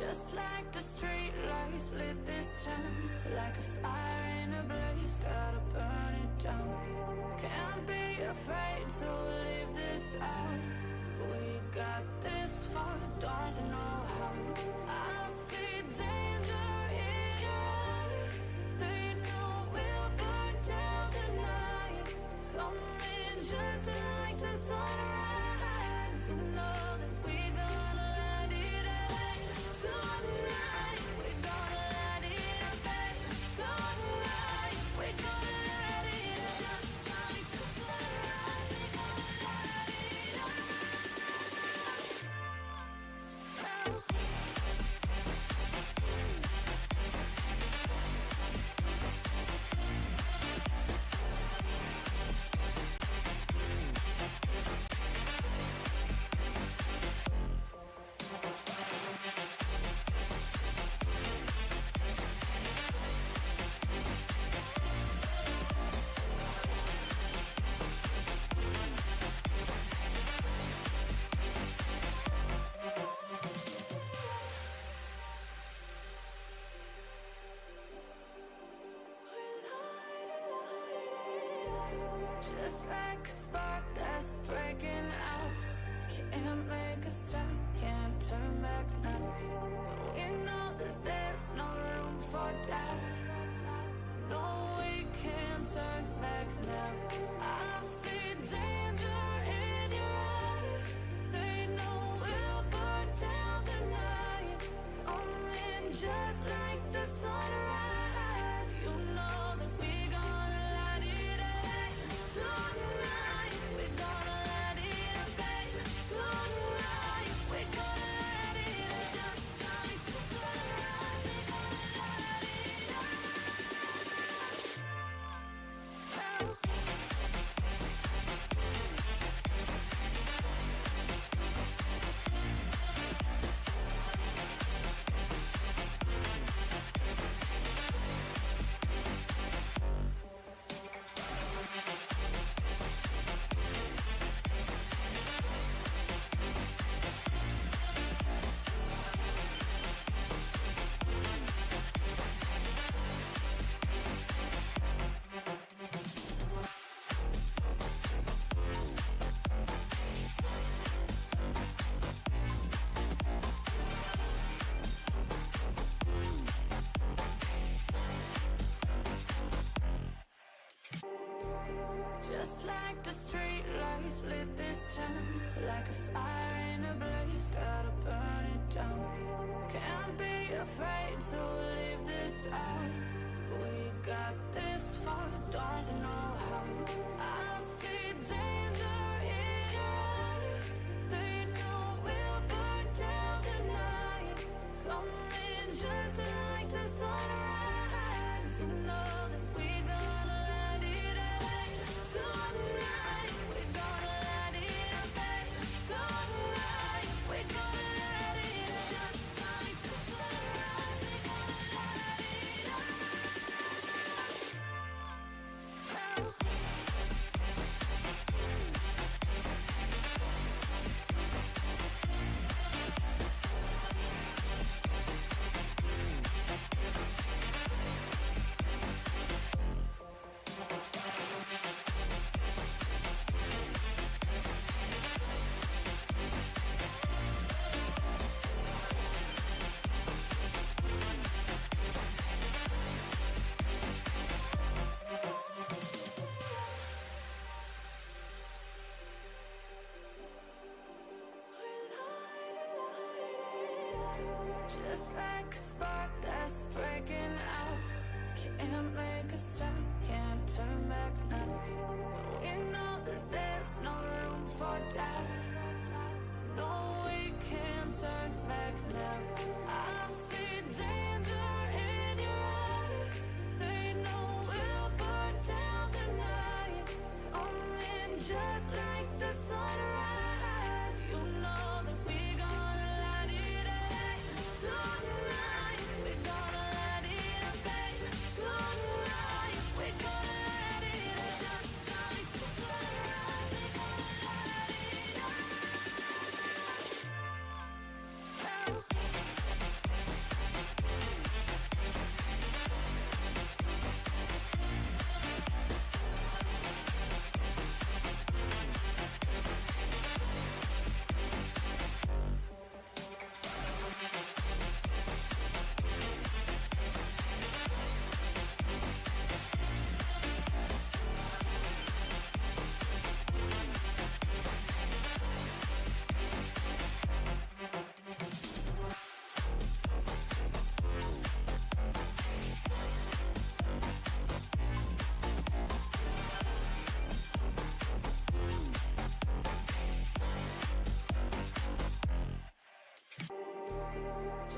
Just like the street lights lit this town, like a fire in a blaze, gotta burn it down. Can't be afraid to leave this out. We got this far, don't know how. I see danger in your eyes. They know we'll burn down the night. Coming just like the sunrise. You know that we gonna light it up tonight. We gonna light it up tonight. We gonna light it up just like the sunrise. We gonna light it up now. Just like a spark that's breaking out. Can't make a stop, can't turn back now. We know that there's no room for doubt. No, we can't turn back now. I see danger in your eyes. They know we'll burn down the night. Coming just like the sunrise. You know that we gonna light it up tonight. We gonna light it up tonight. We gonna light it up just like the sunrise. We gonna light it up now. Just like the street lights lit this town, like a fire in a blaze, gotta burn it down. Can't be afraid to leave this out. We got this far, don't know how. I see danger in your eyes. They know we'll burn down the night. Coming just like the sunrise. You know that we gonna light it up tonight. We gonna light it up tonight. We gonna light it up just like the sunrise. We gonna light it up now. Just like a spark that's breaking out. Can't make a stop, can't turn back now. We know that there's no room for doubt. No, we can't turn back now. I see danger in your eyes. They know we'll burn down the night. Coming just like the sunrise. You know that we gonna light it up tonight. We gonna light it up tonight. We gonna light it up just like the sunrise. We gonna light it up now.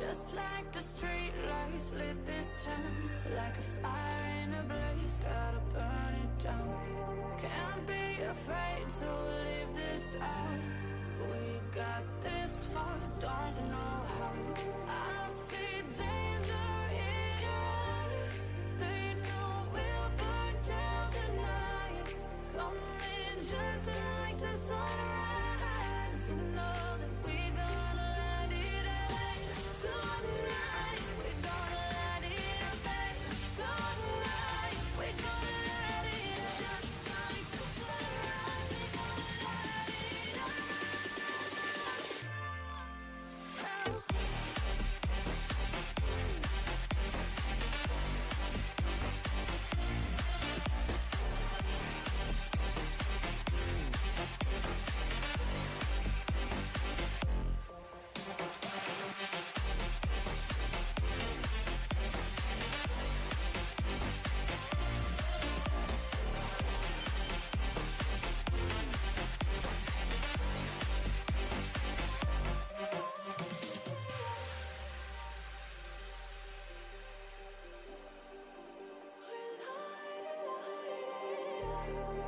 Just like the street lights lit this town, like a fire in a blaze, gotta burn it down. Can't be afraid to leave this out. We got this far, don't know how. I see danger in your eyes. They know we'll burn down the night. Coming just like the sunrise. You know that we gonna let it out. Tonight, we gonna let it out. Tonight, we gonna let it out. Just like the sunrise, we gonna let it out.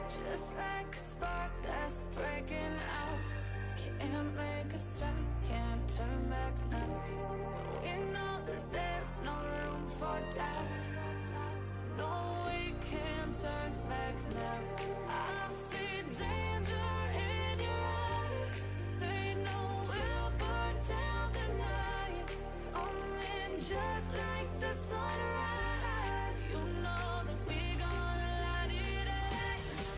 Just like a spark that's breaking out. Can't make a stop, can't turn back now. We know that there's no room for doubt. No, we can't turn back now. I see danger in your eyes. They know we'll burn down the night. Coming just like the sunrise. You know that we gonna let it out.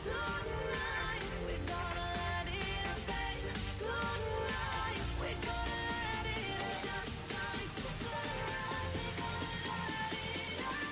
Tonight, we gonna let it out. Tonight, we gonna let it out. Just like the sunrise, we gonna let it out.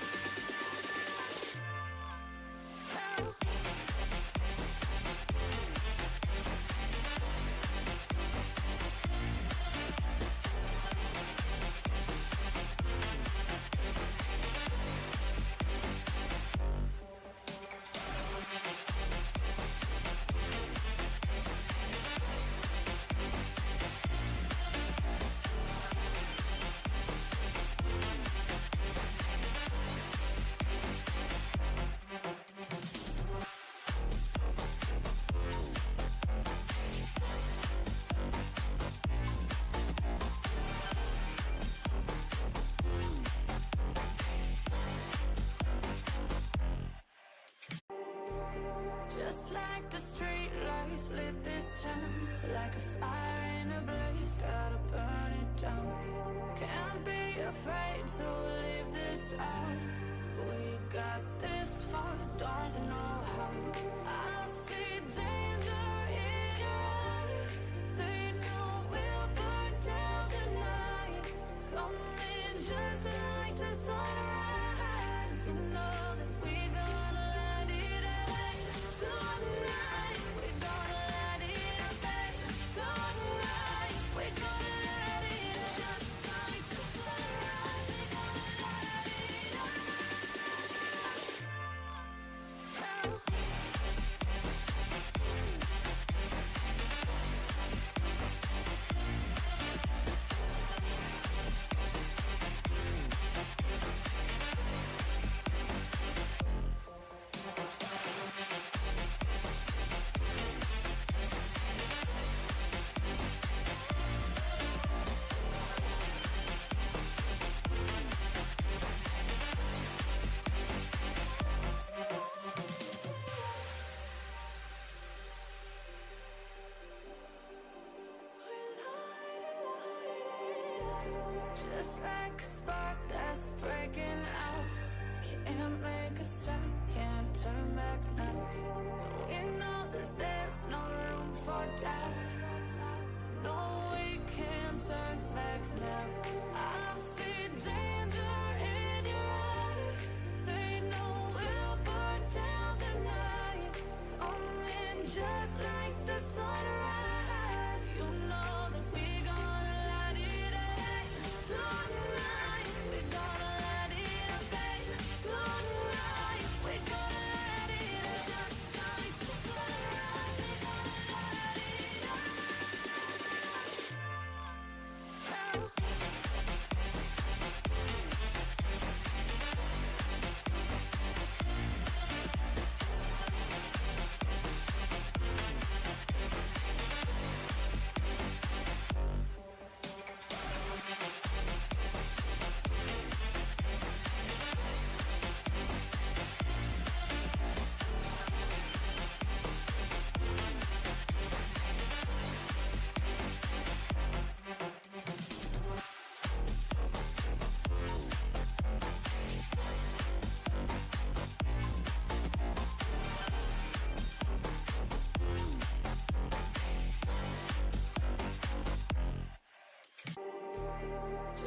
Just like the street lights lit this town, like a fire in a blaze, gotta burn it down. Can't be afraid to leave this out. We got this far, don't know how. I see danger in your eyes. They know we'll burn down the night. Coming just like the sunrise. You know that we gonna let it out. Tonight, we gonna let it out. Tonight, we gonna let it out. Just like the sunrise, we gonna let it out. Just like a spark that's breaking out. Can't make a stop, can't turn back now. We know that there's no room for doubt. No, we can't turn back now. I see danger in your eyes. They know we'll burn down the night. Coming just like the sunrise. You know that we gonna let it out. Tonight, we gonna let it out. Tonight, we gonna let it out. Just like the sunrise, we gonna let it out.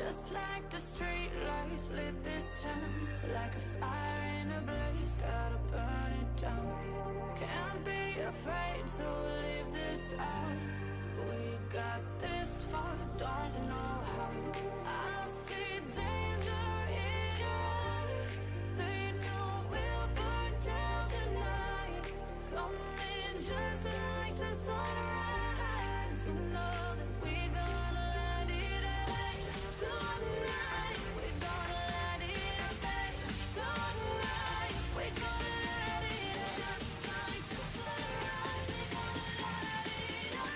Just like the street lights lit this town, like a fire in a blaze, gotta burn it down. Can't be afraid to leave this out. We got this far, don't know how. I see danger in your eyes. They know we'll burn down the night. Coming just like the sunrise. You know that we gonna let it out. Tonight we gonna let it out. Tonight we gonna let it out. Just like the sunrise, we gonna let it out.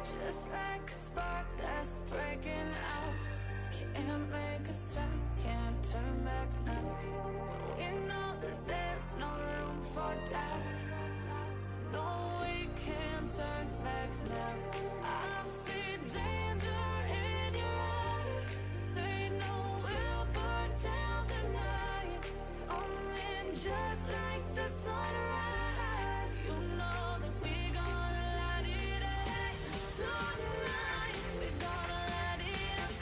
Just like a spark that's breaking out. Can't make a stop, can't turn back now. We know that there's no room for doubt. No, we can't turn back now. I see danger in your eyes. They know we'll burn down the night. Coming just like the sunrise. You know that we gonna let it out. Tonight we gonna let it out.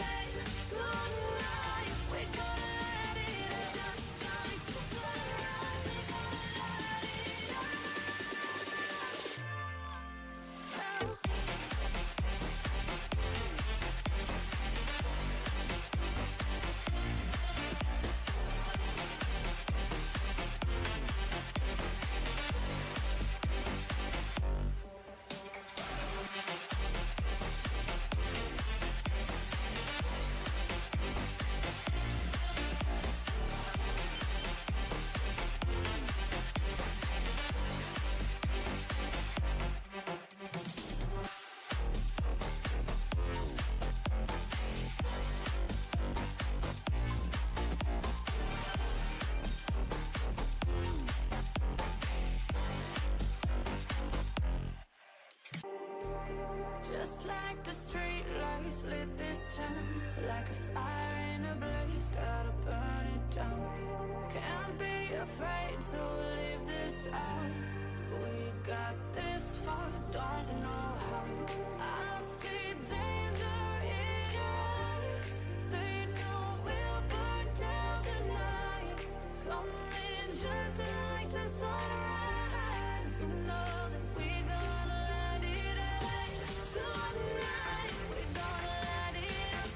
Tonight we gonna let it out. Just like the sunrise, we gonna let it out. Just like the street lights lit this town, like a fire in a blaze, gotta burn it down. Can't be afraid to leave this out. We got this far, don't know how. I see danger in your eyes. They know we'll burn down the night. Coming just like the sunrise. You know that we gonna let it out. Tonight we gonna let it out.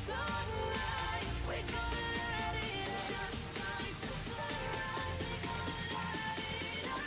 Tonight we gonna let it out. Just like the sunrise, we gonna let it out.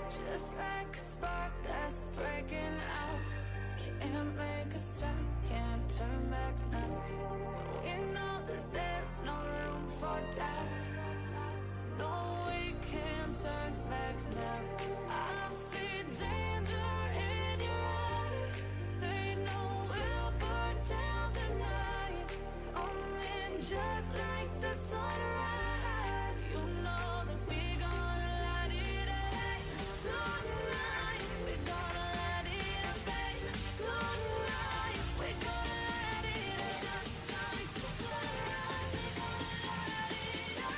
Just like a spark that's breaking out. Can't make a stop, can't turn back now. We know that there's no room for doubt. No, we can't turn back now. I see danger in your eyes. They know we'll burn down the night. Coming just like the sunrise. You know that we gonna let it out. Tonight we gonna let it out. Tonight we gonna let it out. Just like the sunrise, we gonna let it out.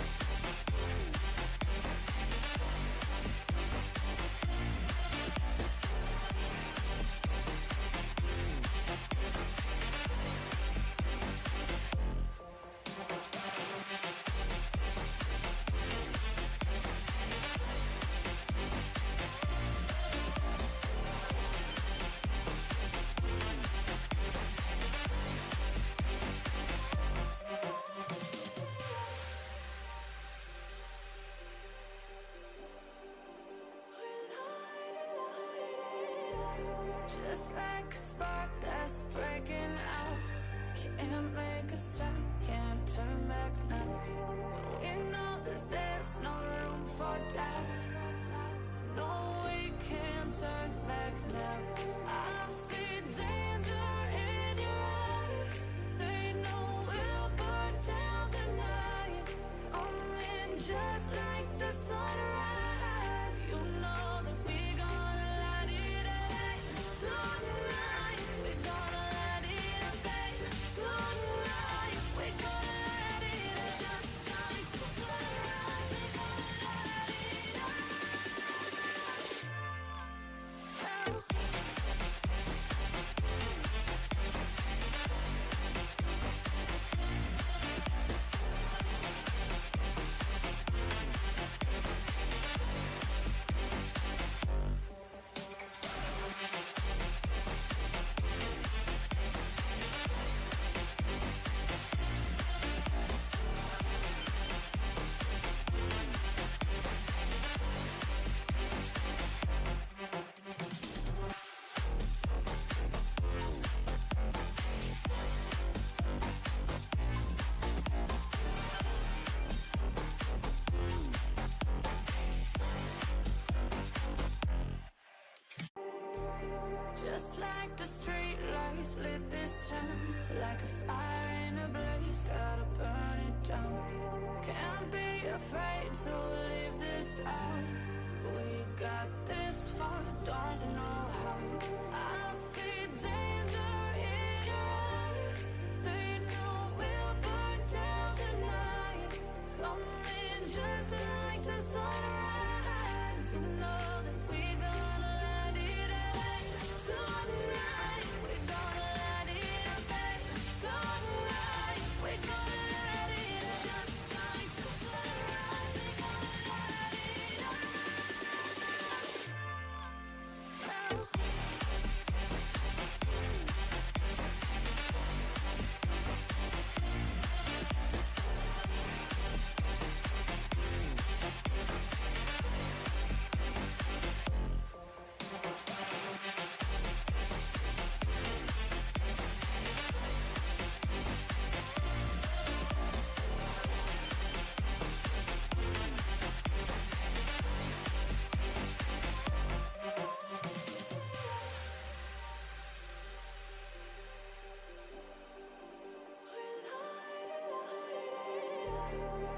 Just like a spark that's breaking out. Can't make a stop, can't turn back now. We know that there's no room for doubt. No, we can't turn back now. I see danger in your eyes. They know we'll burn down the night. Coming just like the sunrise. You know that we gonna light it up tonight. We gonna light it up, babe. Tonight we gonna light it up just like the sunrise. We gonna light it up now. like the street lights lit this town, like a fire in a blaze, gotta burn it down. Can't be afraid to leave this out. We got this far, don't know how. I see danger in your eyes. They know we'll burn down the night. Coming just like the sunrise. You know that we gonna let it rain. Tonight we gonna let it rain. Tonight we gonna let it rain. Just like the sunrise, we gonna let it rain.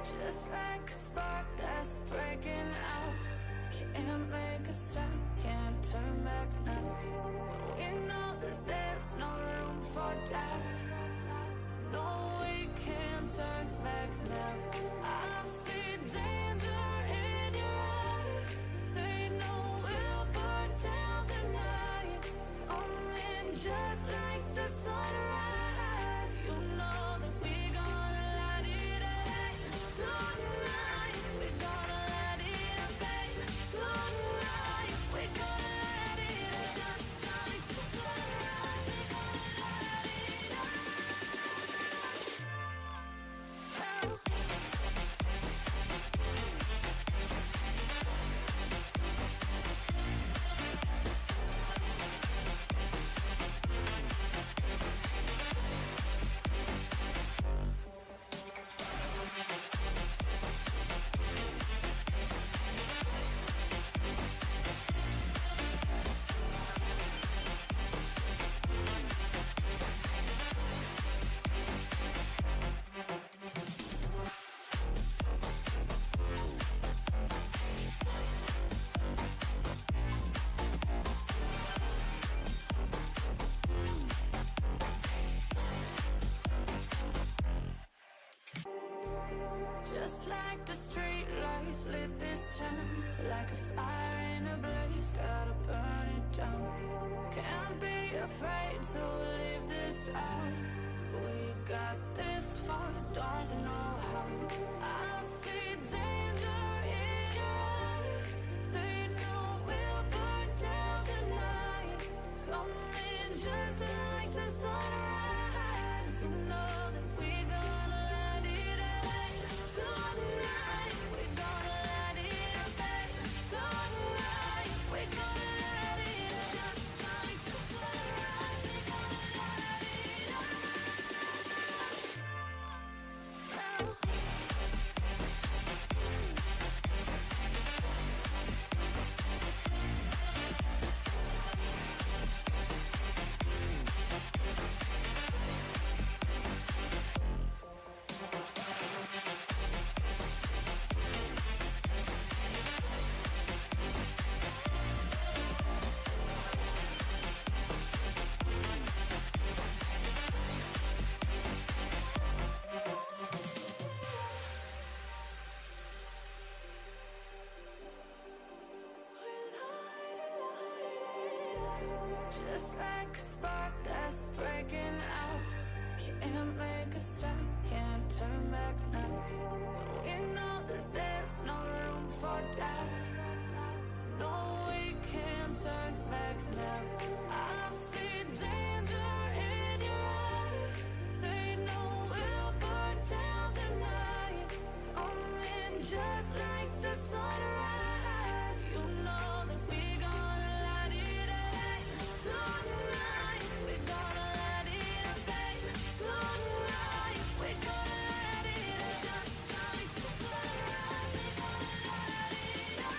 Just like a spark that's breaking out. Can't make a stop, can't turn back now. We know that there's no room for doubt. No, we can't turn back now. I see danger in your eyes. They know we'll burn down the night. Coming just like the sunrise. You know that we gonna let it rain. Tonight we gonna let it rain. Tonight we gonna let it rain. Just like the sunrise, we gonna let it rain. Just like the street lights lit this town, like a fire in a blaze, gotta burn it down. Can't be afraid to leave this out. We got this far, don't know how. I see danger in your eyes. They know we'll burn down the night. Coming just like the sunrise. You know that we gonna let it rain. Tonight we gonna let it rain. Tonight we gonna let it rain. Just like the sunrise, we gonna let it rain. Just like a spark that's breaking out. Can't make a stop, can't turn back now. We know that there's no room for doubt. No, we can't turn back now. I see danger in your eyes. They know we'll burn down the night. Coming just like the sunrise. You know that we gonna let it rain. Tonight we gonna let it rain. Tonight we gonna let it rain. Just like the sunrise, we gonna let it rain.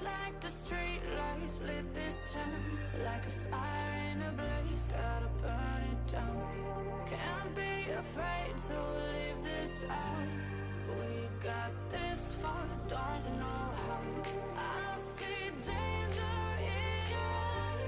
Just like the street lights lit this town, like a fire in a blaze, gotta burn it down. Can't be afraid to leave this out. We got this far, don't know how. I see danger in your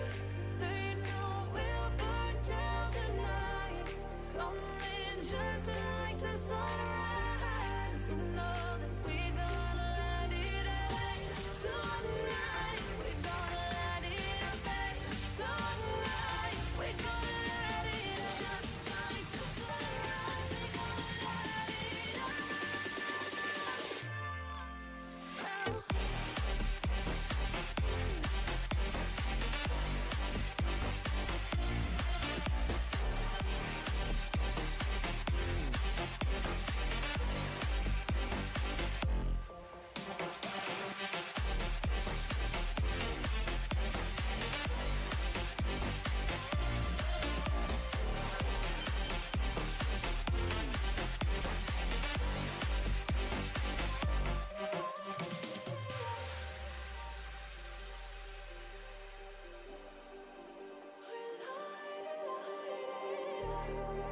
eyes. They know we'll burn down the night. Coming just like the sunrise. You know that we gonna let it away. Tonight, we gonna let it away. Tonight, we gonna let it away. Just like the sunrise, we gonna let it away.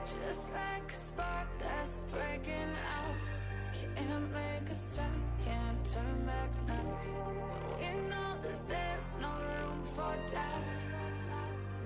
Just like a spark that's breaking out. Can't make a stop, can't turn back now. We know that there's no room for doubt.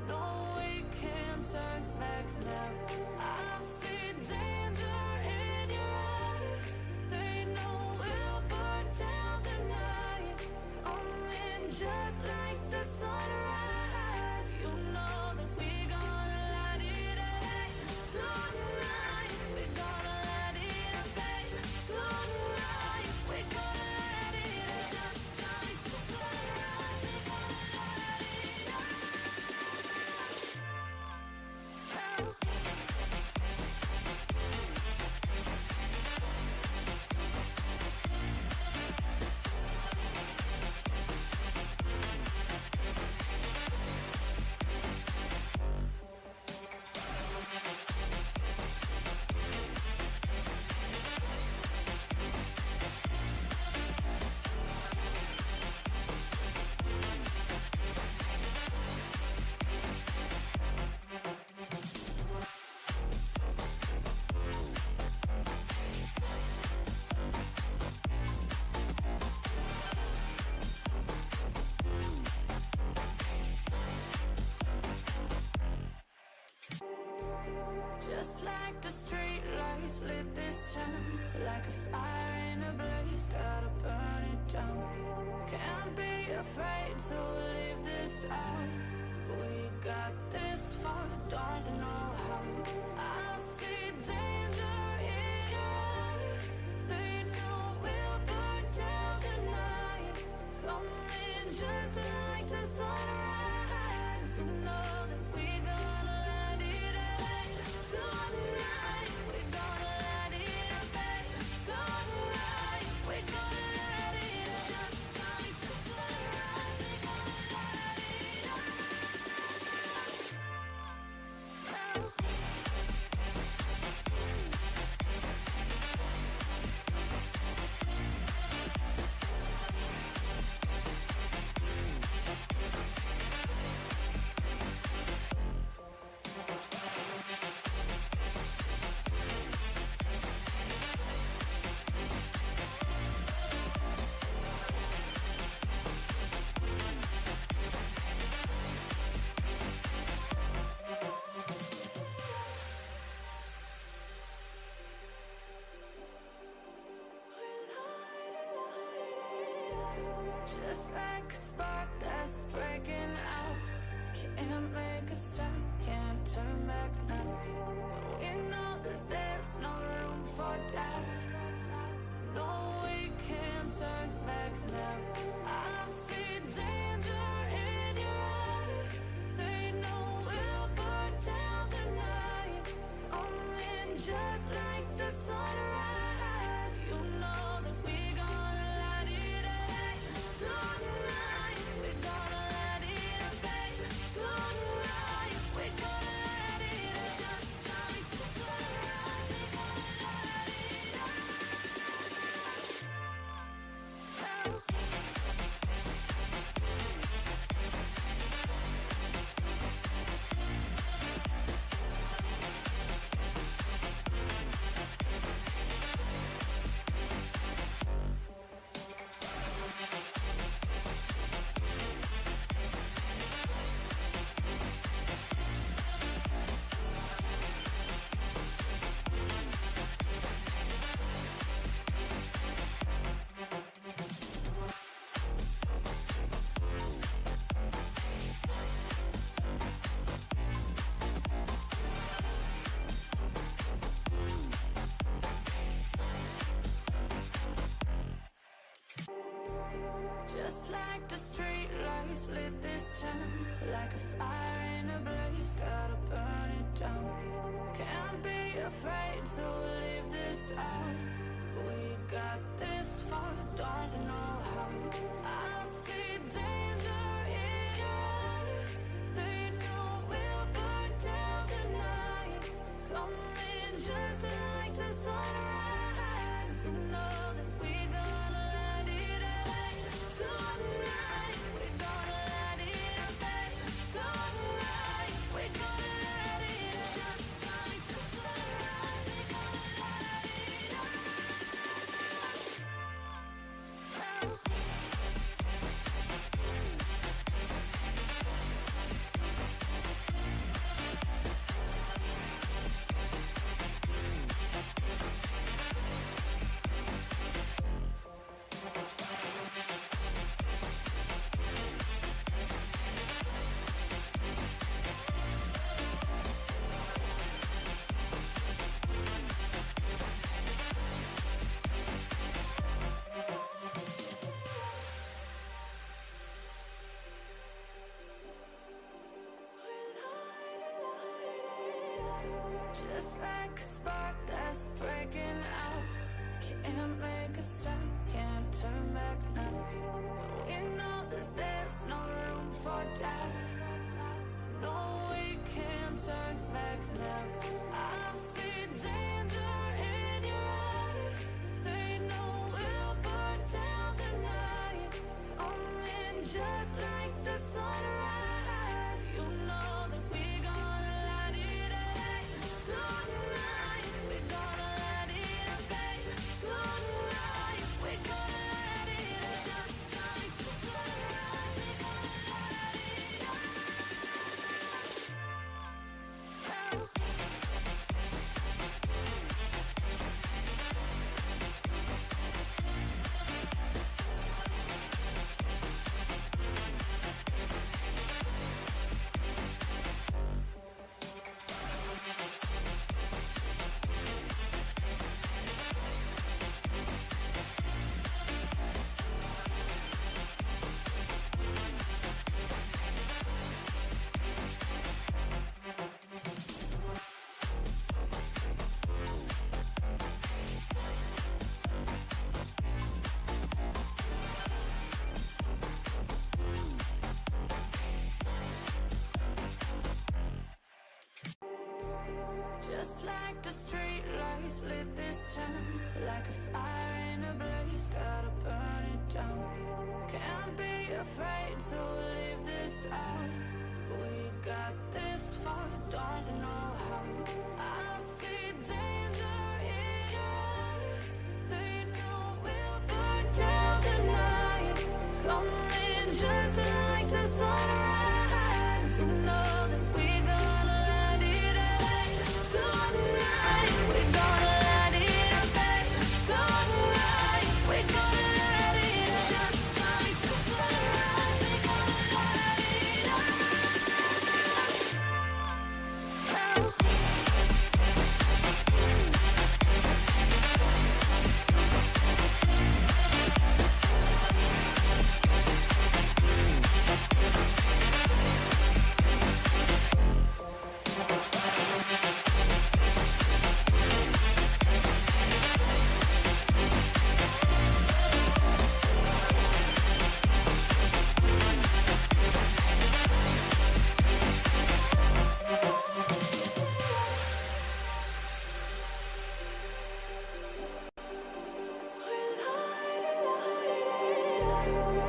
No, we can't turn back now. I see danger in your eyes. They know we'll burn down the night. Coming just like the sunrise. You know that we gonna let it away. Tonight, we gonna let it away. Tonight, we gonna let it away. Just like the sunrise, we gonna let it away. Just like the street lights lit this town, like a fire in a blaze, gotta burn it down. Can't be afraid to leave this out. We got this far, don't know how. I see danger in your eyes. They know we'll burn down the night. Coming just like the sunrise. You know that we gonna let it away. Tonight, we gonna let it away. Tonight, we gonna let it away. Just like the sunrise, we gonna let it away. Just like a spark that's breaking out. Can't make a stop, can't turn back now. We know that there's no room for doubt. No, we can't turn back now. I see danger in your eyes. They know we'll burn down the night. Coming just like the sunrise. You know that we gonna let it away. Tonight, we gonna let it away. Tonight, we gonna let it away. Just like the sunrise, we gonna let it away. Just like the street lights lit this town, like a fire in a blaze, gotta burn it down. Can't be afraid to leave this out. We got this far, don't know how. I see danger in your eyes. They know we'll burn down the night. Coming just like the sunrise. You know that we gonna let it rain tonight. We gonna let it rain tonight. We gonna let it just like the sunrise. We gonna let it rain. Just like a spark that's breaking out. Can't make a stop, can't turn back now. We know that there's no room for doubt. No, we can't turn back now. I see danger in your eyes. They know we'll burn down the night. Coming just like the sunrise. You know that we gonna let it rain tonight. We gonna let it rain tonight. We gonna let it just like the sunrise. We gonna let it rain. Just like the street lights lit this town, like a fire in a blaze, gotta burn it down. Can't be afraid to leave this out. We got this far, don't know how. I see danger in your eyes. They know we'll burn down the night. Coming just like the sunrise. You know that we gonna let it rain tonight. We gonna let it rain tonight. We gonna let it just like the sunrise. We gonna let it rain.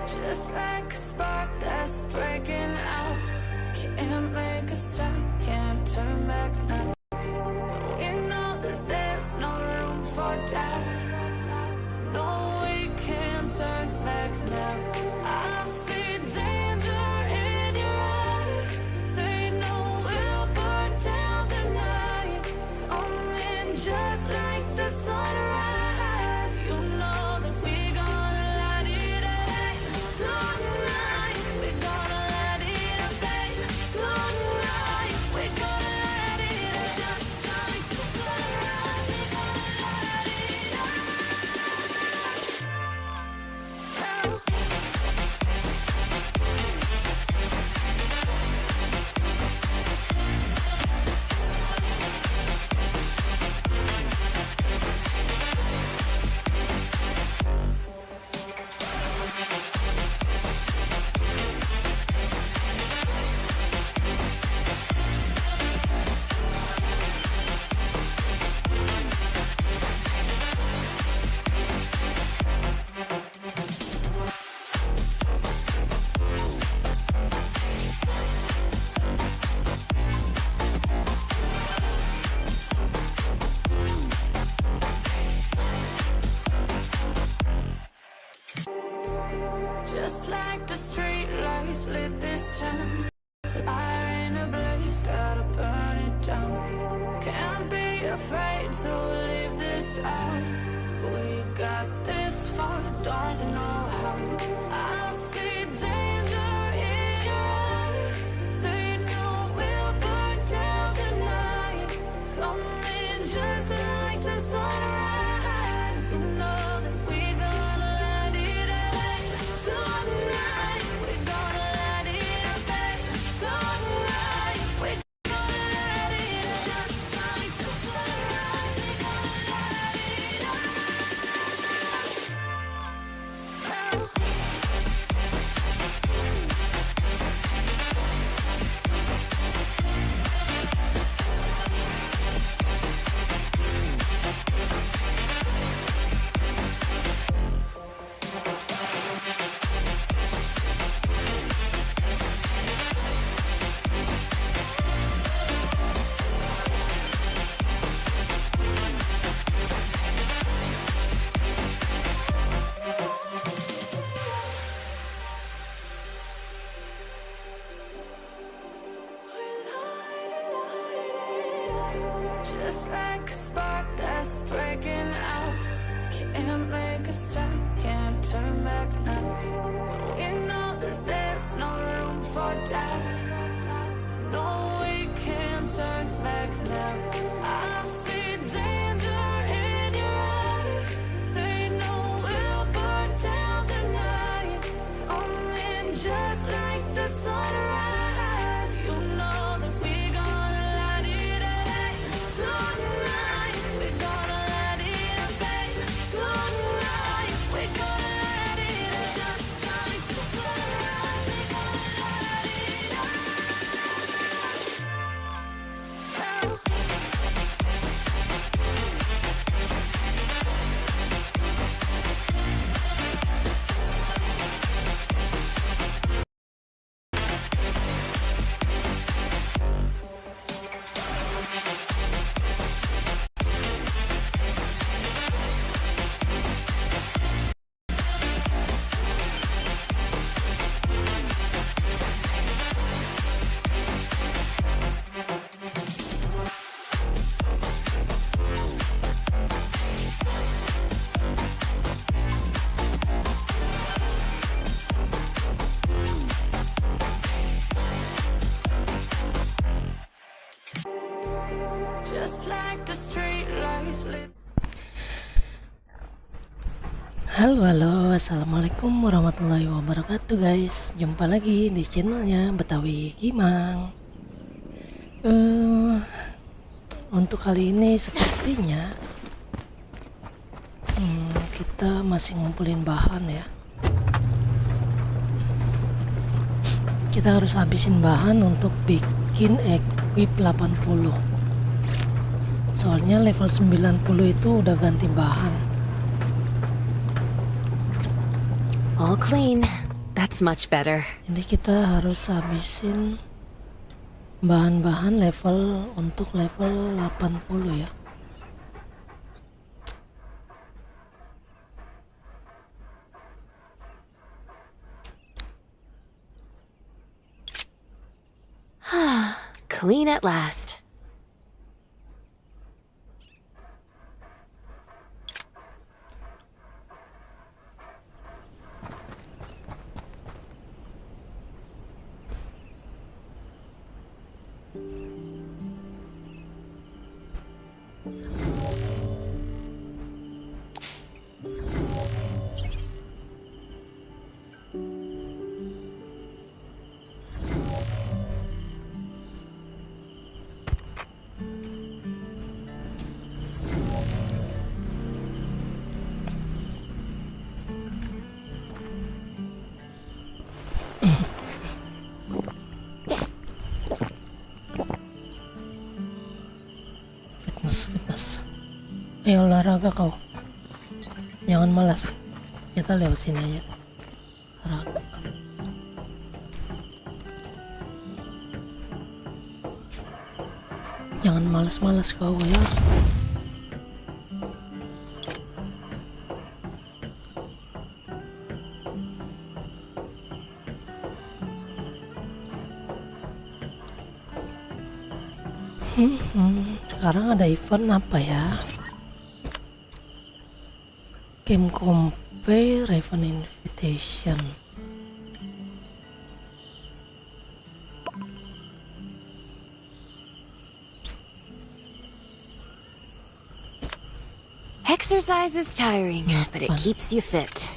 Just like a spark that's breaking out. Can't make a stop, can't turn back now. We know that there's no room for doubt. No, we can't turn back now. I see danger in your eyes. They know we'll burn down the night. Coming just like the sunrise. You know that we gonna let it rain tonight. We gonna let it rain tonight. We gonna let it just like the sunrise. We gonna let it rain. like the street lights lit this town. Fire in a blaze, gotta burn it down. Can't be afraid to leave this out. We got this far, don't know how. I see danger in your eyes. They know we'll burn down the night. Coming just like the sunrise. You know that we gonna let it away. Tonight, we gonna let it away. Tonight, we gonna let it just like the sunrise. We gonna let it away. Just like a spark that's breaking out. Can't make a stop, can't turn back now. We know that there's no room for doubt. No, we can't turn back now. I see danger in your eyes. They know we'll burn down the night. Coming just like the sunrise. You know that we gonna let it away. Tonight, we gonna let it away. Tonight, we gonna let it away. Just like the sunrise, we gonna let it away. Just like the street lights lit. Halo, assalamualaikum warahmatullahi wabarakatuh guys. Jumpa lagi di channelnya Betawi Gimang. Untuk kali ini sepertinya kita masih ngumpulin bahan ya. Kita harus habisin bahan untuk bikin equip 80. Soalnya level 90 itu udah ganti bahan. All clean. That's much better. Jadi kita harus habisin bahan-bahan level untuk level 80 ya. Clean at last. Fitness. Ayo olahraga kau. Jangan malas. Kita lewat sini aja. Olahraga. Jangan malas-malas kau ya. Sekarang ada event apa ya? Game Compare Raven Invitation. Exercise is tiring, but it keeps you fit.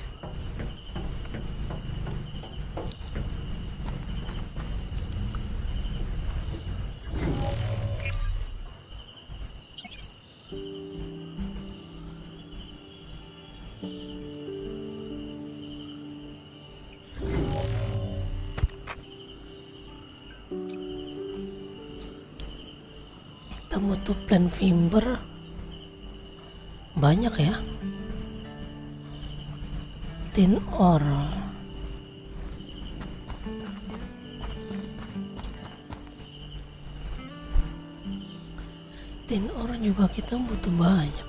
Kita butuh plan Vimber banyak ya. Tin ore. Tin ore juga kita butuh banyak.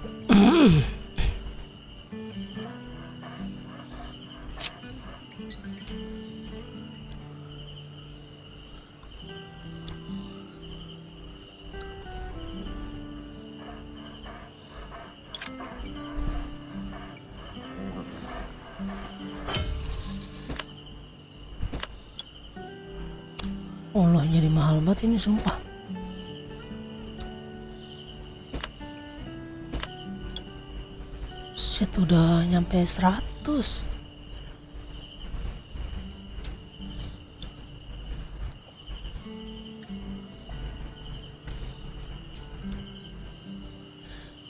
Allah, jadi mahal banget ini sumpah. Shit, udah nyampe 100.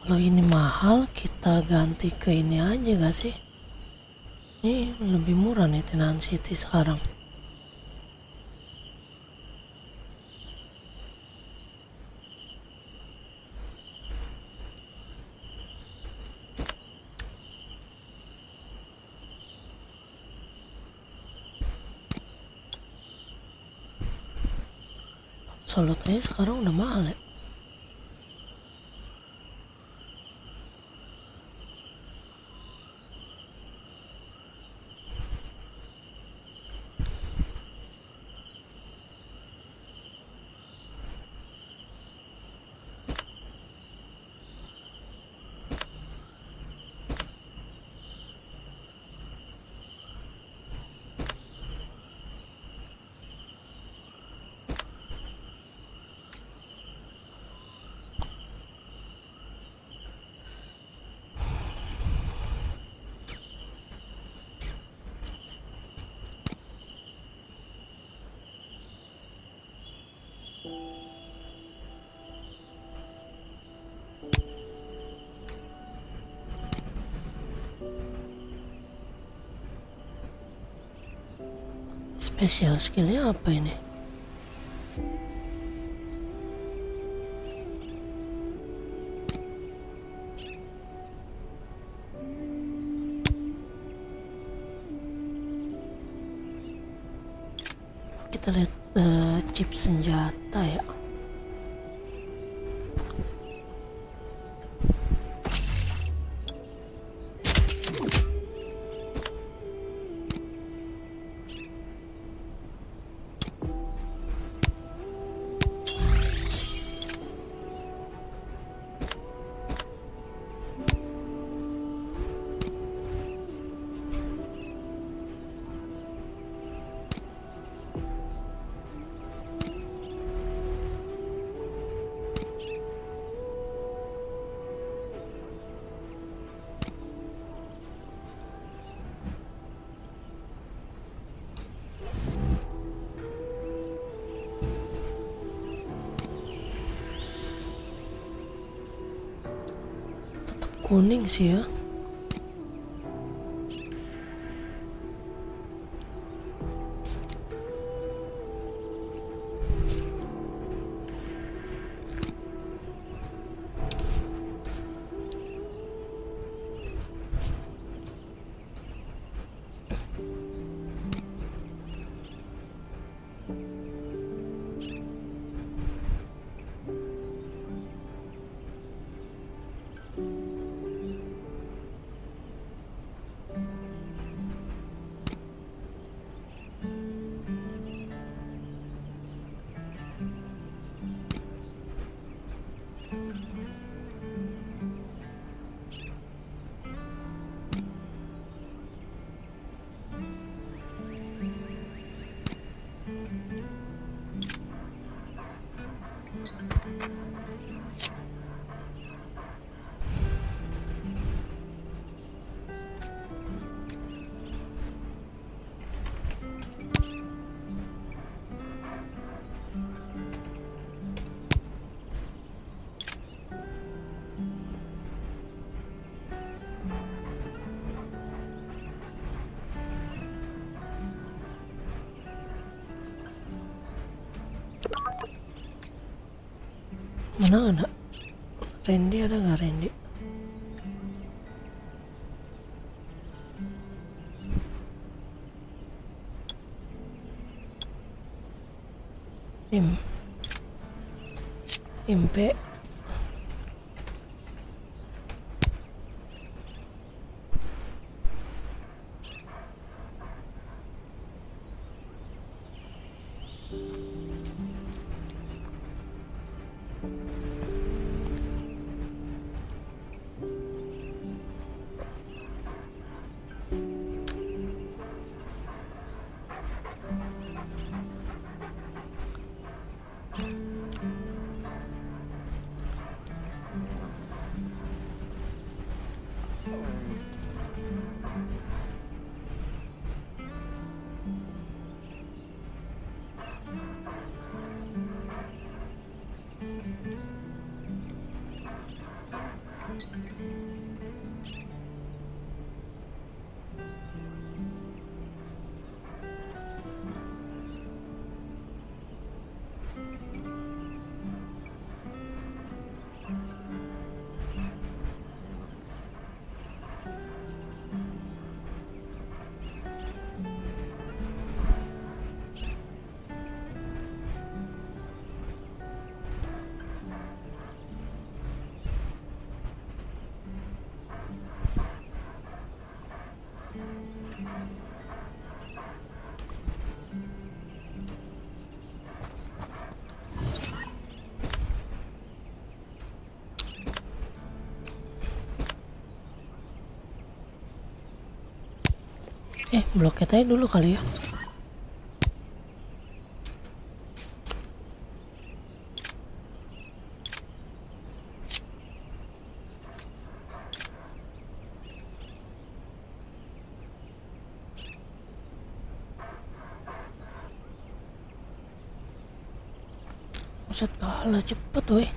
Kalau ini mahal, kita ganti ke ini aja gak sih? Ini lebih murah nih Tenan City sekarang. Solot aja sekarang udah mahal ya. Special skillnya apa ini? Kita lihat chip senjata ya. Kuning sih ya. Mana ada? Randy ada nggak Randy? Impe. Bloket aja dulu kali ya. Maksud kalah cepet weh.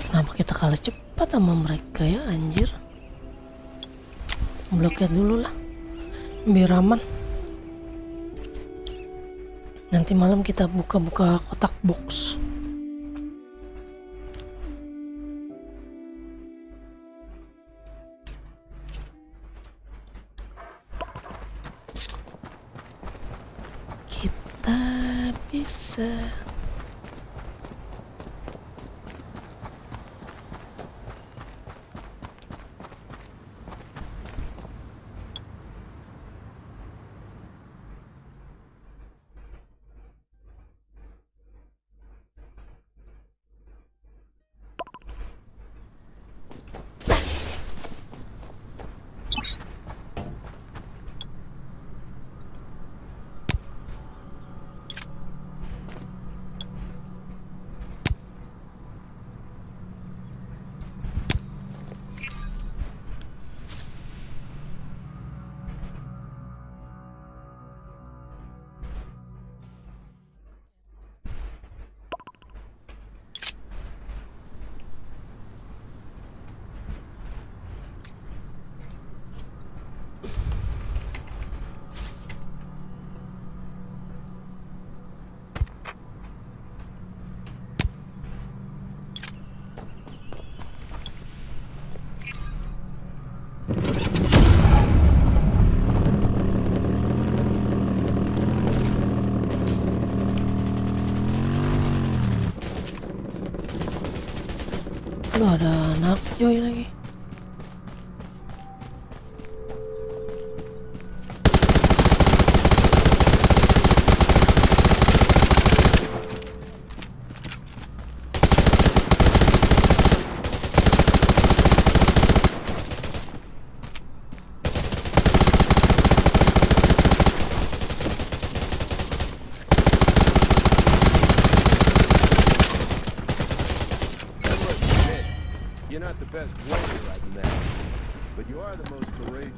Kenapa kita kalah cepat sama mereka ya anjir. Blokir dulu lah biar aman. Nanti malam kita buka-buka kotak box. Kita bisa. Lu ada anak Joy lagi. but you are the most courageous.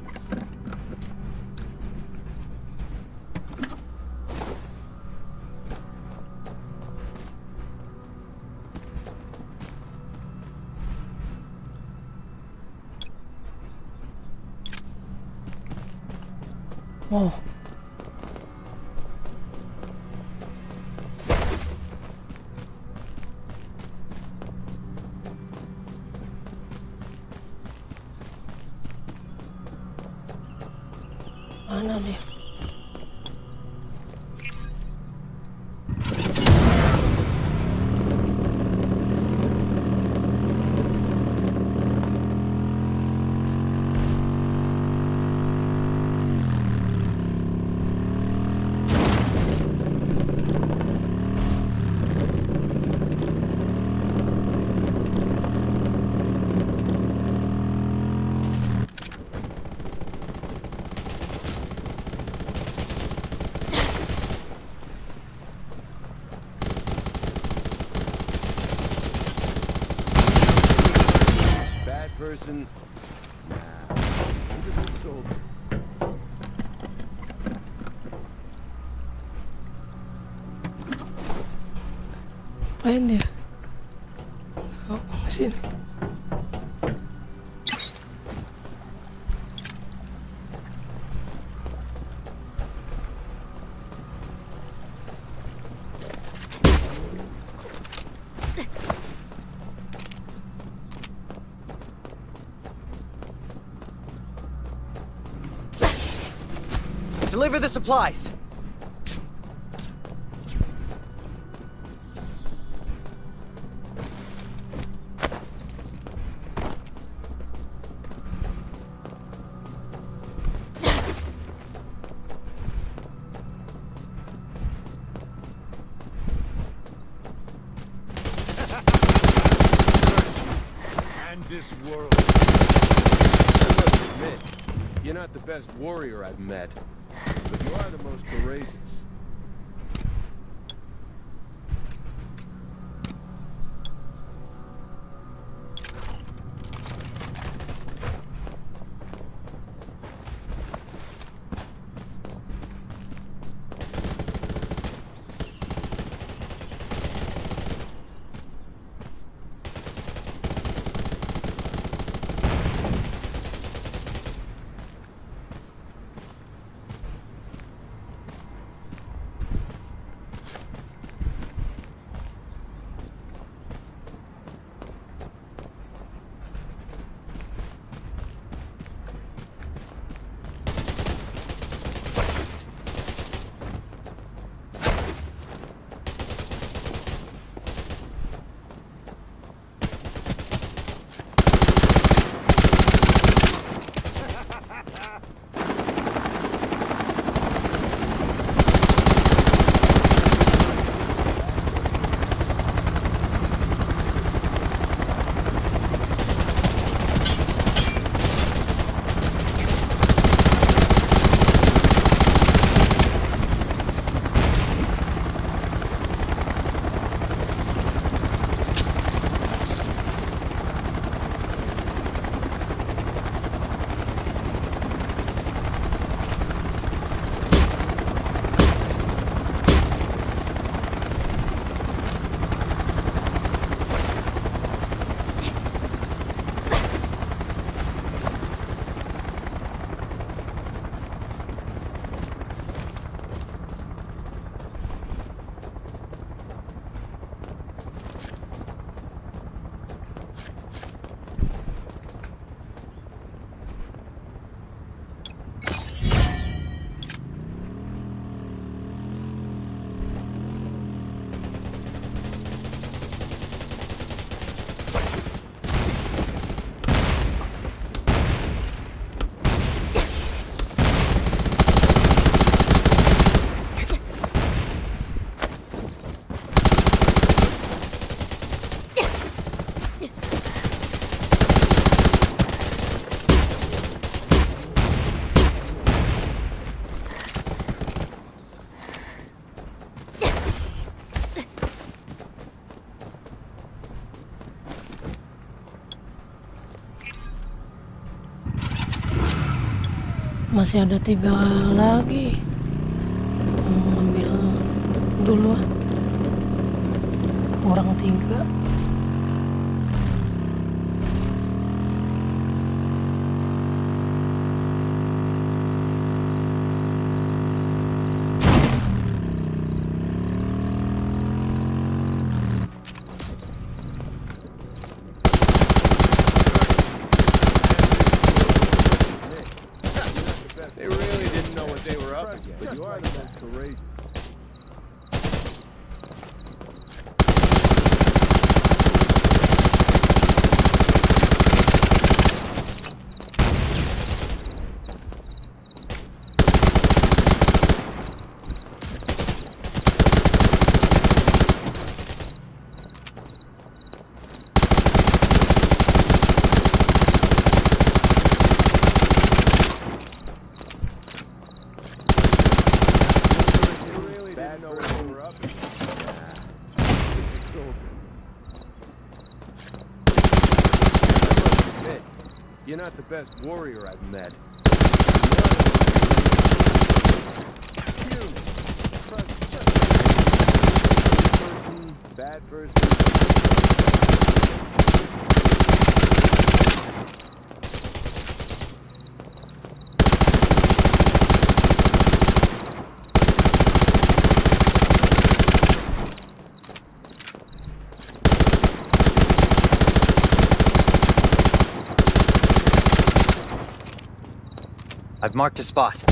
Oh, mana dia? Bad person? Nah. I'm just a soldier. Apain dia? Oh, kesini. Deliver the supplies. And this world. I must admit, you're not the best warrior I've met, but you are the most courageous. Masih ada 3 lagi. Ambil dulu ah. Kurang 3. They really didn't know what they were up against. But you are the most courageous. Bad know what they were up against. Admit, you're not the best warrior I've met. Bad person. I've marked a spot.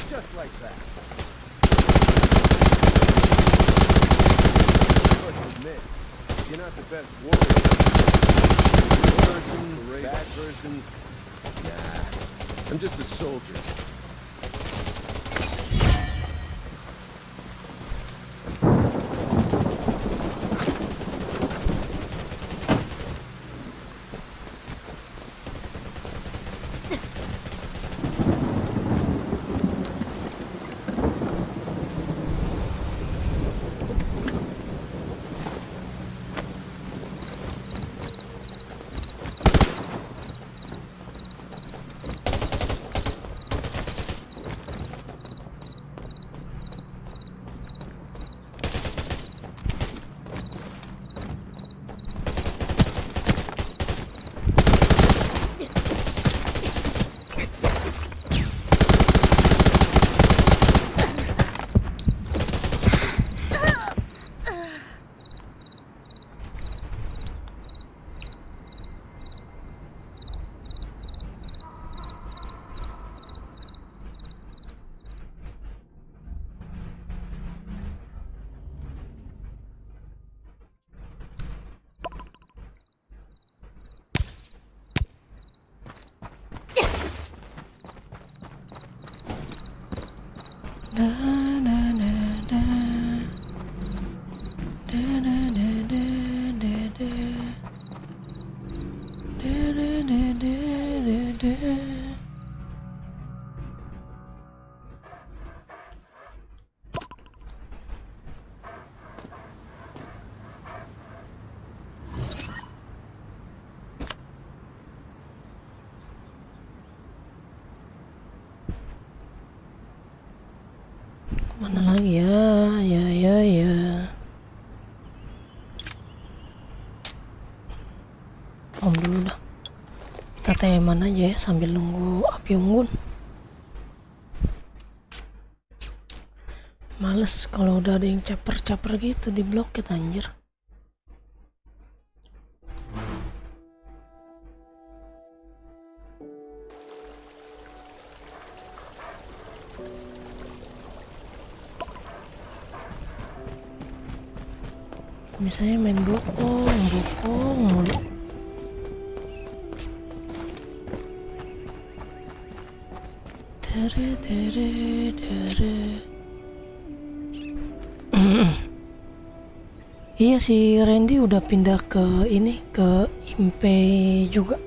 Just like that. But admit, you're not the best warrior. Person, bad person. Nah, I'm just a soldier. Da, da, da, da. Da, da, da, da, da, da. Da, da, da, da, da, da. Mana lagi ya? Ya. Om dulu dah. Kita teman aja ya sambil nunggu api unggun. Males kalau udah ada yang caper-caper gitu di blok kita anjir. bisanya main bokong mulu. Dere. Iya, si Randy udah pindah ke ini, ke Impe juga.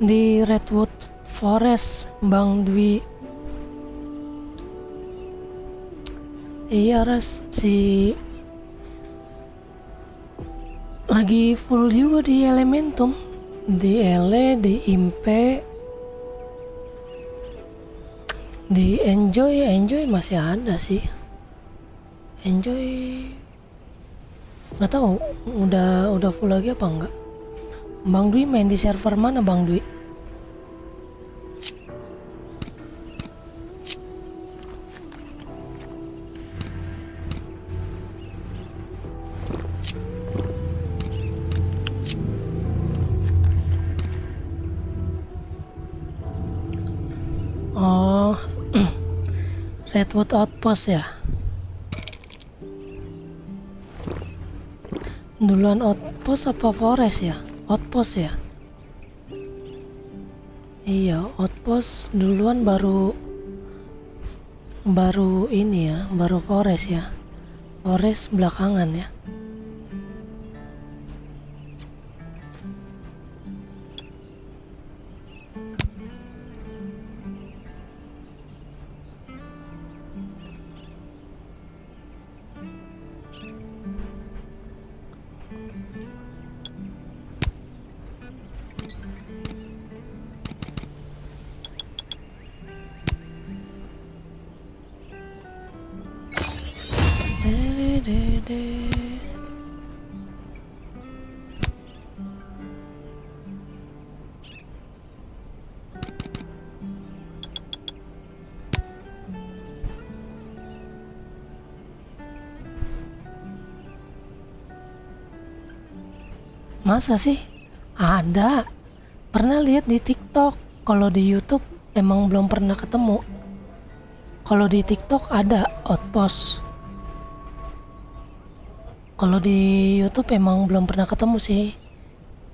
Di Redwood Forest, Bang Dwi. Iya Ras, lagi full juga di Elementum, di Ele, di Impe, di Enjoy masih ada sih. Enjoy nggak tahu udah full lagi apa enggak. Bang Dwi main di server mana Bang Dwi? Oh, Redwood Outpost ya. Duluan Outpost apa Forest ya? Outpost ya. Iya, Outpost duluan baru ini ya, baru Forest ya. Forest belakangan ya. Masa sih? Ada. Pernah lihat di TikTok. Kalau di YouTube emang belum pernah ketemu. Kalau di TikTok ada Outpost. Kalau di YouTube emang belum pernah ketemu sih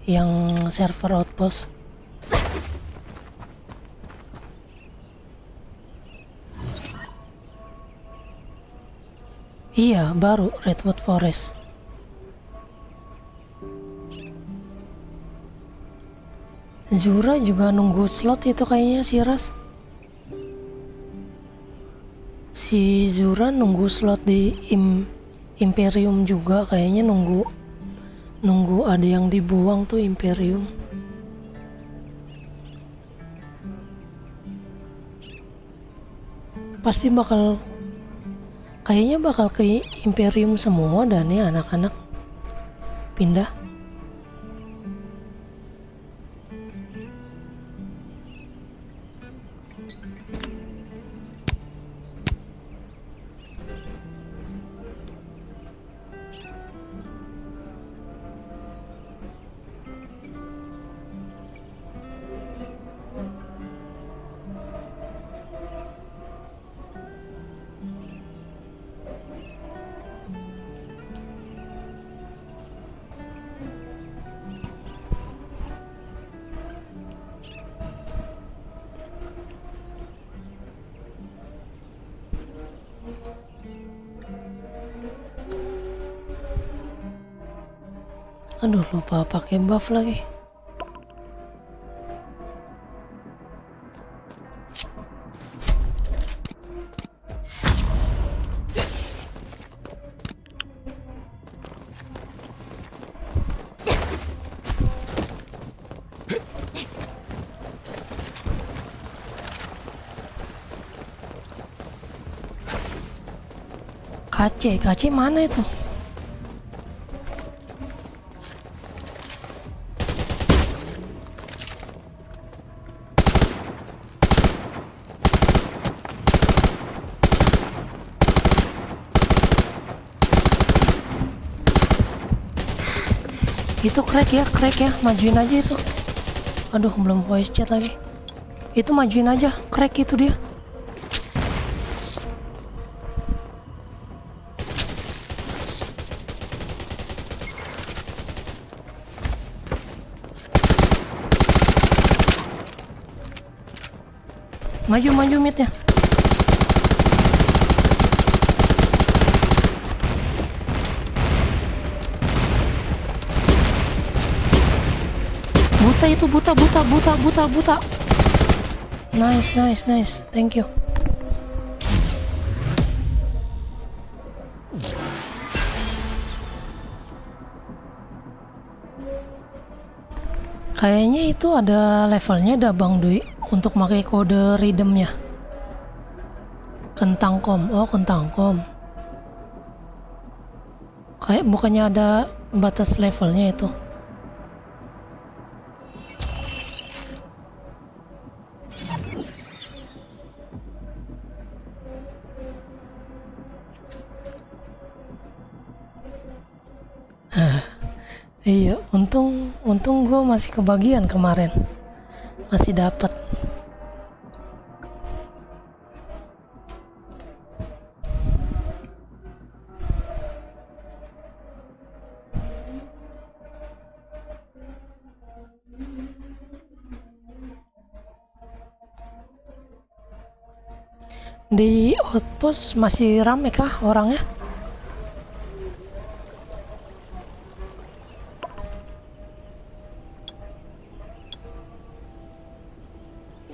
yang server Outpost. Iya, baru Redwood Forest. Zura juga nunggu slot itu kayaknya si Ras. Si Zura nunggu slot di Imperium juga kayaknya, nunggu ada yang dibuang tuh Imperium. Pasti kayaknya bakal ke Imperium semua dan ya anak-anak pindah. Aduh, lupa pakai buff lagi. KC mana itu? Itu crack ya, majuin aja itu. Aduh, belum voice chat lagi. Itu majuin aja, crack itu dia. Maju midnya. Buta itu, buta. Nice. Thank you. Kayaknya itu ada levelnya ada Bang Dwi untuk pakai kode redeemnya. Kentangkom. Kayak bukannya ada batas levelnya itu. Iya, untung gue masih kebagian kemarin, masih dapat. Di outpost masih rame kah orangnya?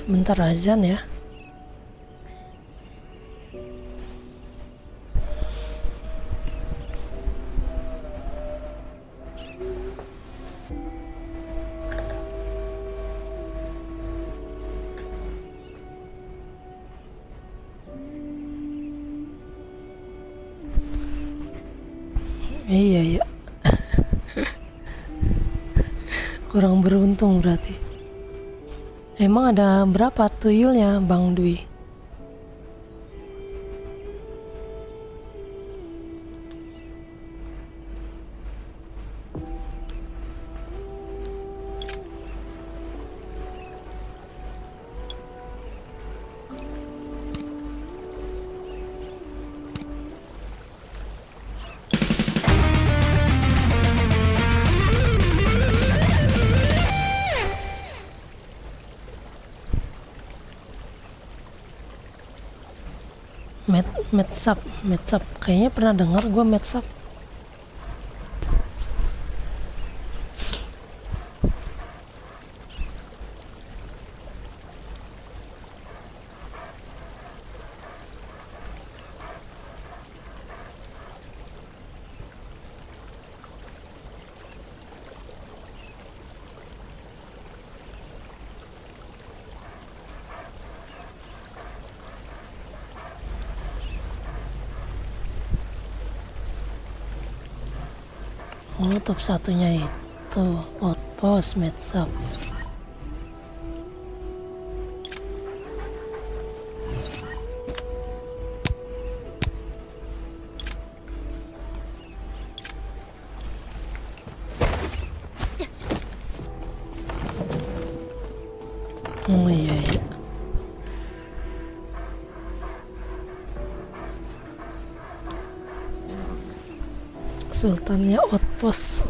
Sebentar azan ya. Iya. Kurang beruntung berarti. Emang ada berapa tuyulnya Bang Dwi? Metsap. Kayaknya pernah dengar gue Metsap. Oh, top satunya itu outpost Metsap. Oh iya. Sultannya outpost.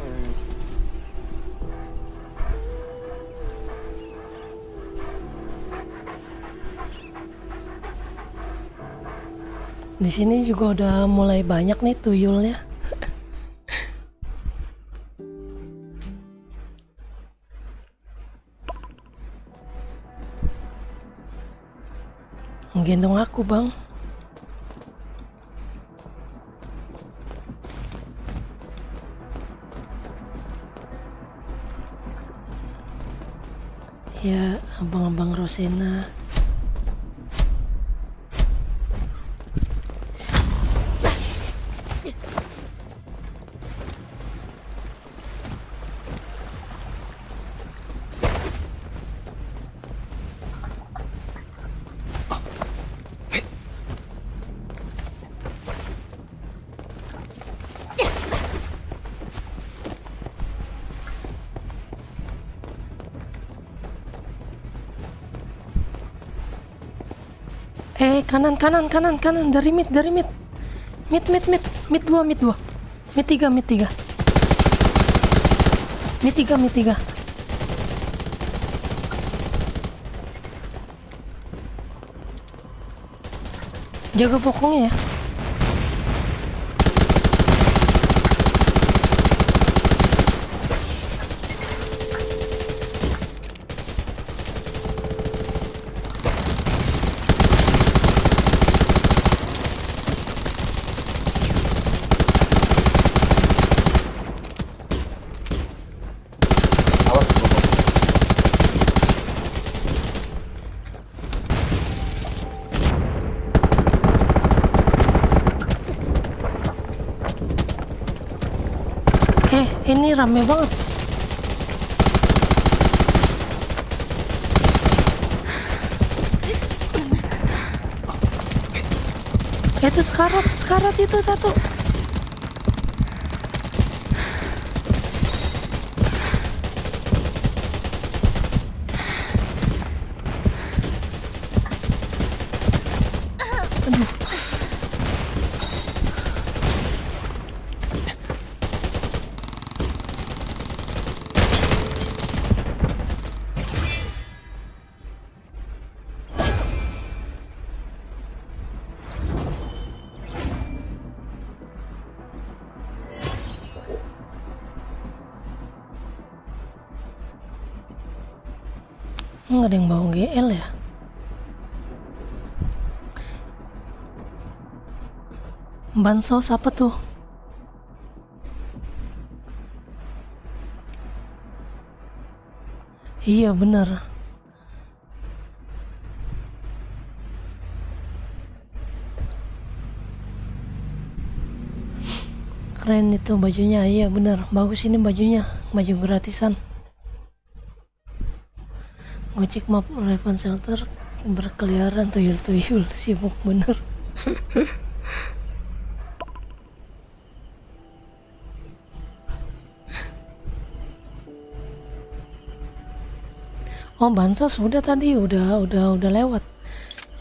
Di sini juga udah mulai banyak nih tuyulnya. Gendong aku, Bang. Ya, abang-abang Rosena. Kanan dari mid. Mid 2. Mid 3. Jaga pokoknya ya. Ini rame banget. Itu sekarat itu satu. Aduh. Nggak ada yang bawa GL ya? Bansos apa tuh? Iya bener. Keren itu bajunya, iya bener. Bagus ini bajunya, baju gratisan. Ngecek map Raven Shelter berkeliaran tuyul-tuyul, sibuk bener. Oh bansos udah tadi, udah lewat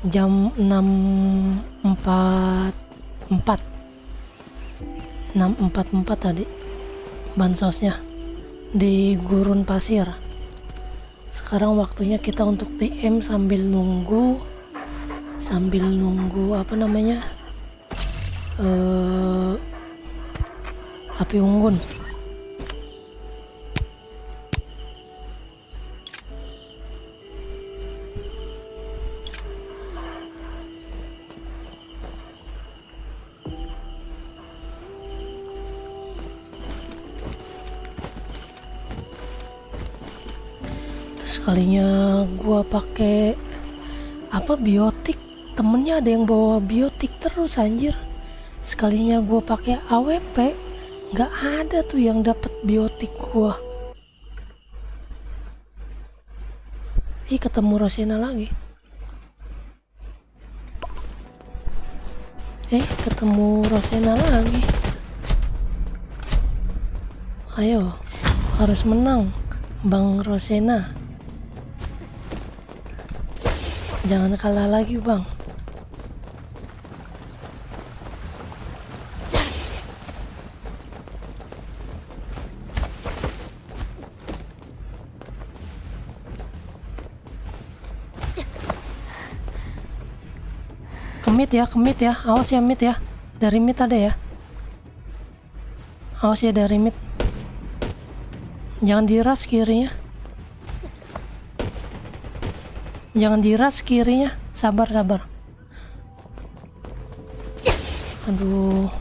jam 6.44 tadi bansosnya di Gurun Pasir. Sekarang waktunya kita untuk TM sambil nunggu apa namanya api unggun. Sekalinya gua pakai apa biotik, temennya ada yang bawa biotik terus anjir. Sekalinya gua pakai AWP, nggak ada tuh yang dapat biotik gua. Ketemu Rosena lagi. Ketemu Rosena lagi. Ayo, harus menang, Bang Rosena. Jangan kalah lagi, Bang. Kemit ya. Awas ya mid ya. Dari mid ada ya. Awas ya dari mid. Jangan diras kirinya. Jangan diras kirinya. Sabar. Aduh.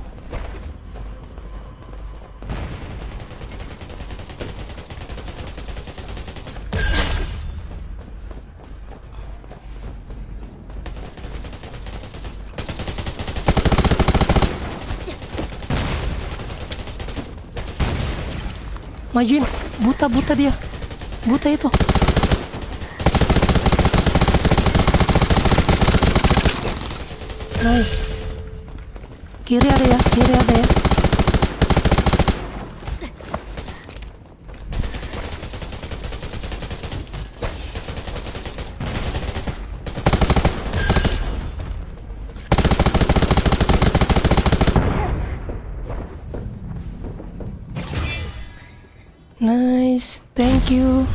Majuin. Buta dia. Buta itu. Nice. Kiri ada ya. guys, thank you.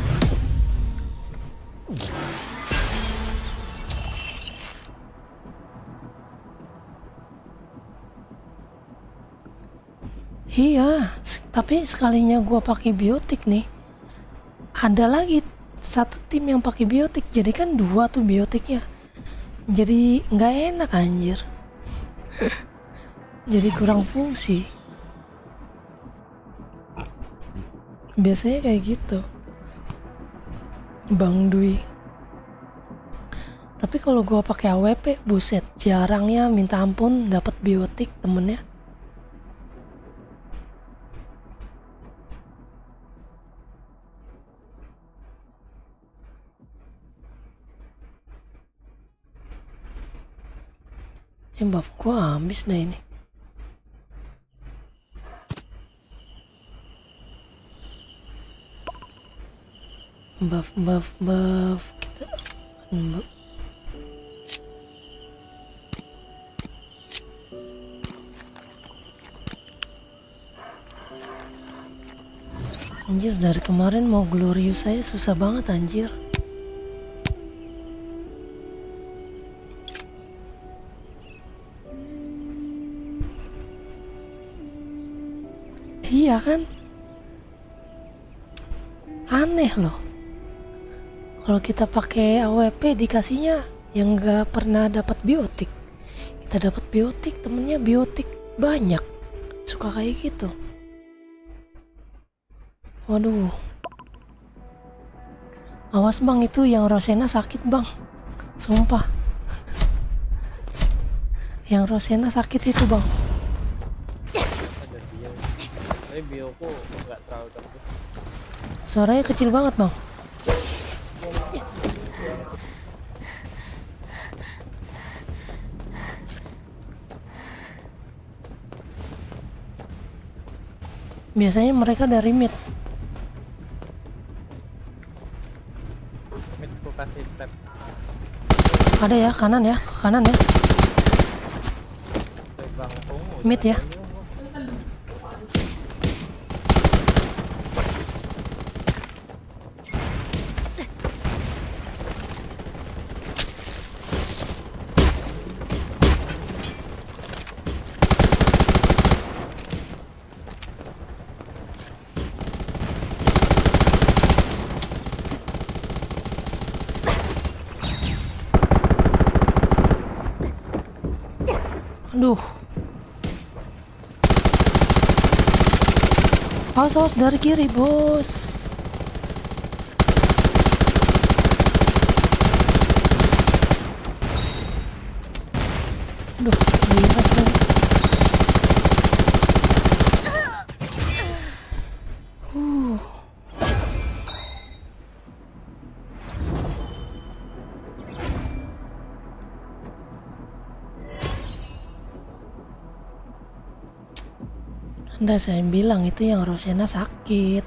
Iya, tapi sekalinya gua pakai biotik nih, ada lagi satu tim yang pakai biotik, jadi kan 2 tuh biotiknya, jadi nggak enak anjir. Jadi kurang fungsi. Biasanya kayak gitu, Bang Dwi. Tapi kalau gua pakai AWP, buset, jarangnya minta ampun dapat biotik temennya. Buff gua habis dah ini. Buff kita anjir, dari kemarin mau glorious saya susah banget anjir. Iya kan? Aneh loh. Kalau kita pakai AWP dikasihnya yang nggak pernah dapat biotik. Kita dapat biotik, temennya biotik banyak. Suka kayak gitu. Waduh. Awas bang, itu yang Rosena sakit bang. Sumpah. Yang Rosena sakit itu bang. Tapi bioku nggak terlalu tebus. Suaranya kecil banget bang. Biasanya mereka dari mid. Midku kasih tap. Ada ya, kanan ya, kanan ya. Bang ungu. Mid ya. Aduh. Awas dari kiri, bos. Aduh, miras lagi. Anda saya bilang itu yang Rosena sakit.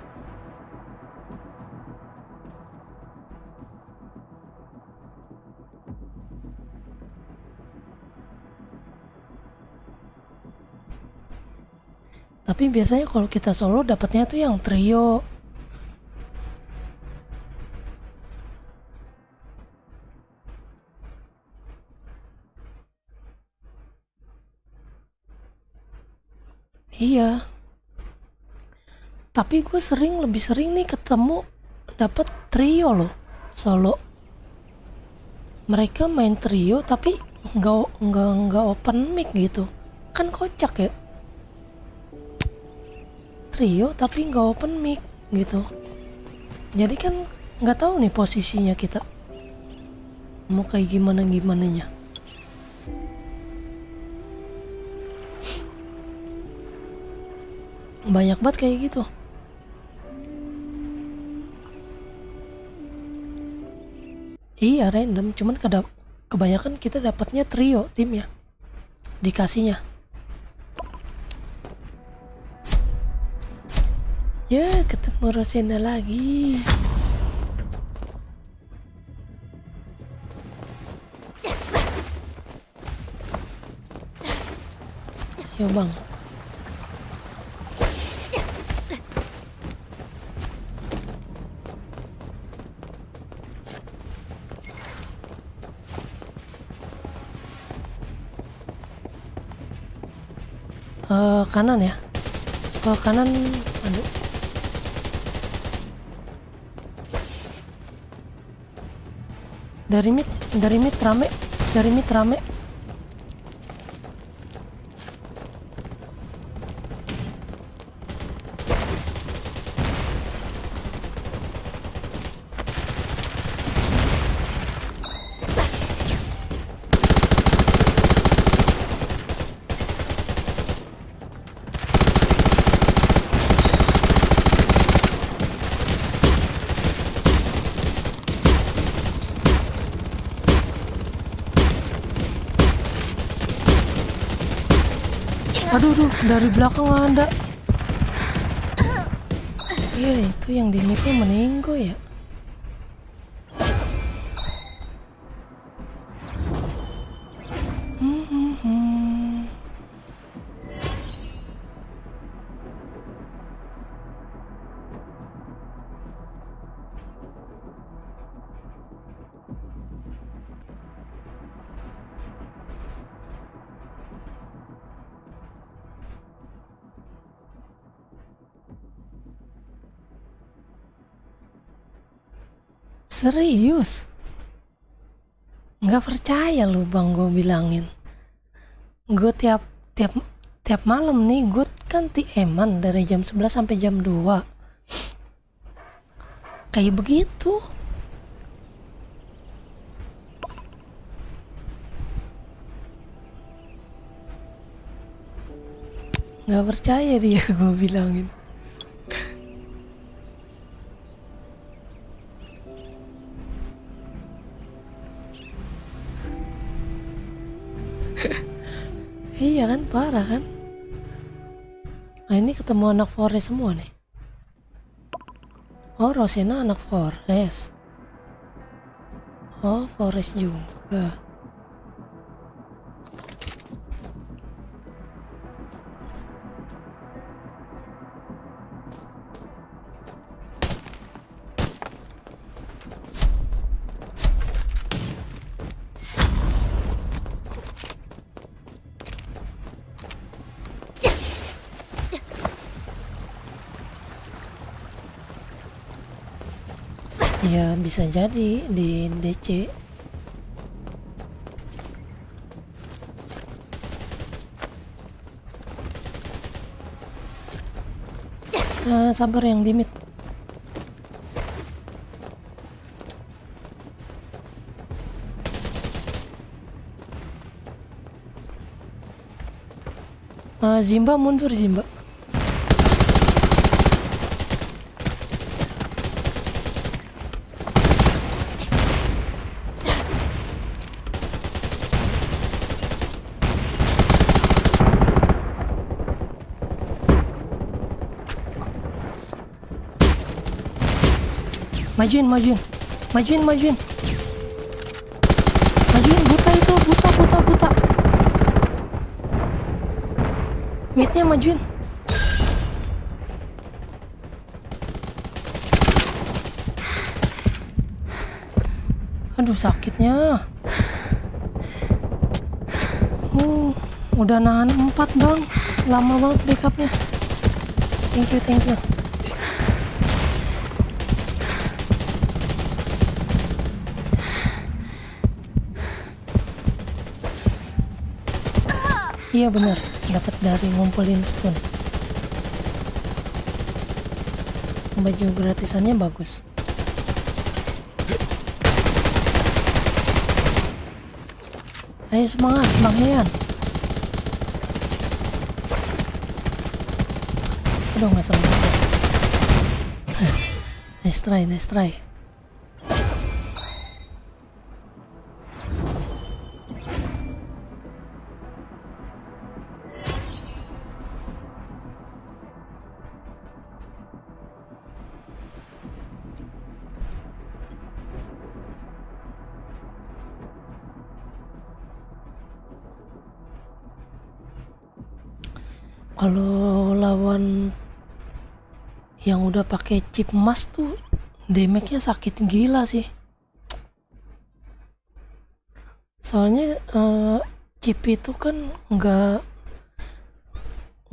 Tapi biasanya kalau kita solo dapatnya tuh yang trio. Iya. Tapi gue lebih sering nih ketemu dapat trio loh solo. Mereka main trio tapi nggak open mic gitu. Kan kocak ya. Trio tapi nggak open mic gitu. Jadi kan nggak tahu nih posisinya kita. Mau kayak gimananya. Banyak banget kayak gitu. Iya random, cuman kebanyakan kita dapatnya trio timnya. Dikasihnya. Ya, ketemu Rosena lagi. Yo bang. Kanan ya. Ke kanan. Aduh. Dari mid rame. Dari mid rame. Aduh, dari belakang ada. Iya, itu yang di midnya meninggo ya. Serius? Nggak percaya lu bang, gue bilangin. Gue tiap malam nih, gue kan TM-an dari jam 11 sampai jam 2. Kayak begitu. Nggak percaya dia, gue bilangin. Iya kan, parah kan. Nah ini ketemu anak Forest semua nih. Oh Rosena anak Forest. Oh Forest juga. Ya bisa jadi di DC. Sabar yang di mid. Zimba mundur Zimba. Majuin, buta itu, buta. Midnya majuin. Aduh sakitnya. Udah nahan 4 bang, lama banget backupnya. Thank you. Iya bener, dapat dari ngumpulin stun. Baju gratisannya bagus. Ayo semangat Bang Hean. Aduh nggak semangat. Nice try. Kalau lawan yang udah pakai chip emas tuh damage-nya sakit gila sih. Soalnya chip itu kan nggak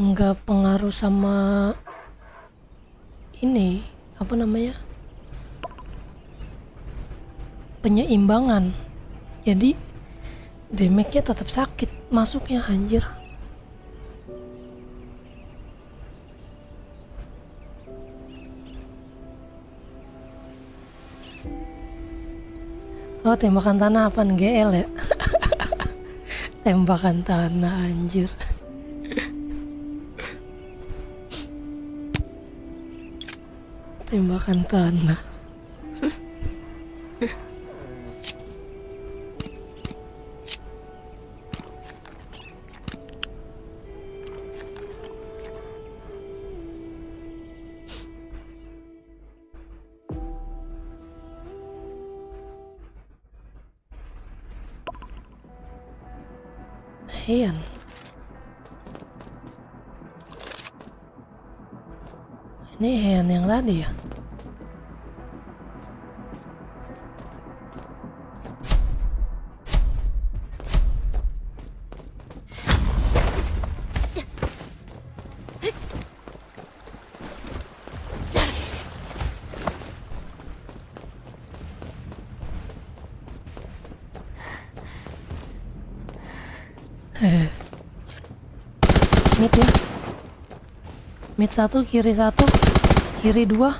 nggak pengaruh sama ini apa namanya, penyeimbangan. Jadi damage-nya tetap sakit masuknya anjir. Oh, tembakan tanah apaan, GL ya? Tembakan tanah anjir. Tembakan tanah. Heyan. Ini Heyan yang tadi ya? Mid ya, mid 1, kiri 1, kiri 2.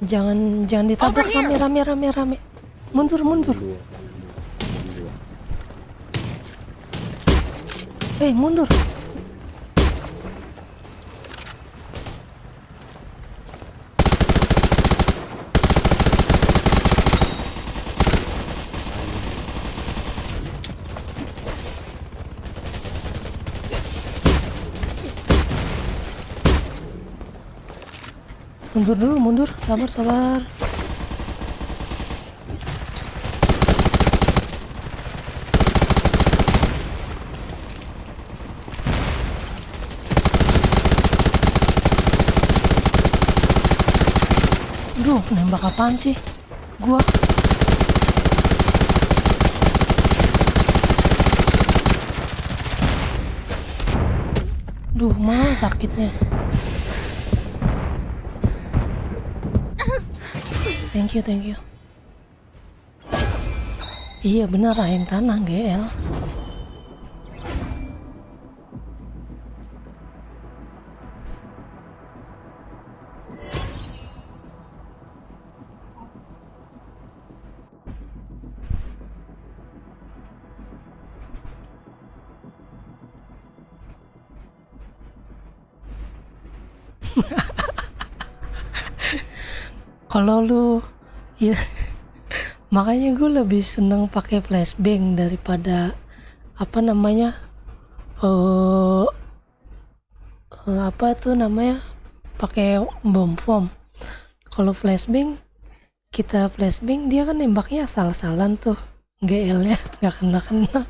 Jangan ditabrak, rame. Mundur. Mundur. Mundur, sabar. Duh, nembak apaan sih? Gua. Duh, mah sakitnya. Thank you. Iya bener, rahim tanah GL. Kalau lu ya, makanya gue lebih seneng pakai flashbang daripada apa namanya, apa tuh namanya, pakai bom foam. Kalau flashbang, kita flashbang dia kan nembaknya asal-asalan tuh, GL-nya nggak kena.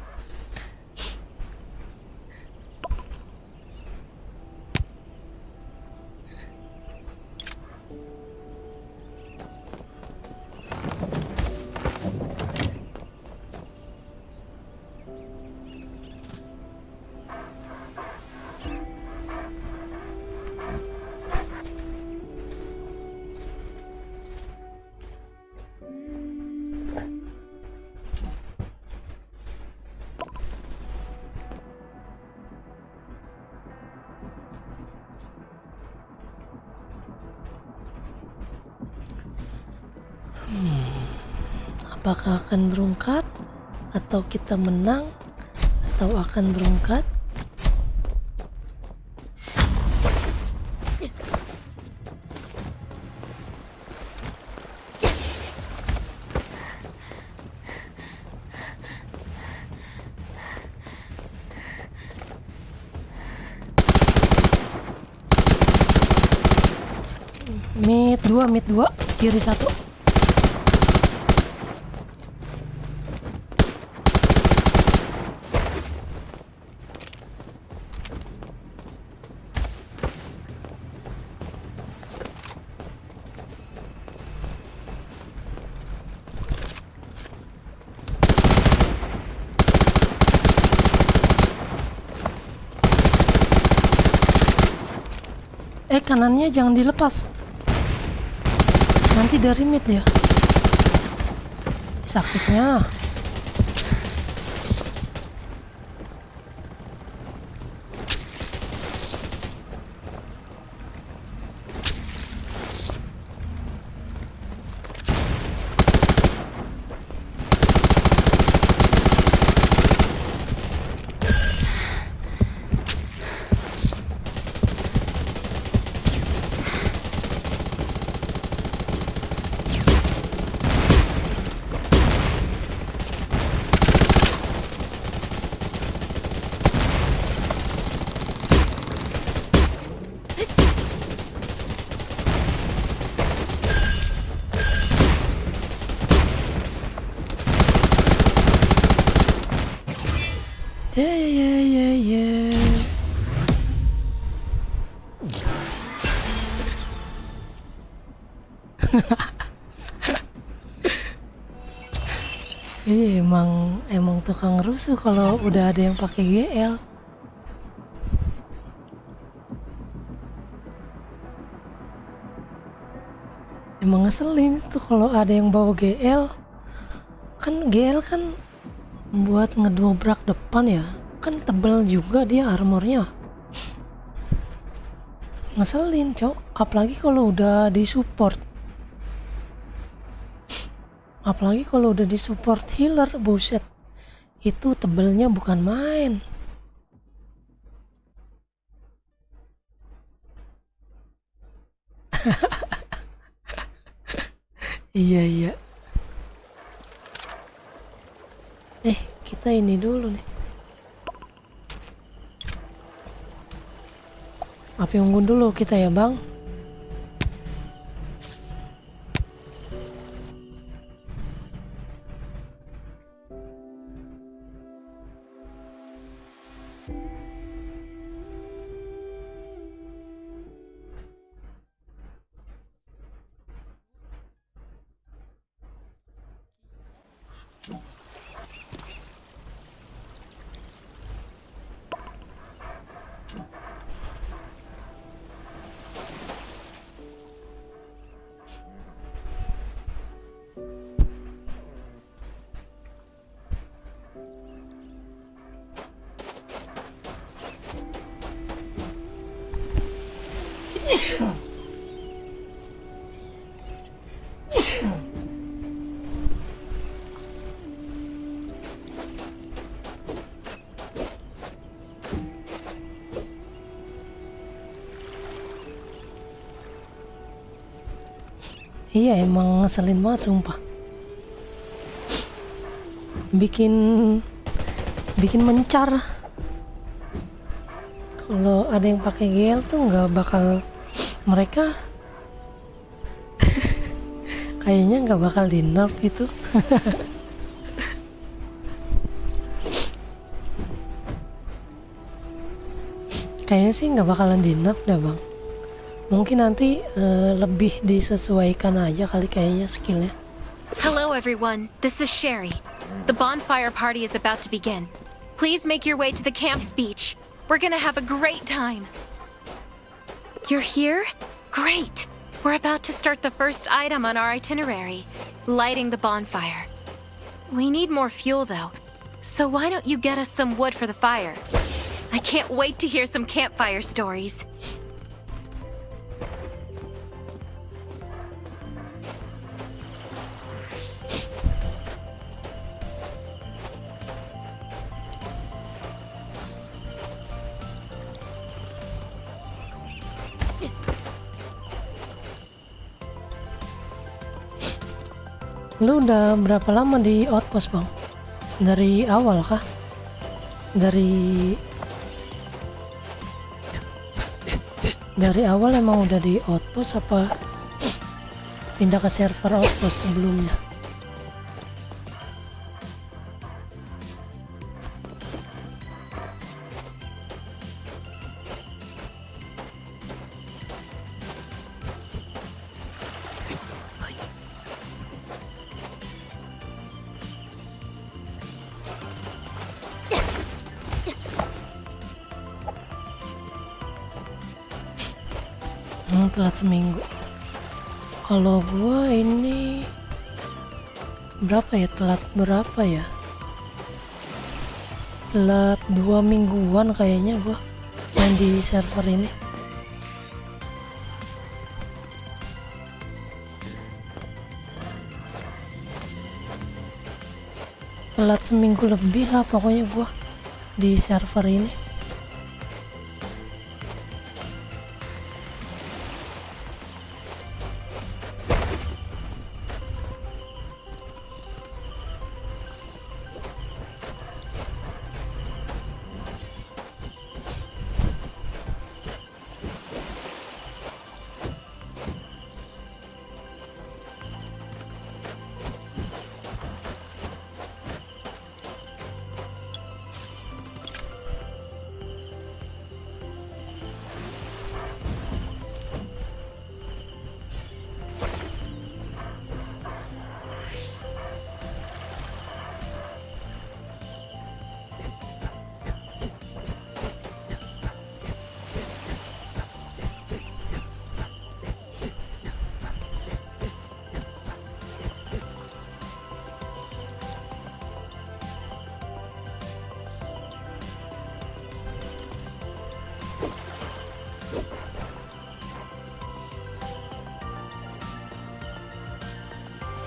Apakah akan berungkat atau kita menang atau akan berungkat? Mid 2, kiri 1. Kanannya jangan dilepas. Nanti dari mid dia. Sakitnya. Yeah. emang tukang rusuh kalau udah ada yang pakai GL. Emang ngeselin itu kalau ada yang bawa GL. Kan GL kan buat ngedobrak depan ya. Kan tebel juga dia armornya. Ngeselin, Cok. Apalagi kalau udah disupport. Apalagi kalau udah disupport healer, buset. Itu tebelnya bukan main. Iya. Kita ini dulu nih. Api unggun dulu kita ya, Bang. Iya, emang ngeselin banget sumpah. Bikin mencar. Kalau ada yang pakai GL tuh nggak bakal, mereka kayaknya nggak bakal di nerf itu. Kayaknya sih nggak bakalan di nerf dah, Bang. Mungkin nanti lebih disesuaikan aja kali kayaknya skillnya. Hello, everyone. This is Sherry. The bonfire party is about to begin. Please make your way to the camp's beach. We're gonna have a great time. You're here? Great. We're about to start the first item on our itinerary, lighting the bonfire. We need more fuel, though. So why don't you get us some wood for the fire? I can't wait to hear some campfire stories. Lu udah berapa lama di outpost, Bang? Dari awal kah? Dari awal emang udah di outpost apa pindah ke server outpost sebelumnya? telat seminggu. Kalau gua ini berapa ya, telat berapa ya? Telat 2 mingguan kayaknya gua main di server ini. Telat seminggu lebih lah pokoknya gua di server ini.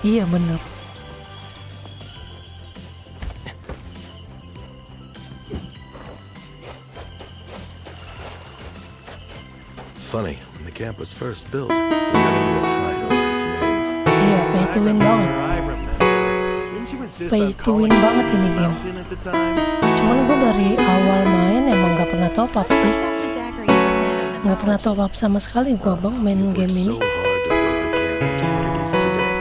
Iya bener. It's funny, when the camp was first built, we got into a fight over its name. Iya, pay to win banget. I remember. Didn't you insist Pay on to calling win it banget ini Ocean game. Mountain at the time? Cuman gue dari awal main emang gak pernah top up sih. Gak pernah top up sama sekali gua bang main We've game worked ini. so hard to build the camp into what it is today.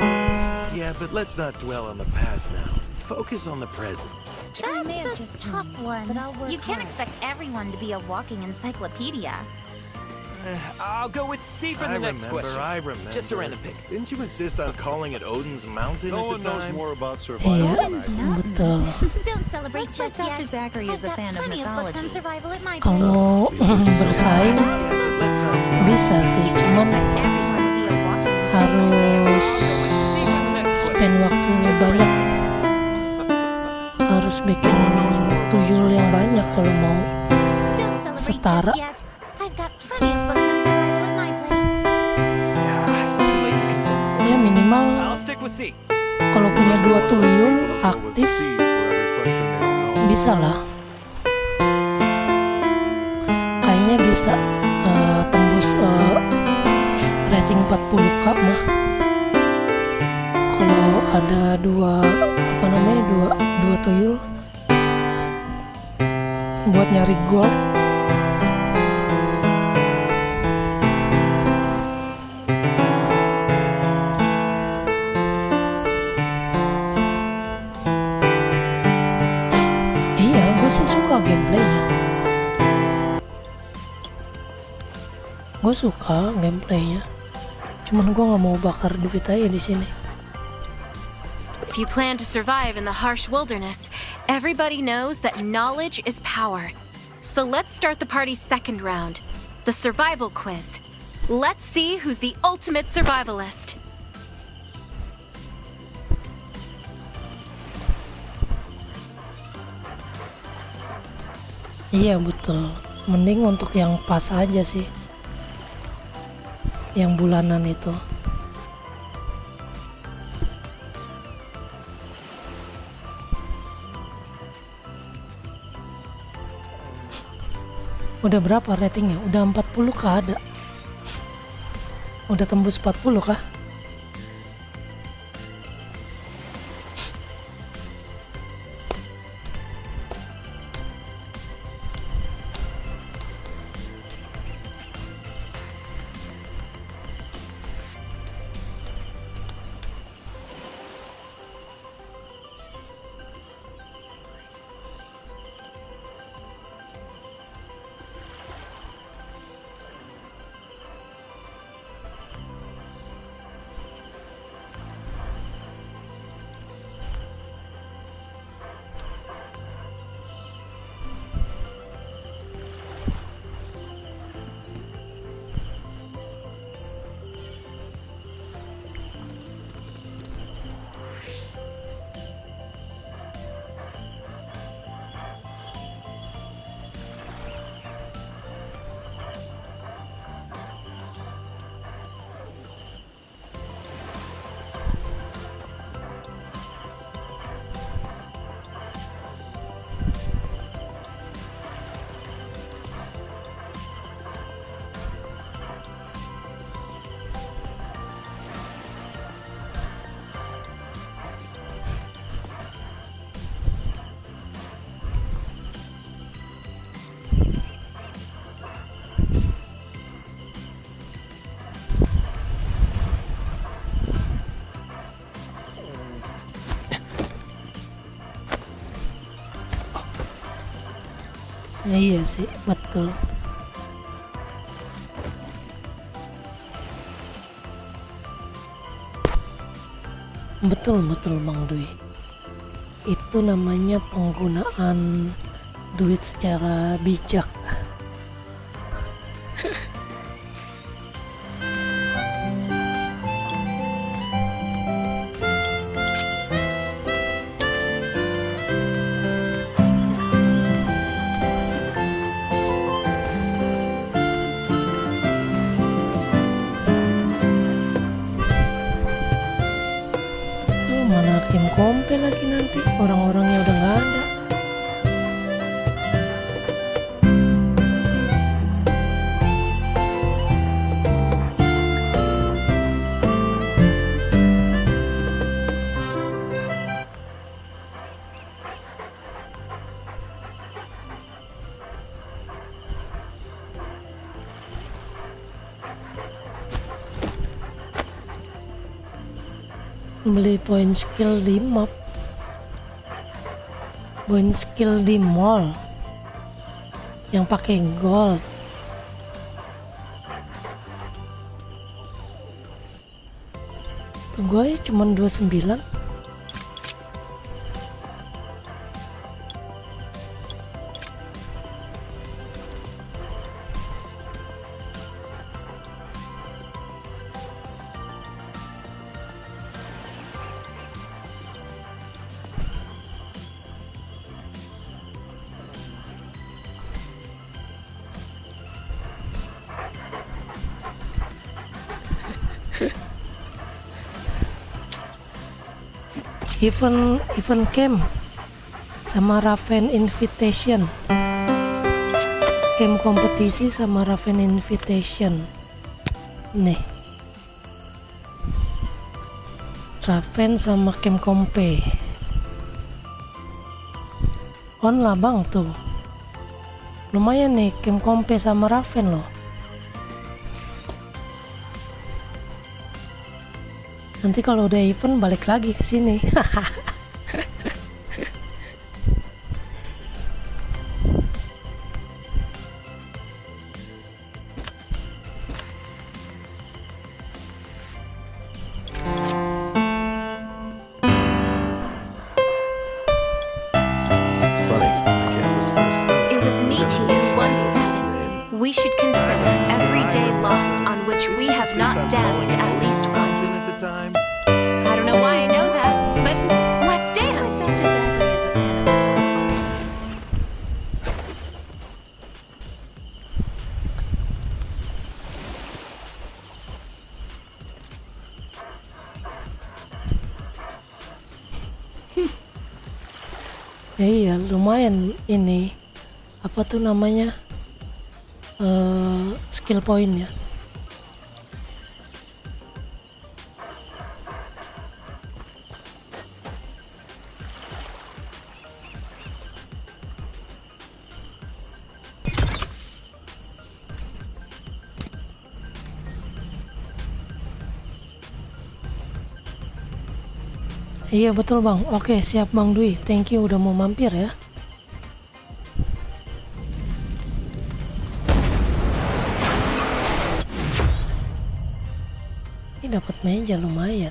Yeah, but let's not dwell on the past now. Focus on the present. That's a tough one. You can't expect everyone to be a walking encyclopedia. I'll go with C for the next question. I remember. Just a random pick. Didn't you insist on calling it Odin's Mountain at the time? Iya, betul. Don't celebrate just yet. Dr. Zachary is a I've got fan of plenty of books on mythology. survival at my place. Kalau bersaing Yeah, but let's not dwell. bisa sih, cuman Everyone to be a walking harus C for the next question. spend waktu banyak, harus bikin tuyul yang banyak kalau mau Don't celebrate setara. just yet. I've got plenty of books on survival at my place. Too late to consult the Ya books. minimal I'll stick with C. kalau punya 2 tuyul aktif bisa lah. Kayaknya bisa tembus rating 40k mah. Kalau ada dua tuyul buat nyari gold. Iya, gue sih suka gameplaynya. Gue suka gameplaynya. Cuman gue nggak mau bakar duit aja di sini. If you plan to survive in the harsh wilderness, everybody knows that knowledge is power. So let's start the party's second round, the survival quiz. Let's see who's the ultimate survivalist. Iya betul. Mending untuk yang pas aja sih. Yang bulanan itu. Udah berapa ratingnya? Udah 40 kah ada? Udah tembus 40 kah? Iya sih, betul. Betul Bang Dwi. Itu namanya penggunaan duit secara bijak. Mana Kim Kompe lagi nanti, orang-orangnya udah nggak ada. Beli poin skill di map, poin skill di mall yang pakai gold. Tuh gue cuma 29. Event camp sama Raven Invitation, camp kompetisi sama Raven Invitation nih, Raven sama camp kompe on lah bang. Tuh lumayan nih camp kompe sama Raven loh. Nanti kalau udah event balik lagi ke sini. It's funny, the camp was first built. It was Nietzsche who once said, "We should consider every day lost on which we have not danced at least once." At the time. I don't know why I know that, but let's dance. Iya lumayan ini, apa tuh namanya, skill point ya. Iya betul bang. Oke siap Bang Dwi, thank you udah mau mampir ya. Ini dapat meja lumayan.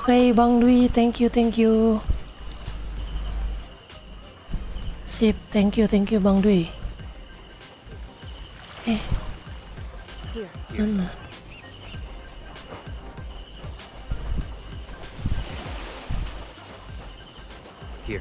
Oke Bang Dwi, thank you. Sip, thank you Bang Dwi. Mana? Here.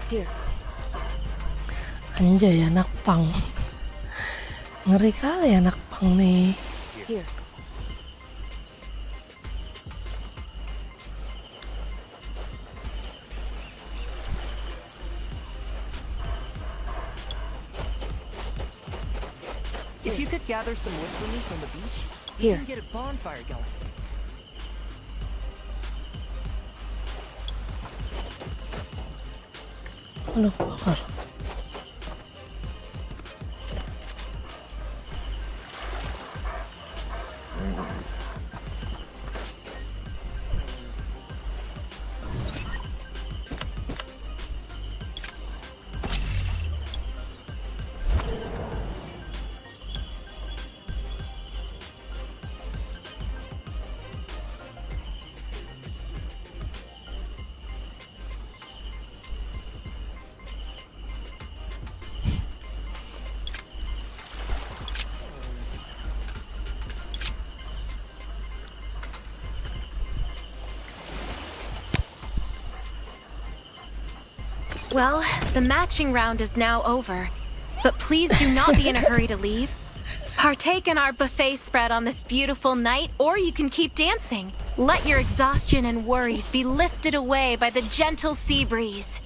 Here. Anjay, anak pang. Ngeri kali anak pang nih. Here. If you could gather some wood for me from the beach, we Here. can get a bonfire going. Aduh, bakar. Well, the matching round is now over. But please do not be in a hurry to leave. Partake in our buffet spread on this beautiful night, or you can keep dancing. Let your exhaustion and worries be lifted away by the gentle sea breeze.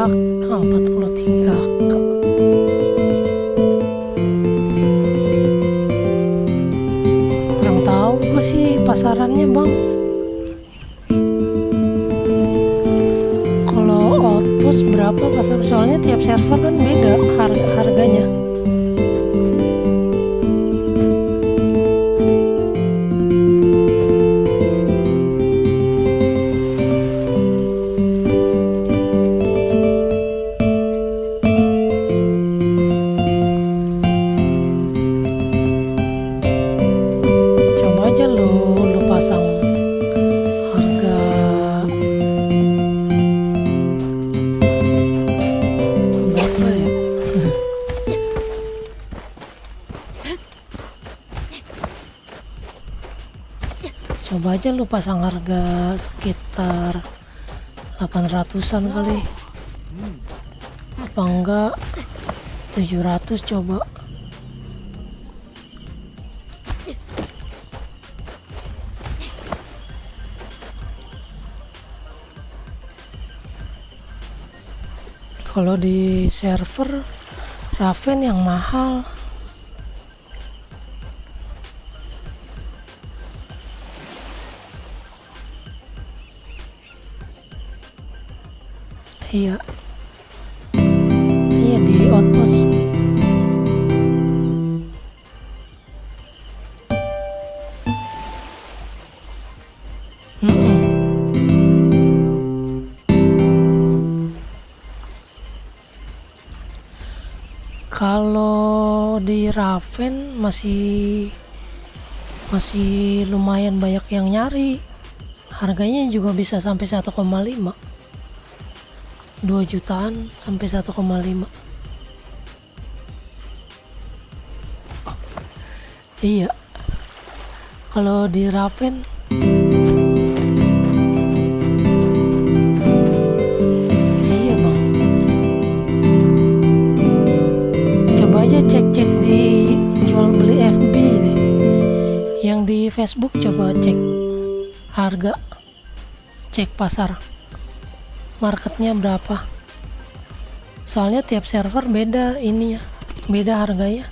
43K. Kurang tahu gue sih pasarannya bang. Kalau Outpost berapa pasar? Soalnya tiap server kan beda harganya. Pasang harga berapa ya? Coba aja lu pasang harga sekitar 800-an kali. Apa enggak 700 coba. Kalau di server Raven yang mahal. Iya. Iya di Outpost. Kalau di Raven masih lumayan banyak yang nyari. Harganya juga bisa sampai 1,5. 2 jutaan sampai 1,5. Iya. Kalau di Raven cek di jual beli FB deh. Yang di Facebook coba cek harga, cek pasar marketnya berapa. Soalnya tiap server beda ininya, beda harganya.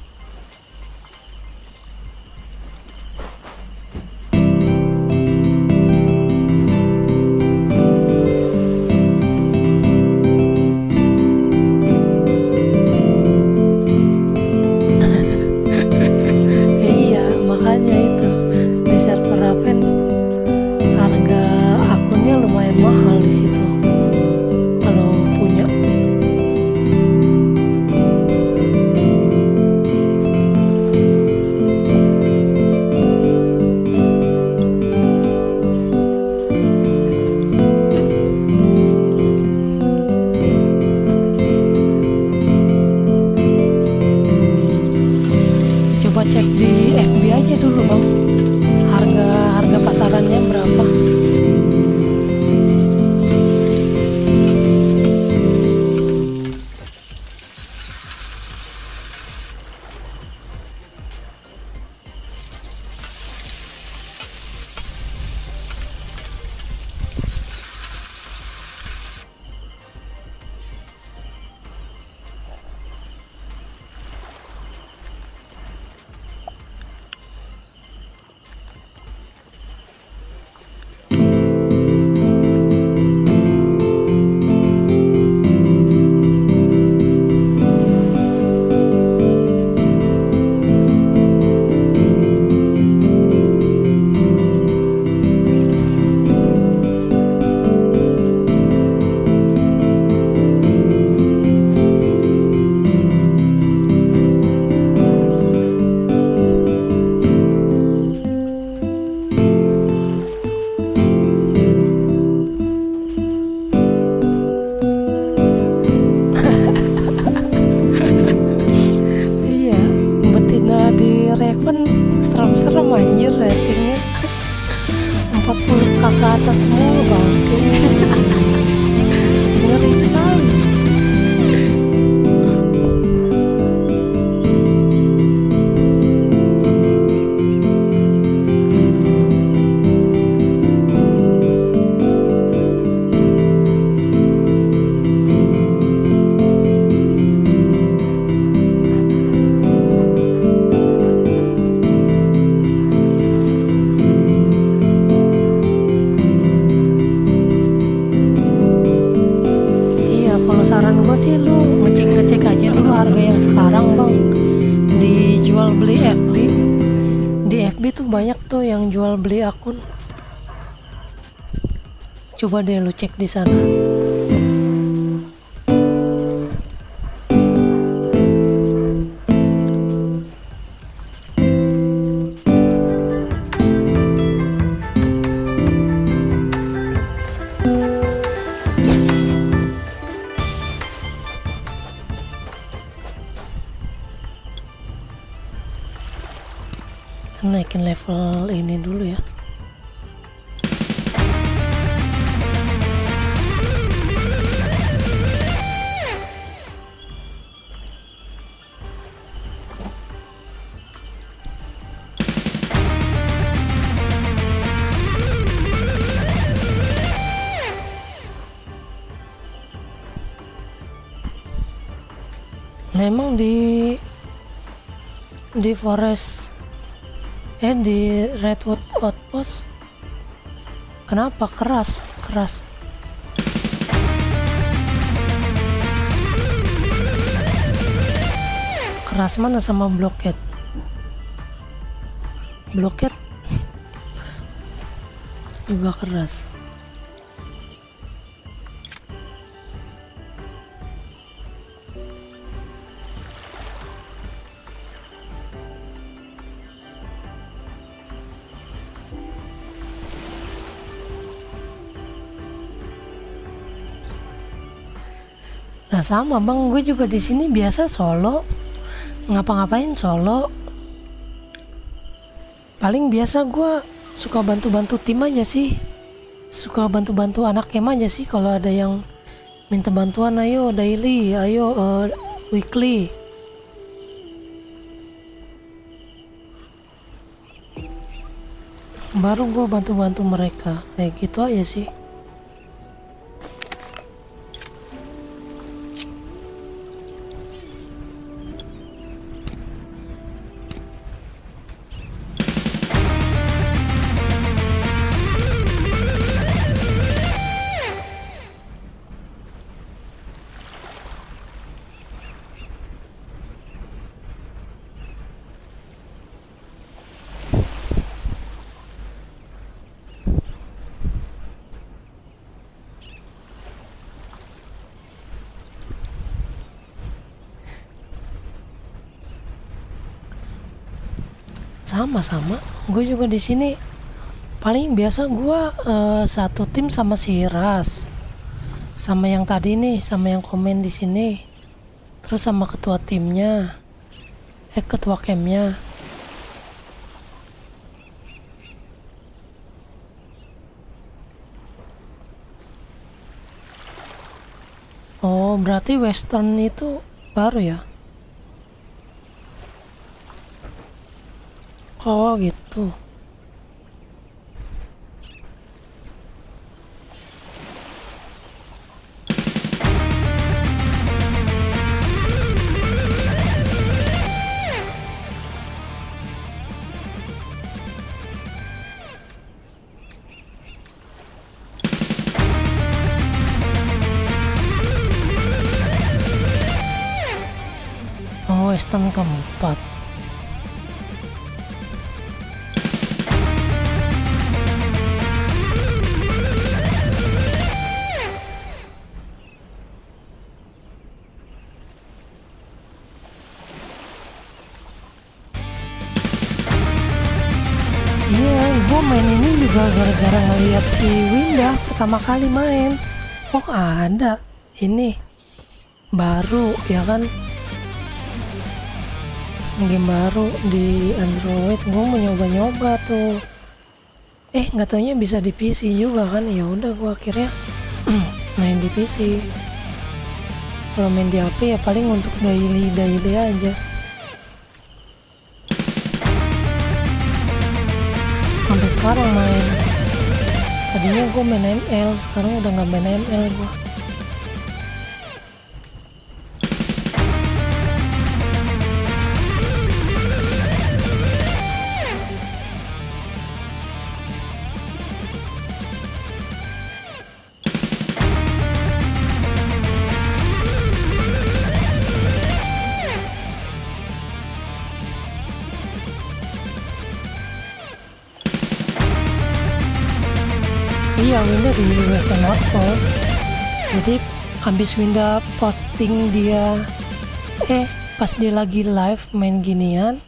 Kalau saran gue sih lu ngecek aja dulu harga yang sekarang bang, dijual beli FB. Di FB tuh banyak tuh yang jual beli akun. Coba deh lu cek di sana. Naikin level ini dulu ya. Nah, emang di forest di Redwood Outpost kenapa keras mana sama blockade juga keras. Nah sama bang, gue juga di sini biasa solo, ngapa-ngapain solo. Paling biasa gue suka bantu-bantu tim aja sih, suka bantu-bantu anak game aja sih. Kalau ada yang minta bantuan, ayo daily, ayo weekly. Baru gue bantu-bantu mereka, kayak gitu aja sih. Sama gue juga di sini paling biasa gue satu tim sama si Ras, sama yang tadi nih, sama yang komen di sini, terus sama ketua timnya, ketua campnya. Oh berarti Western itu baru ya? Oh gitu. Oh Western keempat. Iya, gue main ini juga gara-gara ngeliat si Winda pertama kali main. Oh ada, ini baru ya kan, game baru di Android. Gue mau nyoba-nyoba tuh. Nggak taunya bisa di PC juga kan. Ya udah gue akhirnya main di PC. Kalau main di HP ya paling untuk daily aja. Sampai sekarang main. Tadinya gue main ML, sekarang udah nggak main ML gue. di Western Outpost. Jadi habis Winda posting dia pas dia lagi live main ginian,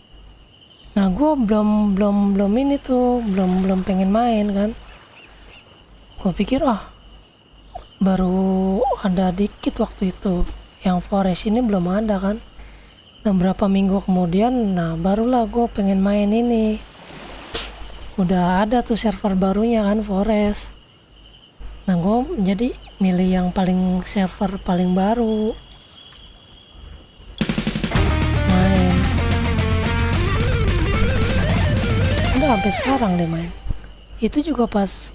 nah gue belum ini tuh belum pengen main kan. Gue pikir baru ada dikit waktu itu, yang Forest ini belum ada kan. Nah berapa minggu kemudian, nah barulah gue pengen main ini. Udah ada tuh server barunya kan, Forest. Nah gue jadi milih yang paling server paling baru, main. Udah sampai sekarang deh main. Itu juga pas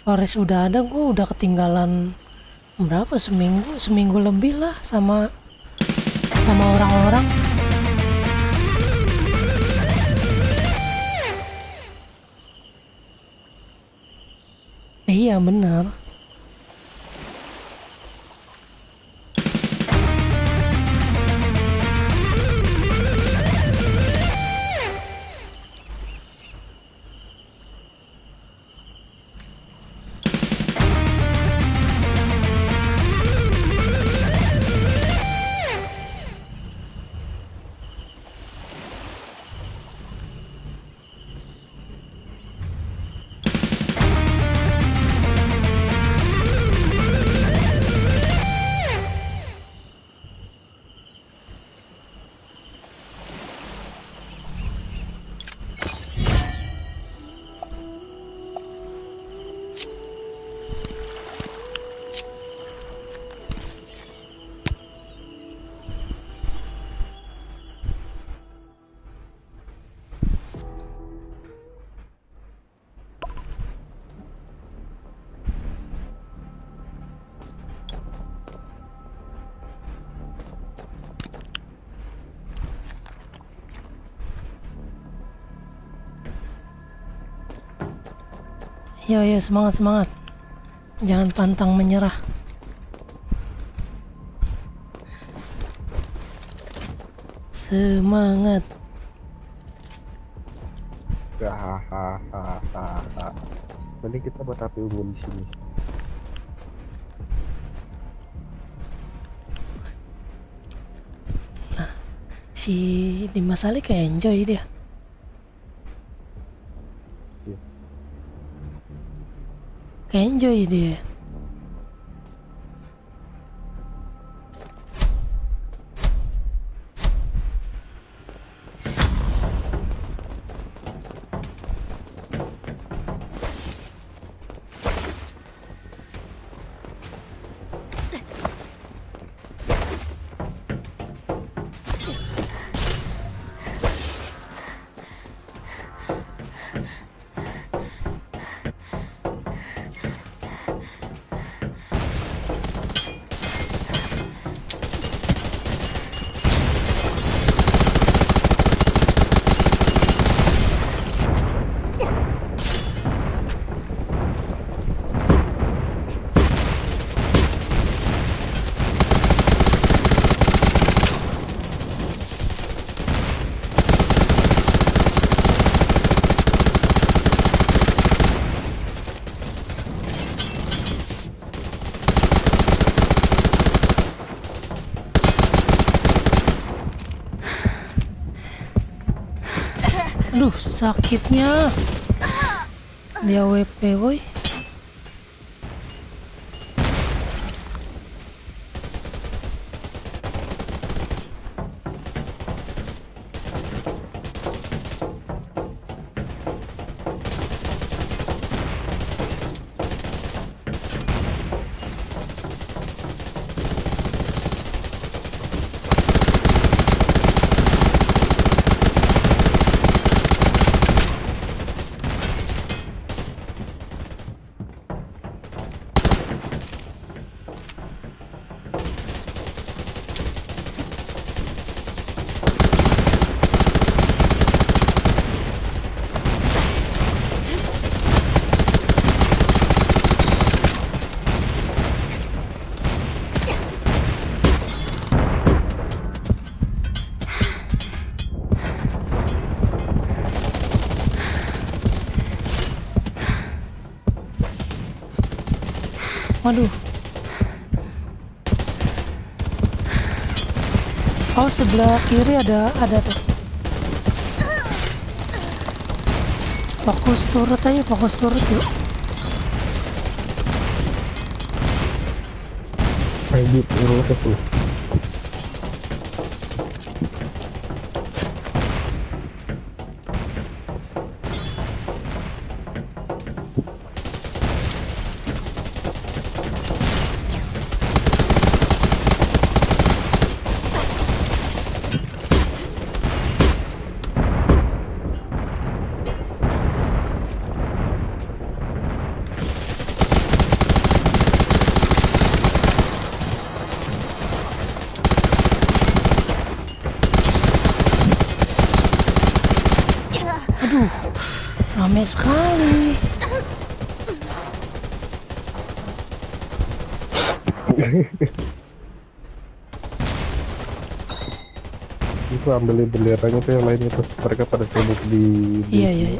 Forest udah ada, gue udah ketinggalan berapa, seminggu lebih lah sama orang-orang. Iya bener. Yo semangat, jangan pantang menyerah. Semangat. Mending kita buat api unggun di sini. Nah, si Dimas Ali kayak enjoy dia. Kayak enjoy dia. Aduh, sakitnya. Dia WP, woi. Waduh. Oh, sebelah kiri ada tuh. Fokus turret aja, fokus turret yuk. Ayo turun ke tuh. Aduh, rame sekali. Itu ambil benderanya tuh yang lain itu. Mereka pada sibuk di Iya, iya.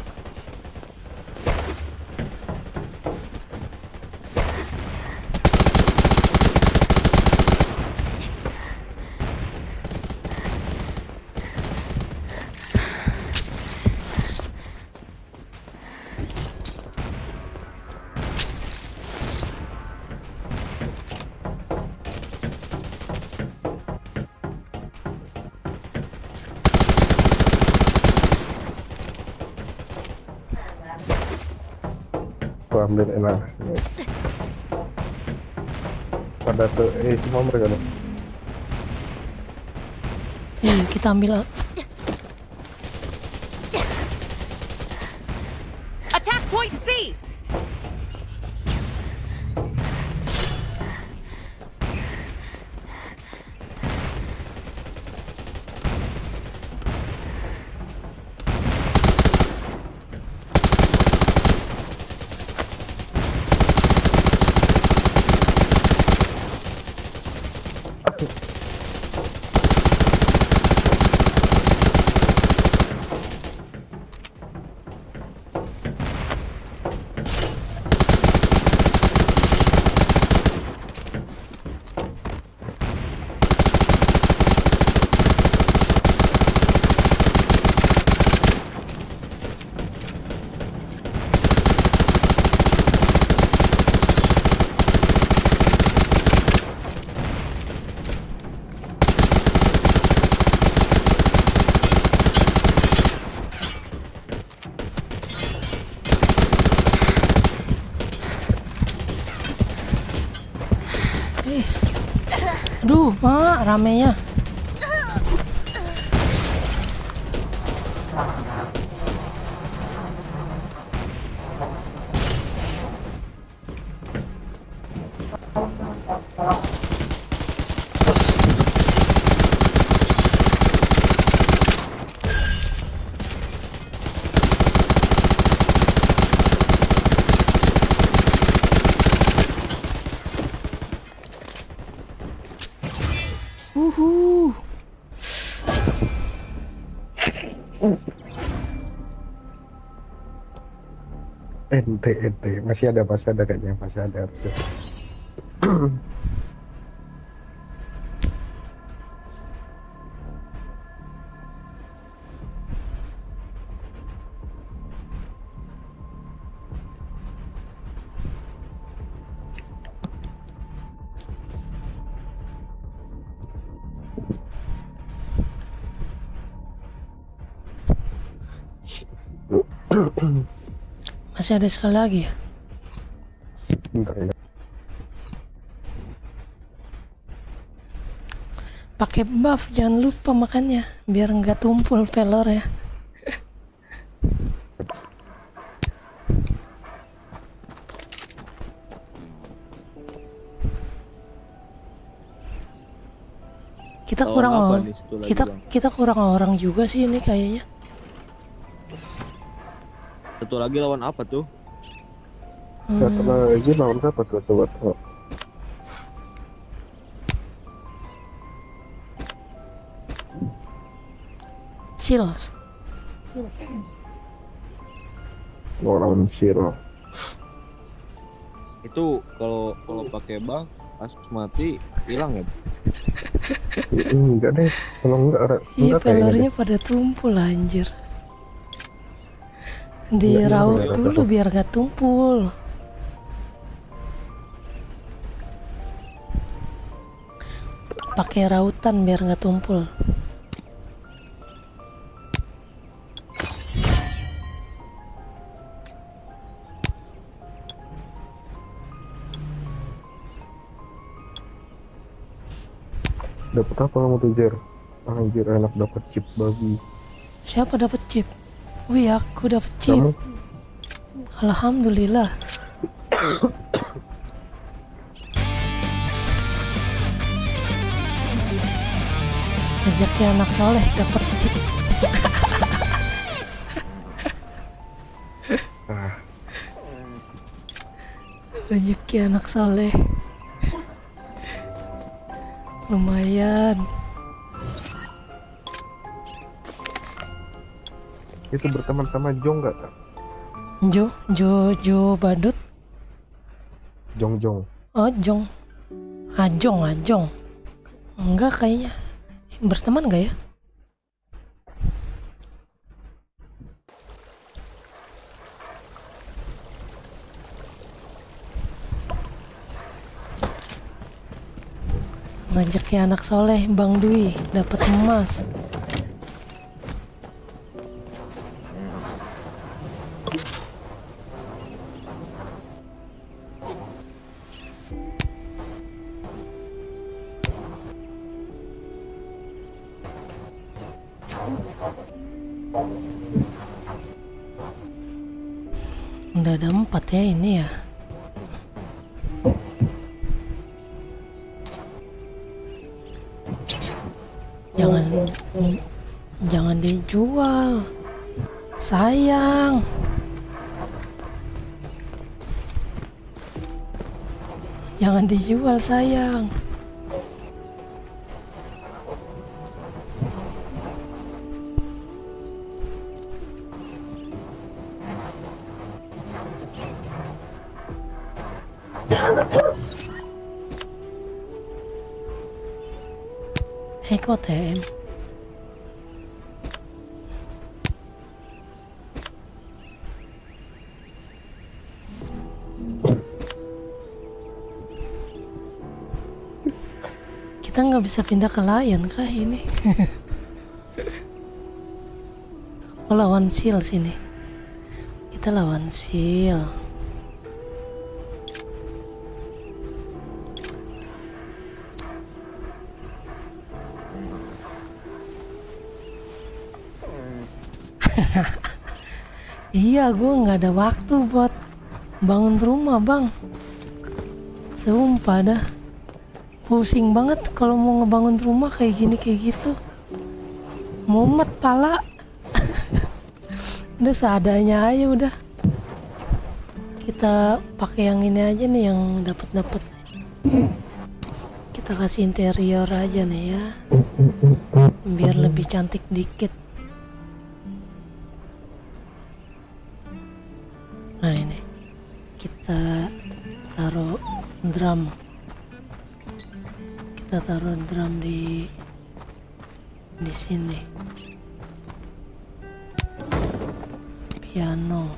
Gua ambil enak. Pada tuh semua mereka nih. Kita ambil. Attack point C! Aduh, Mak, ramenya. Ente masih ada kayaknya, masih ada harusnya. Masih ada sekali lagi ya? Bentar ya. Pakai buff, jangan lupa makannya biar nggak tumpul pelor ya. Kita kurang kita kurang orang juga sih ini kayaknya. Satu lagi lawan apa tuh? Satu lagi lawan apa tuh? Coba. Silos. Lawan Siro. Itu kalau pakai bang pas mati hilang ya? Enggak deh, kalau enggak Iya, enggak kayaknya pelurnya deh. pada tumpul anjir. Diraut enggak, dulu enggak. biar gak tumpul. Pakai rautan biar gak tumpul. Dapat apa kamu tuh, Jer? Anjir, enak dapat chip babi. Siapa dapat chip? Wih, aku dapat chip. Kamu? Alhamdulillah. Rezeki anak soleh dapat chip. Ah, Rezeki anak soleh. Lumayan. itu berteman sama Jong nggak? Jo badut. Jong. Oh, Jong. Ajong. Enggak kayaknya. Berteman enggak ya? Rezeki anak soleh, Bang Dwi dapat emas. Udah ada 4 ya ini ya. Jangan dijual. Sayang. Jangan dijual, sayang. Kok TM? Kita nggak bisa pindah ke Lion kah ini? Oh, lawan Seal sini. Kita lawan Seal. Iya, gue nggak ada waktu buat bangun rumah, Bang. Sumpah dah. Pusing banget kalau mau ngebangun rumah kayak gini kayak gitu. Mumet pala. Udah seadanya aja udah. Kita pakai yang ini aja nih yang dapat. Kita kasih interior aja nih ya. Biar lebih cantik dikit. Nah ini kita taruh drum. Kita taruh drum di sini. Piano.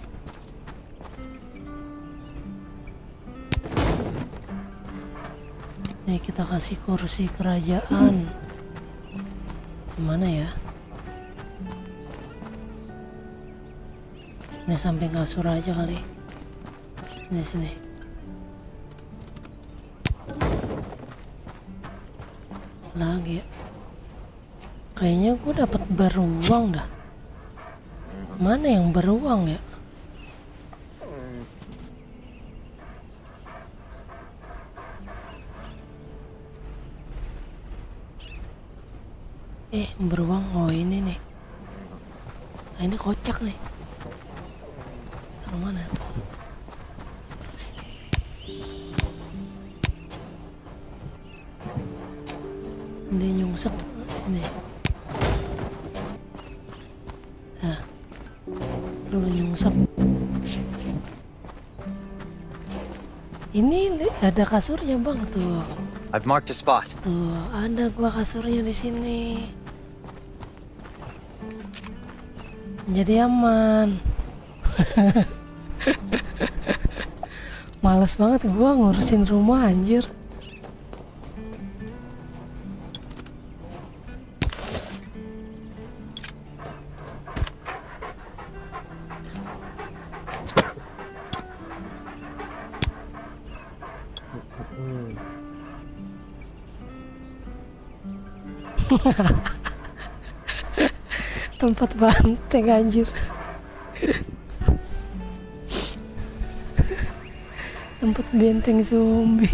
Nih kita kasih kursi kerajaan. Gimana ya? Ini samping kasur aja kali. Sini. Lagi ya. Kayaknya gue dapat beruang dah. Mana yang beruang ya? Beruang. Oh ini nih. Nah, ini kocak nih. Taruh mana tuh? Sini. Dia nyungsep sini. Nah, terus nyungsep. Ini Ada kasurnya bang tuh. I've marked a spot. Tuh, ada gua kasurnya di sini. Jadi aman. Males banget gua ngurusin rumah anjir. Tempat banteng anjir. Tempat benteng zombie.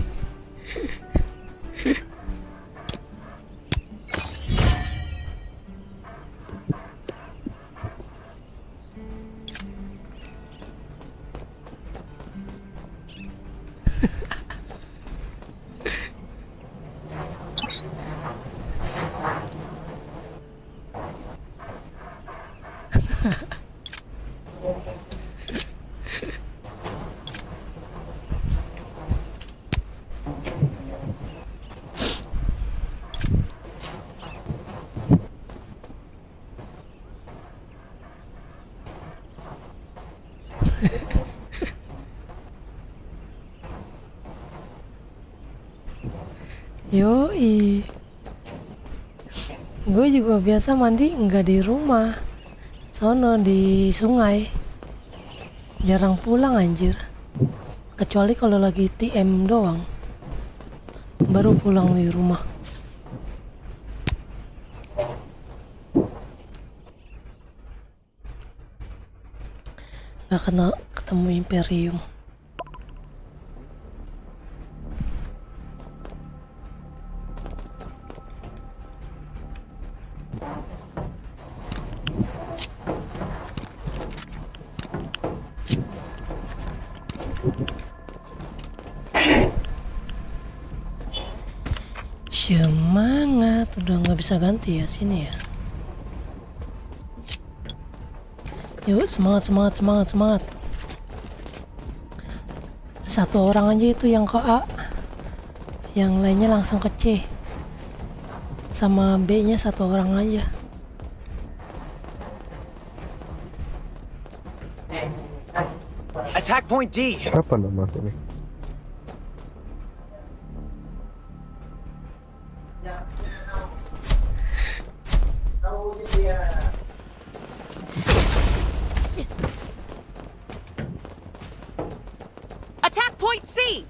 Yoi, gue juga biasa mandi nggak di rumah, sono di sungai. Jarang pulang anjir, kecuali kalau lagi TM doang, baru pulang di rumah. Gak kena ketemu Imperium. Semangat, udah nggak bisa ganti ya sini ya. Yuk semangat semangat semangat semangat. Satu orang aja itu yang ke A, yang lainnya langsung ke C. Sama B nya satu orang aja. Attack point D. Apa nama ini? Attack point C!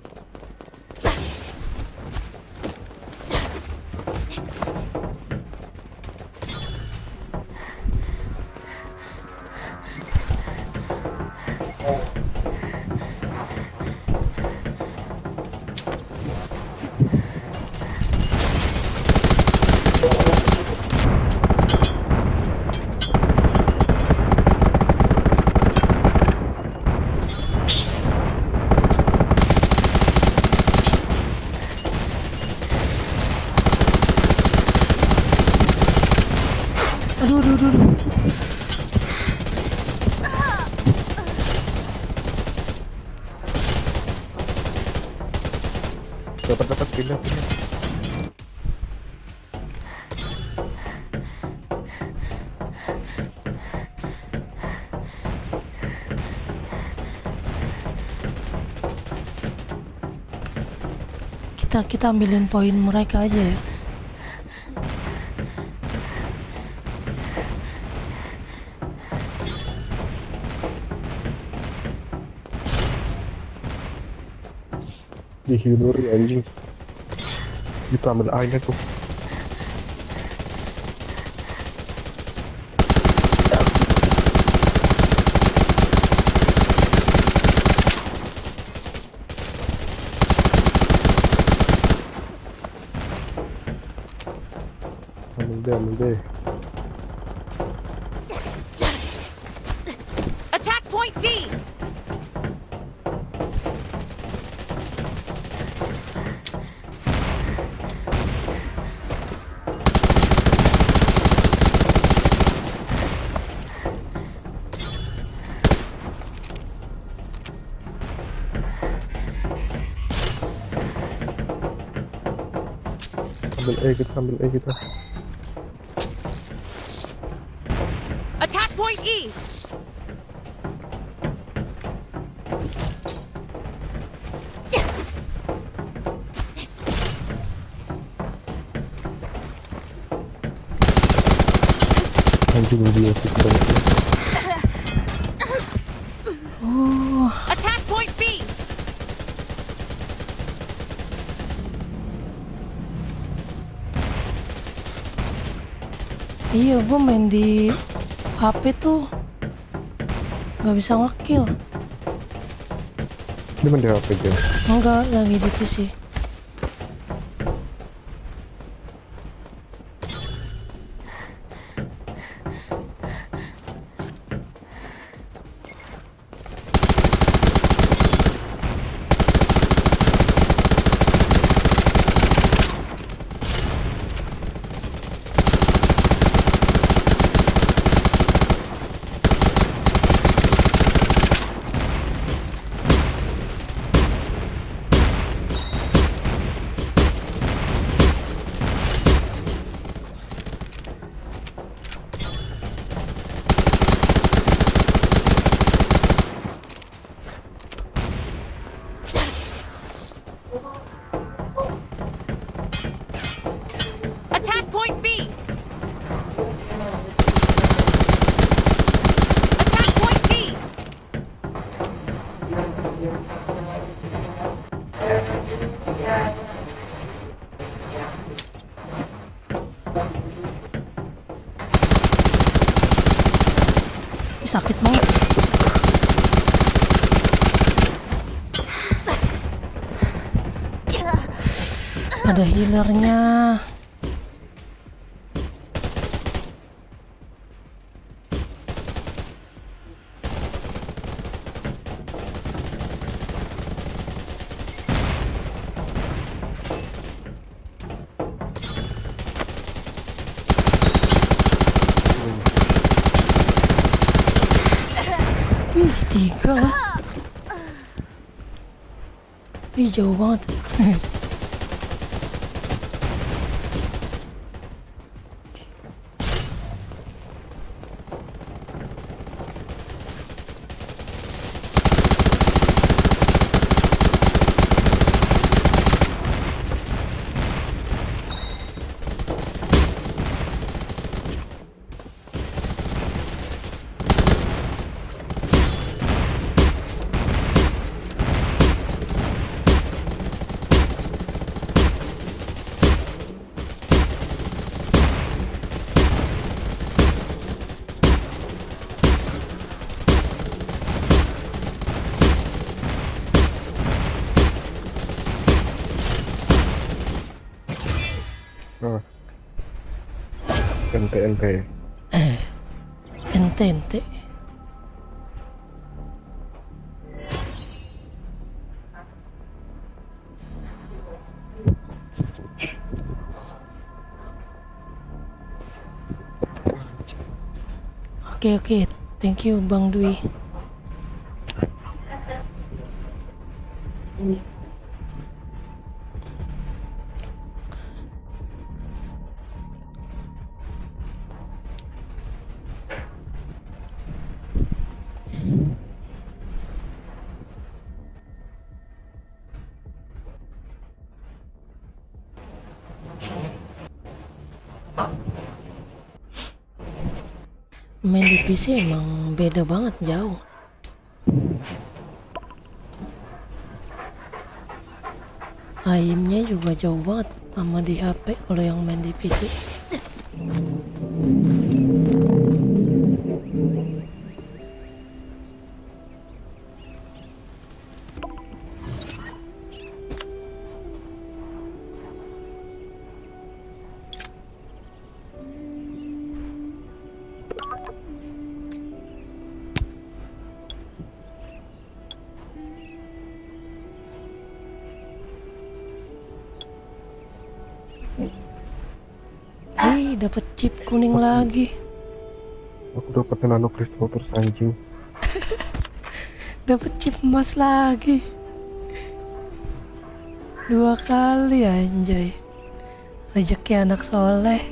Aduh, aduh, aduh, aduh. Dapat pindah. Kita ambilin poin mereka aja ya. Dihiluri anjing. Kita ambil airnya tuh. Ambil deh. Attack point D! Sambil kita. Attack point E! Anjing biotik banget. Attack point B! Iya, gue main di HP tuh nggak bisa ngekill. Dia main di HP game. Enggak, lagi di PC. Attack point B! Attack point D! Ih, sakit banget. Ada healernya. Ih, 3 lah. Ih, jauh banget. Ente. Ente. Oke, thank you Bang Dwi. Main di PC emang beda banget, jauh. Aimnya juga jauh banget sama di HP kalau yang main di PC. Dapat chip kuning lagi. Aku dapat nano kristal terus anjing. Dapat chip emas lagi. 2 kali anjay. Rezeki anak soleh.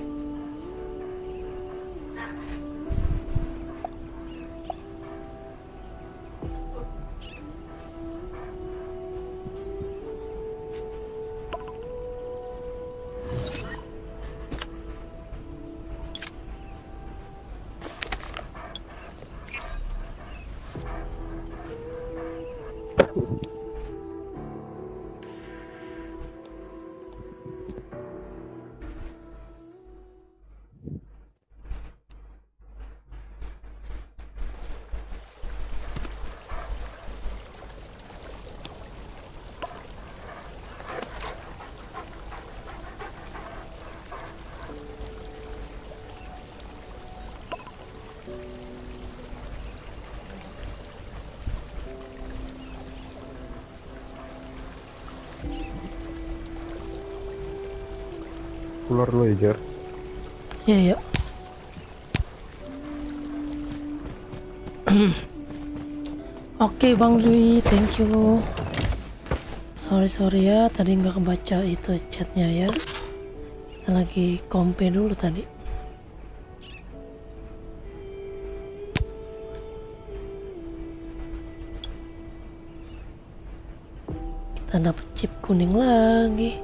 Keluar dulu ya, Jar. Iya, ya. Oke, Bang Dwi, thank you. Sorry ya, tadi nggak kebaca itu chatnya ya. Kita lagi kompe dulu tadi. Kita dapet chip kuning lagi.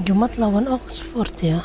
Jumat lawan Oxford ya.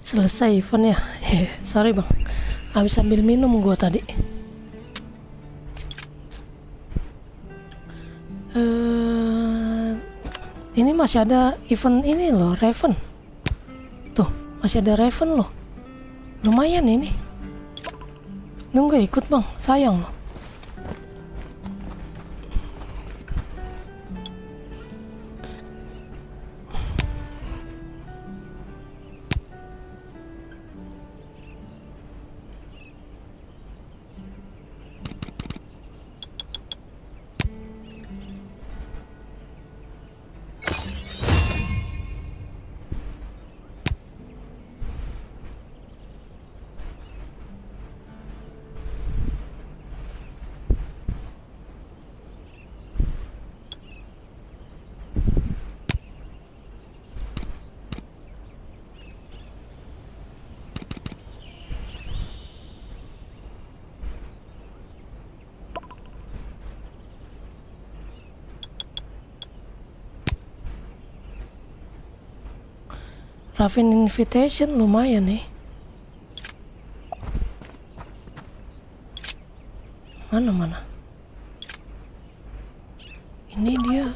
Selesai eventnya. Sorry bang, habis ambil minum gua tadi. Ini masih ada event ini loh, Raven. Tuh, masih ada Raven loh. Lumayan ini. Lu nggak ikut bang, sayang loh. Raven Invitation lumayan nih. Mana? Ini dia.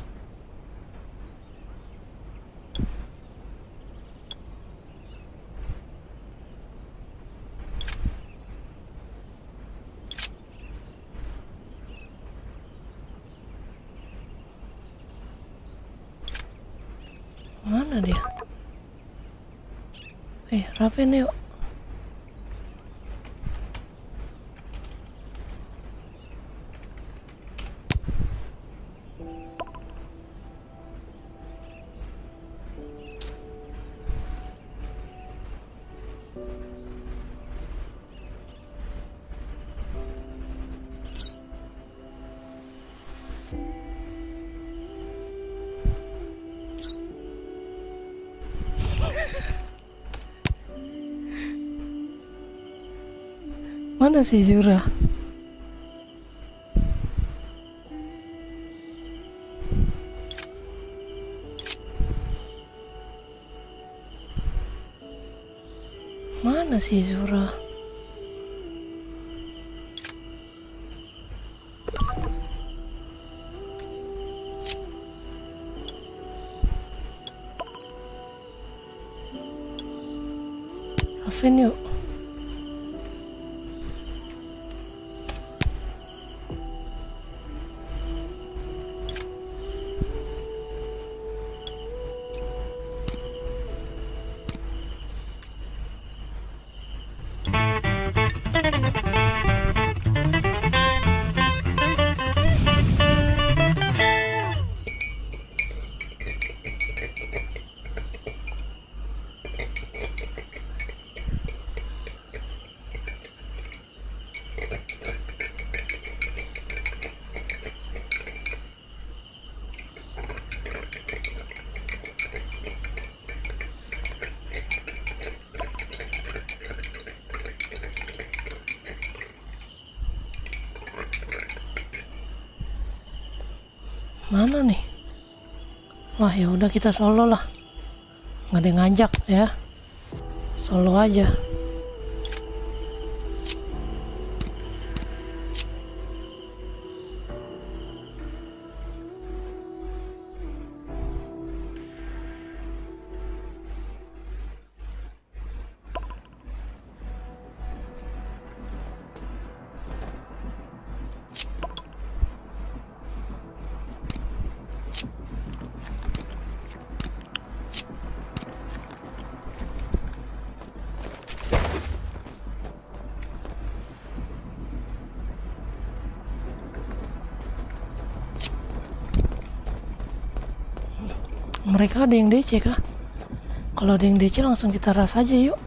Mana dia? Raven yuk. Mana si Zura? Mana si Zura? Raven yuk. Mana nih? Wah ya udah kita solo lah. Nggak ada yang ngajak ya. Solo aja. Mereka ada yang DC kah? Kalau ada yang DC langsung kita ras aja yuk.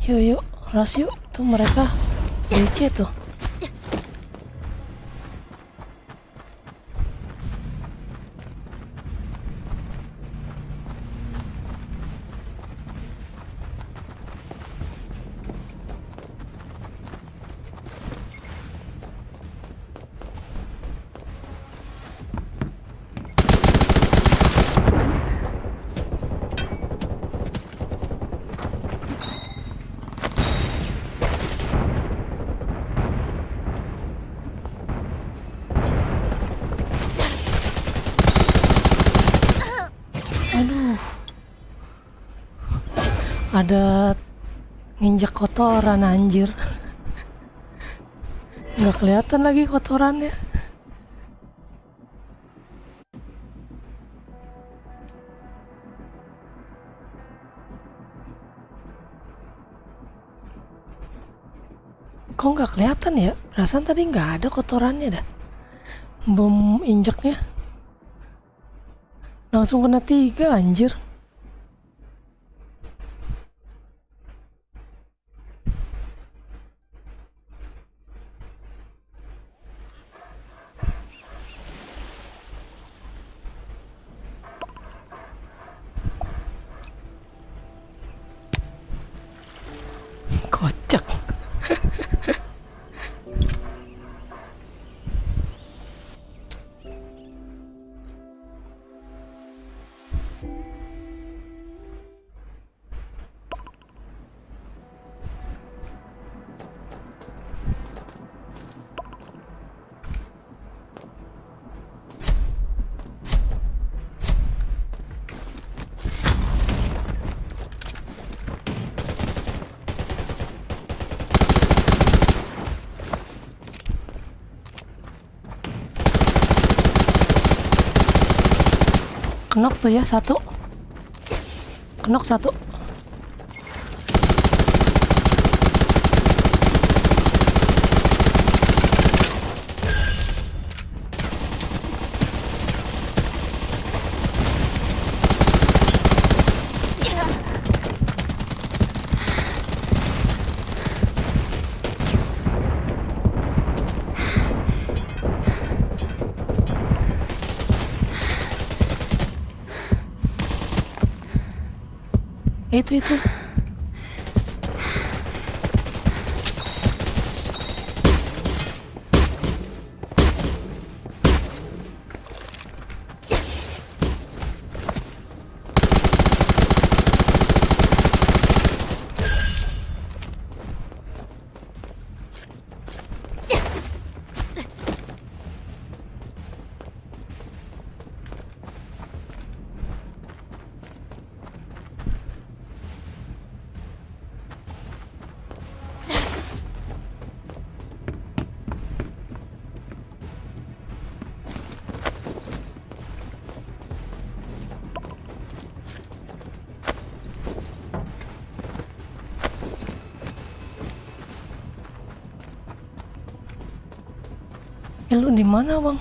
Yuk, ras yuk. Tuh mereka DC tuh. Aduh, ada nginjek kotoran anjir. Nggak kelihatan lagi kotorannya. Kok nggak kelihatan ya? Perasaan tadi nggak ada kotorannya dah. Bom injeknya langsung kena 3 anjir. Kocak. Kenok tuh ya satu. Kenok satu. Itu. Lu di mana, Bang?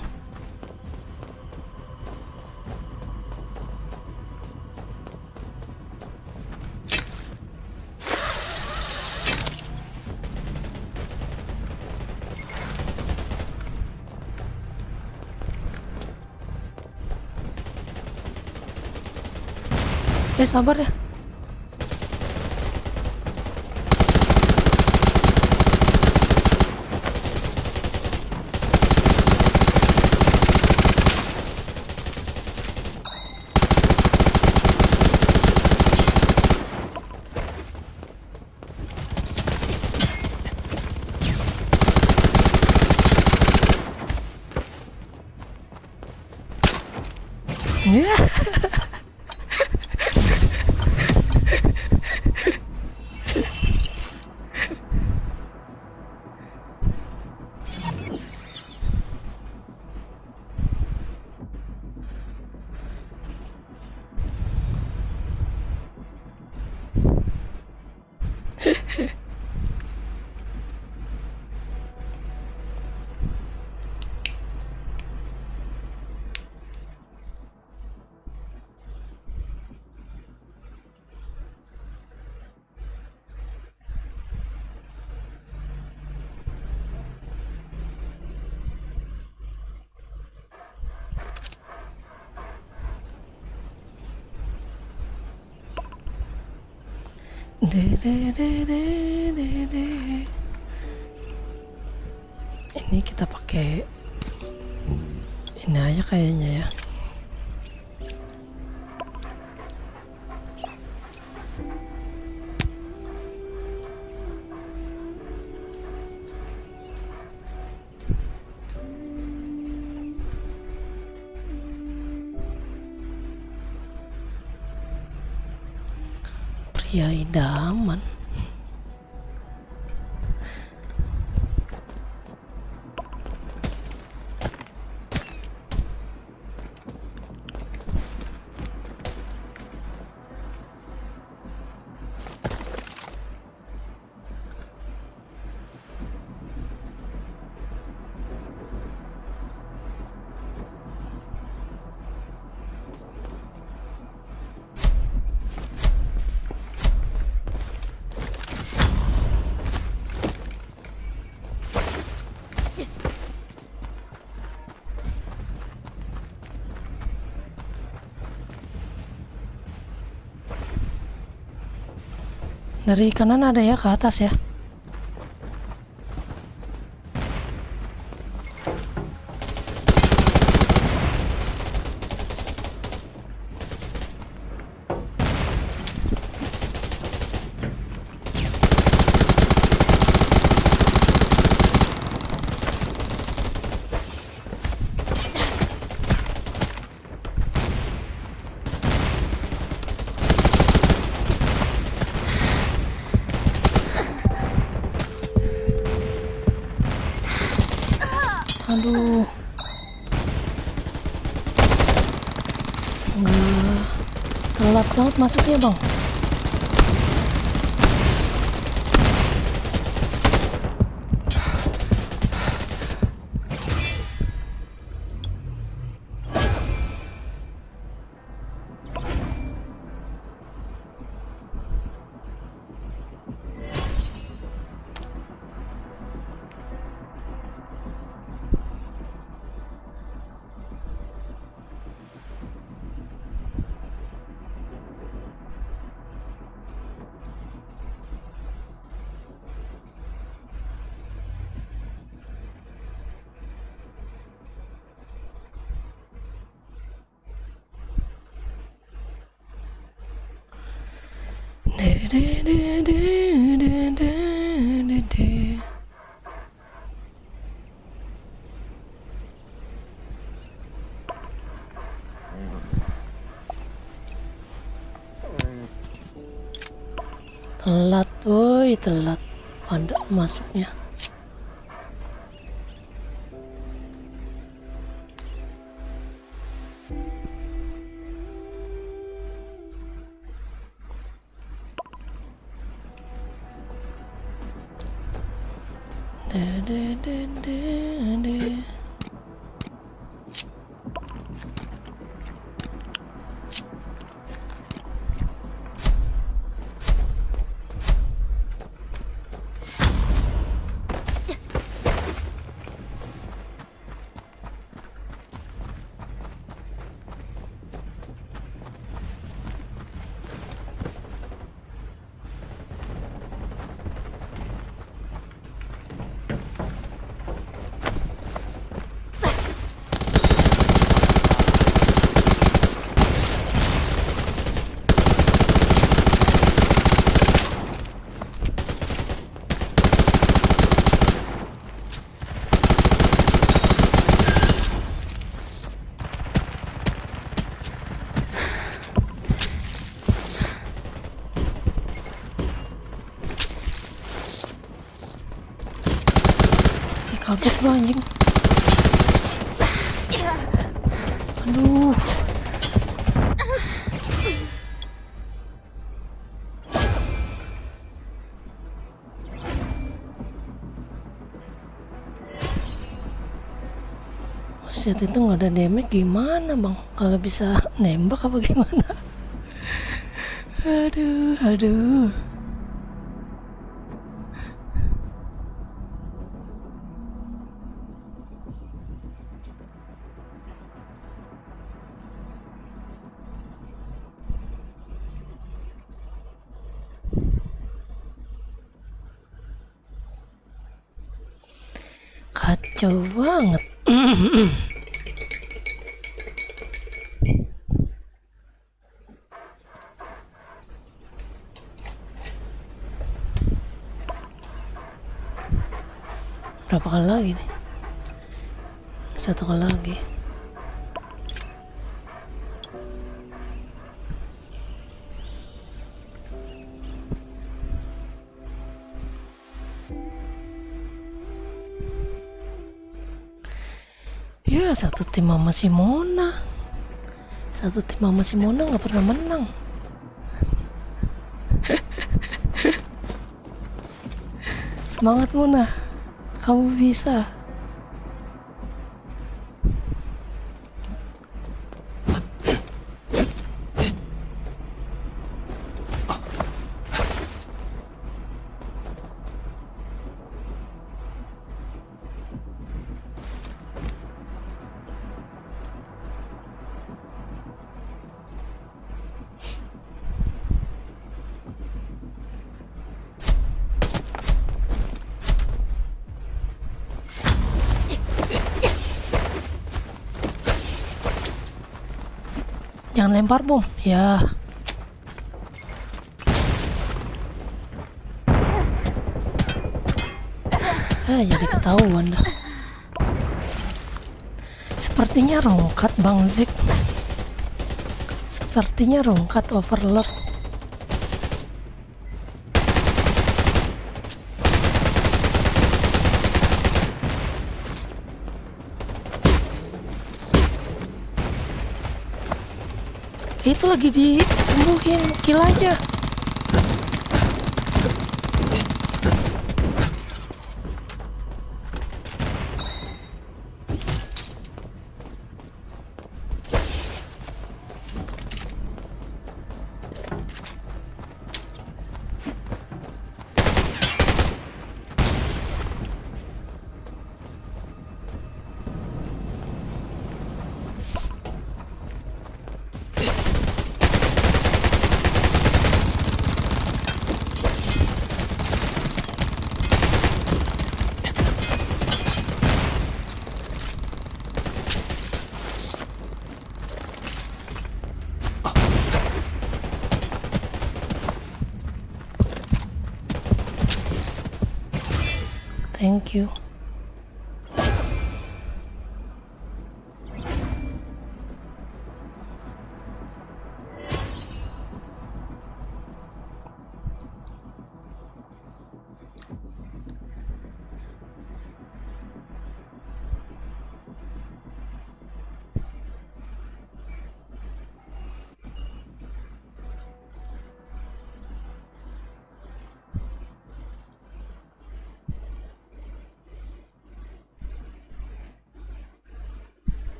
Sabar ya. Ini kita pakai ini aja kayaknya ya. Pria idaman. Dari kanan ada ya, ke atas ya. Aduh, nggak, telat banget masuknya bang. Telat, woi telat pada masuknya. Kaget gua anjing. Aduh. Set itu nggak ada damage gimana bang? Kagak bisa nembak apa gimana? Aduh. Kacau banget. Berapa kali lagi nih? 1 kali lagi. Ya, satu tim sama Simona. Satu tim sama Simona nggak pernah menang. Semangat Mona, kamu bisa. Jangan lempar bom, ya. Jadi ketahuan dah. Sepertinya rongkat Bang Zik. Sepertinya rongkat overload. Itu lagi disembuhin, kill aja. Thank you.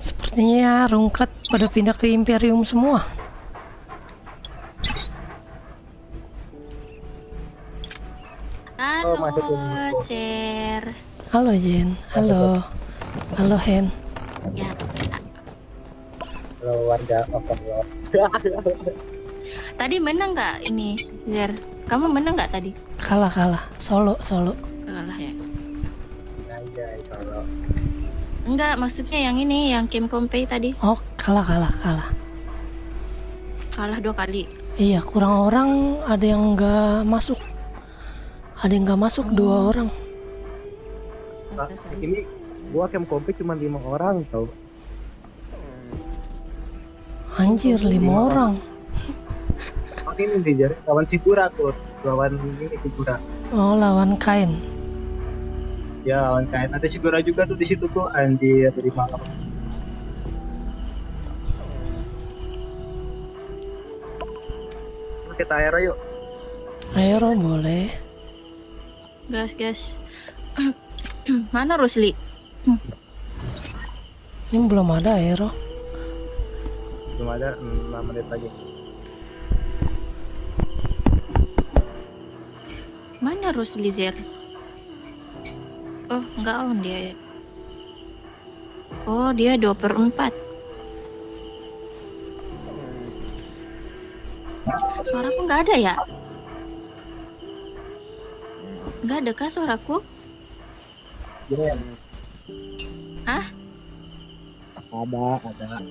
Sepertinya rungkat pada pindah ke Imperium semua. Halo, Sir. Halo Jen, halo. Halo Hen. Ya. Halo warga Overlord. Tadi menang nggak ini, Sir? Kamu menang nggak tadi? Kalah. Solo. Kalah ya. Anjay, kalau Enggak, maksudnya yang ini, yang game compay tadi. Oh, kalah. Kalah 2 kali. Iya, kurang orang, ada yang nggak masuk. Ada yang nggak masuk 2 orang. ini gua camp kompi cuma 5 orang tau. Anjir, 5 orang. Oh, ini nih Jer, lawan Sigura tuh. Lawan ini Sigura. Oh, lawan Kain. Ya, lawan kain. Ada Sigura juga tuh di situ tuh. Anjir, dari malam. Kita aero yuk. Aero boleh. Gas. Mana Rusli? Ini belum ada aero. Belum ada 6 menit lagi. Mana Rusli Zer? Oh, enggak on dia ya. Oh, dia 2/4. Suaraku nggak ada ya? Nggak ada kah suaraku? Iya. Hah? Ada.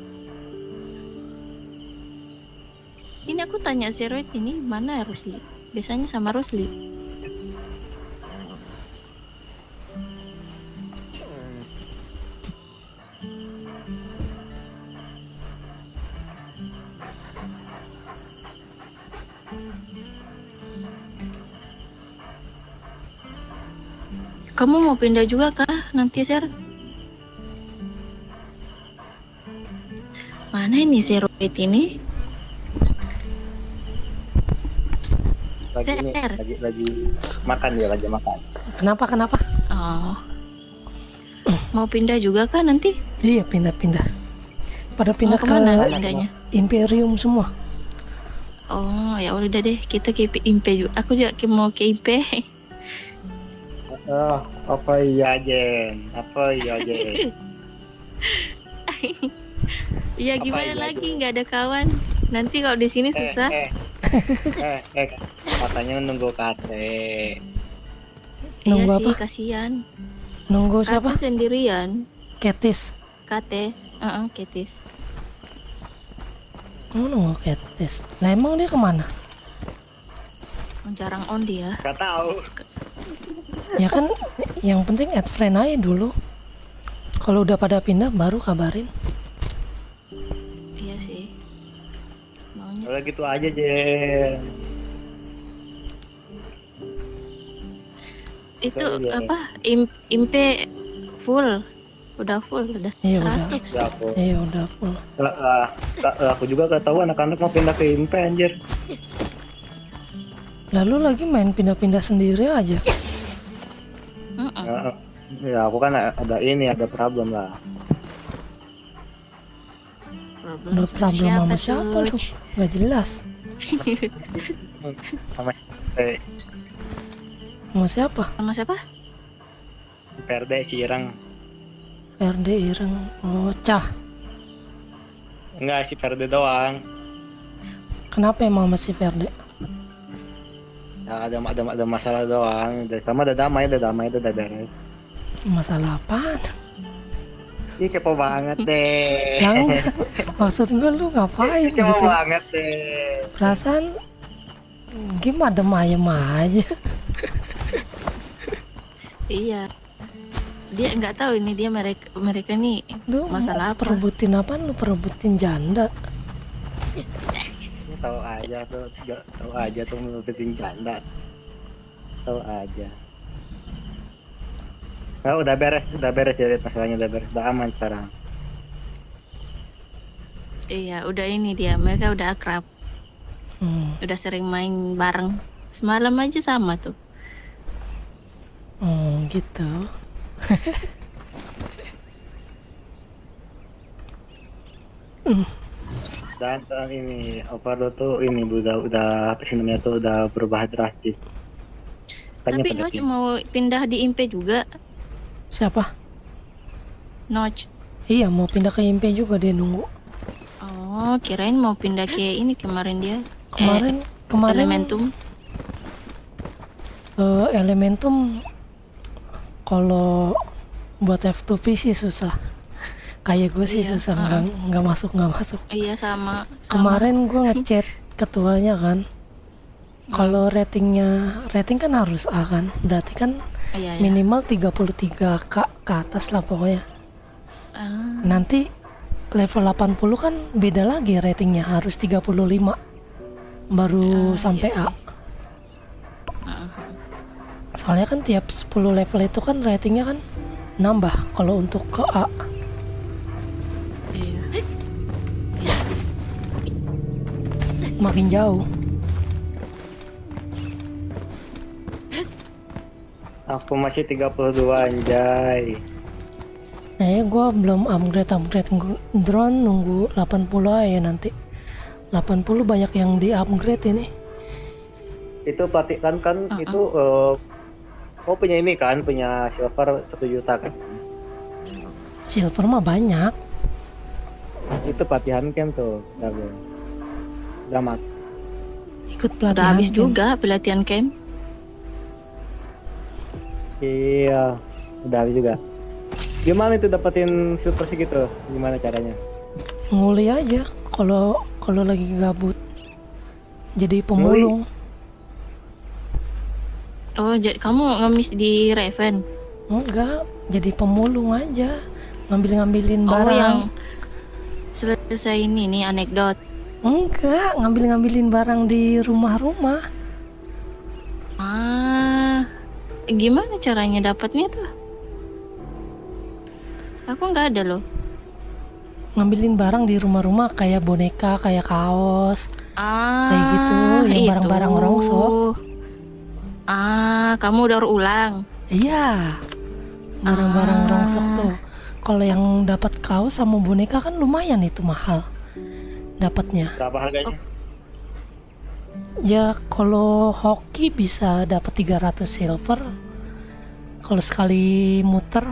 Ini aku tanya si Roy ini mana Rusli? Biasanya sama Rusli. Kamu mau pindah juga kah nanti, Ser? Mana ini si Roy ini? Lagi makan dia, lagi makan. Kenapa? Oh. Mau pindah juga kah nanti? Iya, pindah-pindah. Pada pindah ke kemana pindahnya? Imperium semua. Oh, ya udah deh, kita ke IP juga. Aku juga mau ke IP. Oh, apa iya Jen? Iya gimana lagi, nggak ada kawan. Nanti kalau di sini susah. Katanya nunggu KT. Nunggu iya apa? sih, kasihan. Nunggu siapa? Aku sendirian. Ketis. KT, Ketis. Oh, nunggu Ketis. Nah, emang dia kemana? Jarang on dia. Gak tahu. Ya kan, yang penting add friend aja dulu. Kalau udah pada pindah baru kabarin. Iya sih. Maunya. Udah gitu aja Jen. Itu Iya. apa? Impe full. Udah full, udah Iya, 100. udah full. Aku juga gak tahu anak-anak mau pindah ke Impe anjir. Lalu lagi main pindah-pindah sendiri aja. Ya aku kan ada problem lah. Udah problem sama siapa lu? Gak jelas. Sama siapa? Sama siapa? PRD si Ireng. PRD Ireng. Oh, Cah. Enggak, si PRD doang. Kenapa emang masih PRD? Ya, ada masalah doang. Sama udah damai, udah beres. Masalah apaan? Ih, kepo banget deh. Yang maksud gue lu ngapain Kepo gitu? banget deh. Perasaan gimana adem ayem aja. Iya. Dia nggak tahu ini dia mereka nih Lu masalah apa? perebutin apa? Lu perebutin janda. Tahu aja tuh menurutin janda. Tahu aja. Nah, udah beres jadi masalahnya, udah aman sekarang. Iya, udah ini dia. Mereka udah akrab. Udah sering main bareng. Semalam aja sama tuh. Gitu. Dan ini Overlord tuh ini udah apa sih namanya tuh udah berubah drastis. Tapi Notch mau pindah di Impe juga. Siapa? Notch. Iya, mau pindah ke Impe juga, dia nunggu. Oh, kirain mau pindah ke ini kemarin dia. Kemarin Elementum. Elementum kalau buat F2P sih susah. Kayak gue sih susah, nggak masuk. Iya sama. Kemarin gue ngechat ketuanya kan, kalau rating kan harus A kan, berarti kan iya. minimal 33K ke atas lah pokoknya. Nanti level 80 kan beda lagi ratingnya, harus 35 baru sampai iya A. Soalnya kan tiap 10 level itu kan ratingnya kan nambah kalau untuk ke A. Iya. Makin jauh. Aku masih 32 anjay. Gue belum upgrade drone, nunggu 80 aja nanti. 80 banyak yang di upgrade ini. Itu pelatih kan itu kau punya ini kan, punya silver 1 juta kan? Silver mah banyak. Itu pelatihan camp tuh, Damat. Ikut Udah pelatihan habis camp. juga pelatihan camp. Iya, udah habis juga. Gimana itu dapetin silver segitu? Gimana caranya? Nguli aja kalau lagi gabut. Jadi pemulung. Oh, kamu ngemis di Raven? Enggak, jadi pemulung aja. Ngambilin Oh, barang. yang selesai ini nih anekdot. Enggak, ngambilin barang di rumah-rumah. Gimana caranya dapatnya tuh? Aku nggak ada loh. Ngambilin barang di rumah-rumah kayak boneka, kayak kaos. Kayak gitu, yang barang-barang rongsok. Kamu daur ulang. Iya. Barang-barang rongsok tuh. Kalau yang dapat kaos sama boneka kan lumayan itu mahal. Dapatnya. Berapa harganya? Ya kalau hoki bisa dapat 300 silver. Kalau sekali muter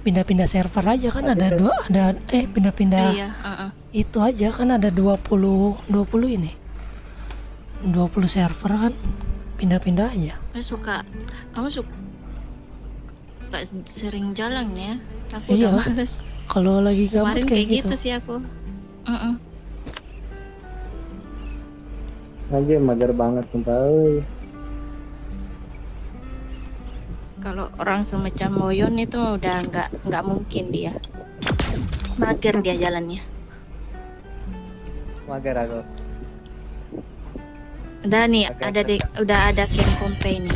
pindah-pindah server aja kan ada pindah-pindah Iya, itu aja kan ada 20 ini. 20 server kan pindah-pindah aja. Kamu suka sering jalan ya? Aku Iya. udah males. Kalau lagi gabut Kemarin kayak gitu. sih aku. Anjir, mager banget sumpah. Euy. Kalau orang semacam Moyon itu udah nggak mungkin dia. Mager dia jalannya. Mager aku. Udah nih, udah ada camp company.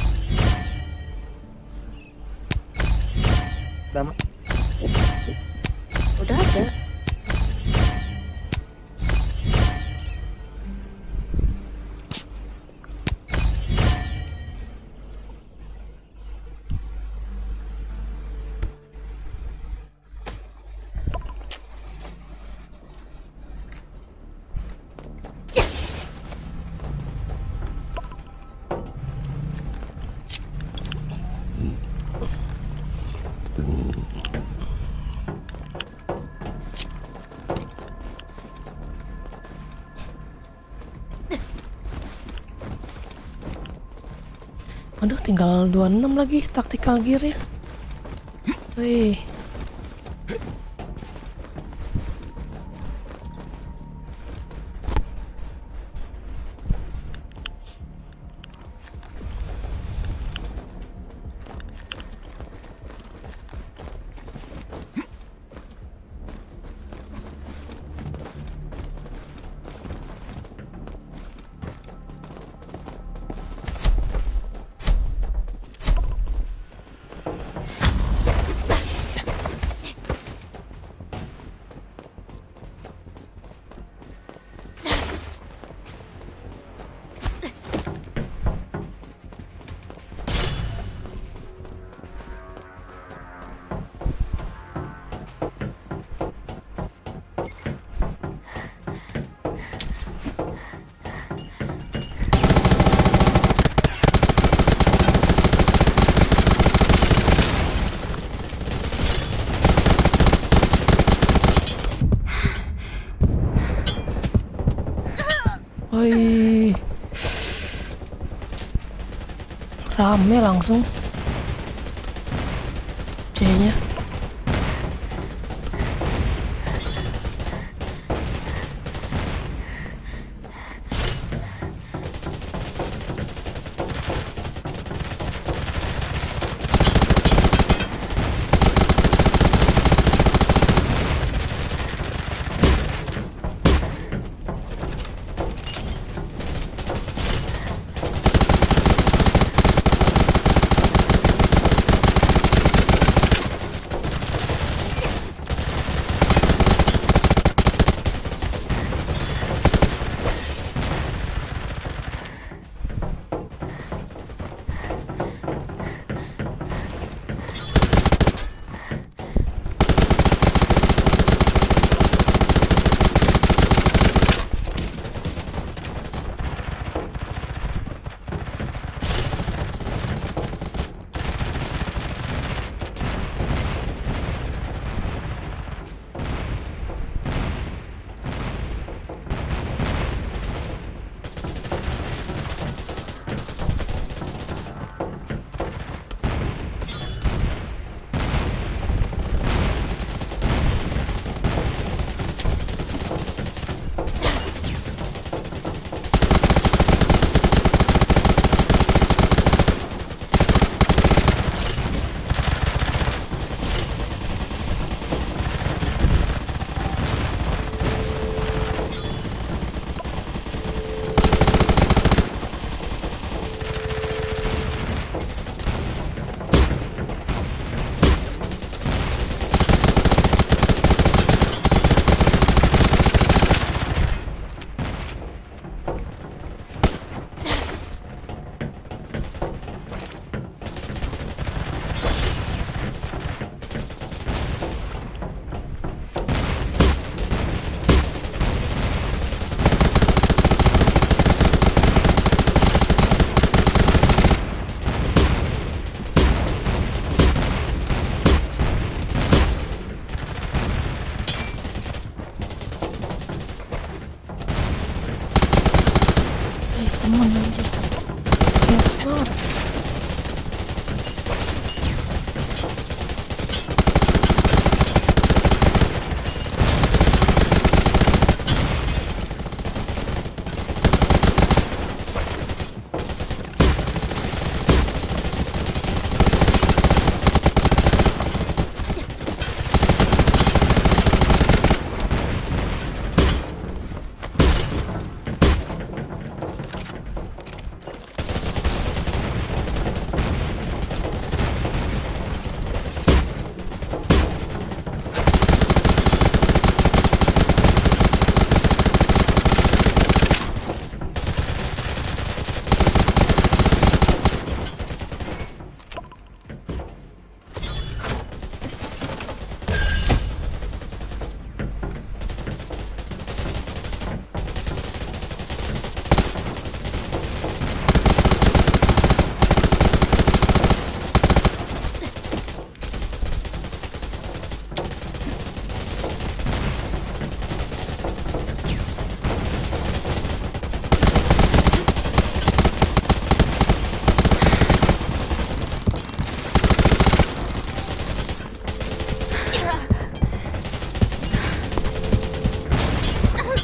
Udah ada. Aduh, tinggal 26 lagi tactical gear ya. Wih. Woi, rame langsung C-nya.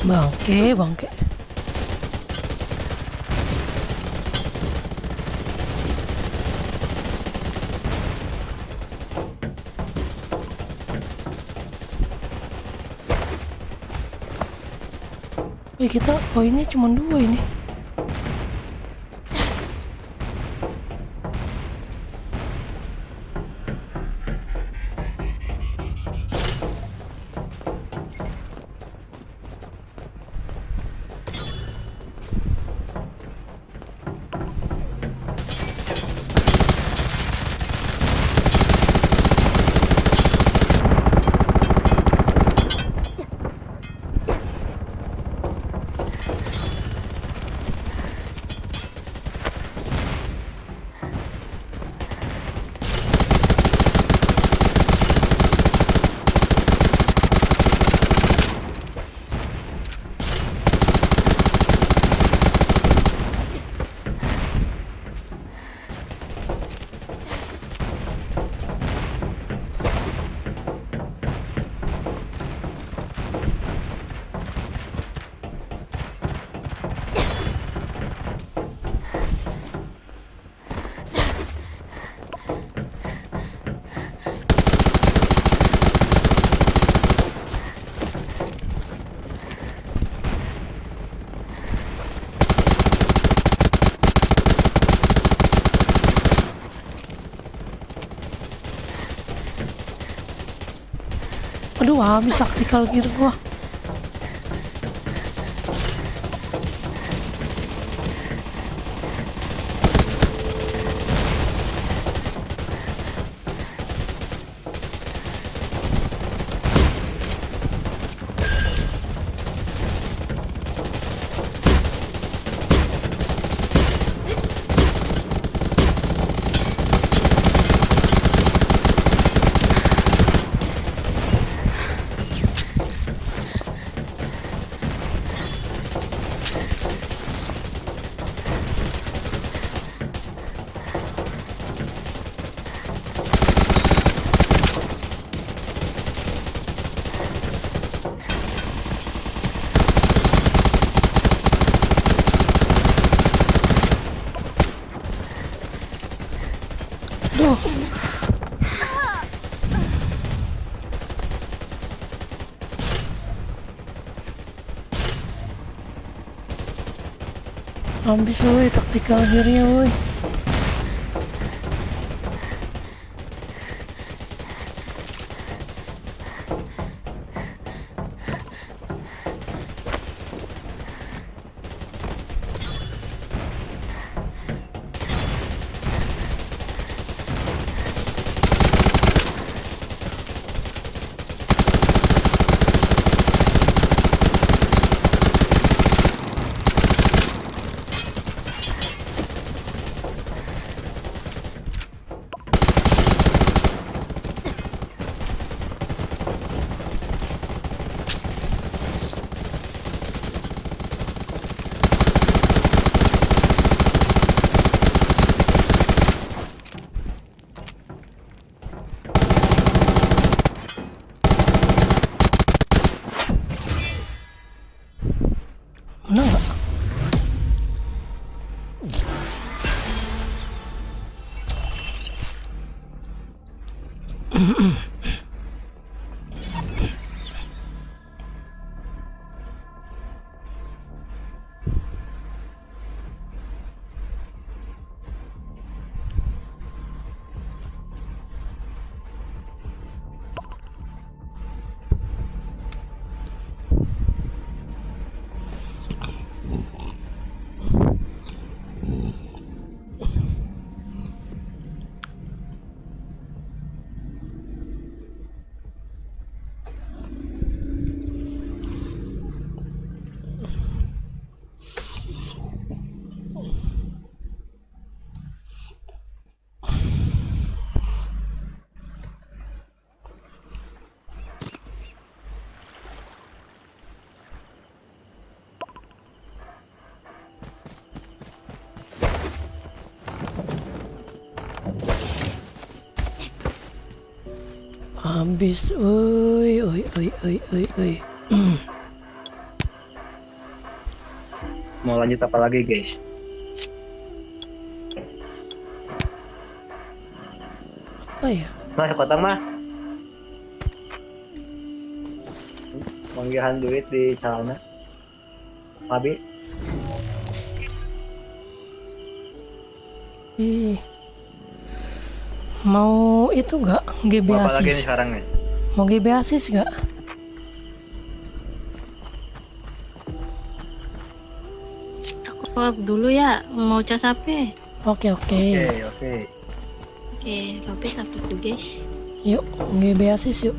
Bangke. Wih, kita poinnya cuma 2 ini. Aduh, habis tactical gear gua. Duh. Habis woi taktikal gearnya woi. Menang gak? Habis, oi. mau lanjut apa lagi guys? Apa ya? Mas kota mah manggihan duit di celana Mabi. Mau itu nggak GB Mau apa lagi nih Asis? sekarang nih? Mau GB Asis nggak? Aku dulu ya, mau cas HP. Oke. Oke. Oke, Robert HP ku guys. Yuk, GB Asis yuk.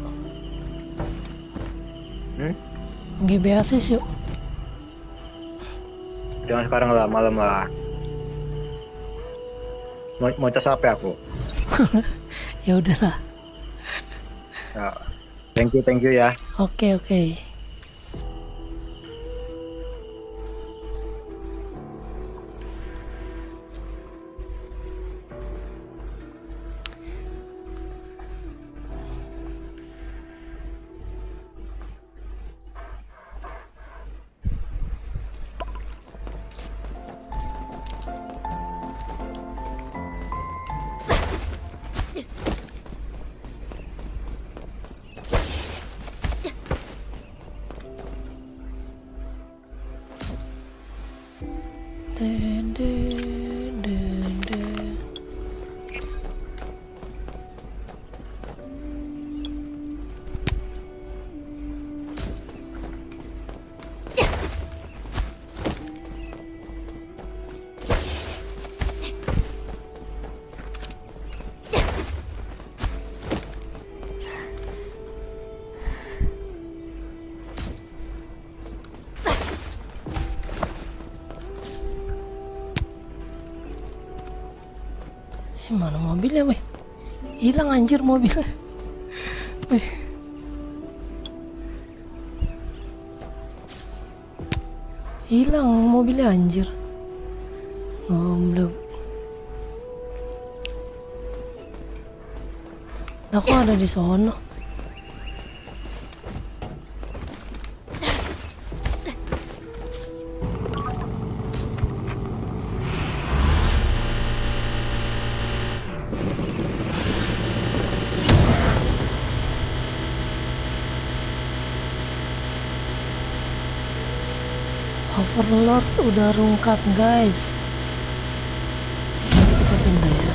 GB Asis yuk. Jangan sekarang lah, malam lah. Mau cas apa aku? Ya udahlah. Ya. Thank you ya. Oke. Mana mobilnya, weh? Hilang anjir mobilnya. Weh. Hilang mobilnya anjir. Goblok. Aku ada di sono. Overlord udah rungkat guys. Nanti kita pindah ya.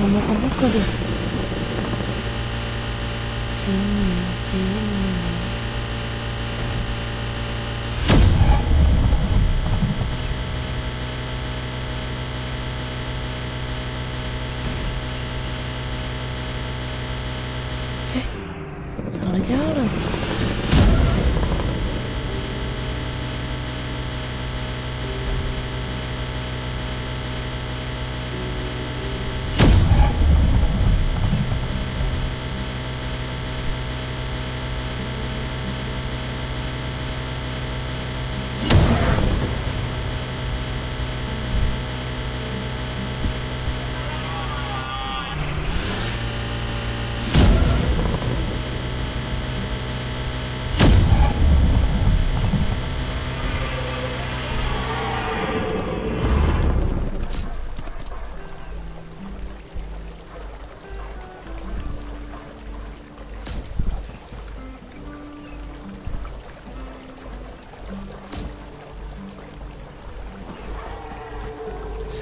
Mau buka dia. Sini. Salah jalan.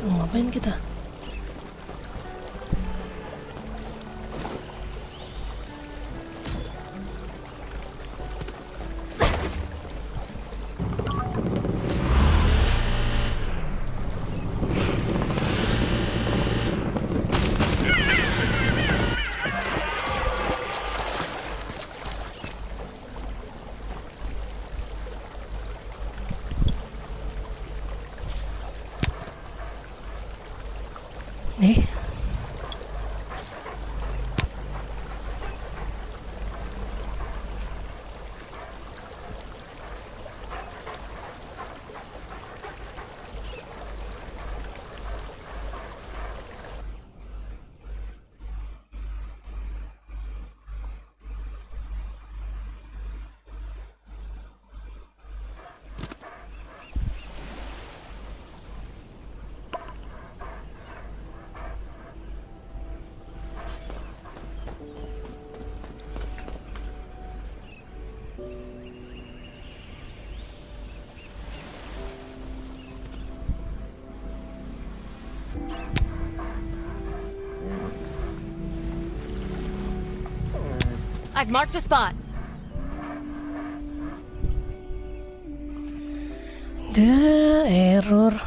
Suruh ngapain kita? Nih. I've marked a spot. The error.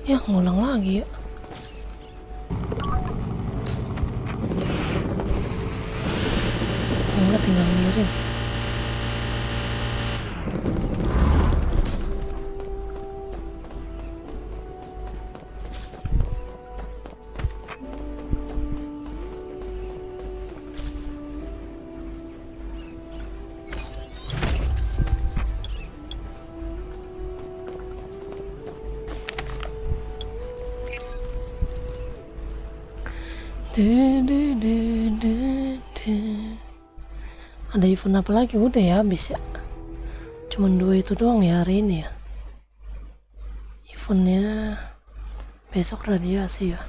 Ya, ngulang lagi ya. Enggak, tinggal ngirim. Ada event apa lagi? Udah ya, habis ya. Cuman 2 itu doang ya hari ini ya. Eventnya besok radiasi ya.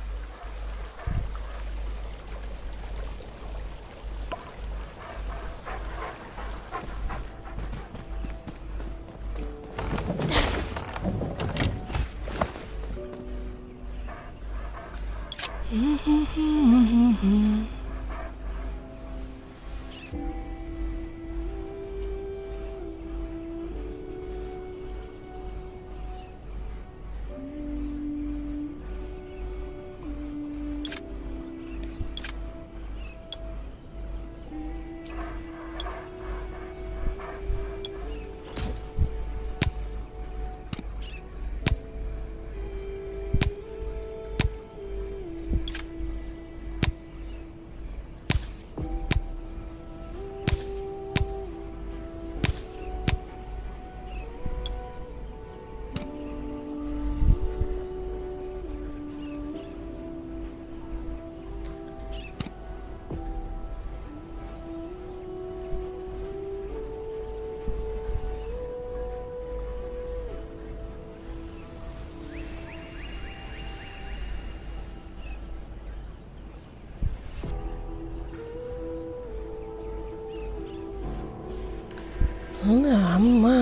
Lama.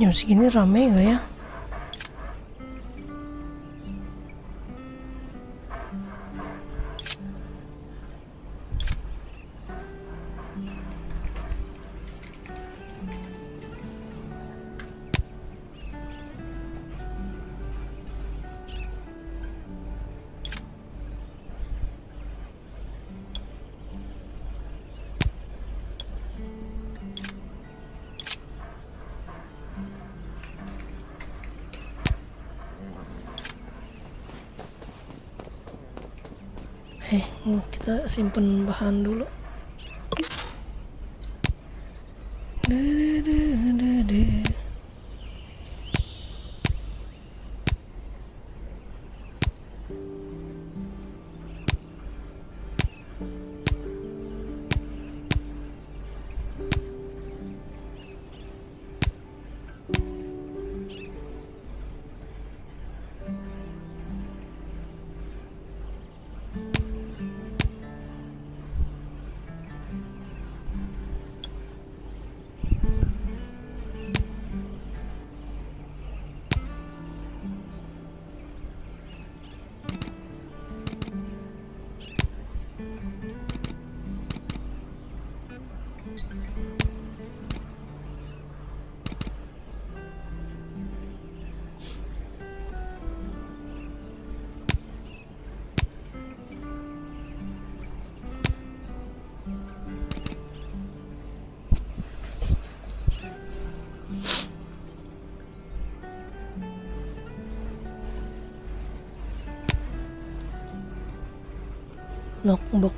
Jam segini rame gak ya? Kita simpen bahan dulu. Lockbox.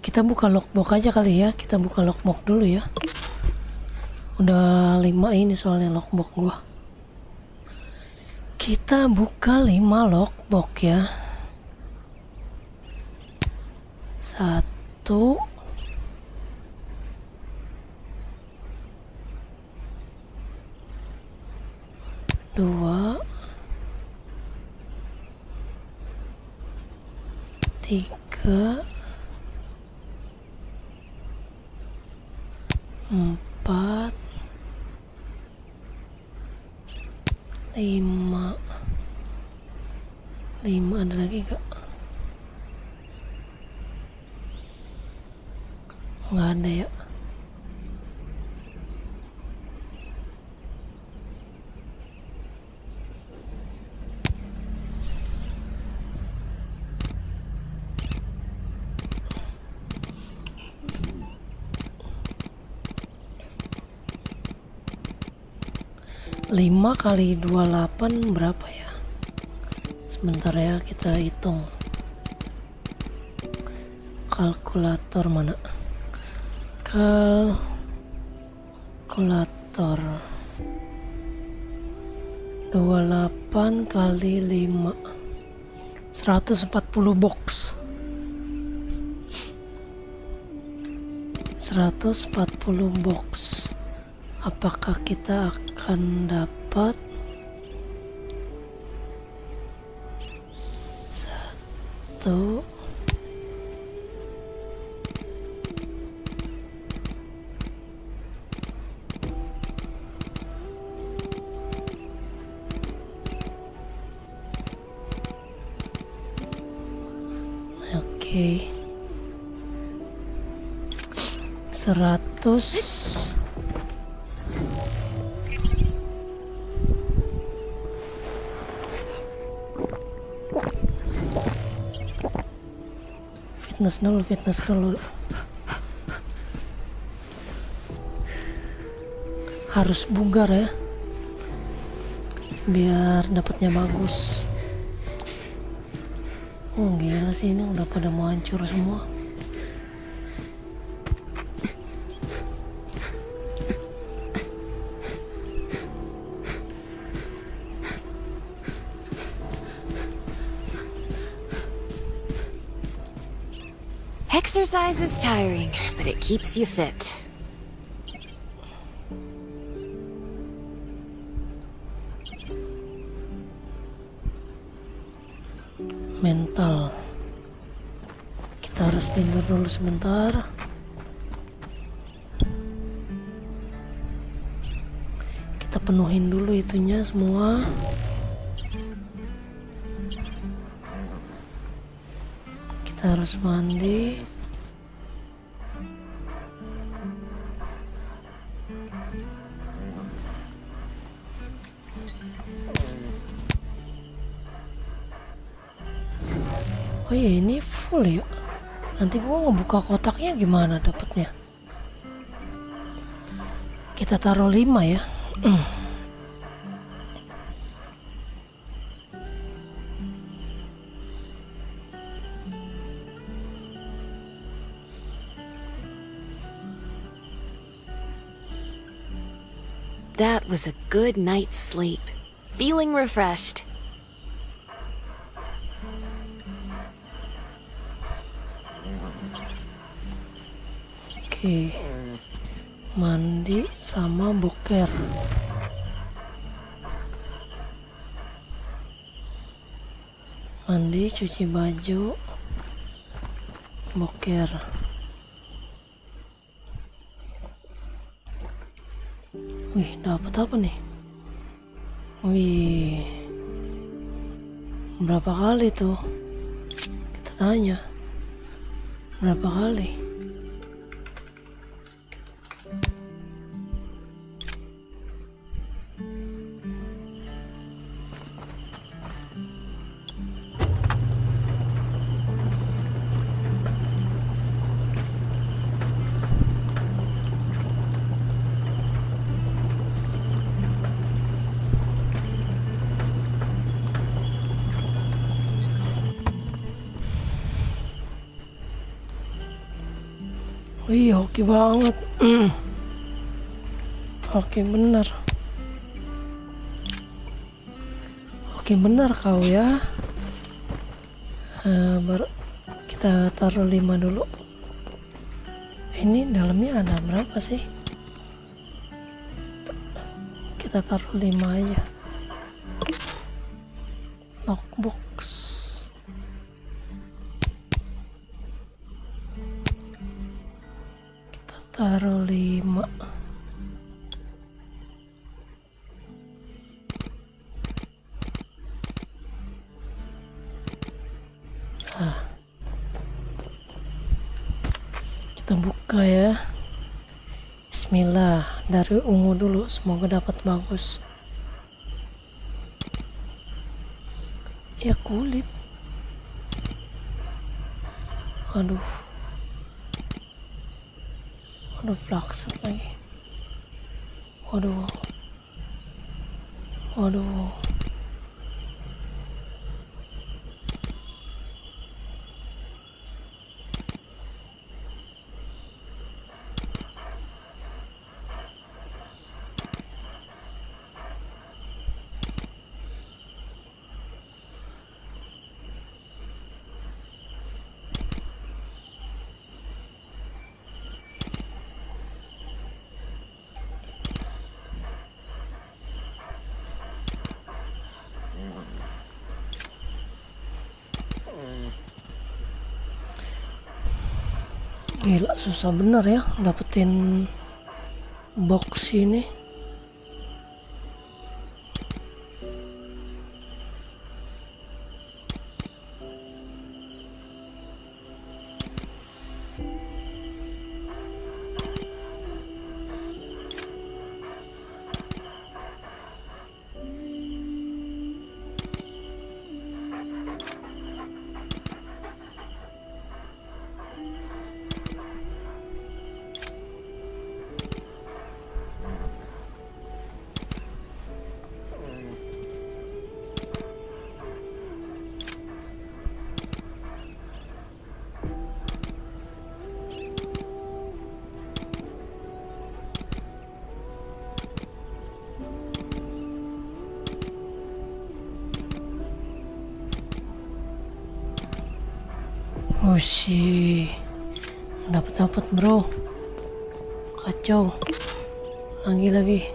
Kita buka lockbox aja kali ya. Kita buka lockbox dulu ya. Udah 5 ini soalnya lockbox gua. Kita buka 5 lockbox ya. 1 2 3 4 5 ada lagi gak? Nggak ada ya. Lima kali 28 berapa ya? Sebentar ya, kita hitung. Kalkulator mana? Kalkulator 28 kali 5 140 box. 140 box. Apakah kita akan dapat 1 Oke, 100 fitness dulu. Harus bugar ya, biar dapatnya bagus. Oh gila sih, ini udah pada mau hancur semua. Exercise is tiring, but it keeps you fit. mental. Kita harus tidur dulu sebentar. Kita penuhin dulu itunya semua. Kita harus mandi. Oh iya, ini full ya. Nanti gua ngebuka kotaknya gimana dapetnya? Kita taruh 5 ya. That was a good night's sleep. Feeling refreshed. Oke. Mandi sama boker. Mandi, cuci baju, boker. Wih, dapat apa nih? Wih, berapa kali tuh? Kita tanya, berapa kali? Wih, hoki banget. Hoki bener. Hoki bener kau ya. Baru kita taruh 5 dulu. Ini dalamnya ada berapa sih? Kita taruh 5 aja. Lockbox. Taruh 5. Nah, kita buka ya. Bismillah, dari ungu dulu, semoga dapat bagus. Ya kulit. Aduh. Waduh, flaxet lagi. Waduh. Waduh. Gila, susah bener ya dapetin box ini. Ushi, dapat bro, kacau, lagi.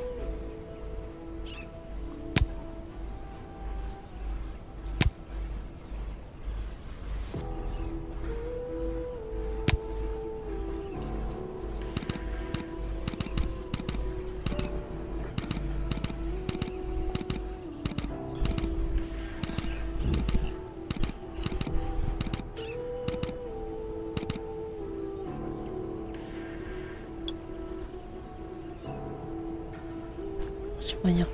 banyak.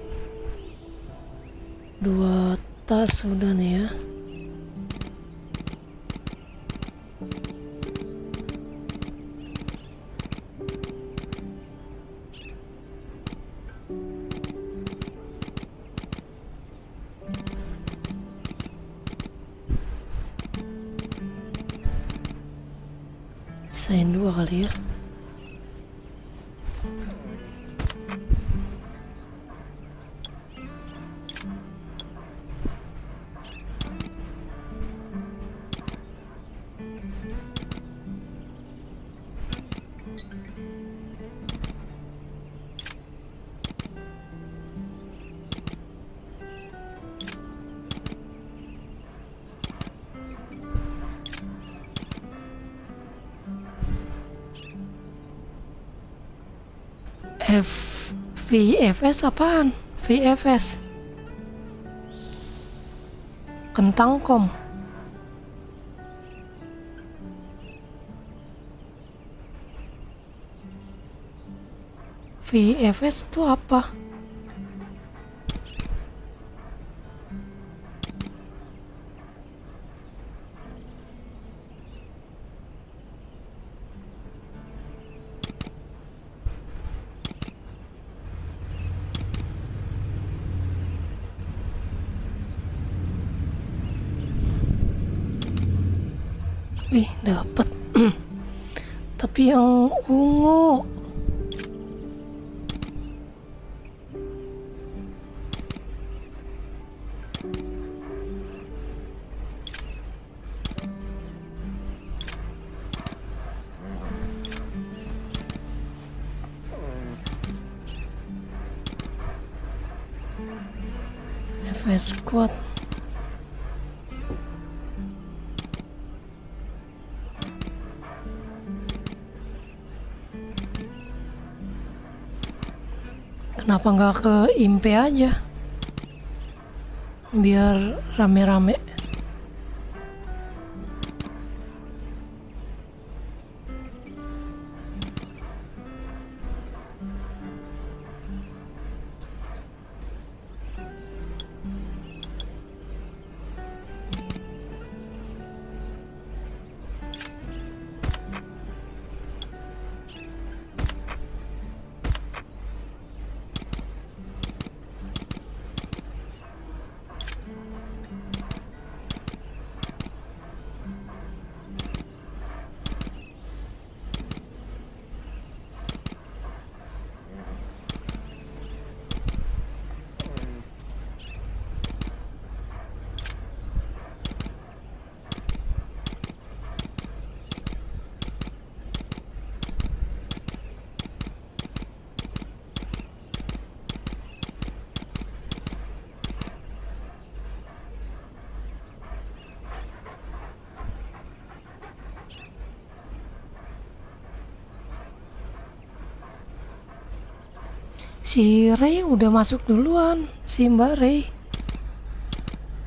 2 tas udah nih ya. Sisain 2 kali ya. VFS apaan? VFS Kentangkom. VFS itu apa? Wih, dapet. Tapi yang ungu. FS Squad. Kenapa nggak ke Impe aja? Biar rame-rame. Si Ray udah masuk duluan, si Mbak Ray.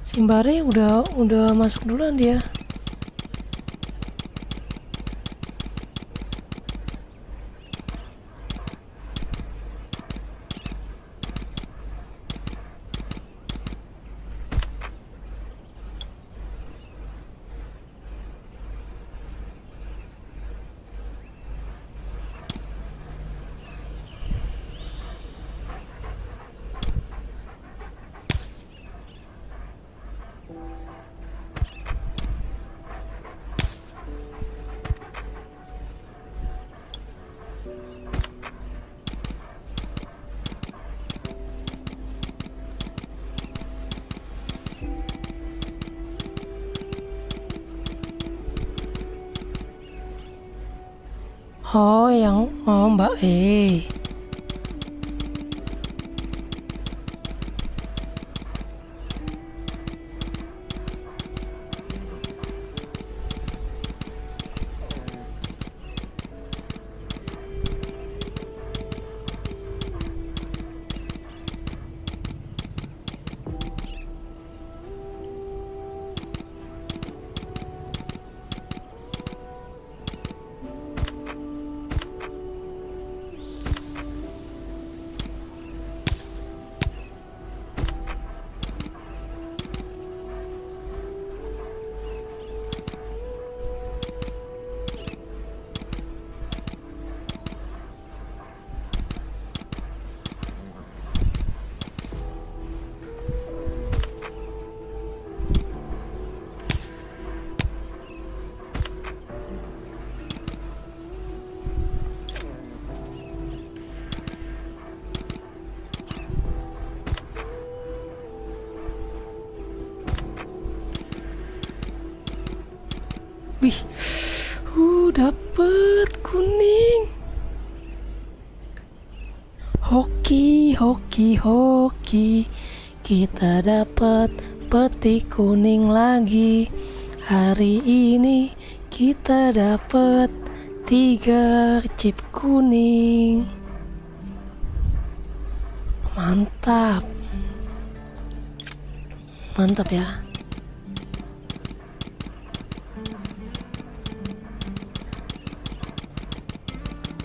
Si Mbak Ray udah masuk duluan dia. Oh, Mbak E. Wih, dapet kuning. Hoki, kita dapat peti kuning lagi. Hari ini kita dapat 3 chip kuning. Mantap ya.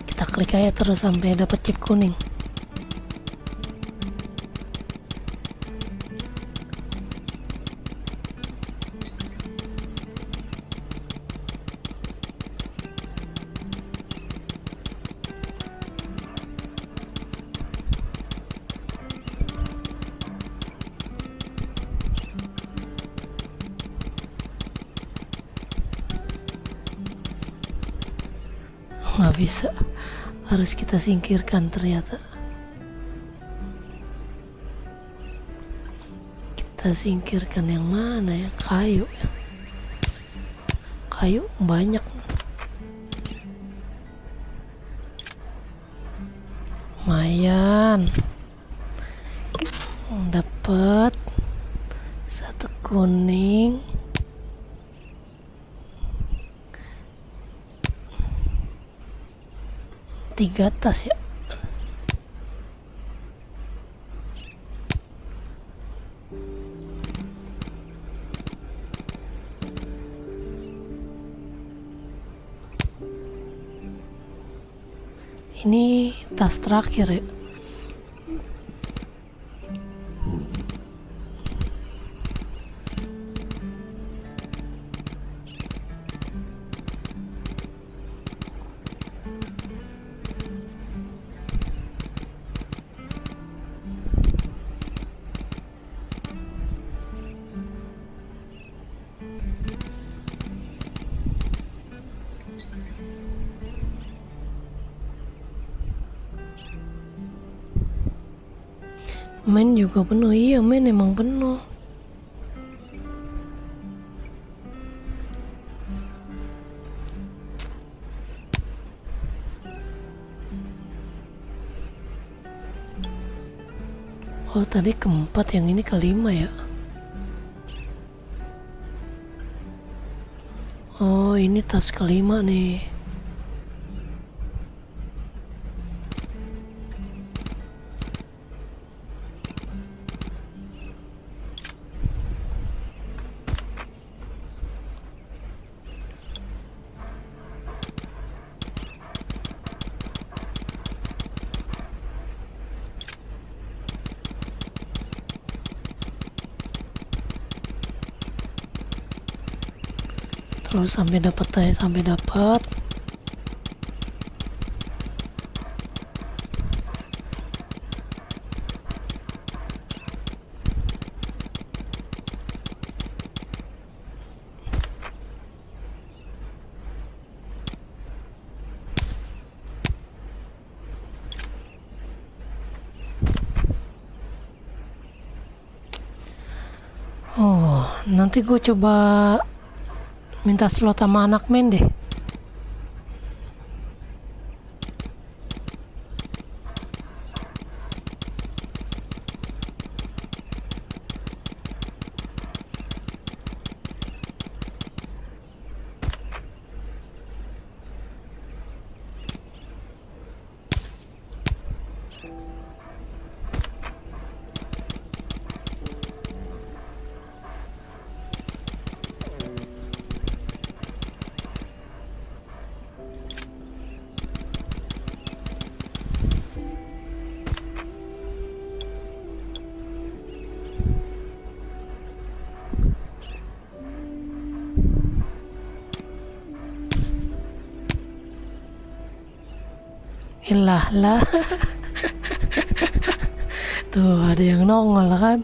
Kita klik aja terus sampai dapat chip kuning. Nggak bisa, harus kita singkirkan ternyata. Kita singkirkan yang mana ya? Kayu ya, kayu banyak. Lumayan, dapat 1 kuning. Tiga tas ya. Ini tas terakhir ya. Men juga penuh, iya men emang penuh. Oh tadi keempat, yang ini kelima ya. Oh ini tas kelima nih. Terus sampai dapat. Oh, nanti gue coba minta slot sama anak men deh. Ilah lah. Tuh ada yang nongol kan.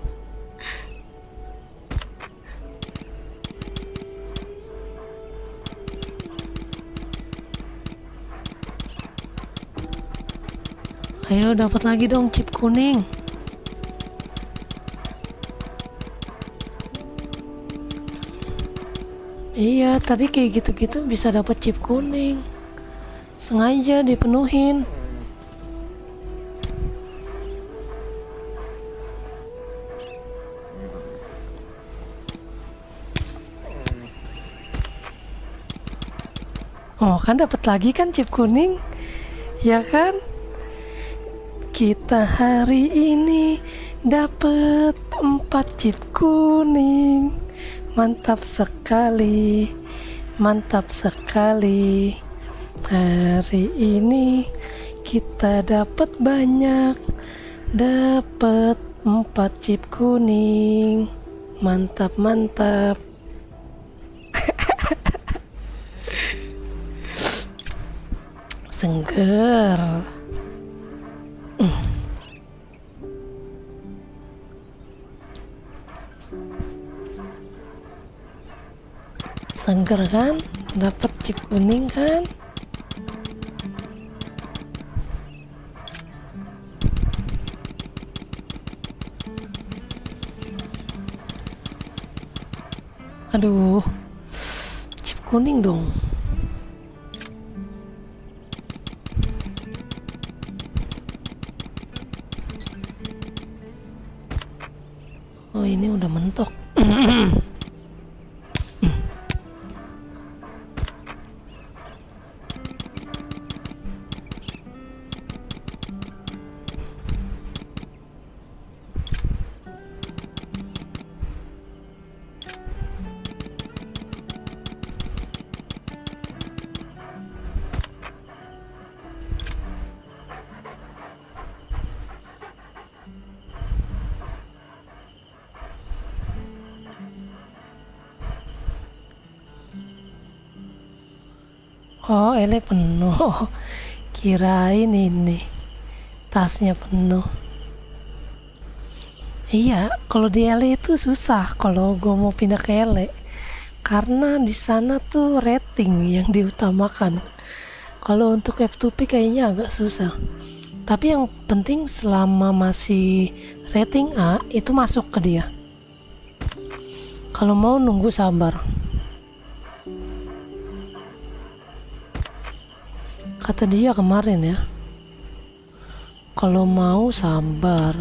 Ayo dapat lagi dong chip kuning. Iya, tadi kayak gitu-gitu bisa dapat chip kuning. Sengaja dipenuhin. Oh, kan dapat lagi kan chip kuning? Ya kan? Kita hari ini dapat 4 chip kuning. Mantap sekali. Mantap sekali. Hari ini kita dapat banyak. Dapat 4 chip kuning. Mantap, mantap. Seger. Seger kan? Dapat chip kuning kan? Aduh. Chip kuning dong. Oh, ini udah mentok. Oh, ele penuh. Kirain ini tasnya penuh. Iya, kalau di ele itu susah kalau gue mau pindah ke ele. Karena di sana tuh rating yang diutamakan. Kalau untuk F2P kayaknya agak susah. Tapi yang penting selama masih rating A itu masuk ke dia. Kalau mau nunggu sabar. Kata dia kemarin ya, kalau mau sabar.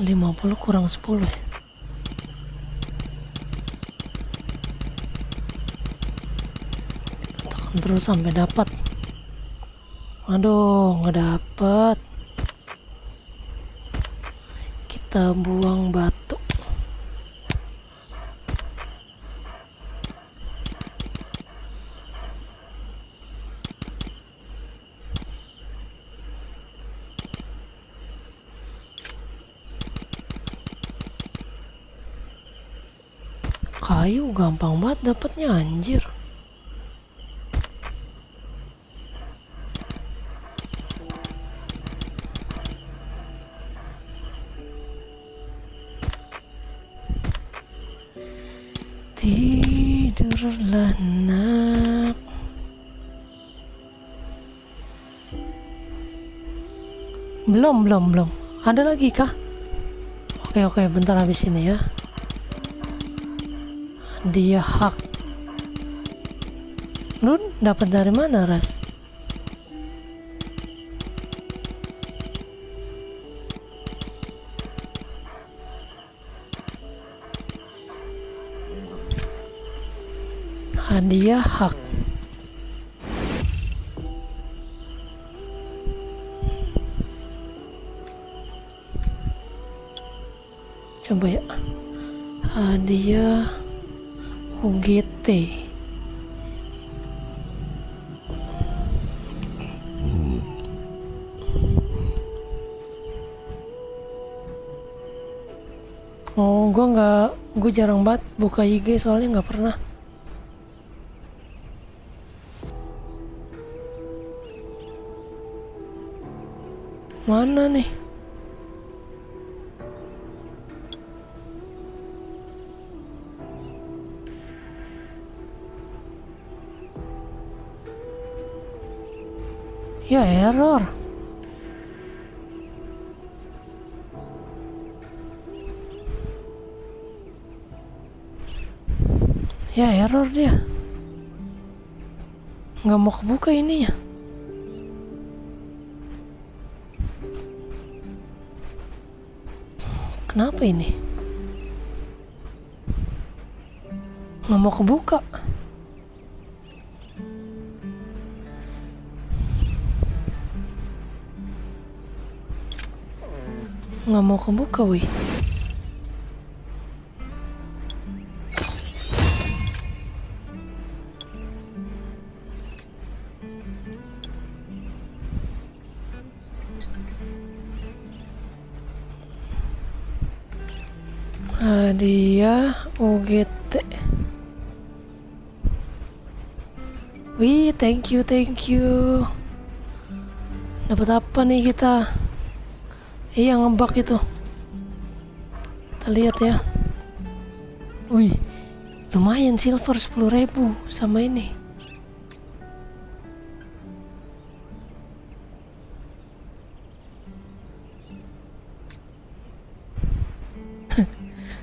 $50 kurang 10 ya. Kita tekan terus sampai dapat. Aduh, nggak dapet. Kita buang batu. Kayu gampang banget dapatnya, anjir. Tidurlah nak. Belum. Ada lagi kah? Oke, bentar habis ini ya. Dia hak. Lu dapat dari mana, Ras? Hadiah hak. Coba ya. Hadiah UGT. Oh, gue jarang banget buka IG soalnya nggak pernah. Mana nih? Ya error. Ya error dia. Nggak mau kebuka ininya. Kenapa ini? Nggak mau kebuka. Nggak mau kebuka, wih. Hadiah UGT. Wih, thank you. Dapat apa nih kita? Yang ngebak itu. Kita lihat ya. Wih, lumayan silver 10.000 sama ini.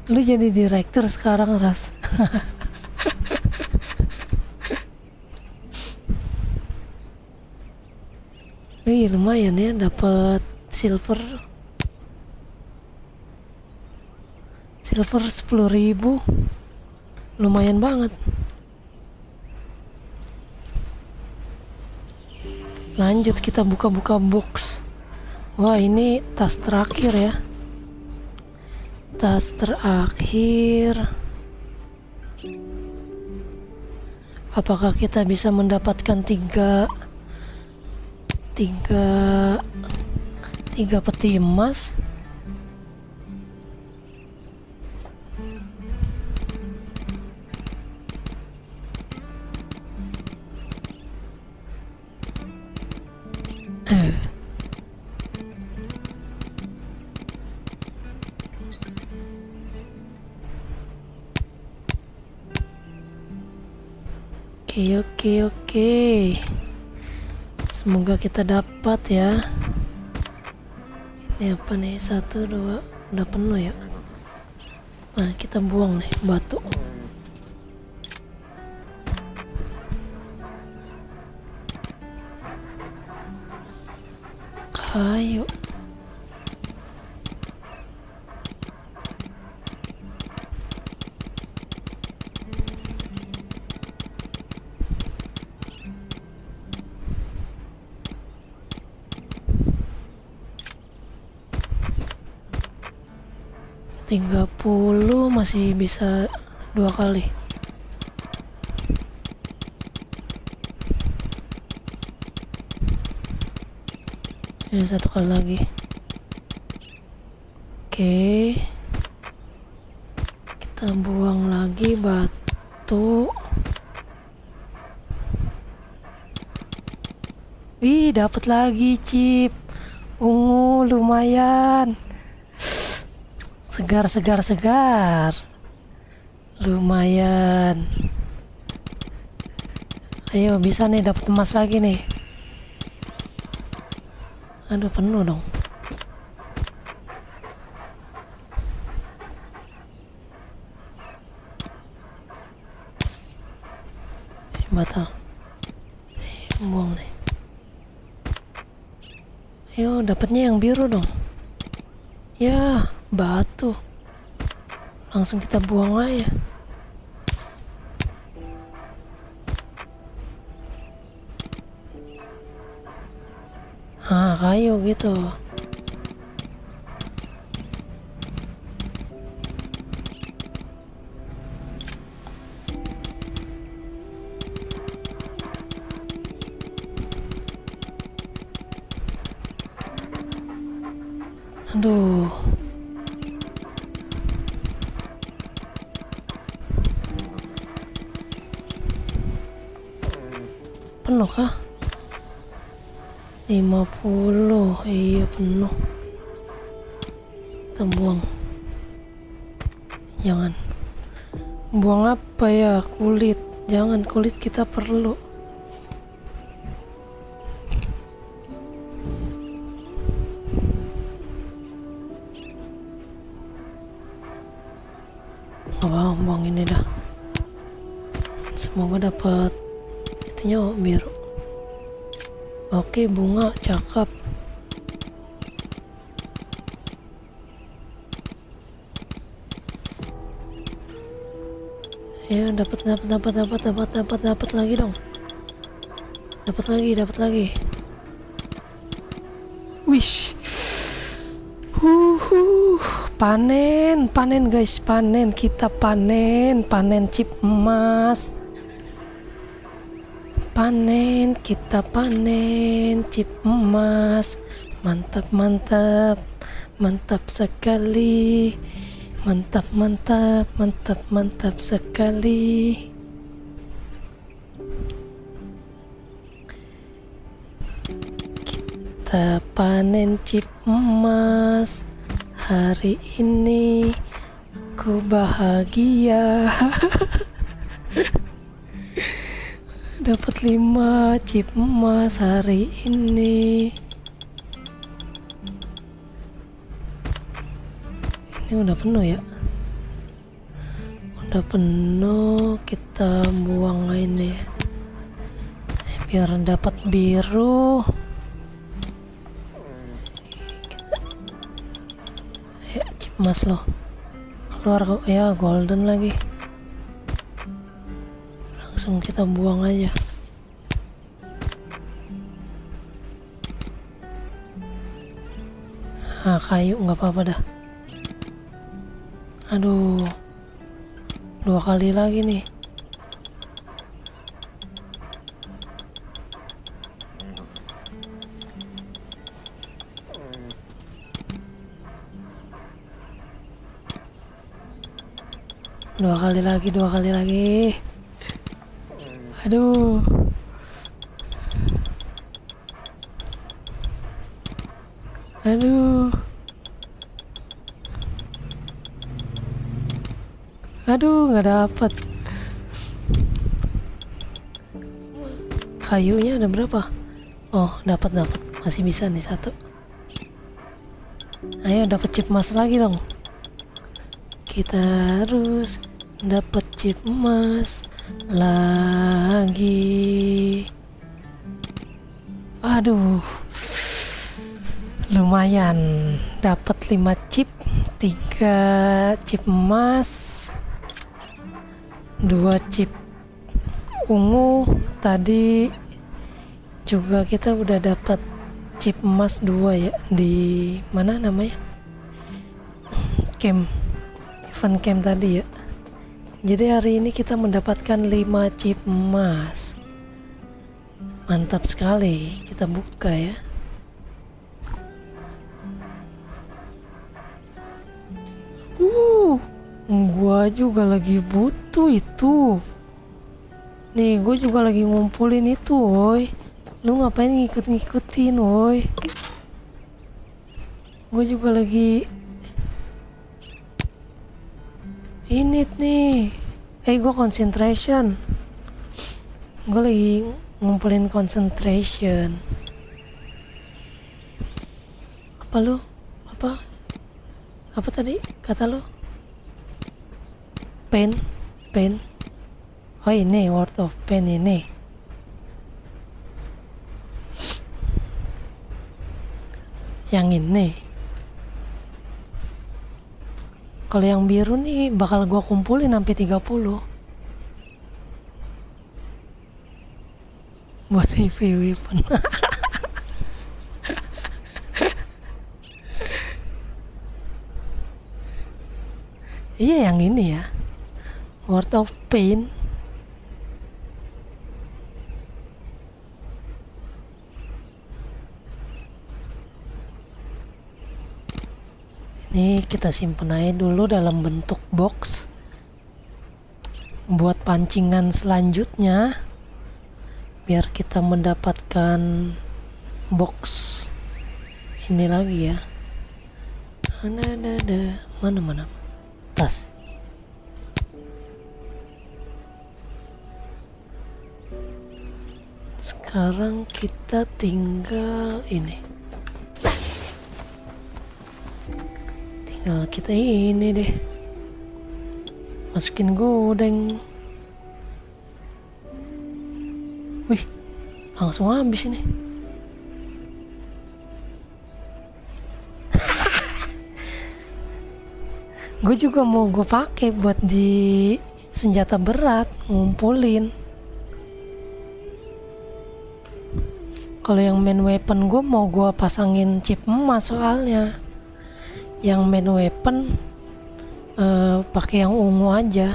Lu jadi direktur sekarang, Ras. Wih, lumayan ya dapat silver 10.000. Lumayan banget. Lanjut kita buka-buka box. Wah, ini tas terakhir ya. Tas terakhir. Apakah kita bisa mendapatkan tiga peti emas? Oke. Semoga kita dapat ya. Ini apa nih? 1, 2. Udah penuh ya. Nah, kita buang nih batu. Kayu. $30 masih bisa 2 kali. Ya, 1 kali lagi. Oke. Kita buang lagi batu. Wih, dapat lagi chip ungu, lumayan. Segar. Lumayan. Ayo, bisa nih dapat emas lagi nih. Aduh, penuh dong. Batal. Buang nih. Ayo, dapatnya yang biru dong. Ya, batu. Langsung kita buang aja. Kayu gitu. Aduh. Penuh kah? 50. Iya, penuh. Kita buang. Jangan. Buang apa ya? Kulit. Jangan, kulit kita perlu. Buang ini dah. Semoga dapat itunya biru. Oke, bunga cakep. Ya, dapat lagi dong. Dapat lagi. Wish. Panen guys, kita panen chip emas. Kita panen chip emas. Mantap sekali. Mantap sekali. Kita panen chip emas. Hari ini ku bahagia. Dapat 5 chip emas hari ini. Ini udah penuh ya? Udah penuh, kita buang ini biar dapat biru. Ya, chip emas loh. Keluar ya, golden lagi. Langsung kita buang aja. Kayu nggak apa-apa dah. Aduh, 2 kali lagi nih. Dua kali lagi. Aduh. Nggak dapet. Kayunya ada berapa? Oh, dapat. Masih bisa nih 1. Ayo, dapat chip emas lagi dong. Kita harus dapat chip emas lagi. Aduh, lumayan. Dapat 5 chip, 3 chip emas, 2 chip ungu. Tadi juga kita udah dapat chip emas 2 ya, di mana namanya, event camp tadi ya. Jadi hari ini kita mendapatkan 5 chip emas. Mantap sekali. Kita buka ya. Gua juga lagi butuh itu. Nih, gue juga lagi ngumpulin itu, woi. Lu ngapain ngikut-ngikutin, woi? Gue juga lagi ini nih. Gue concentration. Gue lagi ngumpulin concentration. Apa lu? Apa tadi kata lu? Pain. Oh ini World of Pain ini. Yang ini. Kalau yang biru nih bakal gua kumpulin sampai 30. Buat EV weapon. Iya yang ini ya. World of Pain. Ini kita simpen aja dulu dalam bentuk box buat pancingan selanjutnya, biar kita mendapatkan box ini lagi ya. Mana tas. Sekarang kita tinggal ini. Tinggal kita ini deh. Masukin gudeng. Wih, langsung habis ini. Gue juga mau gue pakai buat di senjata berat, ngumpulin. Kalau yang main weapon gue mau gue pasangin chip emas soalnya. Yang main weapon pakai yang ungu aja.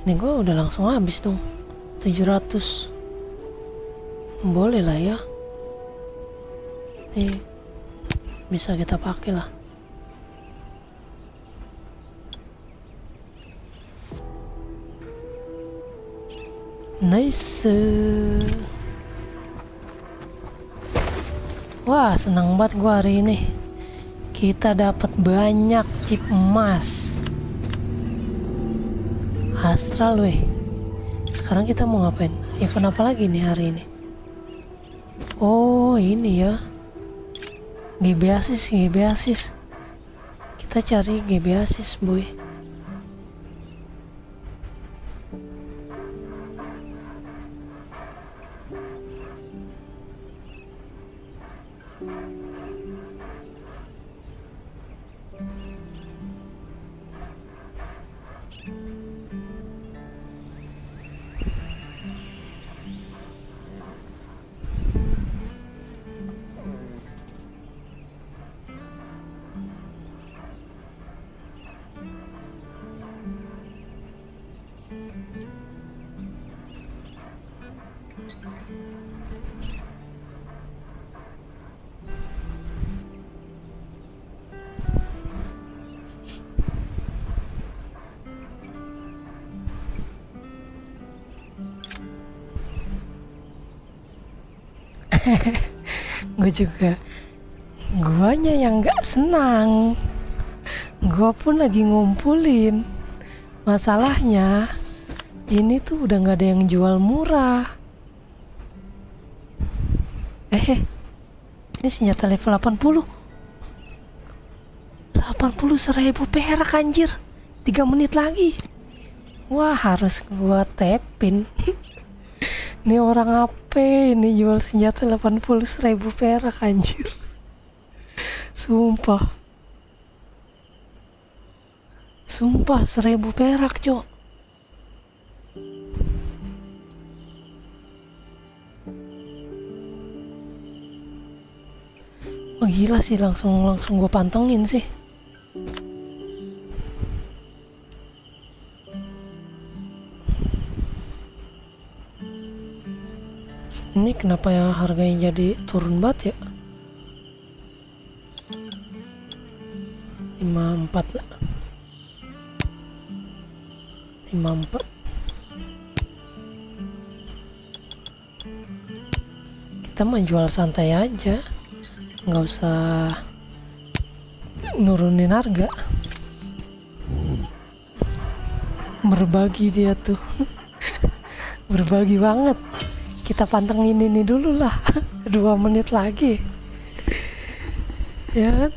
Ini gue udah langsung habis dong. 700. Boleh lah ya. Nih bisa kita pakai lah. Nice. Wah, senang banget gua hari ini. Kita dapat banyak chip emas. Astral weh. Sekarang kita mau ngapain? Event apa lagi nih hari ini? Oh, ini ya. GB Assist. Kita cari GB Assist, boy. Gue juga, guanya yang gak senang. Gue pun lagi ngumpulin. Masalahnya ini tuh udah gak ada yang jual murah. Ini senjata level 80. 80.000 perak anjir. 3 menit lagi. Wah, harus gua tapin. Ini orang apa ini jual senjata 80.000 perak anjir. Sumpah 1.000 perak cok. Oh, gila sih, langsung gue pantengin sih. Ini kenapa ya harganya jadi turun banget ya? 54. Kita mah jual santai aja, nggak usah nurunin harga. Berbagi dia tuh. Berbagi banget. Kita pantengin ini dulu lah. 2 menit lagi. Ya kan?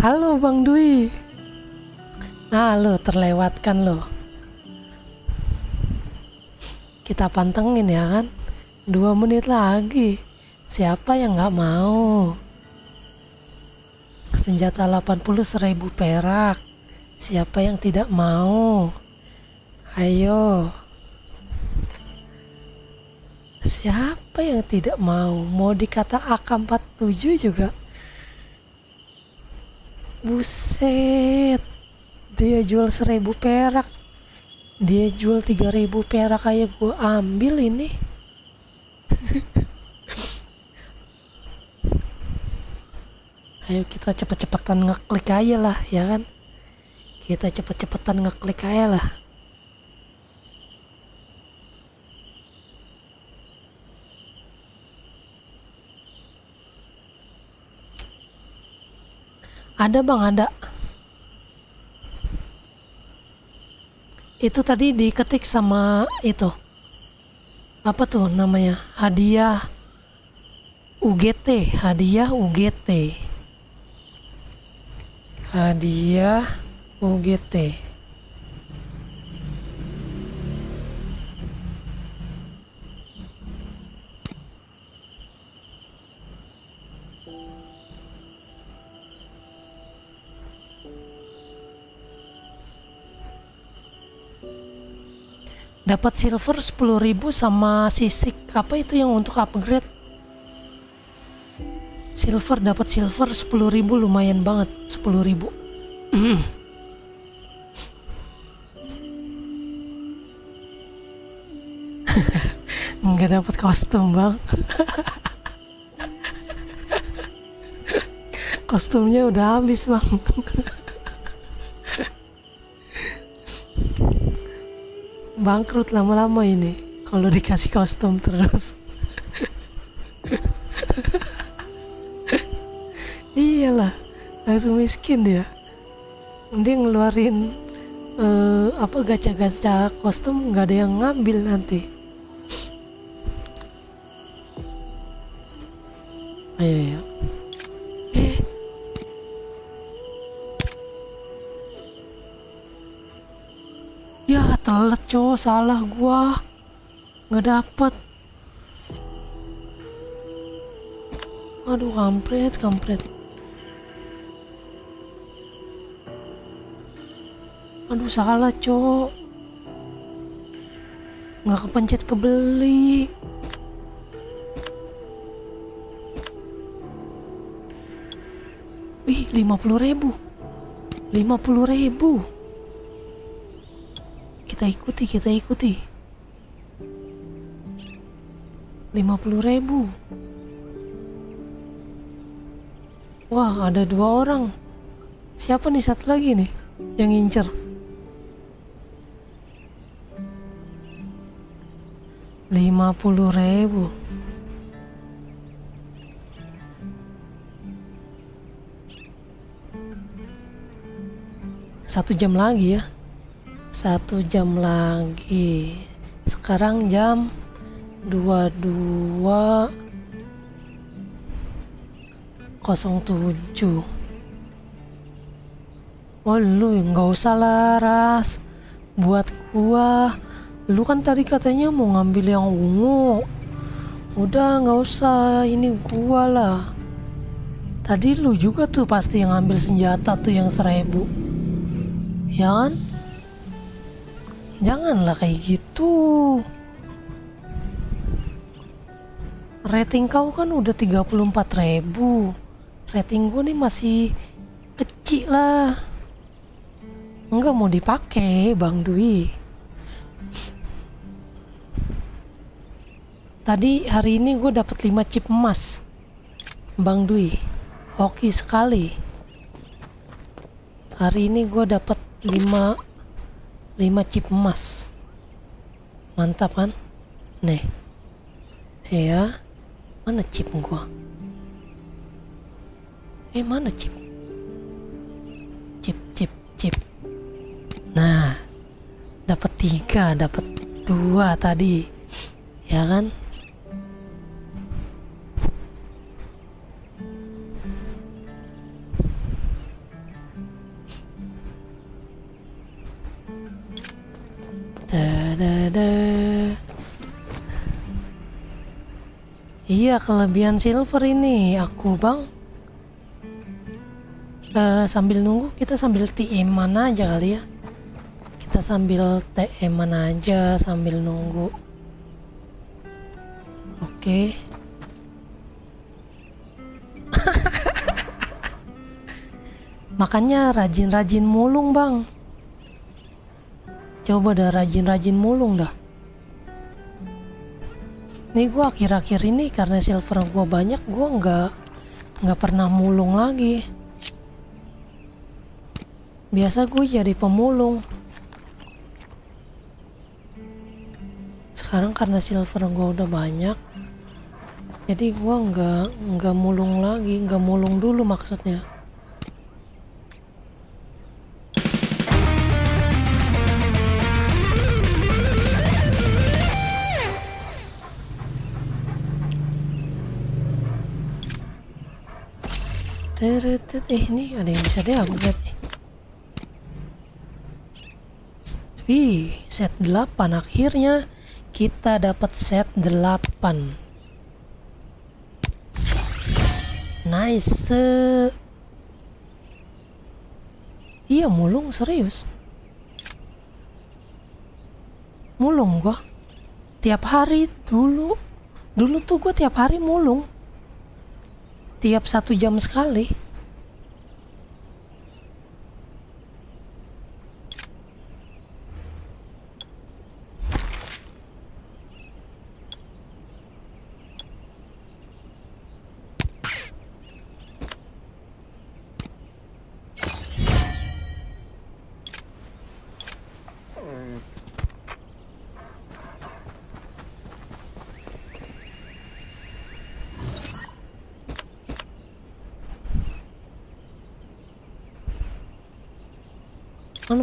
Halo Bang Dwi. Lo terlewatkan lo. Kita pantengin ya kan. 2 menit lagi. Siapa yang nggak mau? Senjata 80.000 perak. Siapa yang tidak mau? Ayo. Siapa yang tidak mau? Mau dikata AK-47 juga. Buset. Dia jual 1.000 perak. Dia jual 3.000 perak kayak gue ambil ini. Ayo kita cepet-cepetan ngeklik aja lah, ya kan? Kita cepet-cepetan ngeklik aja lah. Ada bang, ada. Itu tadi diketik sama itu. Apa tuh namanya? Hadiah UGT, hadiah UGT. Hadiah UGT. Dapat silver 10.000 sama sisik. Apa itu yang untuk upgrade? Silver, dapat silver 10.000, lumayan banget 10.000. Nggak dapat kostum bang. Kostumnya udah habis bang. Bangkrut lama-lama ini kalau dikasih kostum terus. Iyalah, langsung miskin dia. Dia ngeluarin gacha-gacha kostum, nggak ada yang ngambil nanti. Ayo. Ya telat cowok, salah gua, nggak dapet. Aduh kampret. Aduh salah cowok, nggak kepencet kebeli. Wih 50.000. Kita ikuti 50.000. Wah ada 2 orang. Siapa nih satu lagi nih yang ngincer? $50.000. 1 jam lagi ya. 1 jam lagi. Sekarang jam 22.07. Oh lu nggak usah lah Ras, buat gua. Lu kan tadi katanya mau ngambil yang ungu. Udah nggak usah, ini gua lah. Tadi lu juga tuh pasti yang ngambil senjata tuh yang 1.000. Ya kan? Janganlah kayak gitu. Rating kau kan udah 34.000. Rating gue nih masih kecil lah. Enggak mau dipakai Bang Dwi. Tadi hari ini gue dapat 5 chip emas Bang Dwi. Hoki sekali. Hari ini gue dapat 5 chip emas. Mantap kan? Nih. Ya. Mana chip gua? Mana chip? Dapat 3, dapat 2 tadi, ya kan? Iya, kelebihan silver ini aku bang. Sambil nunggu kita sambil TM-an aja kali ya. Kita sambil TM-an aja sambil nunggu. Oke. Makanya rajin-rajin mulung bang. Coba dah rajin-rajin mulung dah. Nih gua akhir-akhir ini karena silver gua banyak, gua nggak pernah mulung lagi. Biasa gue jadi pemulung. Sekarang karena silver gua udah banyak, jadi gua nggak mulung lagi, nggak mulung dulu maksudnya. Ini ada yang bisa di-upgrade nih. Wih, set 8 akhirnya kita dapat set 8. Nice. Iya, mulung serius. Mulung gua. Tiap hari dulu tuh gua tiap hari mulung. Tiap 1 jam sekali.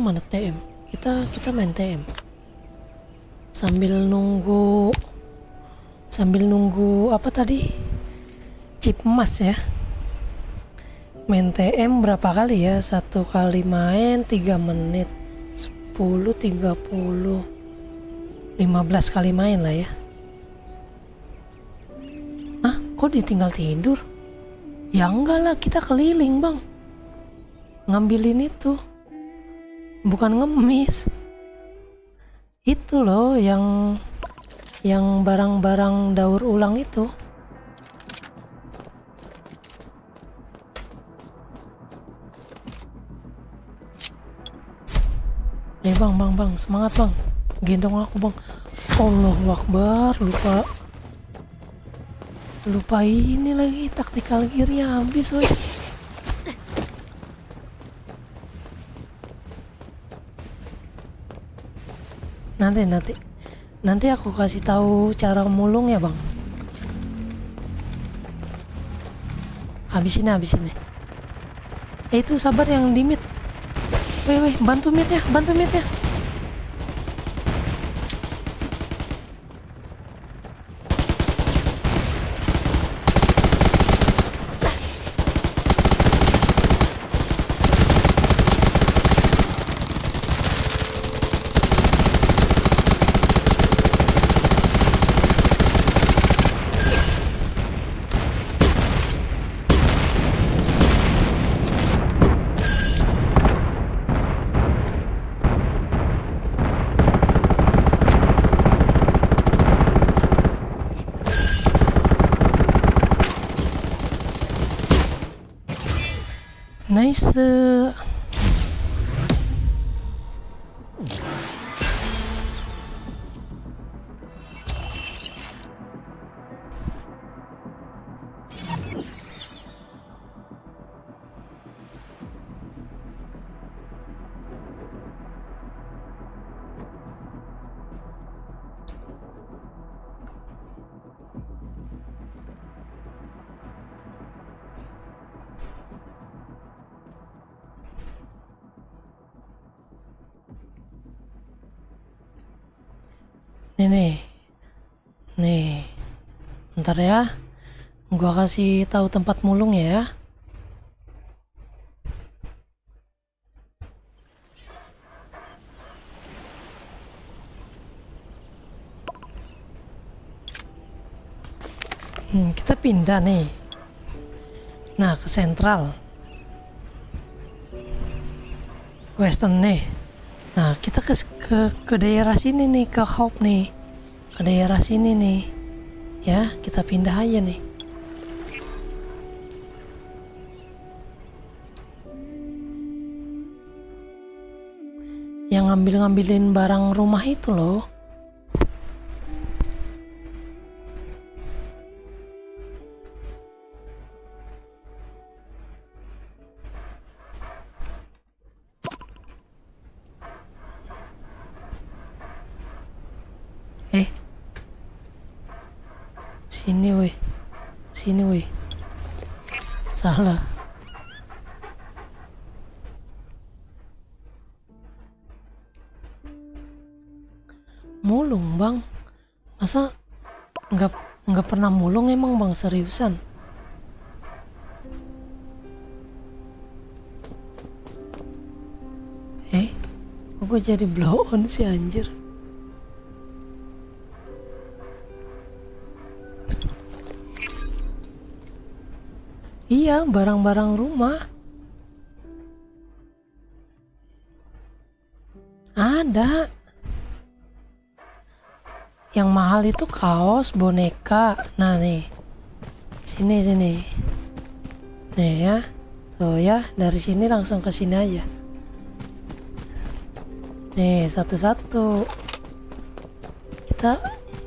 Mana TM? Kita main TM. Sambil nunggu apa tadi? Chip emas ya. Main TM berapa kali ya? 1 kali main 3 menit. 10, 30, 15 kali main lah ya. Ah, kok ditinggal tidur? Ya enggak lah, kita keliling bang. Ngambilin itu. Bukan ngemis. Itu loh yang barang-barang daur ulang itu. Bang, semangat bang. Gendong aku bang. Allahu Akbar, lupa ini lagi, taktikal gearnya habis woy. Nanti aku kasih tahu cara mulung ya bang. Habis ini. Itu sabar yang di mid. Weh, bantu mid ya. Nice. Nih. Bentar ya. Gua kasih tahu tempat mulung ya. Kita pindah nih. Nah, ke sentral. Western nih. Nah, kita ke daerah sini nih, ke Hope nih. Ke daerah sini nih. Ya, kita pindah aja nih. Yang ngambilin barang rumah itu loh. Sini weh. Salah. Mulung bang, masa nggak pernah mulung emang bang, seriusan? Kok gue jadi blow on sih anjir? Iya, barang-barang rumah. Ada. Yang mahal itu kaos, boneka. Nah nih. Sini. Nih ya. Tuh ya, dari sini langsung ke sini aja. Nih, satu-satu. Kita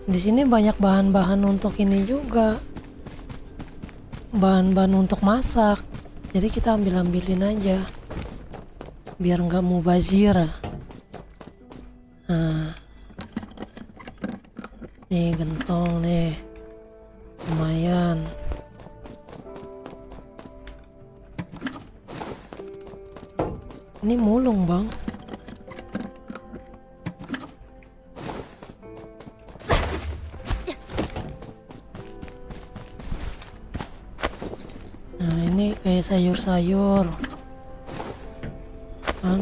di sini banyak bahan-bahan untuk ini juga. Bahan-bahan untuk masak, jadi kita ambilin aja biar nggak mubazir. Nah, nih gentong nih lumayan. Ini mulung bang. Kayak sayur-sayur kan.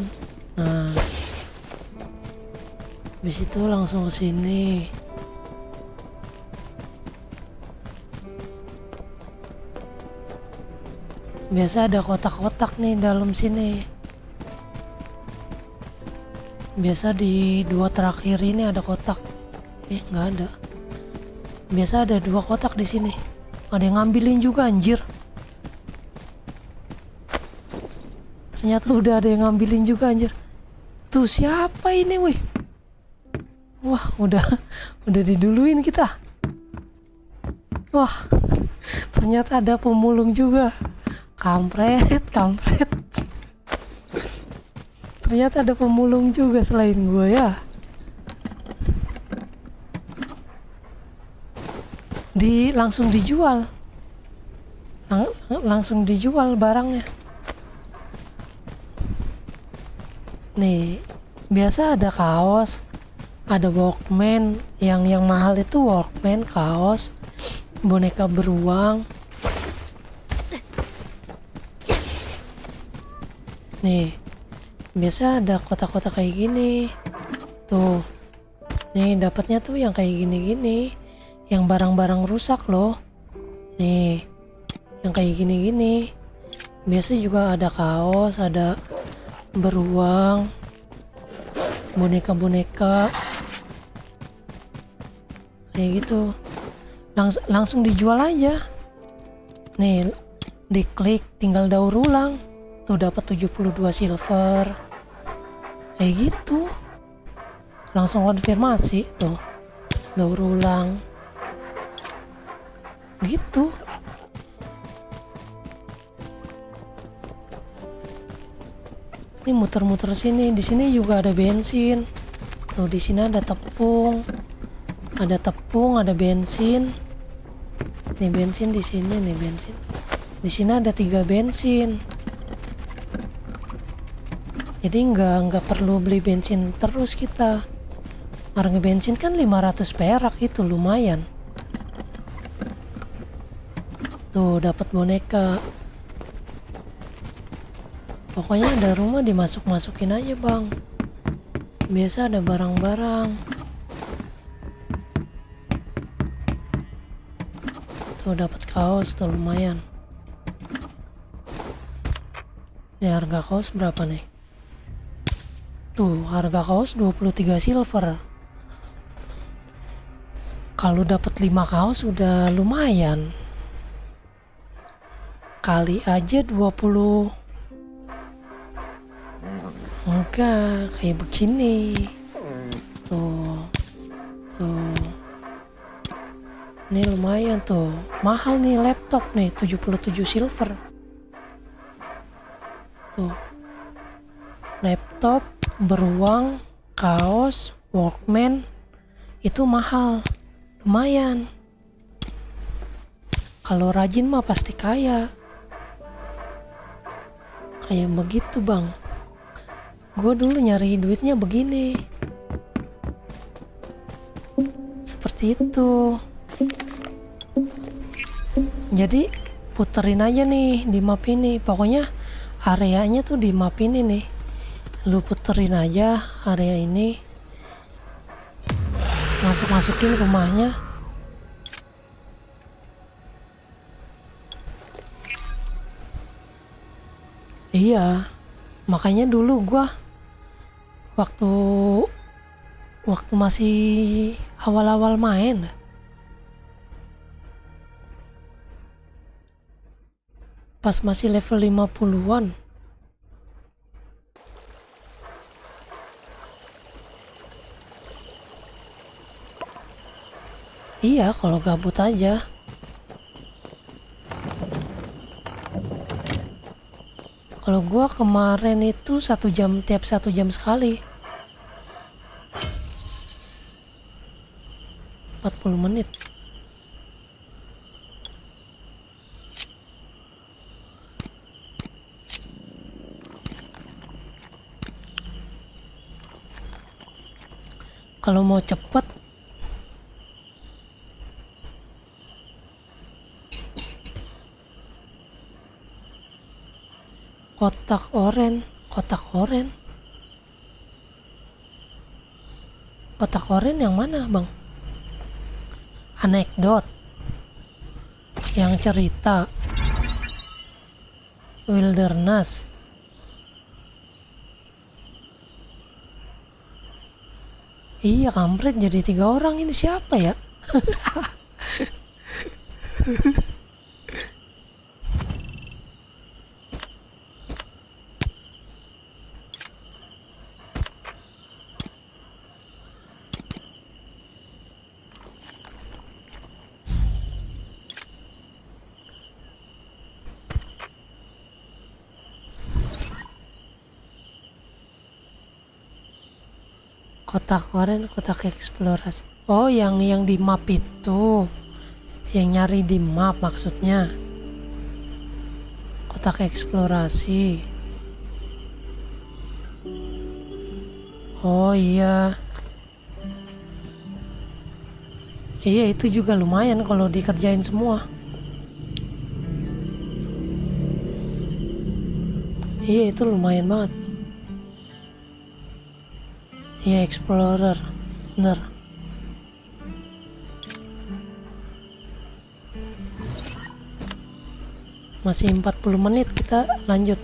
Nah, habis itu langsung ke sini. Biasa ada kotak-kotak nih dalam sini. Biasa di 2 terakhir ini ada kotak. Nggak ada. Biasa ada 2 kotak di sini. Ada yang ngambilin juga anjir. Ternyata udah ada yang ngambilin juga anjir. Tuh siapa ini weh? Wah, udah diduluin kita. Wah, ternyata ada pemulung juga. Kampret. Ternyata ada pemulung juga selain gue ya. Langsung dijual. Langsung dijual barangnya. Nih, biasa ada kaos, ada Walkman, yang mahal itu Walkman, kaos, boneka beruang. Nih, biasa ada kotak-kotak kayak gini. Tuh. Nih, dapatnya tuh yang kayak gini-gini, yang barang-barang rusak loh. Nih, yang kayak gini-gini. Biasa juga ada kaos, ada beruang, boneka-boneka kayak gitu. Langsung dijual aja. Nih, diklik tinggal daur ulang. Tuh dapat 72 silver. Kayak gitu. Langsung konfirmasi tuh. Daur ulang. Gitu. Ini muter-muter sini. Di sini juga ada bensin. Tuh di sini ada tepung. Ada bensin. Nih bensin di sini nih bensin. Di sini ada 3 bensin. Jadi nggak perlu beli bensin terus kita. Harga bensin kan 500 perak, itu lumayan. Tuh dapat boneka. Pokoknya ada rumah dimasuk-masukin aja bang. Biasa ada barang-barang. Tuh dapat kaos tuh lumayan. Nih harga kaos berapa nih? Tuh harga kaos 23 silver. Kalau dapat 5 kaos udah lumayan. Kali aja 20. Enggak, kayak begini. Tuh. Ini lumayan tuh. Mahal nih laptop nih, 77 silver. Tuh. Laptop, beruang, kaos, Walkman itu mahal. Lumayan. Kalau rajin mah pasti kaya. Kayak begitu bang. Gue dulu nyari duitnya begini. Seperti itu. Jadi puterin aja nih di map ini. Pokoknya areanya tuh di map ini nih. Lu puterin aja area ini. Masukin rumahnya. Iya, makanya dulu gua waktu masih awal-awal main, pas masih level 50-an, iya kalau gabut aja. Kalau gua kemarin itu 1 jam, tiap 1 jam sekali. 40 menit. Kalau mau cepet kotak oren yang mana bang? Anekdot yang cerita wilderness. Iya kampret, jadi 3 orang ini siapa ya? Kotak oren, kotak eksplorasi. Oh, yang di map itu. Yang nyari di map maksudnya. Kotak eksplorasi. Oh iya. Iya, itu juga lumayan kalau dikerjain semua. Iya, itu lumayan banget. Iya, explorer. Bener. Masih 40 menit, kita lanjut.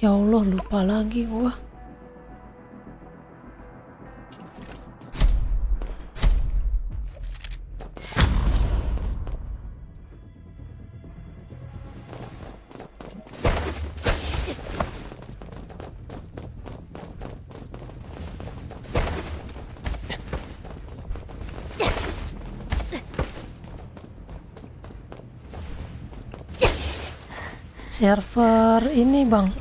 Ya Allah, lupa lagi gua. Server ini bang,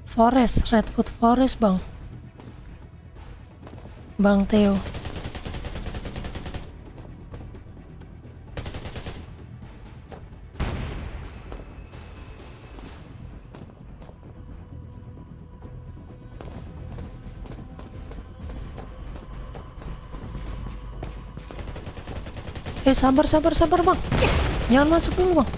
Forest, Redwood Forest bang. Bang Theo. Sabar bang, jangan masuk dulu bang.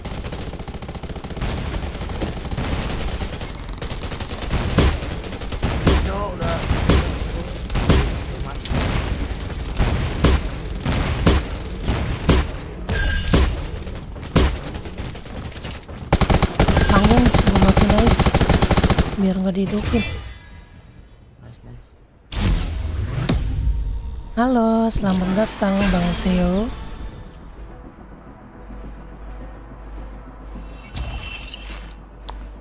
Tanggung, gue matiin aja biar nggak dihidupin. Halo, selamat datang Bang Theo.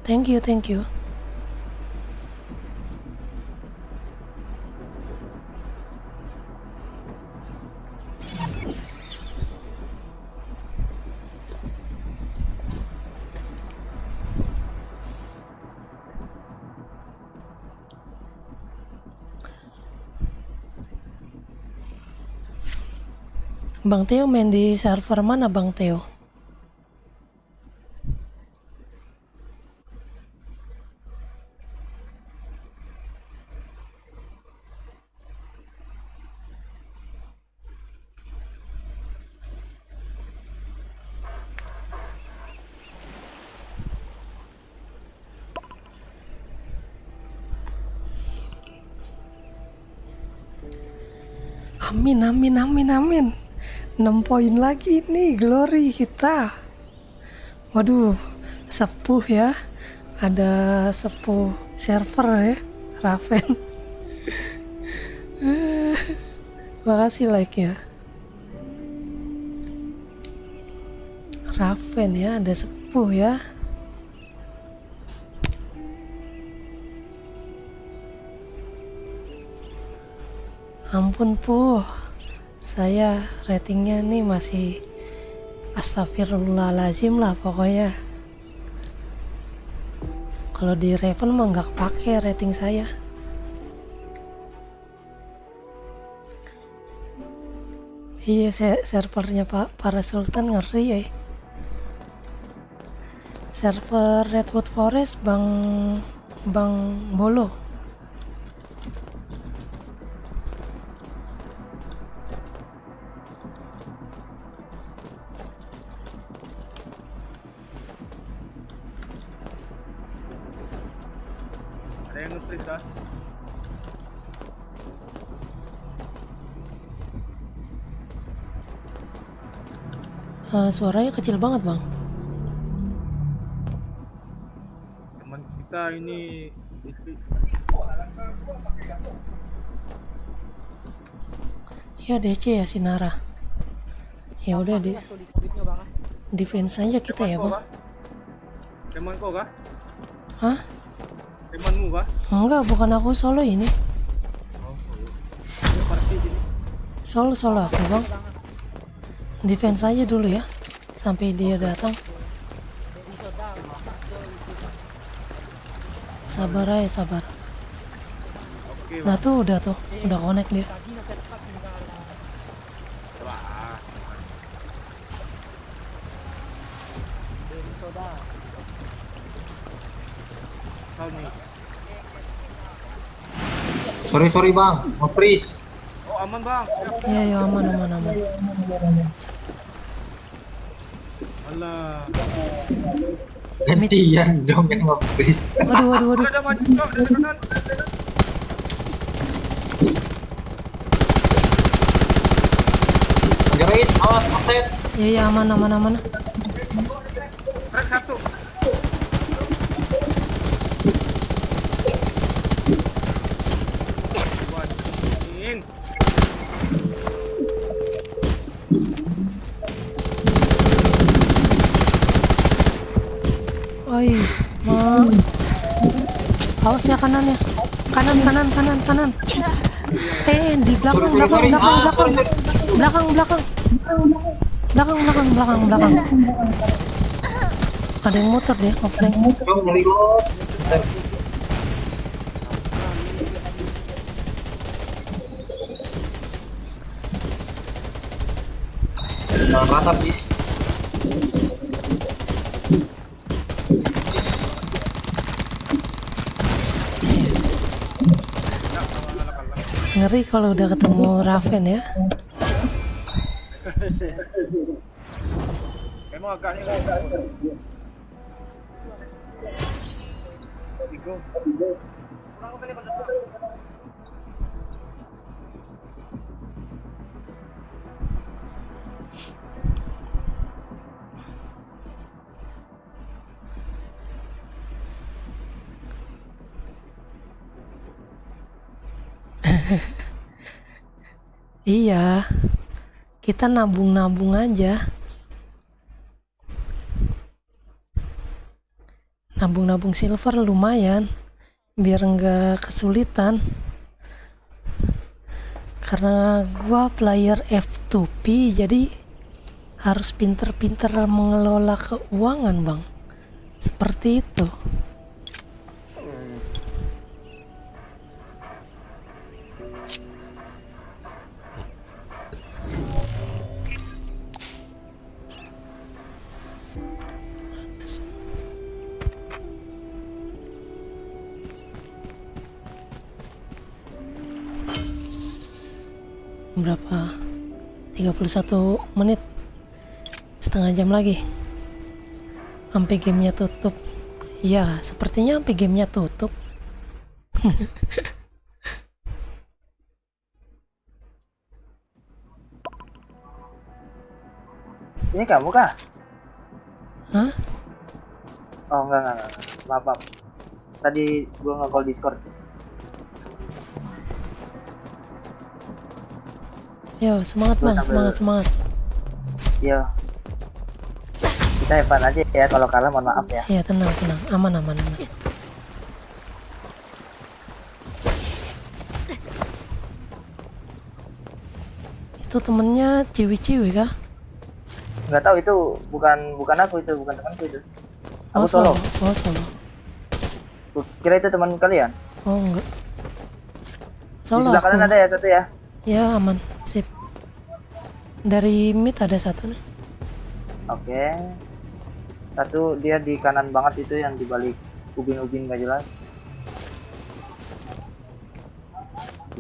Thank you. Bang Theo main di server mana Bang Theo? Amin. 6 poin lagi nih glory kita. Waduh, sepuh ya. Ada sepuh server ya, Raven. Makasih like ya. Raven ya, ada sepuh ya. Ampun puh, saya ratingnya nih masih astagfirullahaladzim lah pokoknya. Kalau di Raven mah nggak pakai rating saya. Iya, servernya para Sultan ngeri ya. Server Redwood Forest Bang Bolo. Ada yang nge-freeze kah? Suaranya kecil banget bang. Teman kita ini isi. Ya DC ya Sinara. Ya udah di defense aja kita ya bang. Teman kau kah? Hah? Temanmu kah? Enggak, bukan aku solo ini. Oh, dia party sini. Solo aku bang. Defense aja dulu ya sampai dia datang. Sabar aja, sabar. Nah tuh udah connect dia. Sorry bang, nge-freeze. Oh aman bang. Iya aman. Alah. Gantian dong yang nge-freeze. Waduh. Udah maju dong, udah. Jerain, awas, offset. Iya aman. Crack satu. Oi, awas ya kanannya. Kanan. Di belakang. Ada yang motor deh, ngeflank. Ngeri kalau udah ketemu Raven ya. Iya, kita nabung-nabung aja. Nabung-nabung silver lumayan, biar nggak kesulitan. Karena gua player F2P, jadi harus pinter-pinter mengelola keuangan, Bang. Seperti itu. Berapa? 31 menit, setengah jam lagi sampai gamenya tutup. Ya, sepertinya sampai gamenya tutup. Ini kamu kah? Hah? Oh enggak. Maaf. Tadi gua nge-call Discord. Yo, semangat Bang, semangat. Yo. Kita hebat aja ya, kalau kalah mohon maaf ya. Iya, tenang, aman. Itu temennya ciwi-ciwi kah? Nggak tahu, itu bukan aku, itu bukan temanku itu. Aku solo. Oh, solo. Kira itu teman kalian? Oh, enggak. Di sebelah kanan ada ya satu ya? Ya, aman. Sip. Dari mid ada satu nih. Oke. Satu dia di kanan banget itu, yang di balik ubin-ubin gak jelas.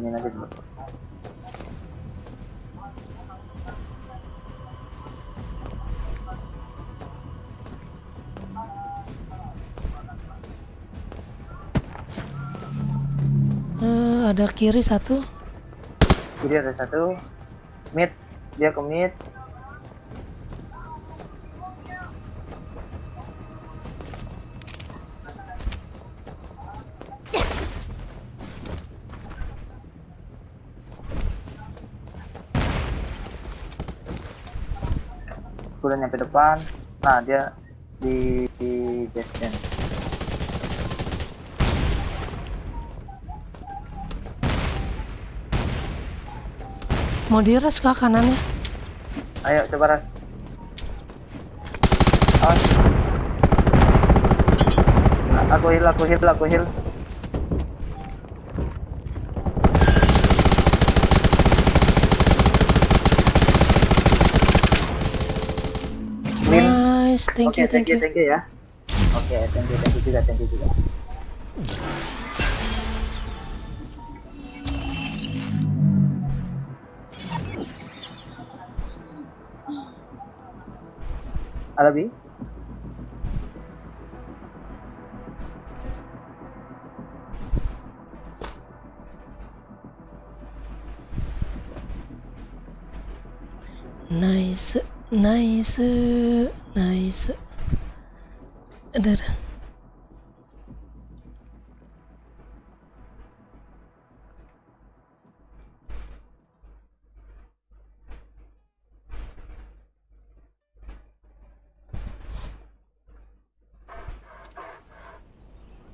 Ini aja dulu. Ada kiri satu. Kiri ada satu. Mid, dia ke mid. Udah nyampe depan. Nah, dia di base camp. Mau diras ke kanannya? Ayo coba ras. Awas. Aku heal. Nice, thank you ya. Oke, thank you juga. Alabi? Nice. Ada.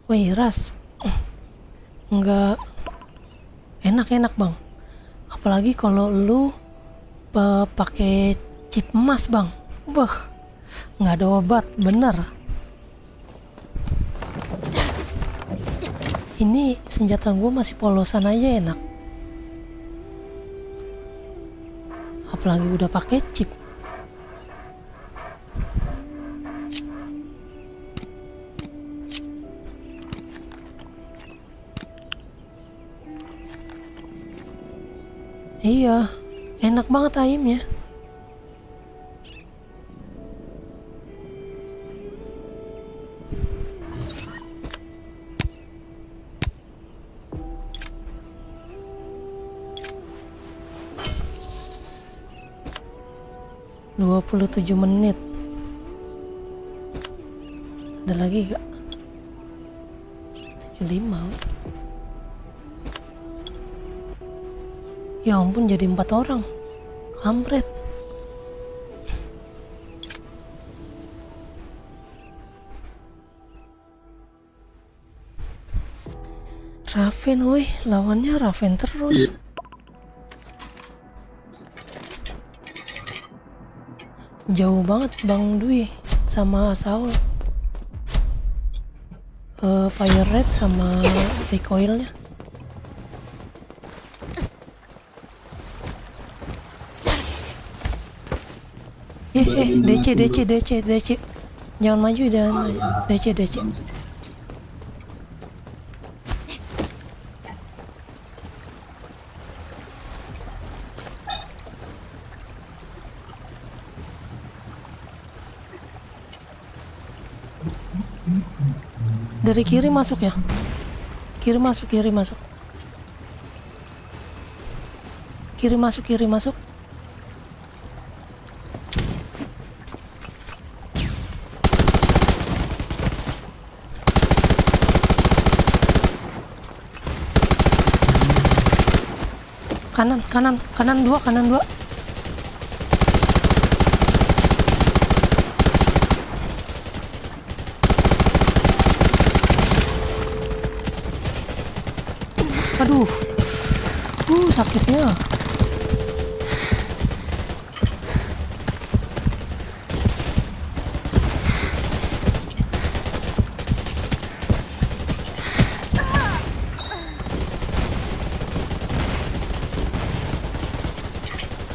Wih, ras. Enggak enak Bang. Apalagi kalau lu pakai chip emas Bang. Wah, nggak ada obat, bener. Ini senjata gue masih polosan aja enak. Apalagi udah pakai chip. Iya, enak banget ayamnya. Dua 27 menit. Ada lagi gak? 75. Ya ampun, jadi 4 orang. Kampret. Raven, woi, lawannya Raven terus. Jauh banget Bang Dwi sama Saul. Fire rate sama recoilnya. DC. Jangan maju, jangan maju. DC. Dari kiri masuk ya. Kiri masuk. Kiri masuk. Kanan dua. Aduh, sakitnya.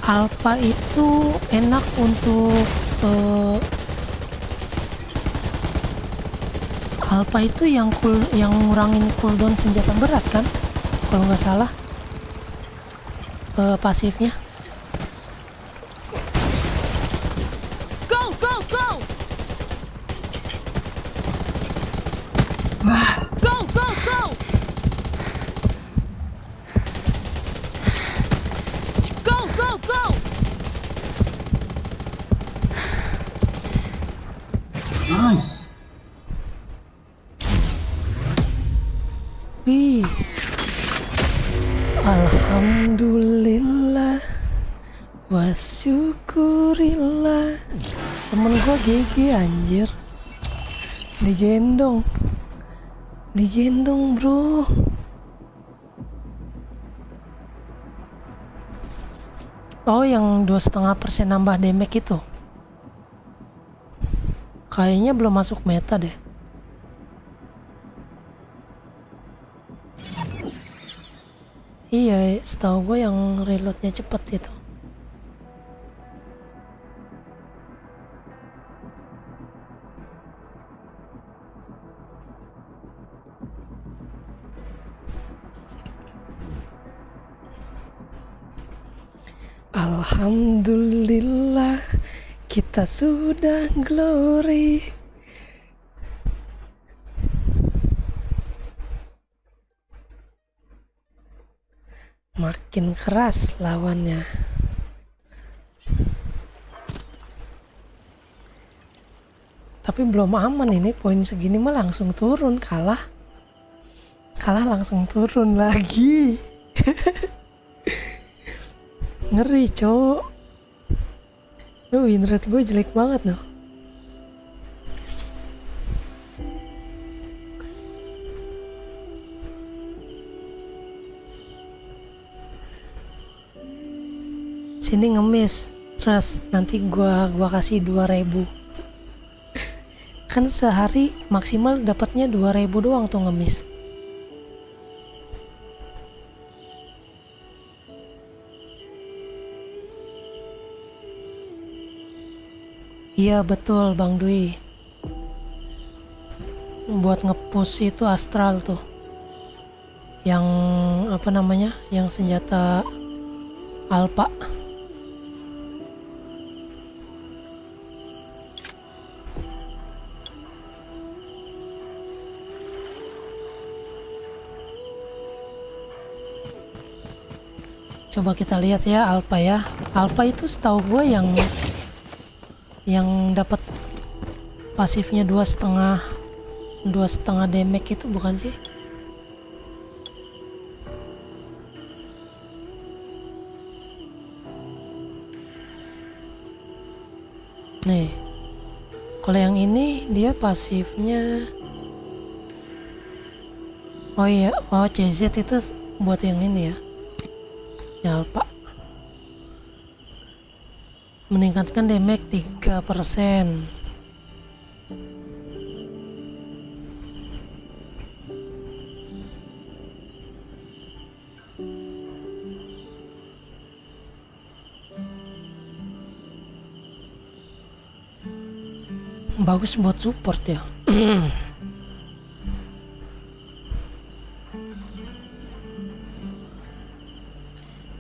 Alpha itu enak untuk Alpha itu yang ngurangin cooldown senjata berat kan? Kalau nggak salah pasifnya. Go! Nice. Wih. Alhamdulillah wa syukurillah. Temen gua GG anjir. Digendong bro. Oh, yang 2,5% nambah damage itu kayaknya belum masuk meta deh. Iya, setahu gue yang reloadnya cepet itu. Alhamdulillah, kita sudah glory. Makin keras lawannya. Tapi belum aman ini, poin segini mah langsung turun. Kalah langsung turun lagi. Ngeri cowok. Win rate gue jelek banget noh. Sini ngemis, Ras, nanti gua kasih 2.000. Kan sehari maksimal dapatnya 2.000 doang tuh ngemis. Iya betul Bang Dwi. Buat nge-push itu astral tuh. Yang apa namanya? Yang senjata Alpha. Coba kita lihat ya Alpha ya. Alpha itu setahu gue yang dapat pasifnya 2,5 damage itu bukan sih? Nih, kalau yang ini dia pasifnya, oh iya, oh CZ itu buat yang ini ya. Alpha meningkatkan damage 3%. Bagus buat support ya.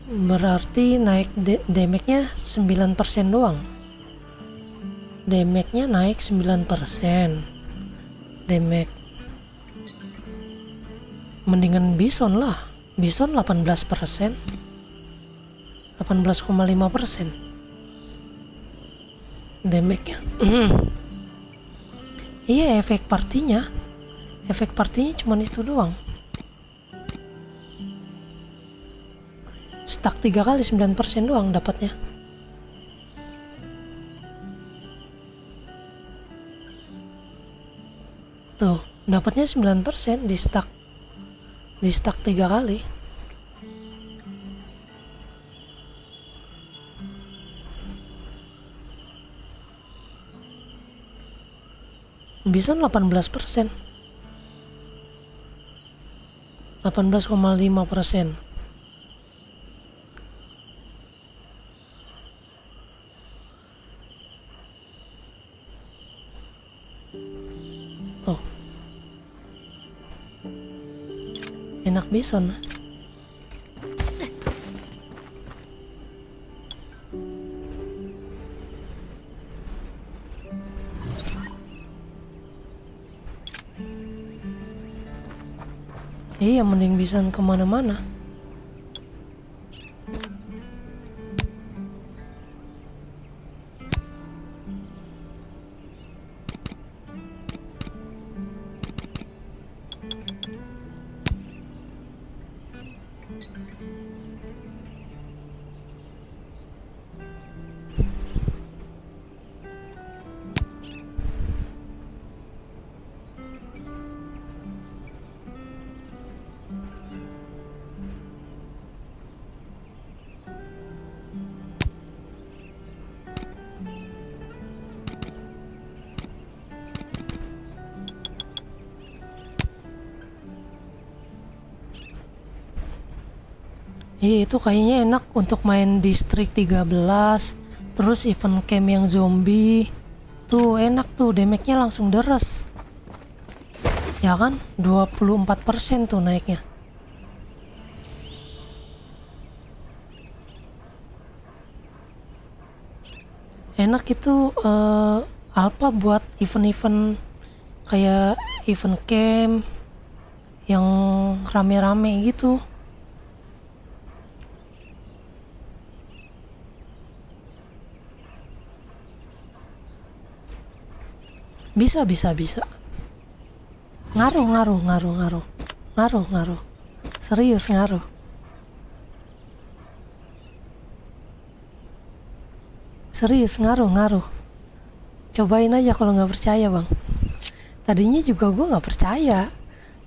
Berarti naik damage-nya 9% doang. Damage-nya naik 9%. Damage. Mendingan Bison lah. Bison 18%. 18,5% damage-nya. Iya, efek partinya cuman itu doang. Stuck 3 kali 9% doang dapatnya. Tuh, dapatnya 9% di stuck 3 kali. Bison 18%. 18,5%. Tuh. Enak Bison. Iya, mending bisa kemana-mana. Iya, itu kayaknya enak untuk main District 13, terus event camp yang zombie. Tuh enak tuh, damage-nya langsung deres. Ya kan? 24% tuh naiknya. Enak itu Alpha buat event-event kayak event camp yang rame-rame gitu. Bisa. Ngaruh. Serius ngaruh. Serius ngaruh. Cobain aja kalau nggak percaya bang. Tadinya juga gue nggak percaya.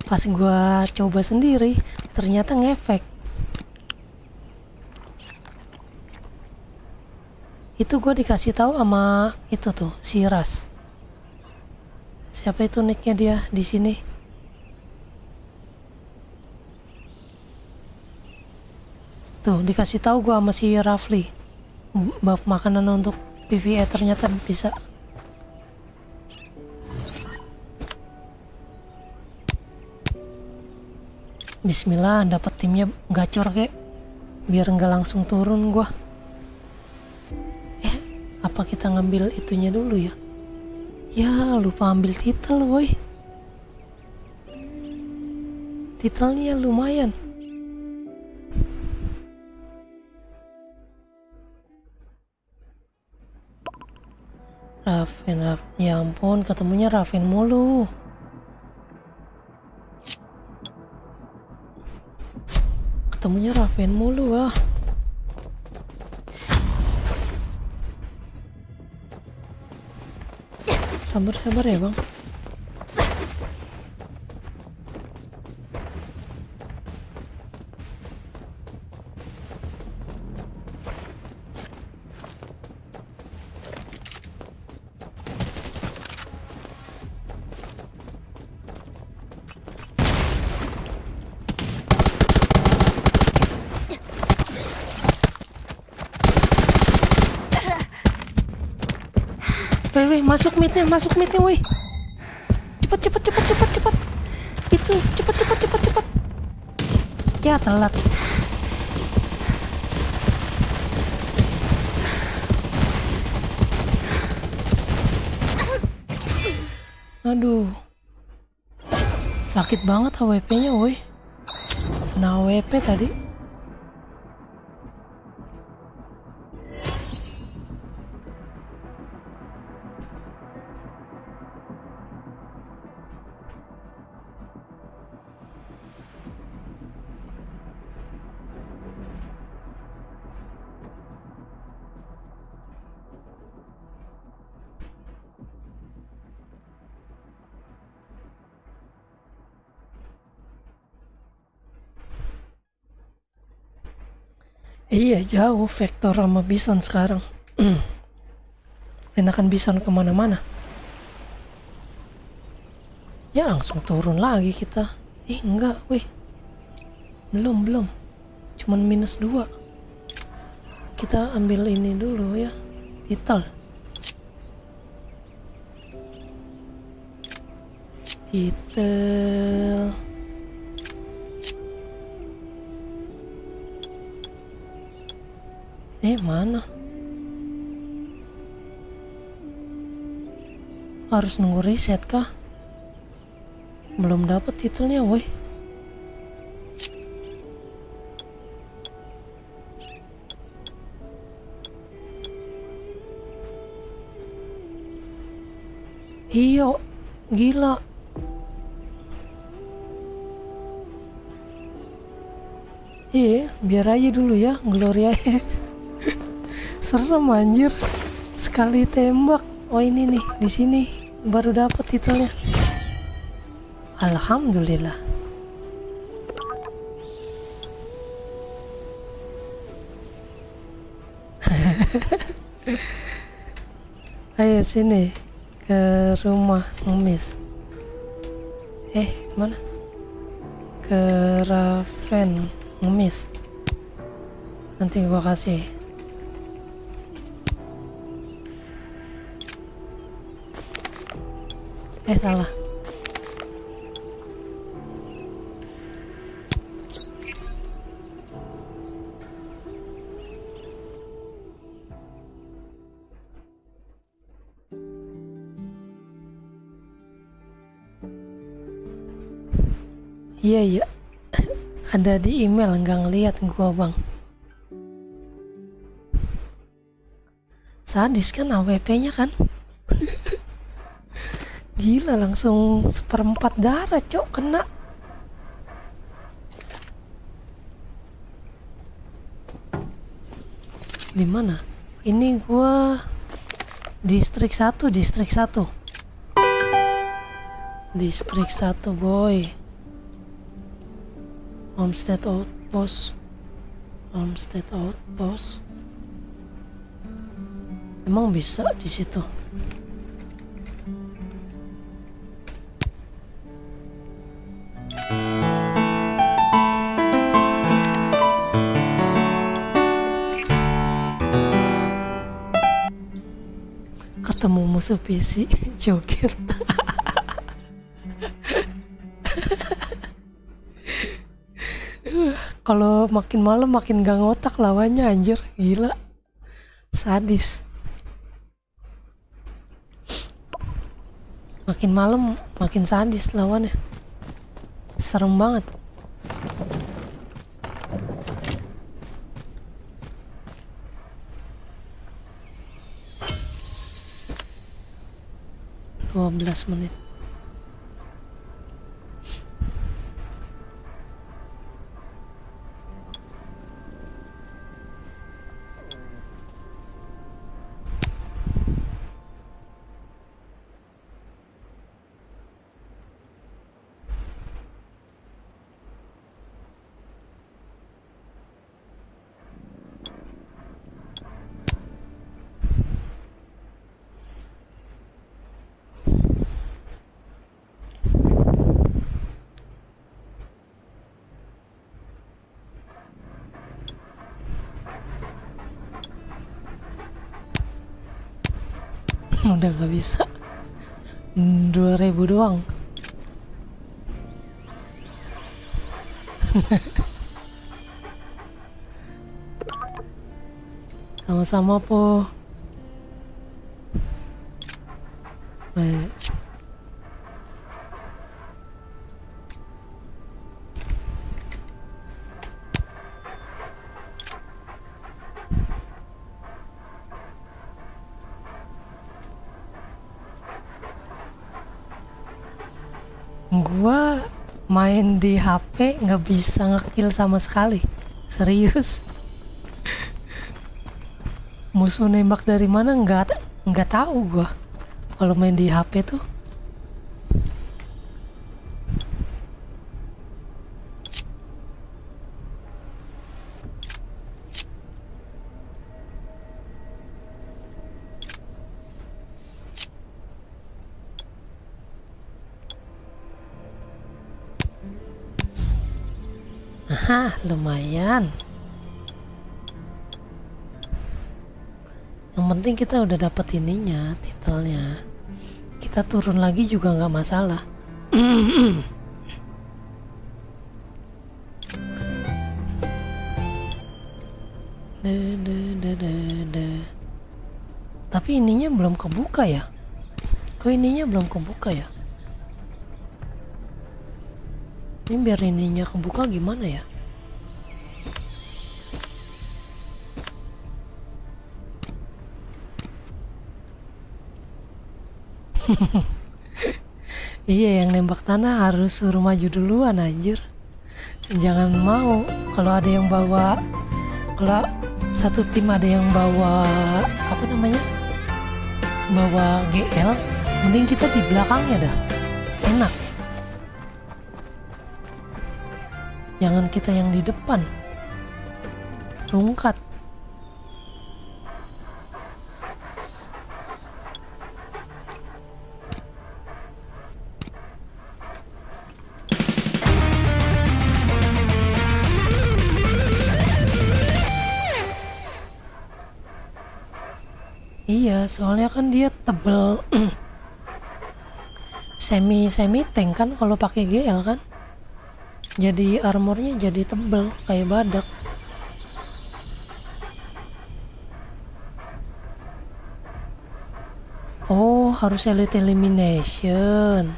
Pas gue coba sendiri, ternyata ngefek. Itu gue dikasih tahu sama itu tuh, si Ras. Siapa itu nicknya dia di sini? Tuh dikasih tahu gua sama si Rafli. Buff makanan untuk PvE ternyata bisa Bismillah dapat timnya gacor kek, biar nggak langsung turun gua. Apa kita ngambil itunya dulu ya? Ya lupa ambil titel woi. Titelnya lumayan. Raven, ya ampun, ketemunya Raven mulu. Ketemunya Raven mulu ah. Sabar ya bang. Woi, masuk midnya woi. Cepet. Itu, cepet. Ya telat. Aduh. Sakit banget AWP-nya woi. Kena AWP tadi. Iya jauh Vector sama Bison sekarang. Enakan Bison kemana-mana. Ya langsung turun lagi kita. Enggak weh. Belum. Cuman -2. Kita ambil ini dulu ya. Titel. Mana? Harus nunggu reset kah? Belum dapat titelnya, woi. Iyo, gila. Biar aja dulu ya, Gloria. Serem anjir. Sekali tembak. Oh ini nih, di sini baru dapat titelnya. Alhamdulillah. Ayo sini ke rumah ngemis. Mana? Ke Raven ngemis. Nanti gua kasih. Salah. Iya. Ada di email, nggak ngeliat gua bang. Sadis kan AWP-nya kan? Gila langsung 1/4 darah cok kena. Di mana? Ini gua distrik 1. Distrik 1 boy. Homestead Outpost. Emang bisa di situ? Ketemu musuh PC joget. Kalau makin malam makin gak ngotak lawannya anjir, gila. Sadis. Makin malam makin sadis lawannya. Serem banget. Dua 12 menit. Udah gak bisa. 2.000 doang. Sama-sama po. Gua main di HP nggak bisa ngekill sama sekali, serius. Musuh nembak dari mana nggak tahu gua. Kalau main di HP tuh. Aha, lumayan. Yang penting kita udah dapet ininya, titelnya. Kita turun lagi juga nggak masalah. Tapi ininya belum kebuka ya? Kok ininya belum kebuka ya? Ini biar ininya kebuka gimana ya? Iya, yang nembak tanah harus suruh maju duluan anjir. Jangan mau kalau ada yang bawa, kalau satu tim ada yang bawa apa namanya, bawa GL, mending kita di belakangnya dah, enak. Jangan kita yang di depan, rungkat. Iya, soalnya kan dia tebel. semi tank kan kalau pakai GL kan. Jadi armornya jadi tebel kayak badak. Oh, harus elite elimination.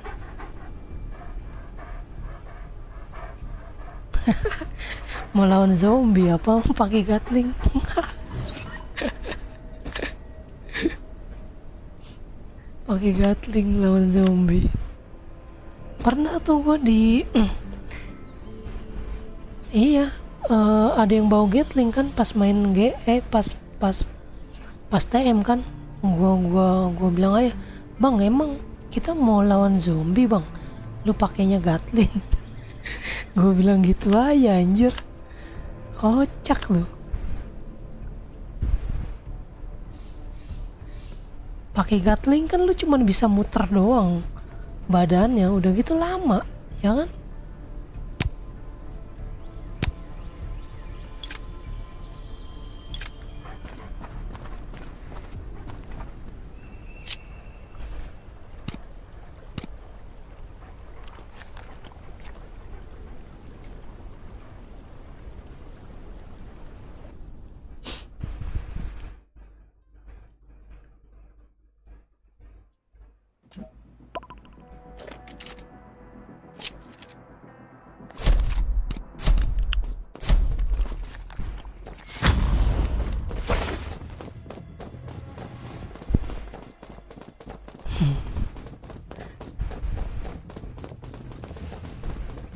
Mau lawan zombie apa pakai gatling? Pakai gatling lawan zombie. Pernah tuh gue di iya, ada yang bawa gatling kan pas main pas TM kan. Gua bilang aja, "Bang, emang kita mau lawan zombie, Bang. Lu pakainya gatling." Gue bilang gitu aja anjir. Kocak lu. Pakai gatling kan lu cuman bisa muter doang badannya, udah gitu lama, ya kan?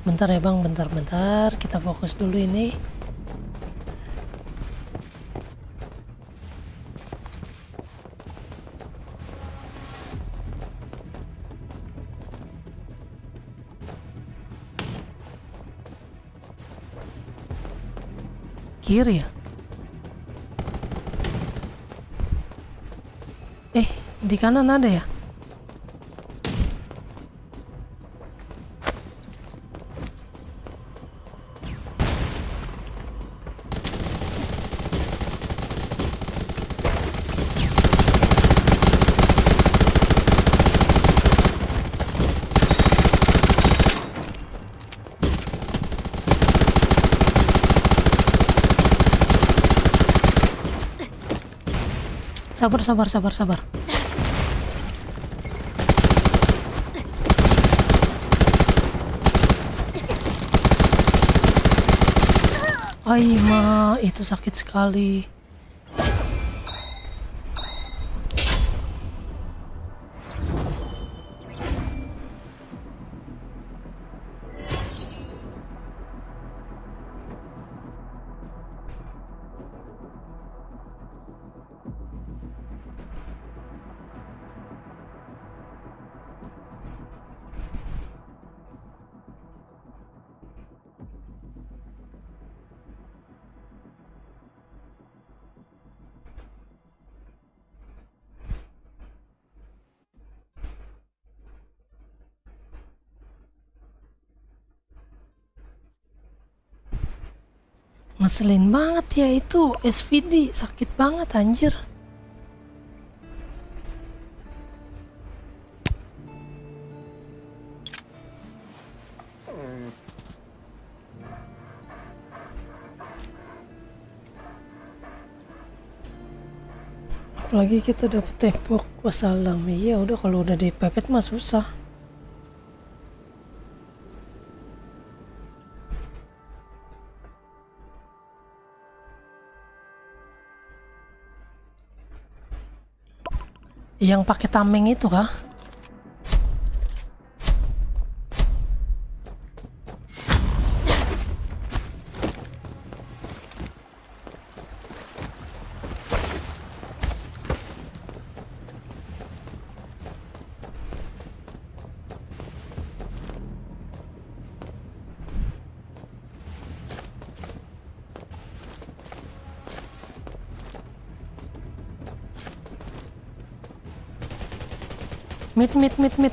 Bentar ya bang, bentar. Kita fokus dulu ini. Kiri ya? Di kanan ada ya? Sabar. Aima, itu sakit sekali. Ngeselin banget ya itu SVD, sakit banget anjir. Apalagi kita dapet tembok, wassalam. Iya udah, kalau udah dipepet mah susah. Yang pakai tameng itu kah? Mid.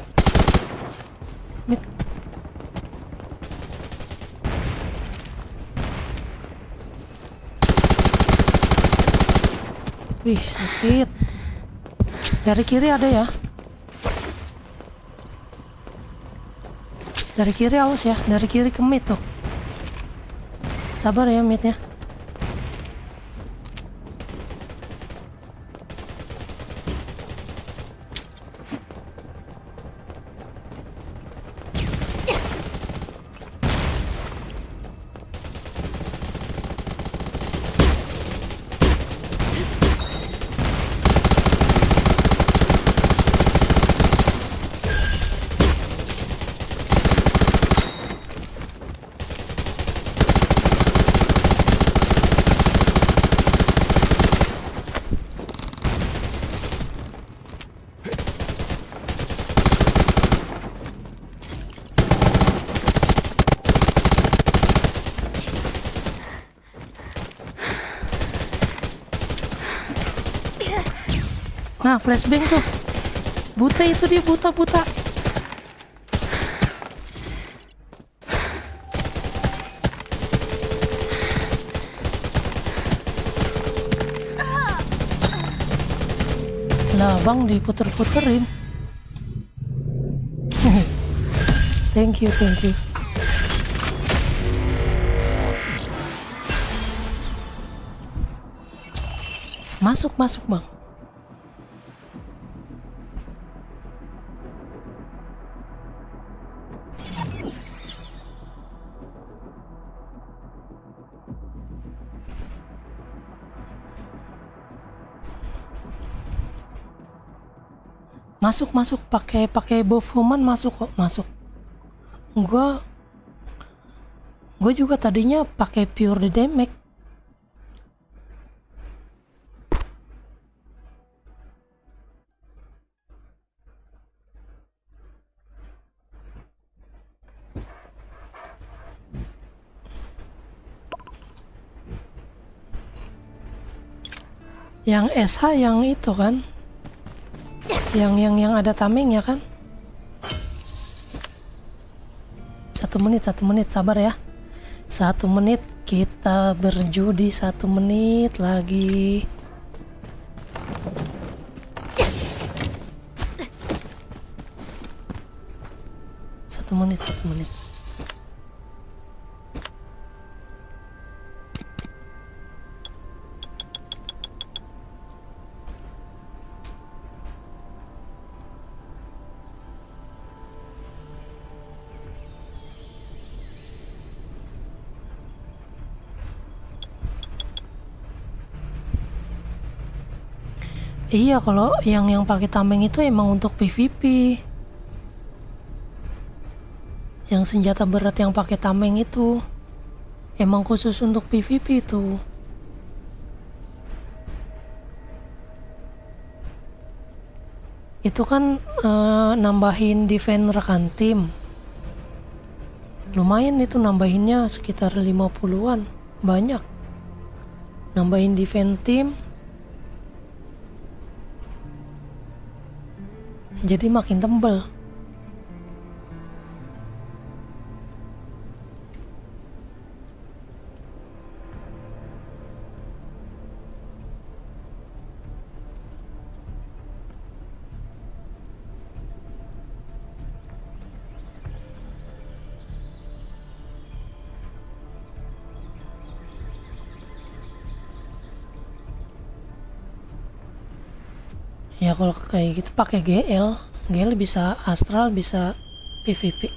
Wih, sakit. Dari kiri ada ya? Dari kiri awas ya, dari kiri ke mid tuh. Sabar ya midnya. Nah, flashbang tuh. Buta itu dia, buta. Lah, bang diputer-puterin. Thank you. Masuk, bang. Masuk pakai Bofuman masuk kok, masuk. Gue juga tadinya pakai pure damage. Yang SH yang itu kan, yang ada tameng ya kan. 1 menit sabar ya. 1 menit kita berjudi, 1 menit lagi. Satu menit. Iya, kalau yang pakai tameng itu emang untuk PvP. Yang senjata berat yang pakai tameng itu emang khusus untuk PvP itu. Itu kan nambahin defense rekan tim. Lumayan itu nambahinnya sekitar 50-an. Banyak. Nambahin defense tim. Jadi makin tebel. Ya kalau kayak gitu pakai GL bisa astral, bisa PvP.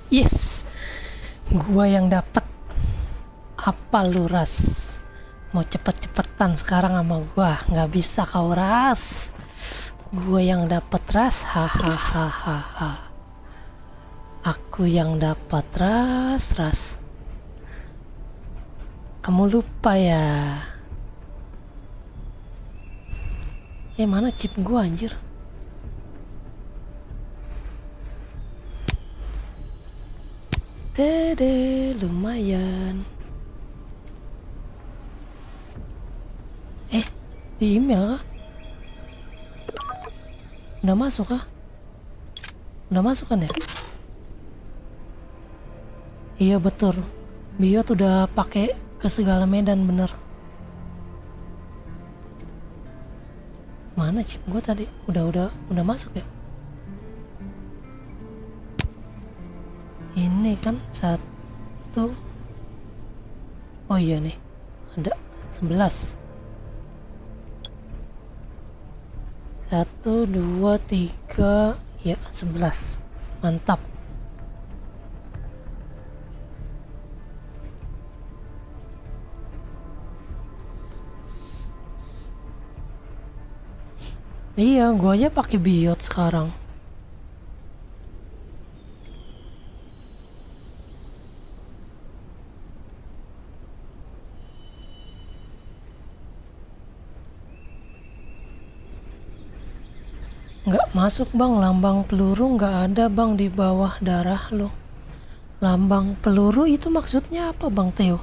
Yes, gua yang dapet. Apa lu Ras? Mau cepet-cepetan sekarang sama gua? Nggak bisa kau Ras. Gua yang dapet Ras, hahaha. Aku yang dapat Ras. Kamu lupa ya? Mana chip gua anjir? Dede, lumayan. Di email kah? Udah masuk kah? Udah masuk kan ya? Iya betul, Biot udah pakai ke segala medan bener. Mana chip gue tadi? Udah masuk ya? Ini kan 1. Oh iya nih, ada 11. 1, 2, 3, ya 11. Mantap. Iya, gua aja pakai Biot sekarang. Nggak masuk bang, lambang peluru nggak ada bang di bawah darah lo. Lambang peluru itu maksudnya apa bang Theo?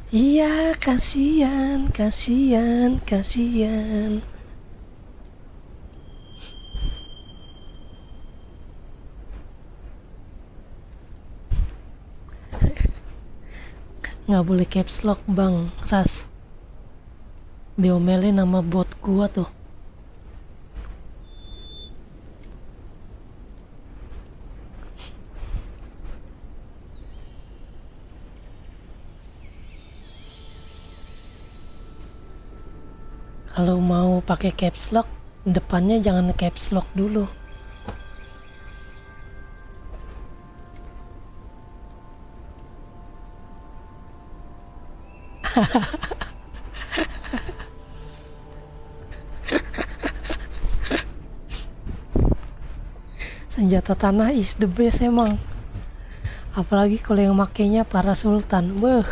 Iya, kasihan. Nggak boleh caps lock bang Ras. Diomelin nama bot gua tuh. Kalau mau pakai caps lock, depannya jangan caps lock dulu. Senjata tanah is the best emang. Apalagi kalau yang makainya para sultan. Beuh,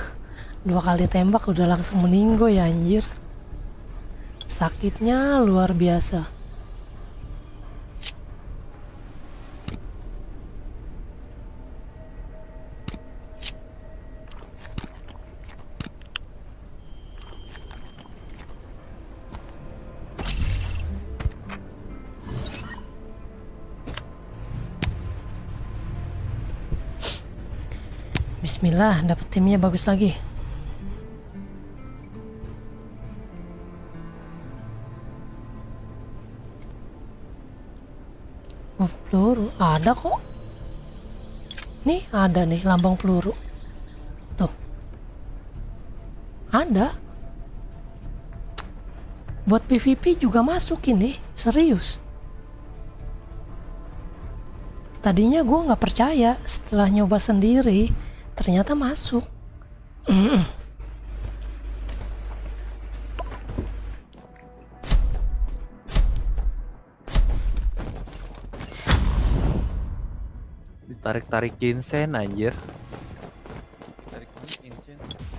2 kali tembak udah langsung meninggoy anjir. Sakitnya luar biasa. Bismillah, dapet timnya bagus lagi. Peluru ada kok. Nih ada nih lambang peluru. Tuh. Ada. Buat PVP juga masuk ini, serius. Tadinya gue nggak percaya, setelah nyoba sendiri ternyata masuk. Ditarik-tarikin sen anjir.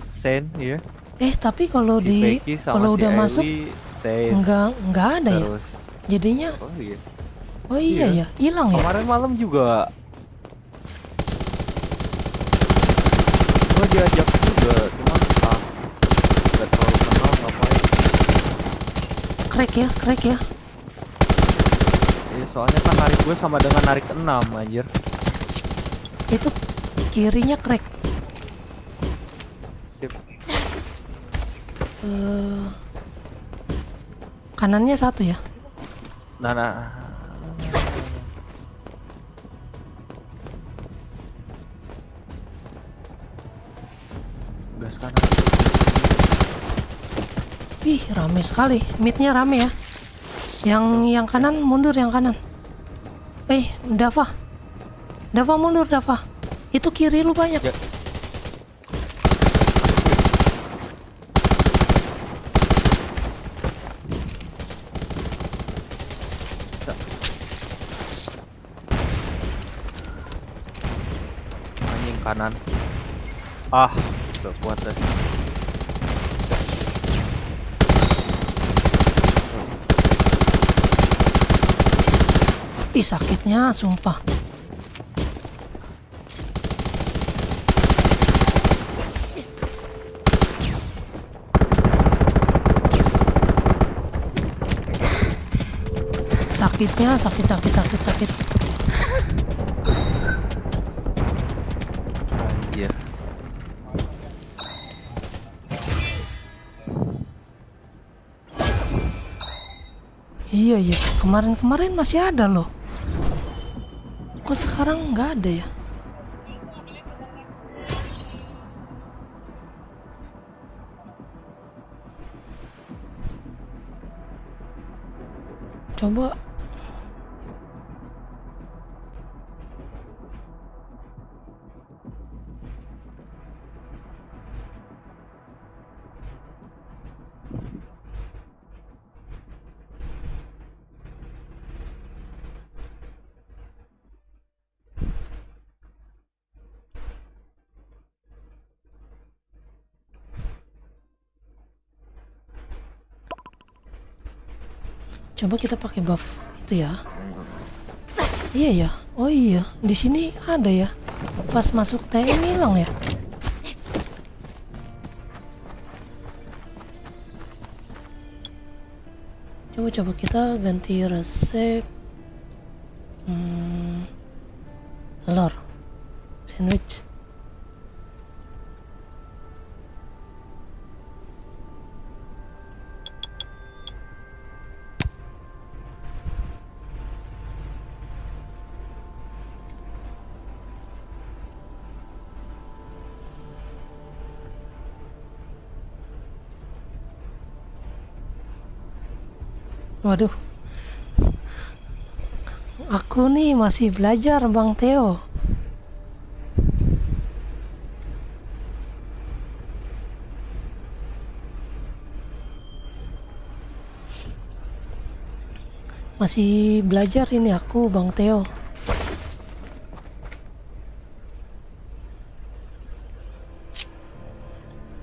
Sen ya. Tapi kalau Si Becky sama kalau si udah Ellie, masuk sen. nggak ada ya. Terus Jadinya oh iya. ya, hilang ya. Kemarin malam juga gua diajak juga, cuman nggak terlalu kenal ngapain. Crack ya. Iya, soalnya kan narik gue sama dengan narik 6 anjir. Itu kirinya crack. Sip. Kanannya 1 ya. Nah. Gas kanan. Ih, rame sekali. Midnya rame ya. Yang kanan mundur, yang kanan. Dava mundur, Dava. Itu kiri lu banyak. Ya. Anjing kanan. Gak kuat deh. Ih, sakitnya sumpah. Sakitnya sakit. Anjir. Iya, kemarin masih ada loh. Kok sekarang nggak ada ya? Coba. Coba kita pakai buff itu ya. Iya ya. Oh iya, di sini ada ya. Pas masuk TM hilang ya. Coba kita ganti resep. Telur sandwich. Waduh. Aku nih masih belajar Bang Theo. Masih belajar ini aku Bang Theo.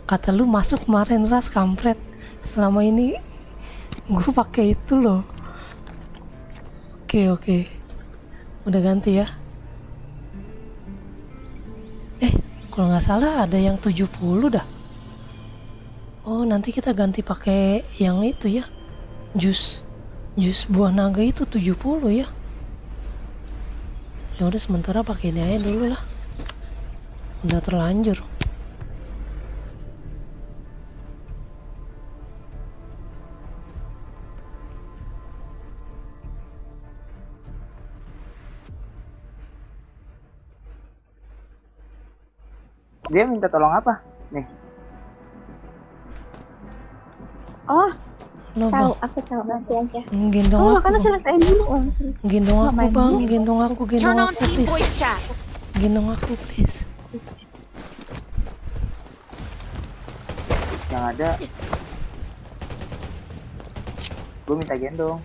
Kata lu masuk kemarin Ras, kampret. Selama ini gue pakai itu loh. Oke. Udah ganti ya. Kalau nggak salah ada yang 70 dah. Oh, nanti kita ganti pakai yang itu ya. Jus buah naga itu 70 ya. Ya udah sementara pakai ini aja dulu lah. Udah terlanjur. Dia minta tolong apa? Nih. Oh, Lo tahu, Bang, aku tahu nanti aja. gendong Oh, aku makanya Bang. selesaiin dulu. Gendong aku Mama Bang, ini. gendong aku Turn on team please. voice chat. Gendong aku please. Yang ada gue minta gendong.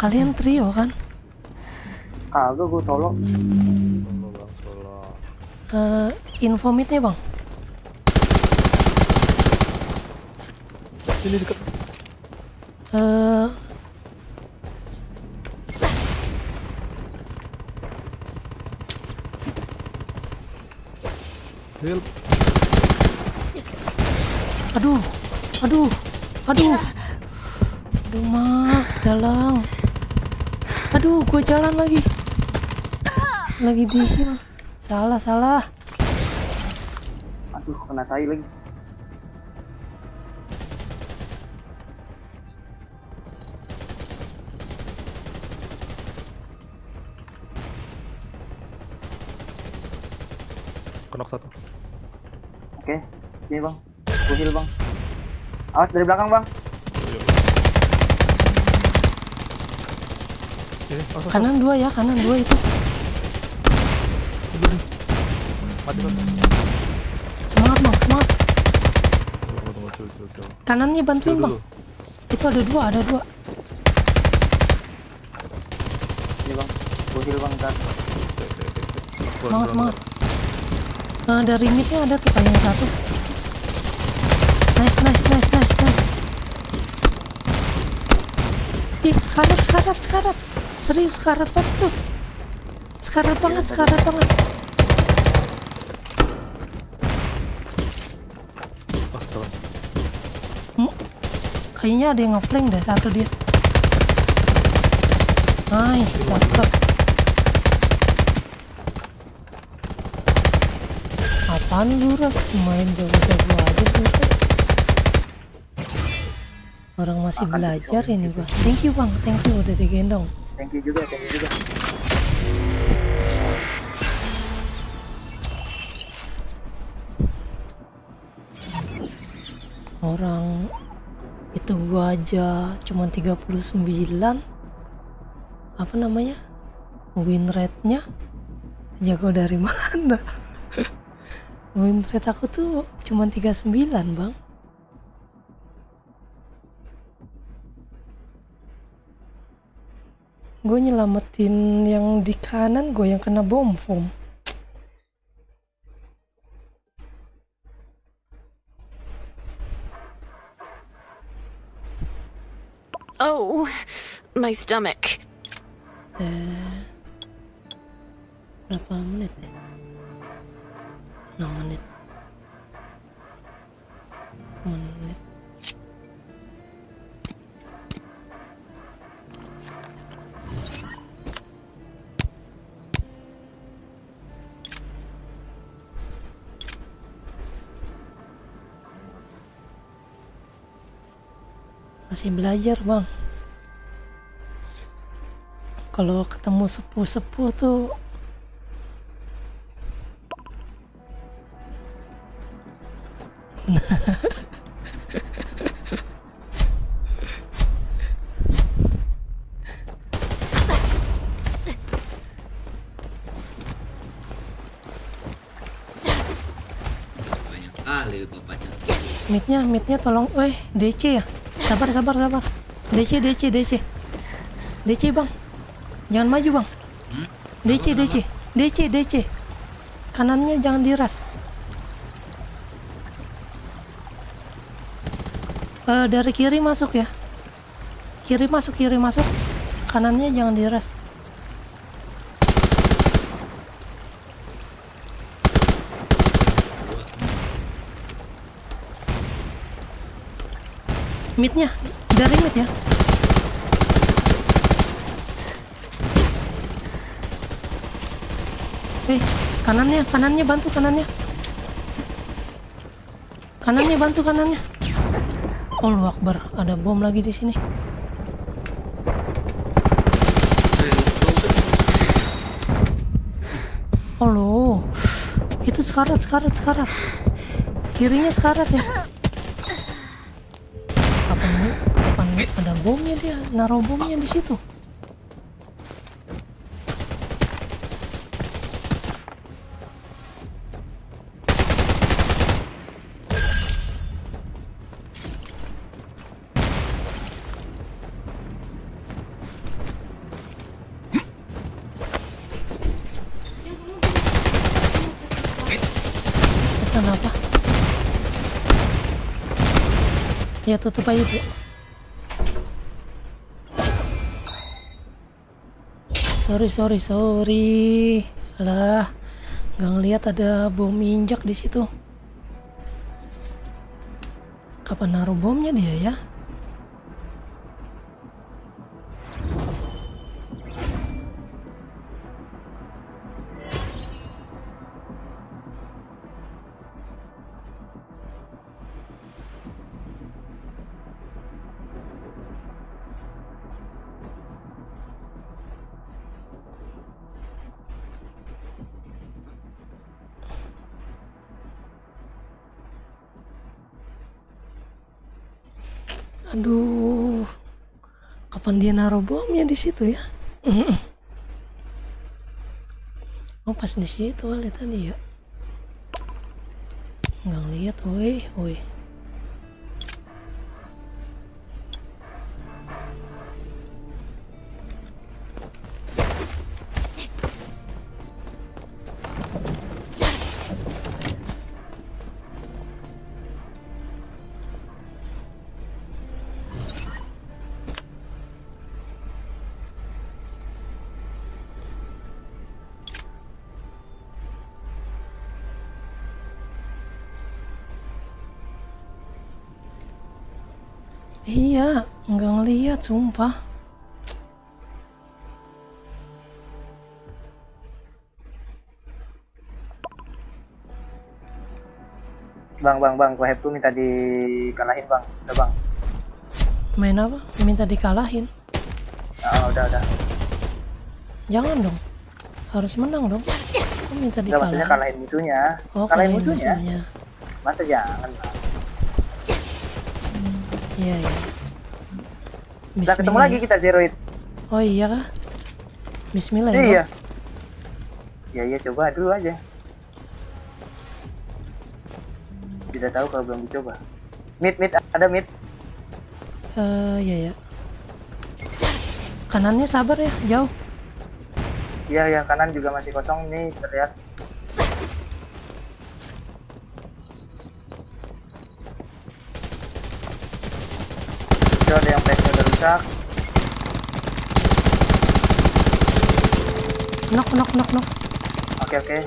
Kalian trio kan? Kagak, gue solo. Info midnya Bang. Ini dekat. Help. Aduh, Mak, dalang. Aduh, gue jalan lagi di heal. Salah. Aduh, kena tai lagi. Kenok satu. Oke, sini bang. Gue heal bang. Awas dari belakang bang. Kanan dua ya, kanan dua itu. Mati. Semangat Bang, semangat. Tunggu, chill. Kanannya bantuin Bang. Itu ada dua. Ini bang. Gue heal bang ntar. Semangat. Dari midnya ada tuh kayaknya satu. Nice. Ih, sekarat. Serius sekarat banget tuh. Sekarat banget. Kayaknya ada yang ngeflank deh satu dia. Nice, cakep. Apaan lu Ras? Main jago-jago aja lu Ras. Orang masih belajar ini gua. Thank you Bang, udah digendong. Thank you juga. Orang itu gua aja cuman 39. Apa namanya? Win rate-nya jago dari mana? Win rate aku tuh cuman 39 Bang. Gue nyelamatin yang di kanan, gue yang kena bom foam. Oh, my stomach. Berapa menit ya? 6 menit. 6 menit. Masih belajar Bang. Kalau ketemu sepuh-sepuh tuh kali bapaknya. Midnya tolong. DC ya. Sabar. DC bang. Jangan maju bang. DC. Kanannya jangan diras. Dari kiri masuk ya. Kiri masuk. Kanannya jangan diras. Midnya, dari mid ya. Kanannya bantu kanannya. Allahu Akbar, ada bom lagi di sini. Allah, itu sekarat. Kirinya sekarat ya. Kapan ada bomnya dia, naruh bomnya di situ. Pesan apa? Ya tutup aja tuh. Sorry. Lah, nggak ngeliat ada bom injak di situ. Kapan naruh bomnya dia ya? Aduh, kapan dia naruh bomnya di situ ya? Oh pas di situ kali tadi ya? Nggak ngeliat, woi. Iya, nggak ngeliat sumpah. Bang, Wahab tuh minta dikalahin bang. Udah bang. Main apa? Minta dikalahin? Udah. Jangan dong. Harus menang dong. Kok minta Udah, dikalahin? maksudnya kalahin musuhnya. Oh, kalahin musuhnya. Masa jangan bang. Iya. Udah ketemu lagi kita Zeroid. Oh iya kah? Bismillah ya. Iya. Iya coba dulu aja. Tidak tahu kalau belum dicoba. Mid ada mid. Iya. Kanannya sabar ya, jauh. Iya kanan juga masih kosong nih terlihat. Ada yang flashnya udah rusak. Knock. Oke.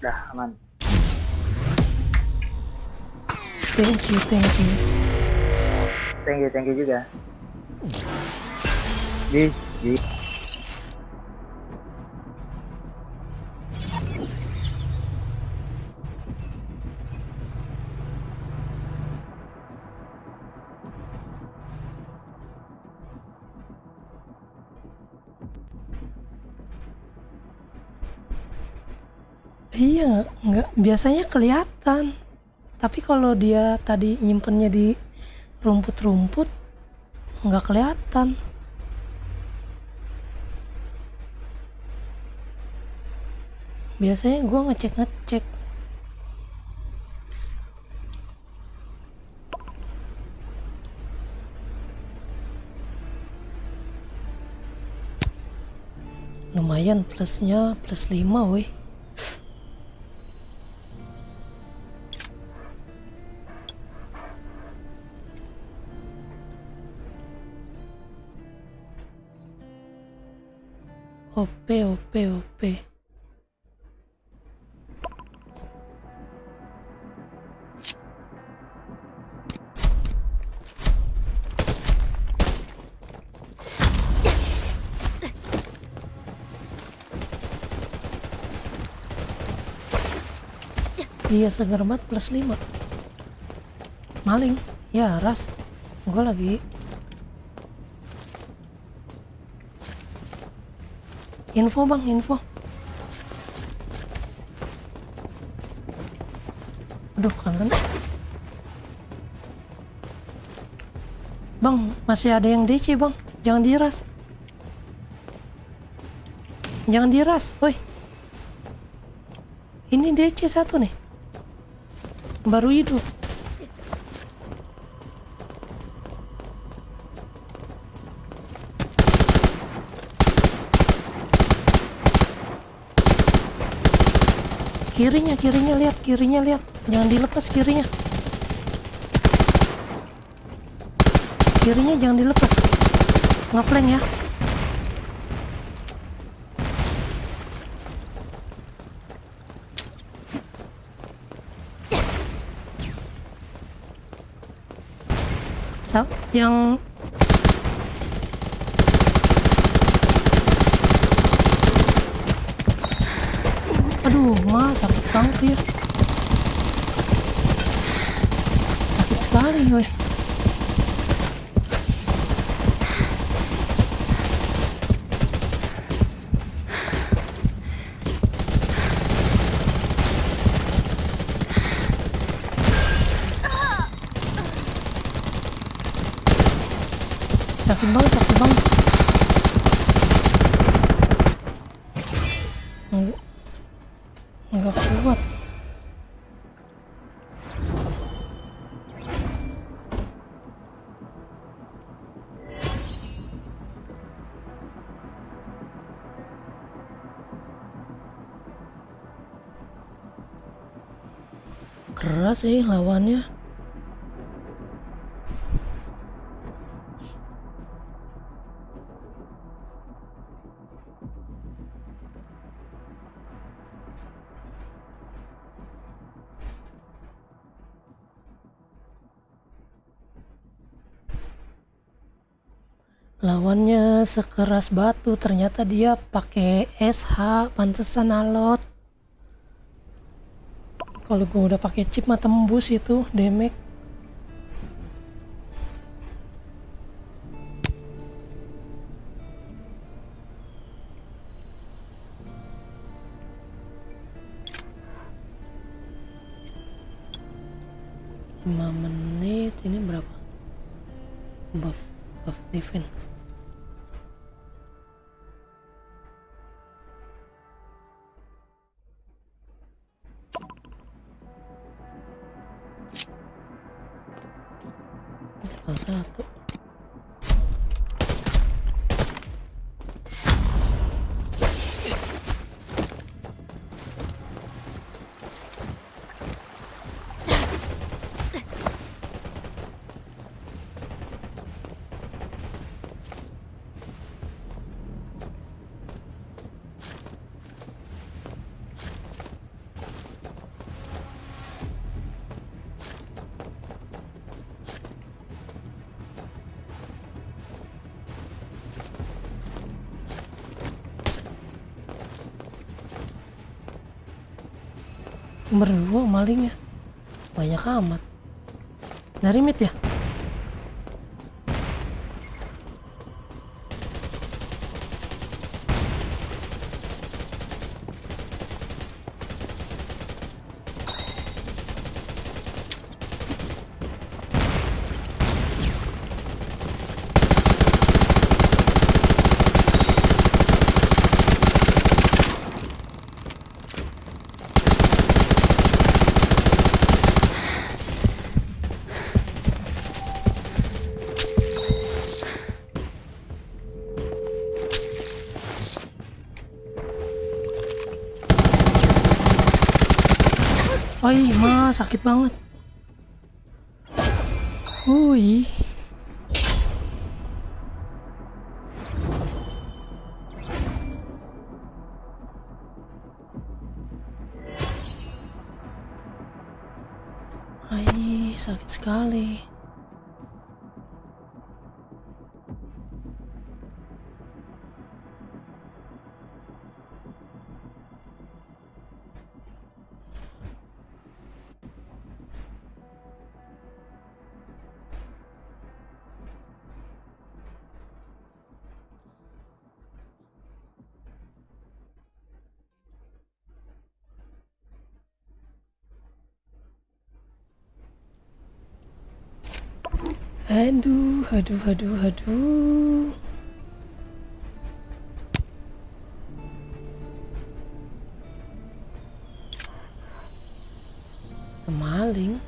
Udah aman. Thank you. Thank you juga. Di. Iya, nggak biasanya kelihatan. Tapi kalau dia tadi nyimpennya di rumput-rumput, nggak kelihatan. Biasanya gue ngecek. Lumayan plusnya plus 5 weh. OP. Iya, seger banget plus 5. Maling. Ya, ras. Gue lagi info bang, info. Aduh, kangen. Bang, masih ada yang DC bang. Jangan diras. Jangan diras, woi. Ini DC 1 nih. Baru hidup. Kirinya lihat. Jangan dilepas kirinya. Kirinya jangan dilepas. Ngeflank ya. Yang aduh, sakit banget dia. Sakit sekali, weh. Sakit banget. Enggak kuat. Keras sih lawannya. Lawannya sekeras batu, ternyata dia pakai SH, pantesan alot. Kalau gue udah pakai chip mah tembus itu damage. Menit ini berapa? Buff defense. Tinggal 1. Berdua malingnya banyak amat. Dari mid ya. Oi, mah sakit banget. Ui. Ai, sakit sekali. Aduh. Maling.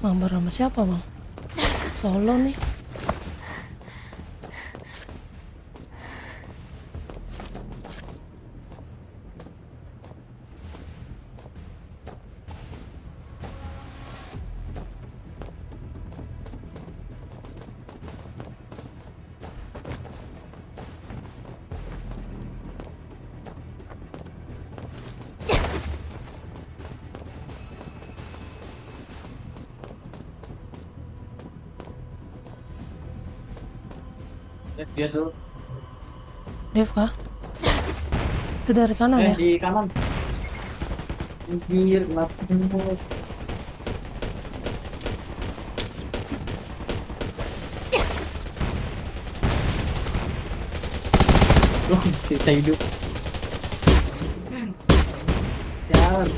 Bang, sama siapa bang? Solo nih. Dia tuh. Dev kah? Itu dari kanan ya? Di kanan. Anjir, kenapa? Loh, sisa hidup. Jalan.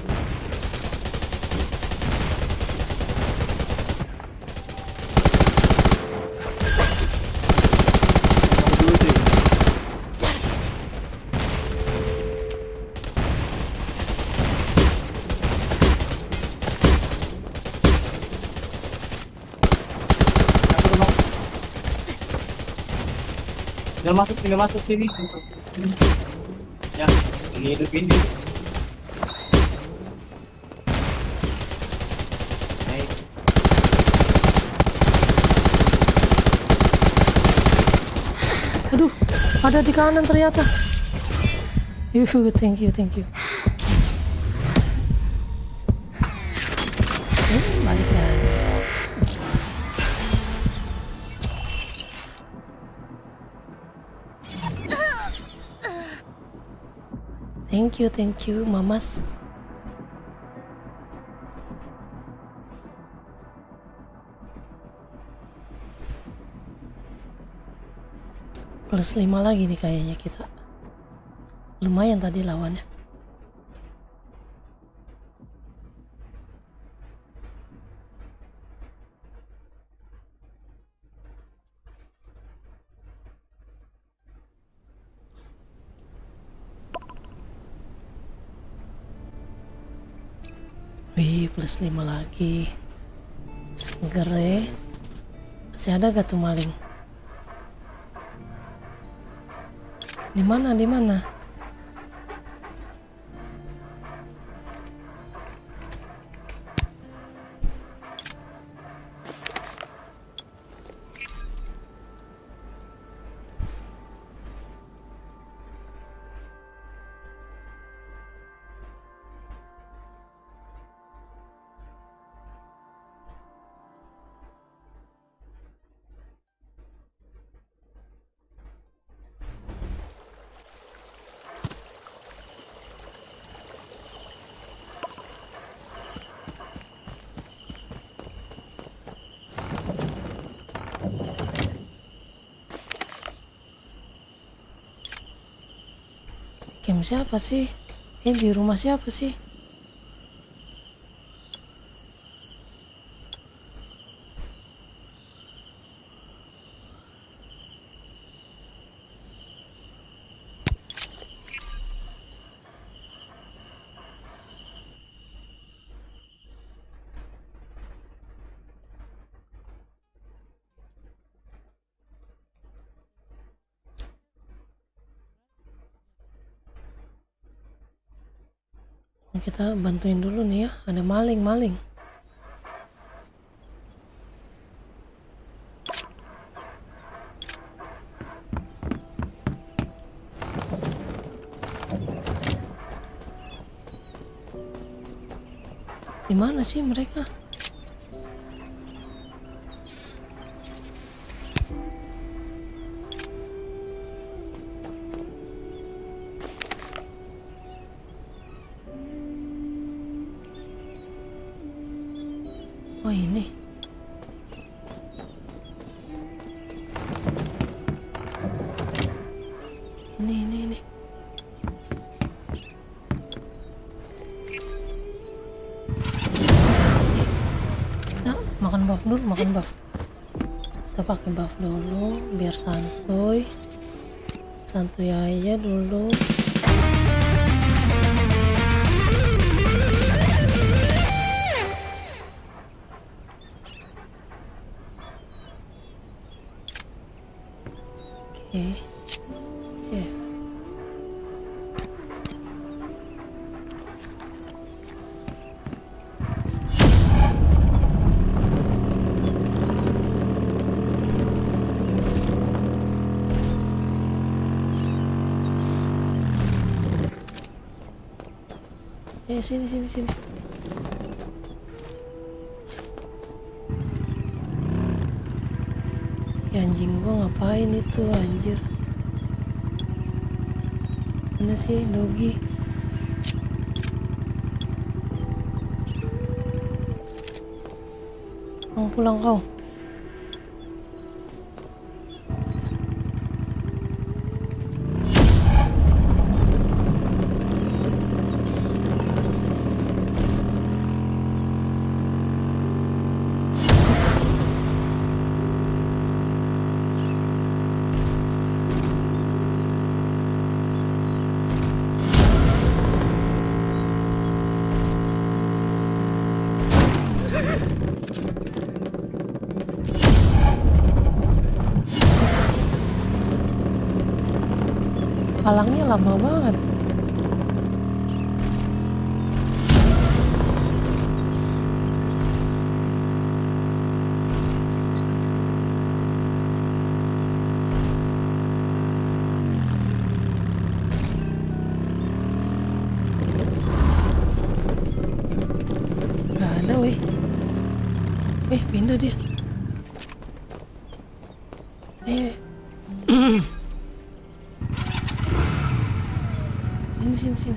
Tinggal masuk sini. Ya, ini hidup ini. Nice. Aduh, ada di kanan ternyata. Thank you. Balik lagi. Thank you, Mamas. Plus 5 lagi nih kayaknya kita. Lumayan tadi lawannya. Wih, plus 5 lagi. Segere. Masih ada gak tuh maling? Di mana? camp siapa sih? Di rumah siapa sih? Kita bantuin dulu nih ya, ada maling. Di mana sih mereka? Oh ini. Ini. Kita makan buff dulu, Kita pakai buff dulu biar santuy. Santuy aja dulu. Oke. Sini. Ya anjing, gua ngapain itu anjir? Mana sih Dogi? Pulang kau. Palangnya lama banget. Gak ada weh. Pindah dia. Sini.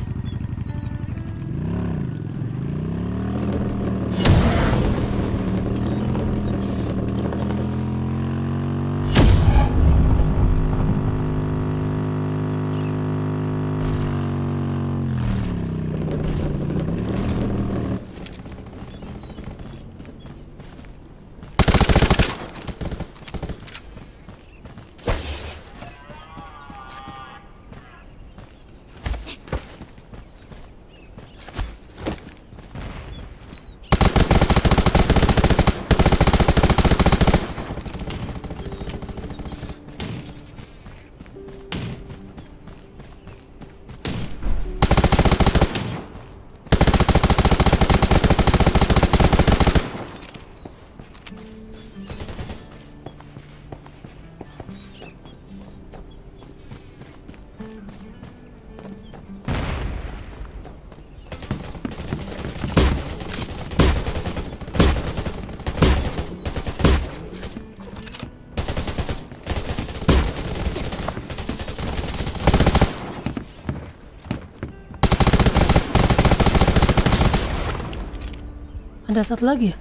Ada satu lagi ya?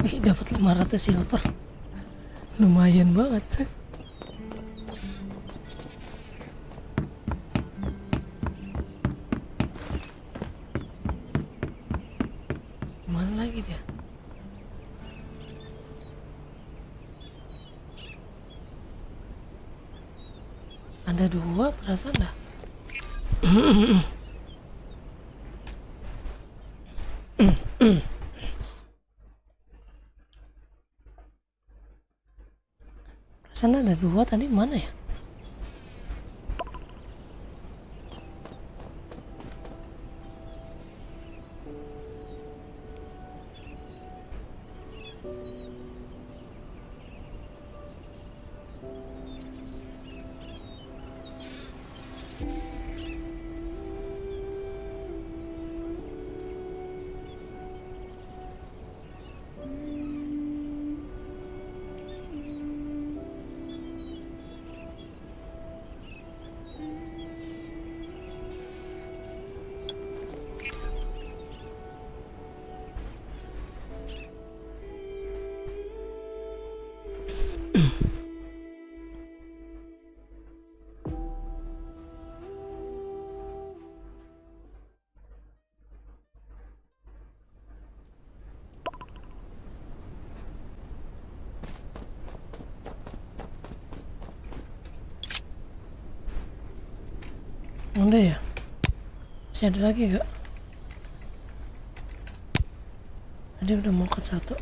Wih, dapat 500 silver. Lumayan banget. Mana lagi dia? Ada 2 perasaan dah. Perasaan ada 2 tadi, mana ya? Ada ya? Masih ada lagi gak? Tadi udah mau ke 1.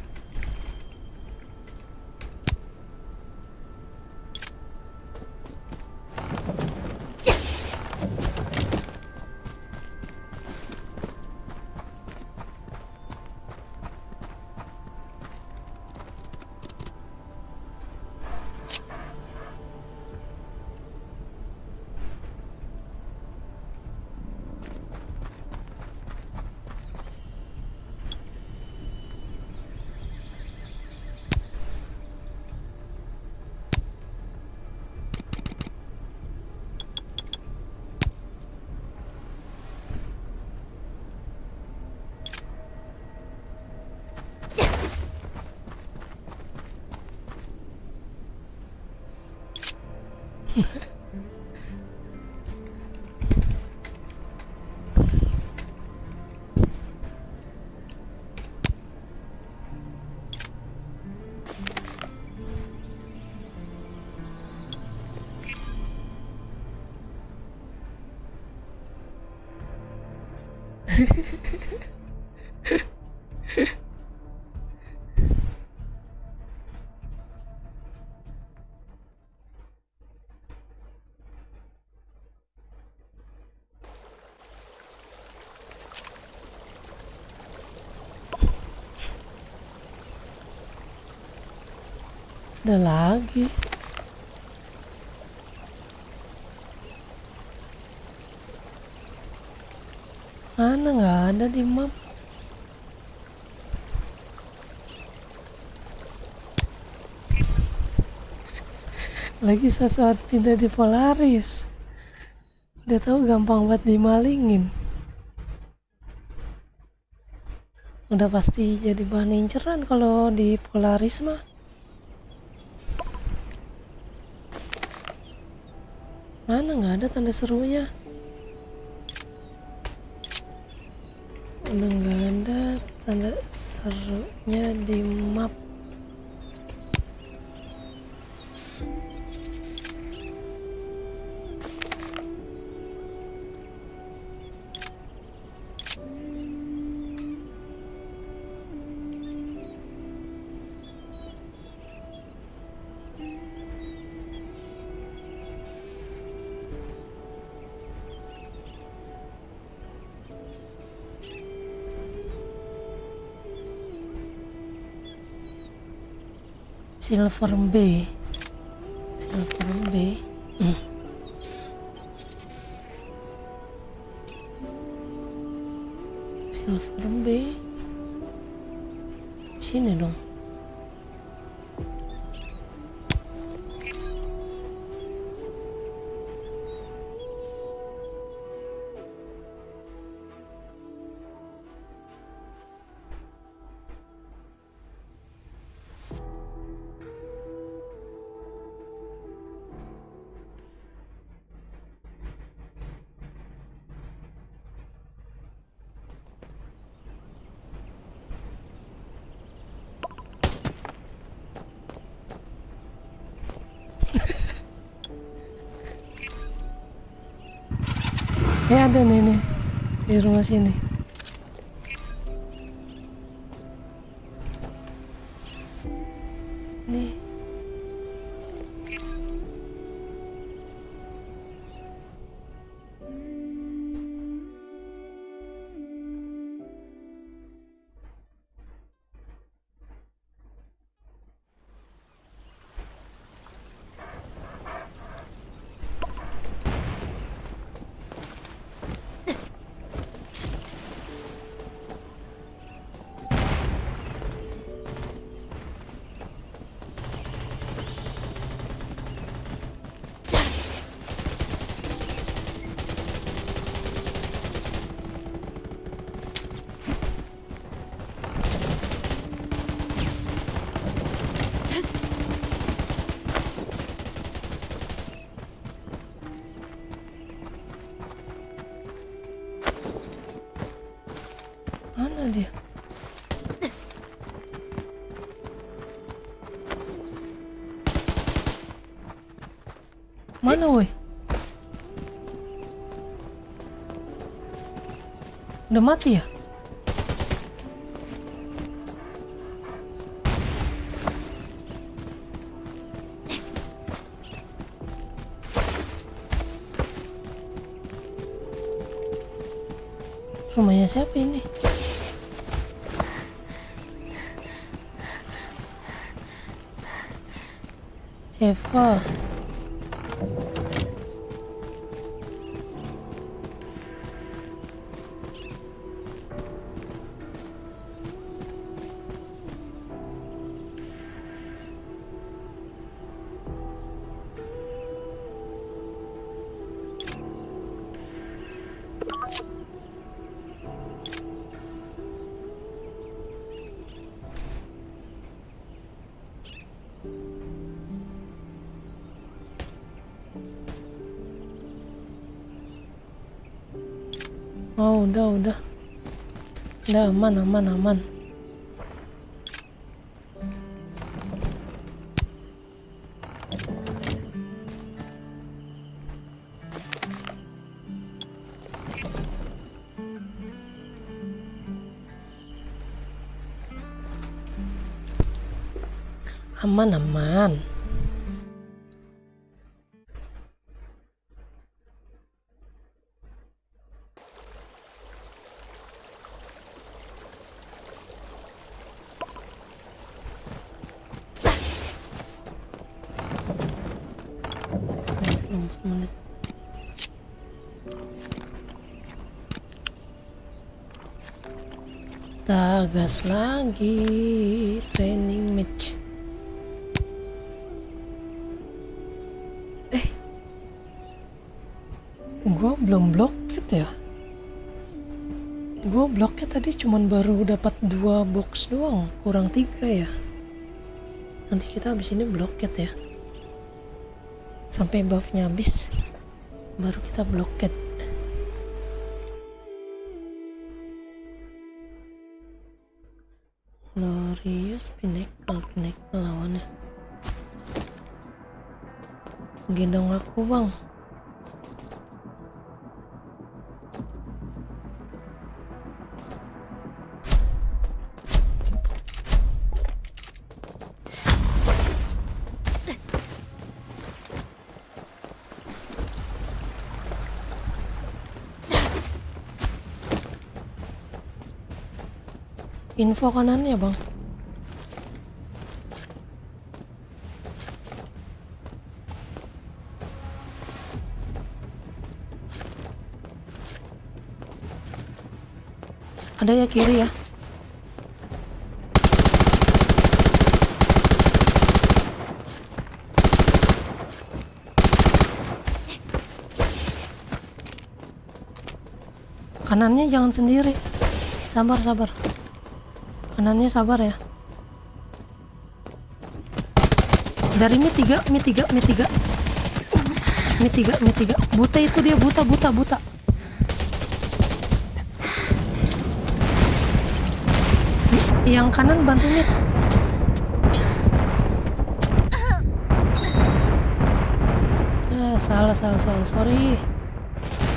Ada lagi. Mana nggak ada di map. Lagi saat pindah di Polaris. Udah tahu gampang buat dimalingin. Udah pasti jadi bahan inceran kalau di Polaris mah. Mana nggak ada tanda serunya. Udah nggak ada tanda serunya di map. Silver B. Silver B. Sini dong. Ada nih di rumah sini. Nih. Mana dia? Mana woi? Udah mati ya? Rumahnya siapa ini? Eva. Oh, udah aman. Aman. Kita gas lagi training match. Gua belum bloket ya. Gua bloket tadi cuman baru dapat 2 box doang, kurang 3 ya. Nanti kita habis ini bloket ya. Sampai buffnya habis baru kita bloket. Glorious Pinnacle lawannya. Gendong aku bang. Info kanannya bang. Ada ya kiri ya. Kanannya jangan sendiri. Sabar. Kanannya sabar ya. Dari Mi 3. Buta itu dia, buta. Yang kanan bantu Mit. Salah, sorry.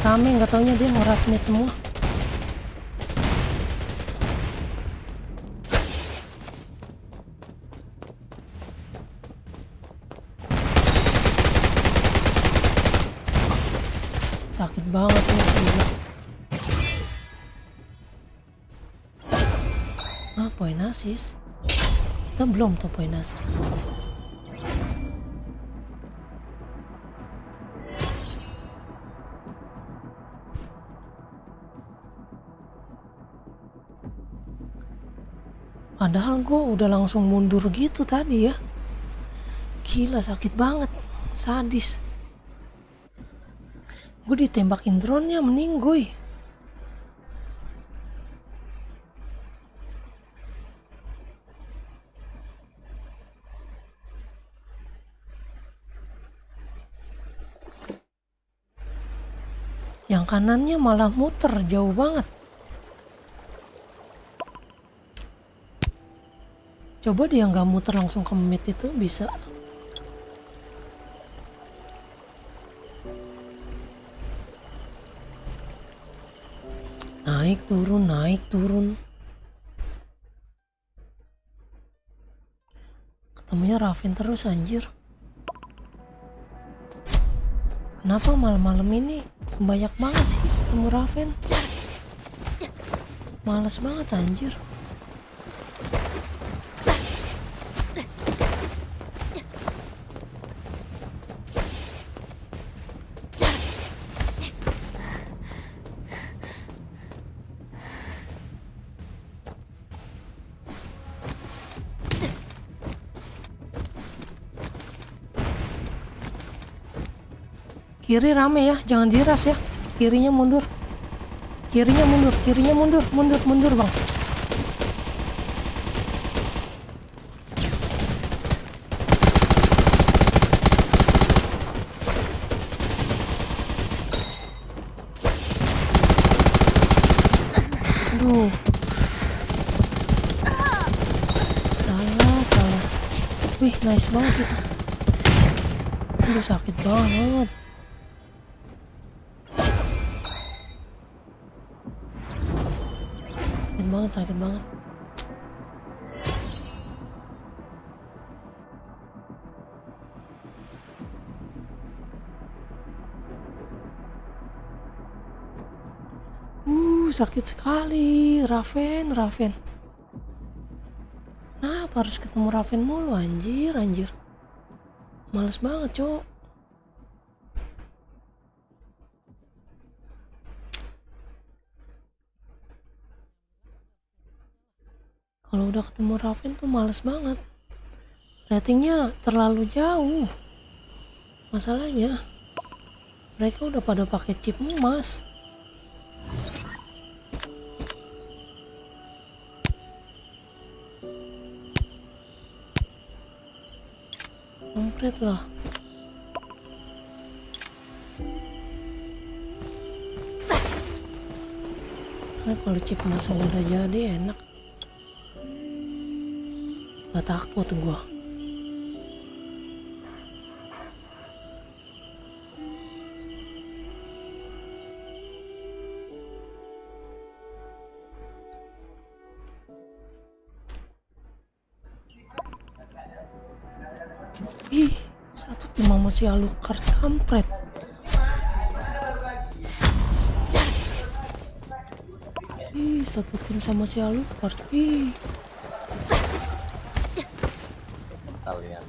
Rame, nggak taunya dia ngeras mid semua. Sakit banget nih, gila. Poin asis. Kita belum tuh poin asis. Padahal gue udah langsung mundur gitu tadi ya. Gila, sakit banget. Sadis. Gue ditembakin drone-nya meninggoy. Yang kanannya malah muter jauh banget. Coba dia nggak muter langsung ke mid itu bisa. Naik turun, naik turun. Ketemunya Raven terus anjir. Kenapa malam-malam ini banyak banget sih ketemu Raven? Males banget anjir. Kiri rame ya, jangan diras ya. Kirinya mundur. Kirinya mundur, kirinya mundur, mundur bang. Aduh. Salah. Wih, nice banget itu. Aduh, sakit banget. Sakit banget. Sakit sekali. Raven. Nah, harus ketemu Raven mulu anjir. Males banget, cok. Kalau udah ketemu Raven tuh males banget. Ratingnya terlalu jauh. Masalahnya mereka udah pada pakai chip emas. Komplit lah. Nah, kalau chip emas udah jadi enak. Gak takut gua. Ih, satu tim sama si Alucard kampret. Ih, satu tim sama si Alucard. Ih. Kalian.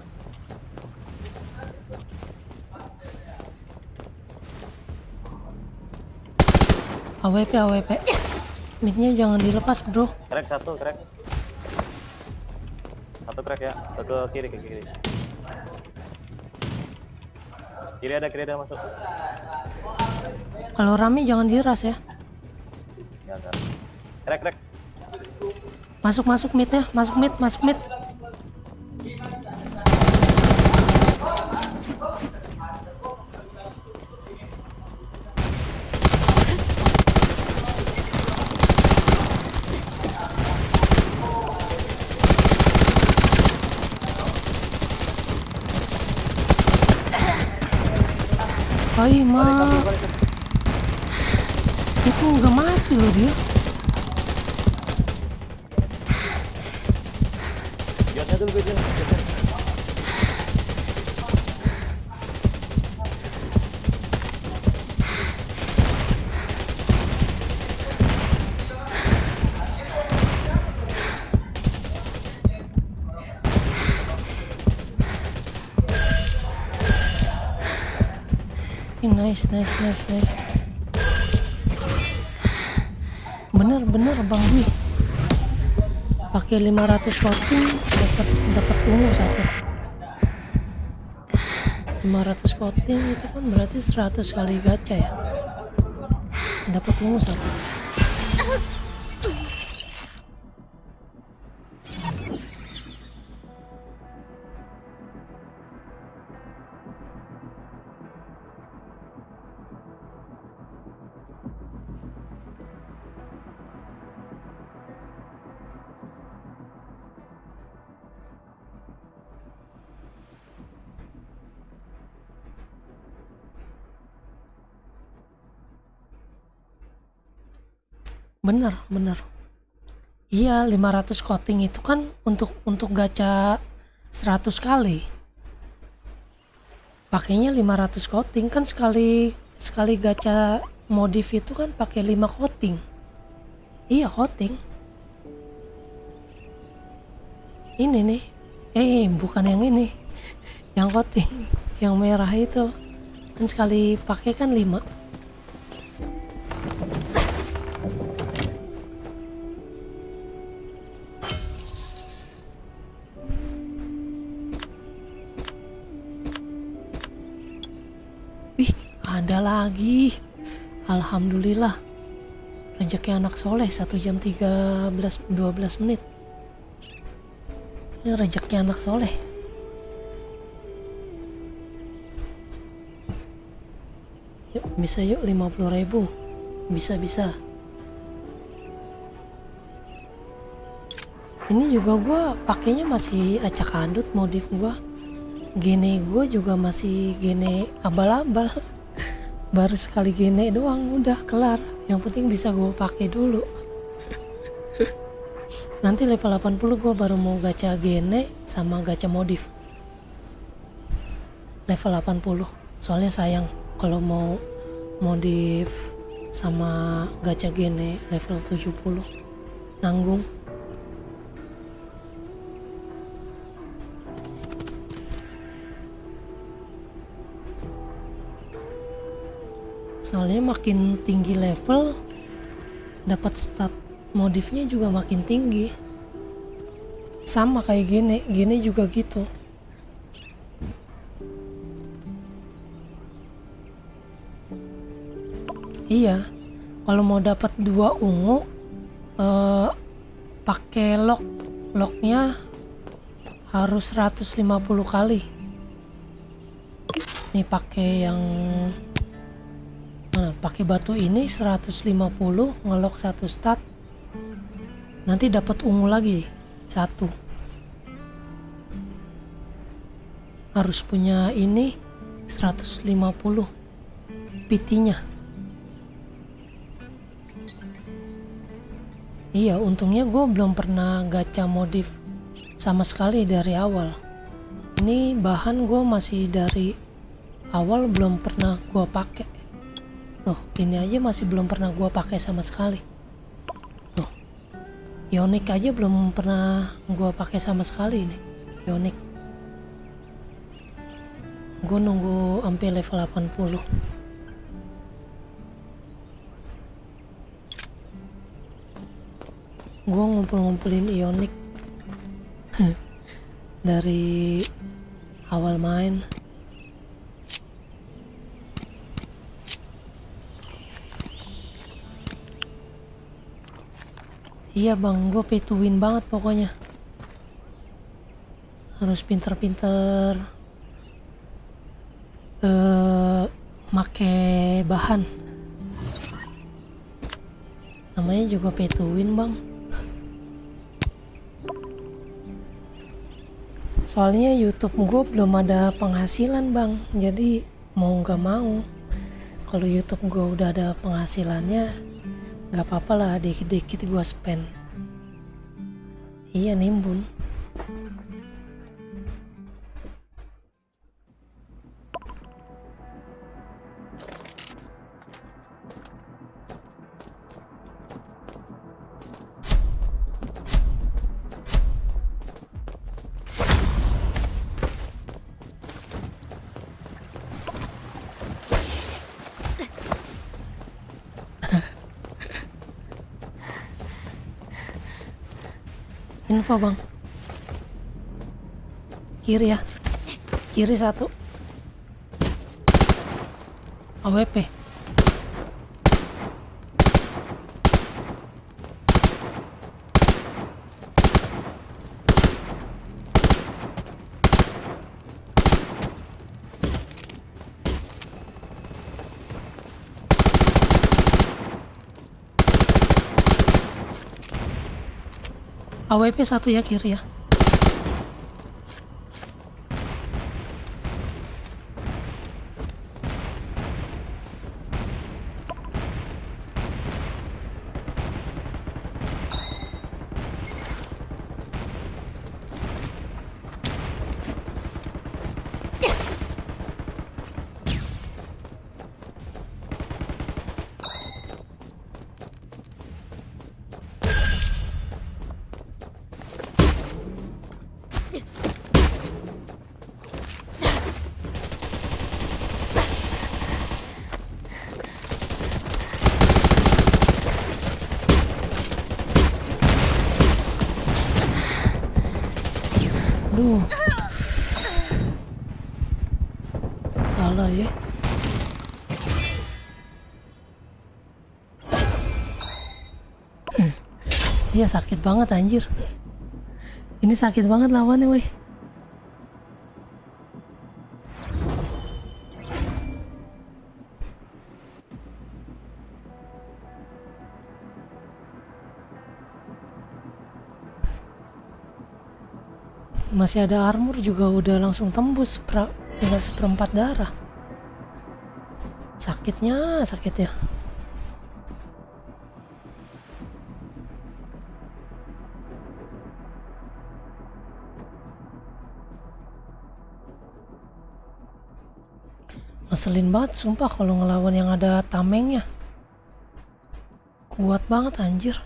AWP. Midnya jangan dilepas, bro. Crack satu, crack. Satu crack ya. Ke kiri. Kiri ada masuk. Kalau rame jangan diras ya. Ya, ada. Crack. Masuk midnya, masuk mid. Hai, ma. Itu nggak mati loh dia. Jatnya dulu beda. Nice. Bener Bang Dwi. Pakai 500 coating dapat ungu satu. 500 coating itu kan berarti 100 kali gacha ya. Dapat ungu satu. Bener. Iya, 500 coating itu kan untuk gacha 100 kali. Pakainya 500 coating kan sekali gacha modif itu kan pakai 5 coating. Iya, coating. Ini nih. Bukan yang ini. Yang coating, yang merah itu. Kan sekali pakai kan 5. Ada lagi. Alhamdulillah. Rezeki anak soleh 1 jam 12 menit. Ini rezeki anak soleh. Yuk, bisa yuk 50.000. Bisa. Ini juga gua pakainya masih acak adut modif gua. Gene gua juga masih gene abal-abal. Baru sekali gene doang udah kelar. Yang penting bisa gue pakai dulu. Nanti level 80 gue baru mau gacha gene sama gacha modif. Level 80. Soalnya sayang kalau mau modif sama gacha gene level 70. Nanggung. Soalnya makin tinggi level dapat stat modifnya juga makin tinggi. Sama kayak gini juga gitu. Iya, kalau mau dapat 2 ungu pakai locknya harus 150 kali. Nih pakai yang pakai batu ini 150 ngelok 1 stat, nanti dapat ungu lagi 1. Harus punya ini 150 PT-nya. Iya, untungnya gue belum pernah gacha modif sama sekali dari awal. Ini bahan gue masih dari awal belum pernah gue pakai. Tuh, ini aja masih belum pernah gua pakai sama sekali. Tuh, Ionik aja belum pernah gua pakai sama sekali ini. Ionik. Gua nunggu sampai level 80. Gua ngumpulin Ionik dari awal main. Iya bang, gue pay to win banget pokoknya. Harus pinter-pinter make bahan. Namanya juga pay to win bang. Soalnya YouTube gue belum ada penghasilan bang. Jadi mau gak mau, kalau YouTube gue udah ada penghasilannya, Gak apa-apa lah, dikit-dikit gua spend. Iya nimbun. Info bang, kiri ya, kiri satu, AWP. AWP satu ya kiri ya. Aduh, salah ya. Iya sakit banget anjir. Ini sakit banget lawannya weh. Masih ada armor juga udah langsung tembus tinggal seperempat darah. Sakitnya. Ngeselin banget sumpah kalau ngelawan yang ada tamengnya. Kuat banget anjir.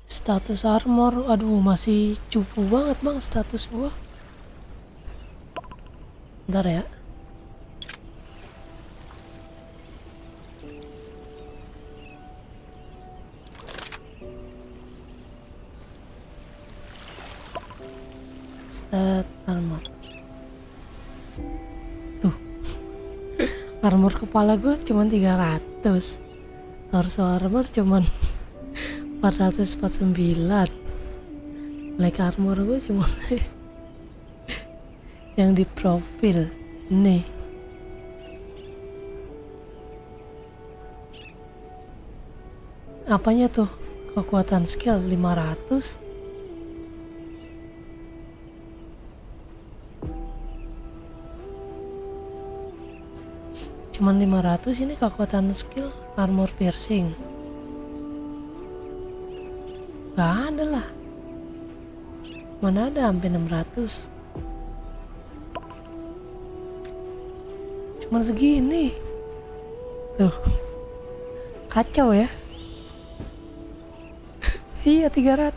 Status armor, aduh masih cupu banget bang status gua. Bentar ya. Stat armor. Tuh. Armor kepala gua cuma 300. Torso armor cuman 449. Black armor gue cuma yang di profil nih. Apanya tuh? Kekuatan skill 500. Cuman 500 ini kekuatan skill armor piercing. Gak ada lah. Mana ada sampai 600. Cuman segini. Tuh. Kacau ya. Iya 300.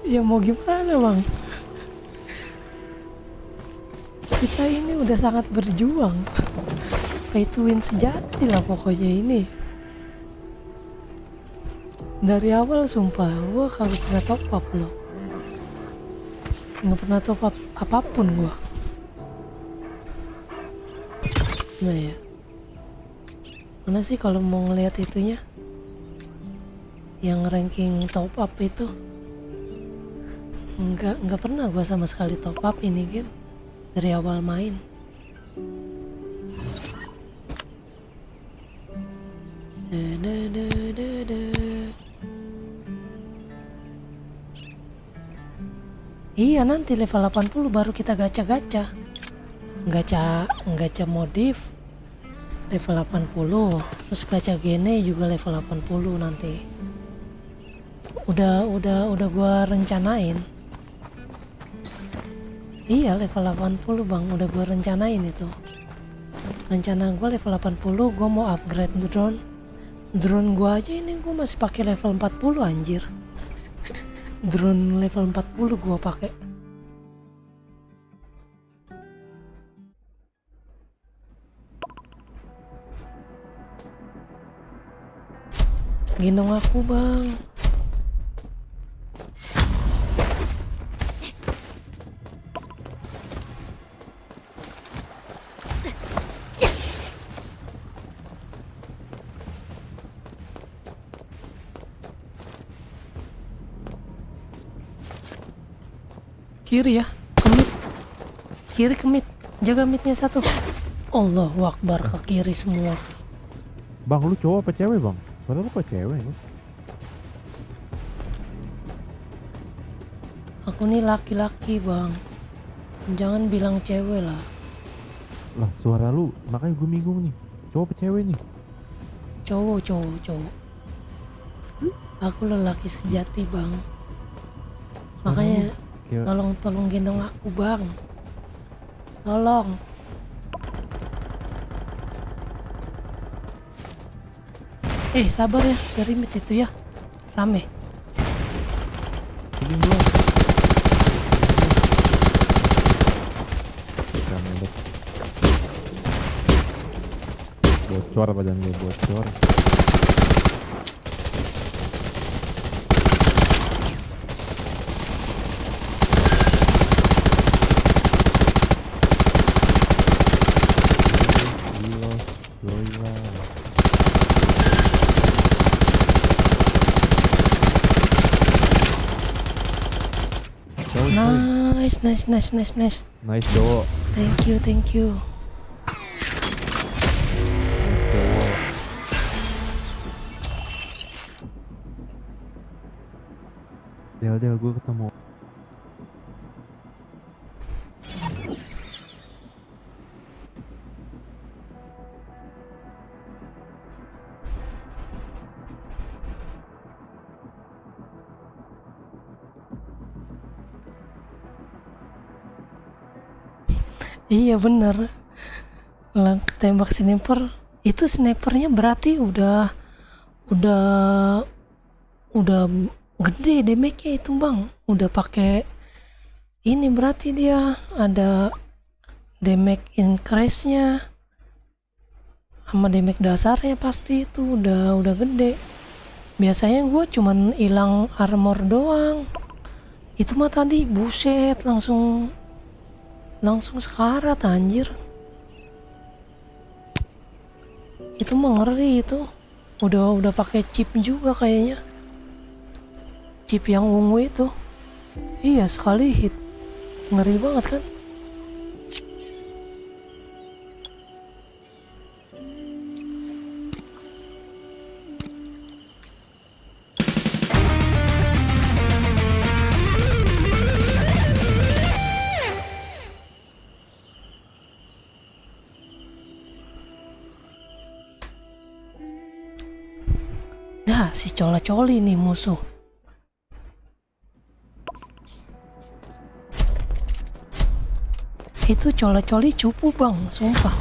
Ya mau gimana bang? Kita ini udah sangat berjuang. Pay to win sejati lah pokoknya ini. Dari awal sumpah gue kagak pernah top up loh. Nggak pernah top up apapun gue. Nah ya. Mana sih kalau mau ngeliat itunya? Yang ranking top up itu. Nggak pernah gue sama sekali top up ini game. Dari awal main. Iya, nanti level 80 baru kita gacha-gacha. Gacha modif level 80, terus gacha gene juga level 80 nanti. Udah gua rencanain. Iya, level 80 Bang, udah gua rencanain itu. Rencana gua level 80, gua mau upgrade drone gua aja ini gua masih pakai level 40 anjir. Drone level 40 gua pakai. Gendong aku Bang. Kiri ya, kemit. Kiri kemit, jaga mitnya satu. Allahu Akbar, ke kiri semua. Bang, lu cowok apa cewek bang? Padahal lu kok cewek ya? Aku nih laki-laki Bang, jangan bilang cewek lah. Lah suara lu, makanya gue bingung nih. Cowok apa cewek nih? Cowok. Aku lelaki sejati Bang. Makanya tolong gendong aku Bang. Tolong. Sabar ya, dari mid itu ya. Rame. Ini belum. Bocor badan gue bocor. Nice. Nice cowok. Thank you. Nice cowok. Del gue ketemu. Iya bener. Tembak sniper itu, snipernya berarti udah gede damage-nya itu Bang. Udah pakai ini, berarti dia ada damage increase-nya sama damage dasarnya, pasti itu udah gede. Biasanya gue cuman hilang armor doang. Itu mah tadi buset langsung sekarat anjir. Itu mah ngeri itu. Udah pakai chip juga kayaknya. Chip yang ungu itu. Iya, sekali hit. Ngeri banget kan? Nah, si cola-coli nih musuh. Itu cola-coli cupu Bang, sumpah.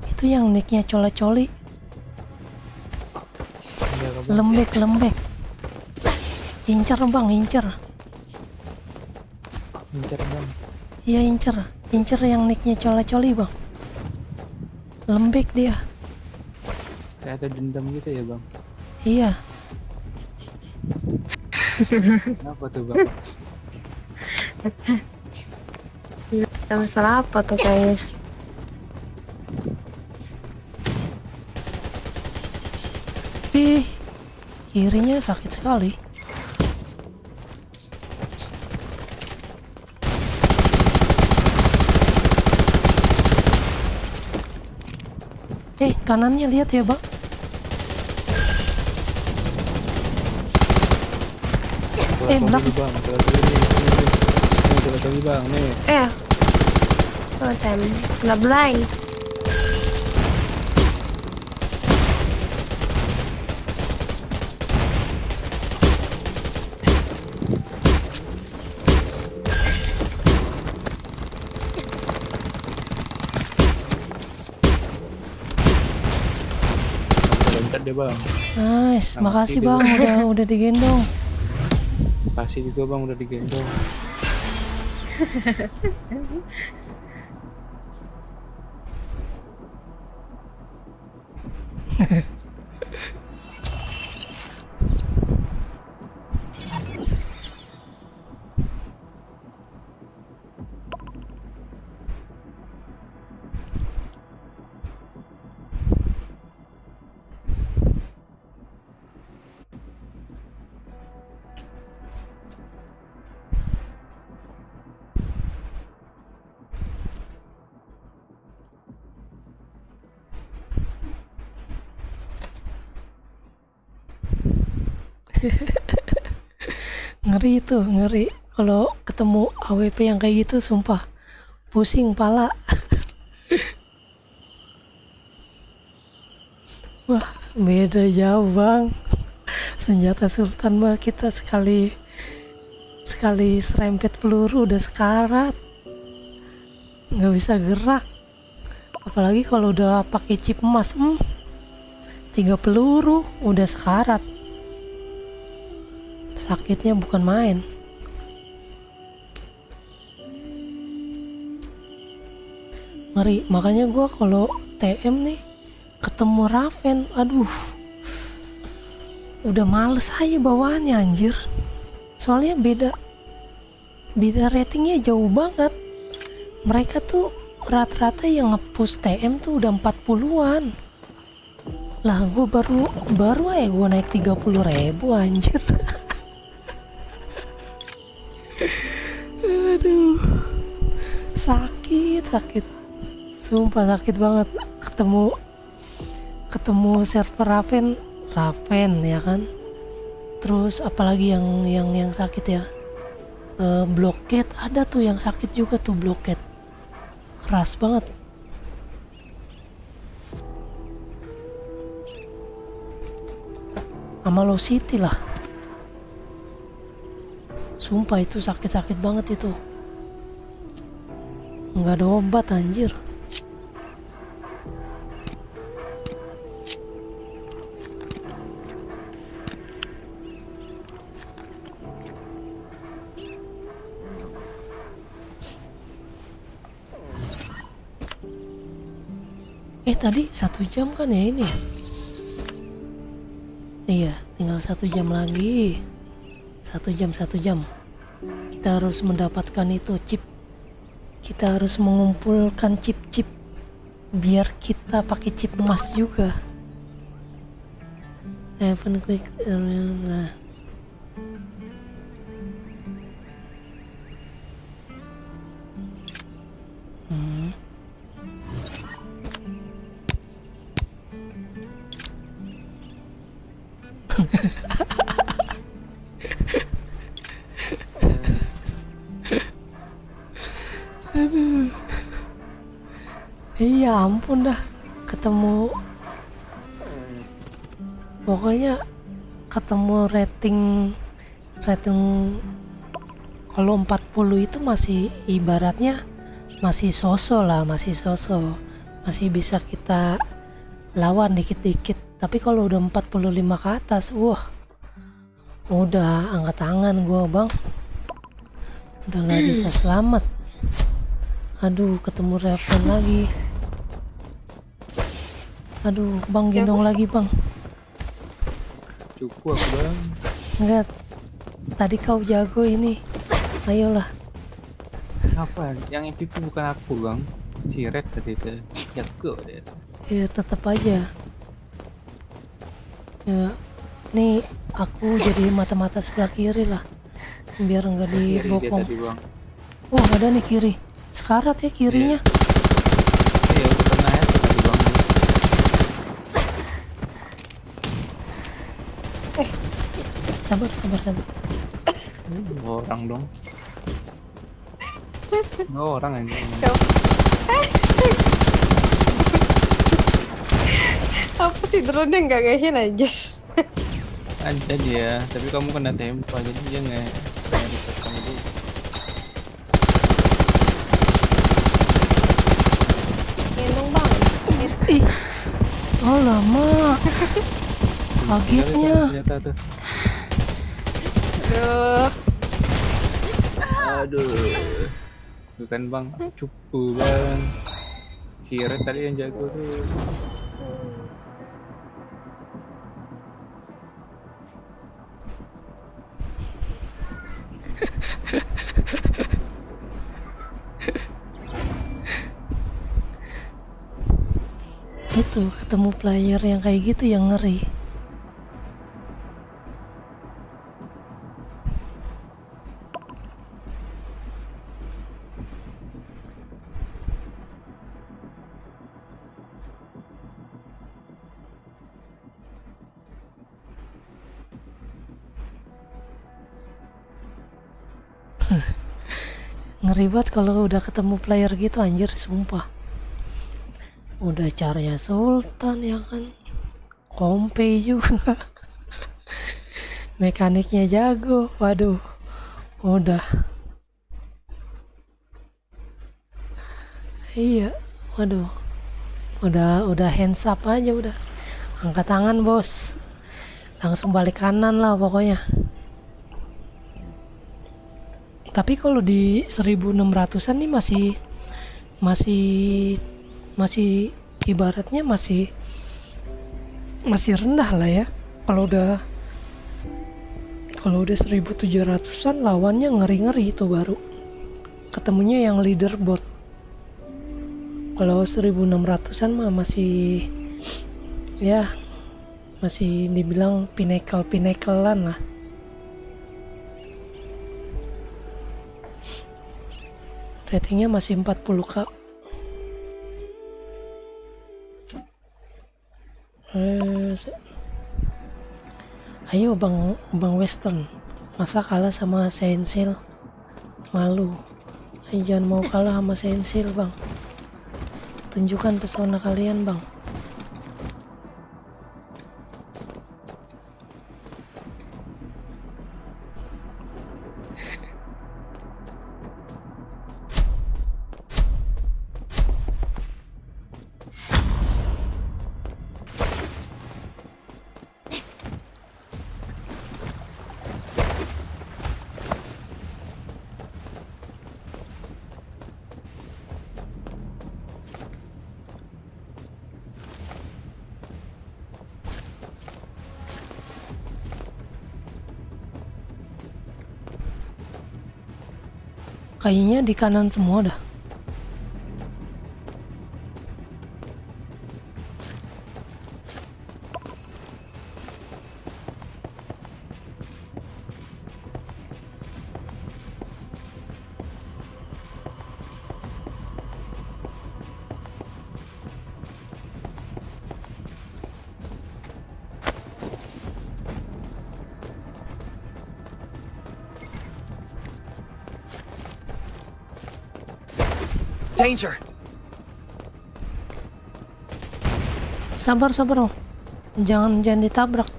Itu yang nicknya cola-coli. Lembek. Incer Bang. Incer Bang. Iya, incer yang nicknya cola-coli Bang. Lembek dia. Kayak ada dendam gitu ya Bang? Iya. Kenapa tuh Bang? Masalah apa tuh kayaknya? Kirinya sakit sekali. Kanannya lihat ya Bang. Belakang. lagi bang nih. Tem nggak belai. Loncat deh bang. Nice, makasih bang udah digendong. Makasih juga bang udah digendong. Ngeri tuh, ngeri kalau ketemu AWP yang kayak gitu, sumpah pusing pala. Wah, beda jauh bang. Senjata Sultan mah kita sekali serempet peluru udah sekarat, nggak bisa gerak. Apalagi kalau udah pakai chip emas, 3 peluru udah sekarat. Sakitnya bukan main. Ngeri, makanya gue kalau TM nih ketemu Raven, aduh, udah males aja bawaannya anjir. Soalnya beda ratingnya jauh banget. Mereka tuh rata-rata yang nge-push TM tuh udah 40-an. Lah gue baru aja gue naik 30.000 anjir. Aduh, sakit, sumpah sakit banget ketemu server Raven ya kan. Terus apalagi yang sakit ya, Blockade ada tuh yang sakit juga tuh, Blockade keras banget. Sama Low City lah, sumpah itu sakit banget itu, nggak ada obat anjir. Tadi 1 jam kan ya ini ya? Iya, tinggal 1 jam lagi. 1 jam. Kita harus mendapatkan itu chip. Kita harus mengumpulkan chip-chip biar kita pakai chip emas juga. Event quick. Nah. Aduh. Iya ampun dah, pokoknya ketemu rating kalau 40 itu masih ibaratnya masih sosok lah, masih bisa kita lawan dikit-dikit. Tapi kalau udah 45 ke atas, wah, udah angkat tangan gua bang, udah nggak bisa selamat. Aduh, ketemu Raven lagi. Aduh, bang gendong lagi bang. Cukup aku bang. Enggak, tadi kau jago ini. Ayolah. Apa? Yang MVP bukan aku bang. Si Red tadi itu jago dia. Ya tetap aja. Ya, nih aku jadi mata-mata sebelah kiri lah, biar nggak dibokong. Wah, ada nih kiri. Sekarat ya kirinya. Iya, udah pernah ya tadi bang. Sabar. Orang dong. Oh, orang aja. Apa sih drone-nya nggak ngehin aja? Ada dia, tapi kamu kena tembak jadi dia nggak reset kamu dulu. Gendong bang. Ih, oh lama. Kagetnya. Ternyata tuh. Aduh. Aduh. Bukan bang, cupu bang. Si Red tadi yang jago tuh. Itu ketemu player yang kayak gitu yang ngeri. Ngeri banget kalau udah ketemu player gitu anjir, sumpah. Udah caranya Sultan ya kan, kompe juga. Mekaniknya jago, waduh, udah. Iya, waduh, udah hands up aja udah. Angkat tangan bos, langsung balik kanan lah pokoknya. Tapi kalau di 1600-an nih masih ibaratnya masih rendah lah ya. Kalau udah 1700-an lawannya ngeri-ngeri itu baru ketemunya yang leaderboard. Kalau 1600-an mah masih ya masih dibilang pinnacle-pinnaclean lah. Ratingnya masih 40k. Ayo bang Western, masa kalah sama Sensil? Malu. Ayo jangan mau kalah sama Sensil bang. Tunjukkan pesona kalian bang. Kayaknya di kanan semua dah. Danger. Sabar oh. Jangan ditabrak.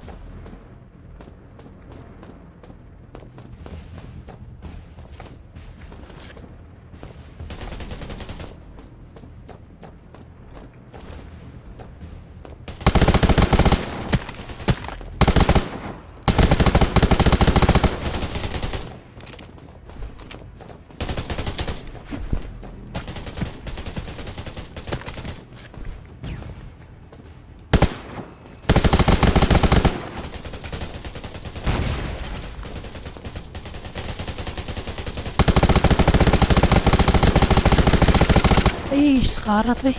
Ih, sekarat weh.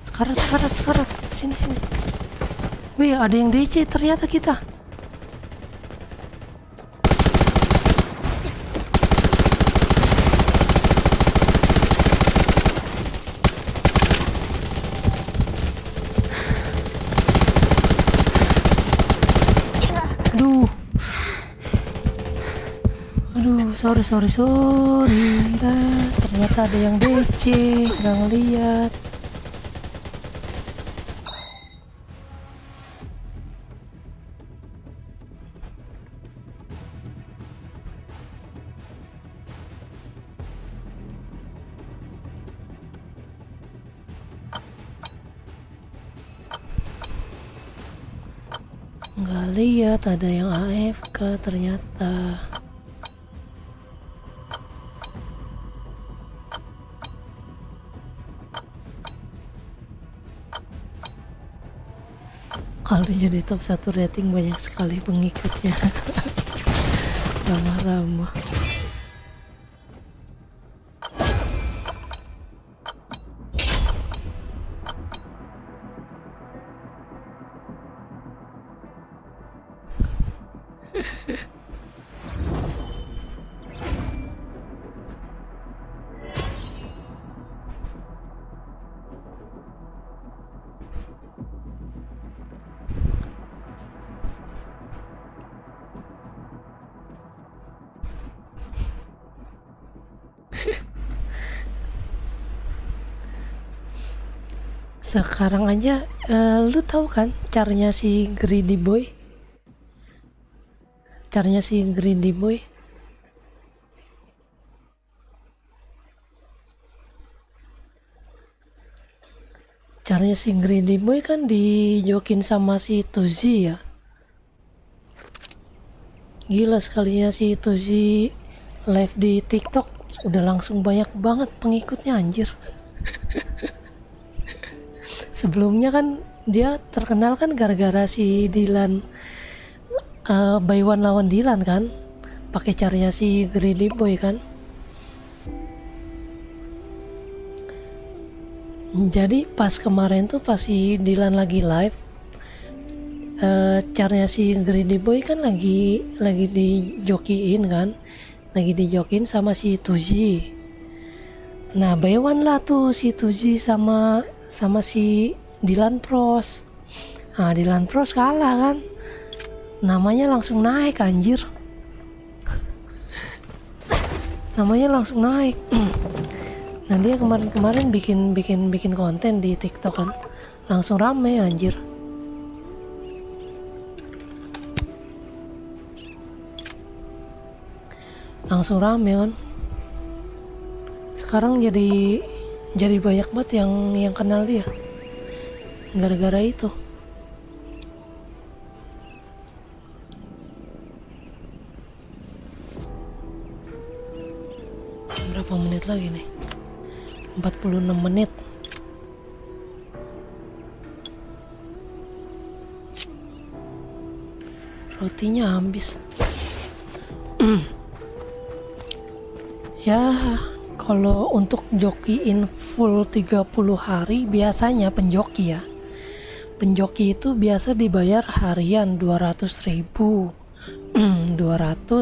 Sekarat. Sini. Weh, ada yang DC ternyata kita. sorry lah, ternyata ada yang DC, nggak ngeliat. Nggak lihat ada yang AFK ternyata. Kalau jadi top 1 rating banyak sekali pengikutnya. Ramah-ramah. Sekarang aja lu tahu kan caranya si Greedy Boy? Caranya si Greedy Boy? Caranya si Greedy Boy kan dijokin sama si Tuzi ya. Gila sekalinya si Tuzi live di TikTok udah langsung banyak banget pengikutnya anjir. Sebelumnya kan dia terkenal kan gara-gara si Dylan by one lawan Dylan kan, pakai caranya si Greedy Boy kan. Jadi pas kemarin tuh pas si Dylan lagi live, caranya si Greedy Boy kan lagi dijokiin kan, lagi dijokiin sama si Tuzi. Nah by one lah tuh si Tuzi sama si Dylan Pros. Nah Dylan Pros kalah kan, namanya langsung naik anjir. Namanya langsung naik. Nah dia kemarin bikin konten di TikTok kan, langsung rame anjir. Langsung rame kan. Sekarang jadi banyak banget yang kenal dia gara-gara itu. Berapa menit lagi nih? 46 menit. Rotinya habis. Ya kalau untuk jokiin full 30 hari biasanya penjoki itu biasa dibayar harian 200.000 200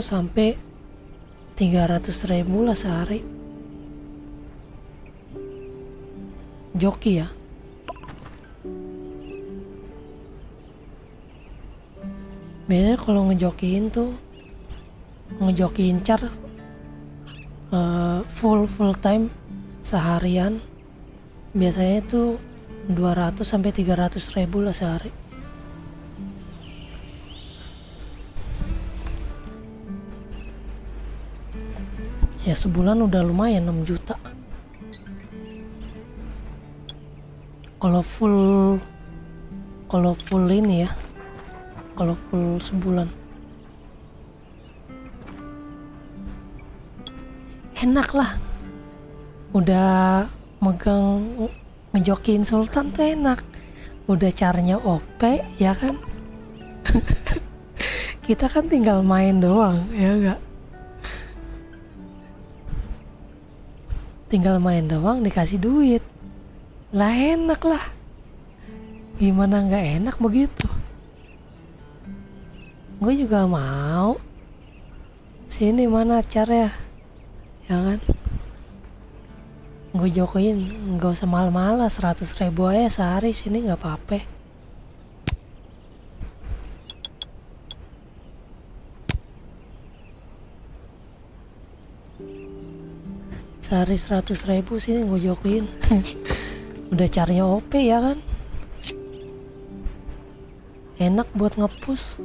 sampai 300.000 lah sehari joki ya. Biasanya kalau ngejokiin char full time seharian biasanya itu 200 sampai 300.000 lah sehari. Ya sebulan udah lumayan 6 juta. Kalau full ini ya, kalau full sebulan enak lah. Udah megang ngejokiin Sultan tuh enak. Udah caranya OP ya kan. Kita kan tinggal main doang ya enggak. Tinggal main doang dikasih duit. Lah enak lah. Gimana nggak enak begitu? Gue juga mau. Sini mana caranya? Ya kan? Gue jokoin nggak usah malas-malas 100.000 aja sehari sini nggak apa-apa. Sehari 100.000 sih gue jokin. Udah carinya OP ya kan. Enak buat ngepush.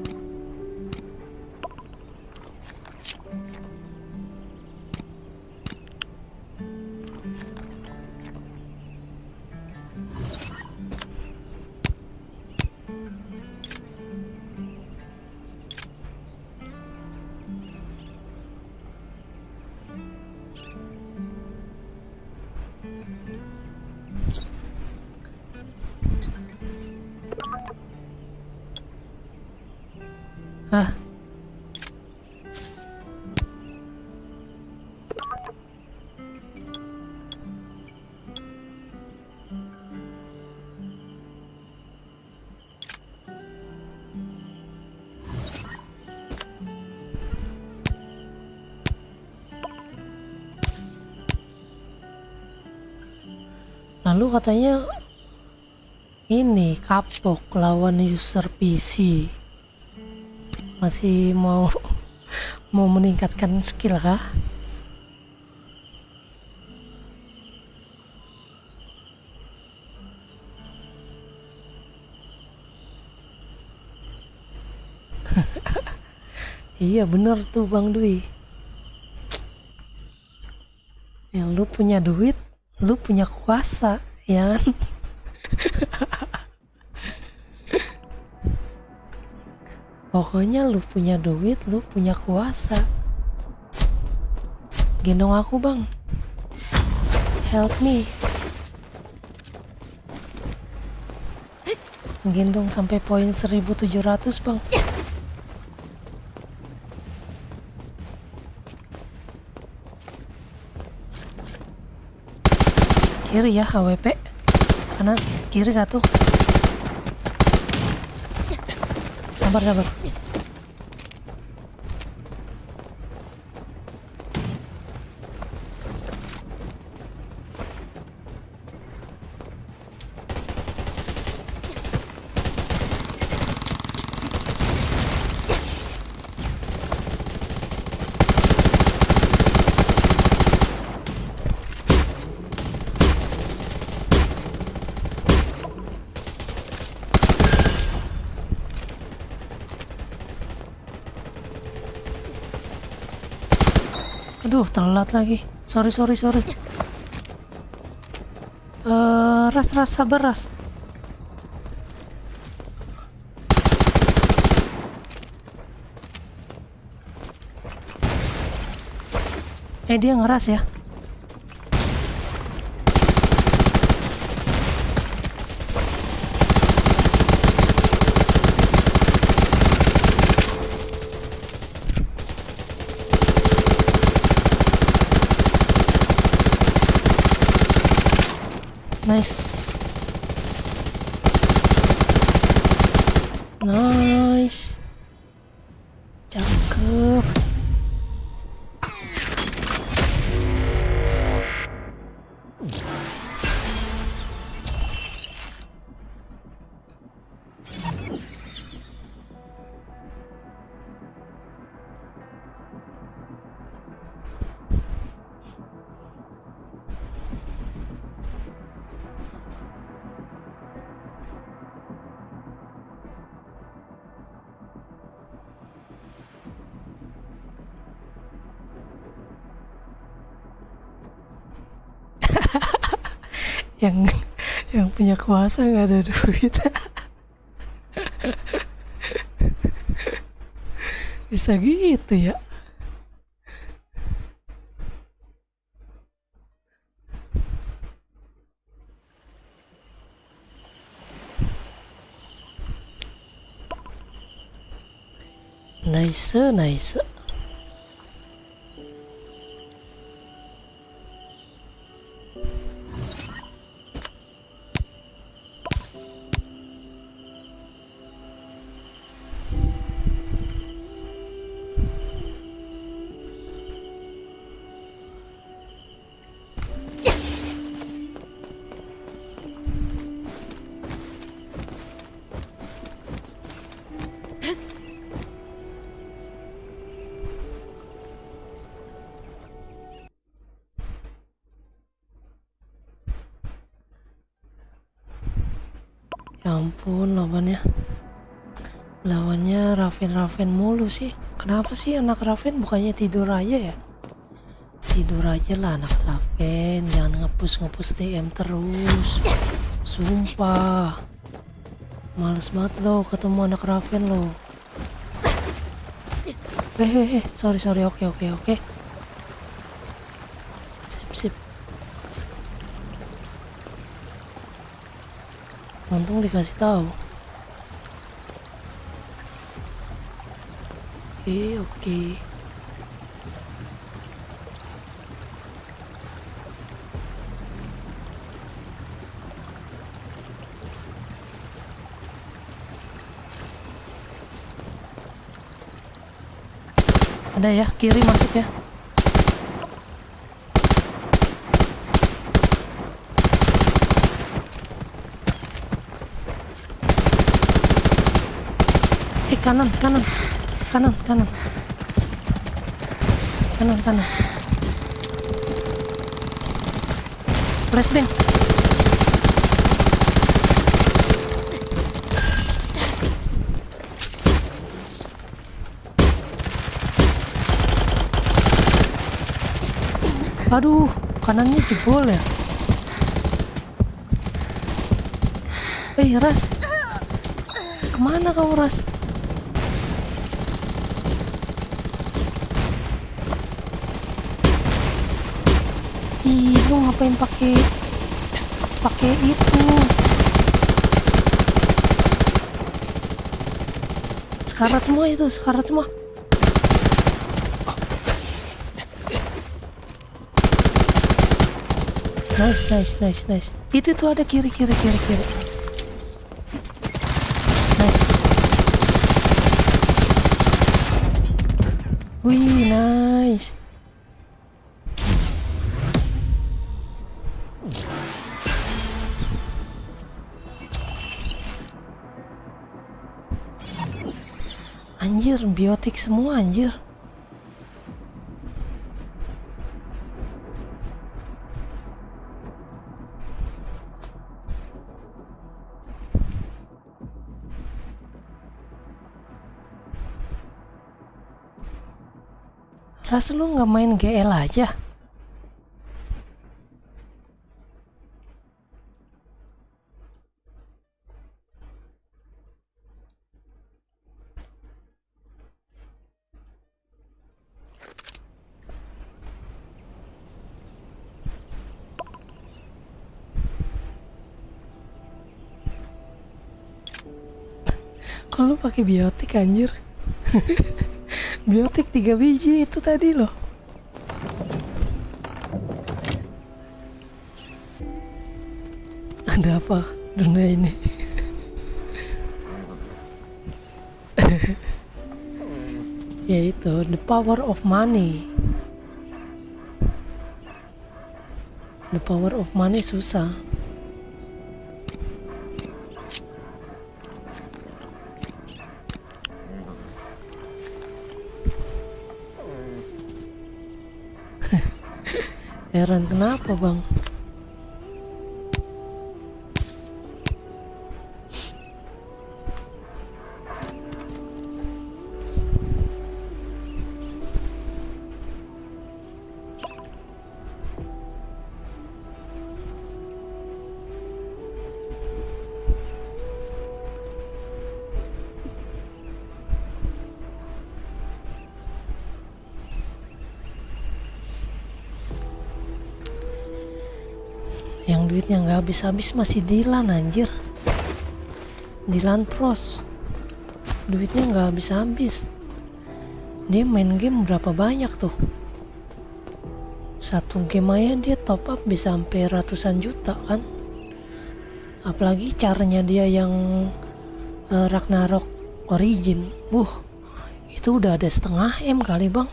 Ah. Lalu katanya ini kapok lawan user PC. Masih mau meningkatkan skill kah? Iya bener tuh Bang Dwi. Ya lu punya duit, lu punya kuasa, ya kan? Pokoknya lu punya duit, lu punya kuasa. Gendong aku Bang. Help me. Gendong sampai poin 1700 Bang. Kiri ya HWP. Kanan, kiri satu. Sabar. Aduh, telat lagi. Sorry. Ras, sabar Ras. Dia ngeras ya. Nice. Cakep. yang punya kuasa nggak ada duit. Bisa gitu ya. Nice. Ya ampun, lawannya Raven mulu sih. Kenapa sih anak Raven bukannya tidur aja ya? Tidur aja lah anak Raven, jangan ngepus TM terus. Sumpah, males banget lo ketemu anak Raven lo. Sorry, oke. Sip. Untung dikasih tahu. Oke. Ada ya, kiri masuk ya. Kanan. Flashbang. Aduh, kanannya jebol ya. Ras, kemana kau Ras? Lu ngapain pakai itu? Sekarat semua. Nice. Itu tuh ada kiri. Nice. Wih, nice. Anjir, biotik semua anjir. Rasa lu nggak main GL aja? Kalau pakai biotik anjir. Biotik 3 biji itu tadi loh. Ada apa dunia ini? Yaitu the power of money. The power of money susah. Heran kenapa bang? Yang duitnya nggak habis-habis masih Dilan anjir. Dilan Pros, duitnya nggak habis-habis. Dia main game berapa banyak tuh? Satu game aja dia top up bisa sampai ratusan juta kan? Apalagi caranya dia yang Ragnarok Origin, itu udah ada 1/2 M kali bang.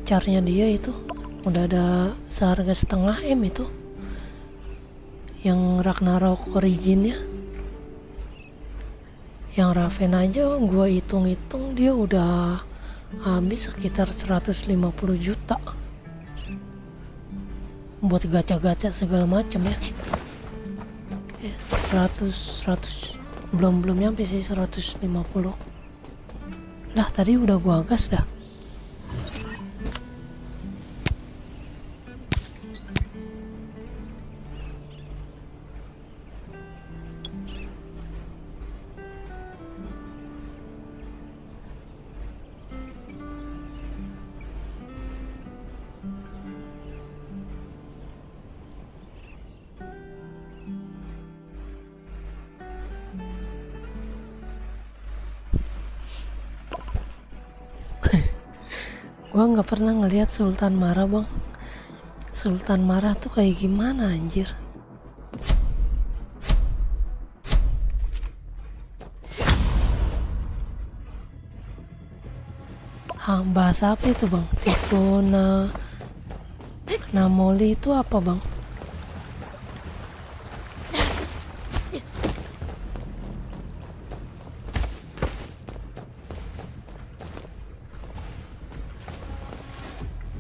Caranya dia itu udah ada seharga 1/2 M itu yang Ragnarok Originnya. Yang Raven aja gua hitung-hitung dia udah habis sekitar 150 juta. buat gacha-gacha segala macam ya. 100 belum nyampe sih 150. Lah tadi udah gua gas dah. Gua nggak pernah ngelihat Sultan marah bang. Sultan marah tuh kayak gimana anjir? Bahasa apa itu bang? Tipe Namoli itu apa bang?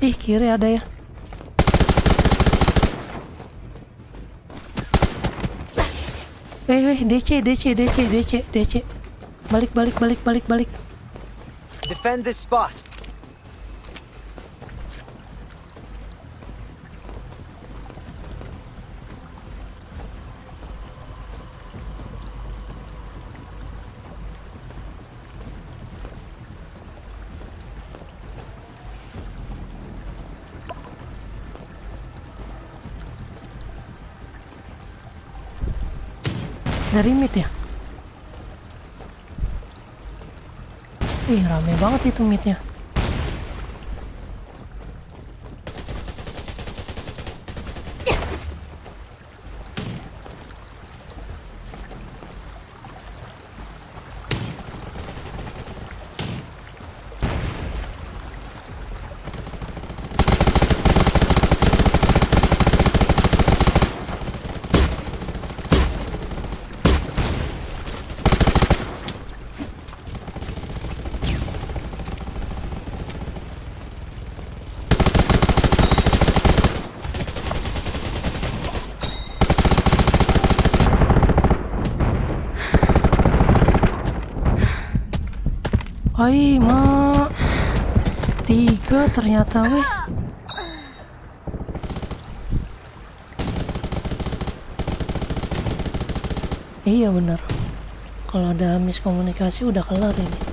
Ih, kiri ada ya. DC. Balik. Defend this spot. Dari mid ya? Ih, rame banget itu midnya. Hai mak, 3 ternyata weh. Iya bener, kalau ada miskomunikasi udah kelar ini.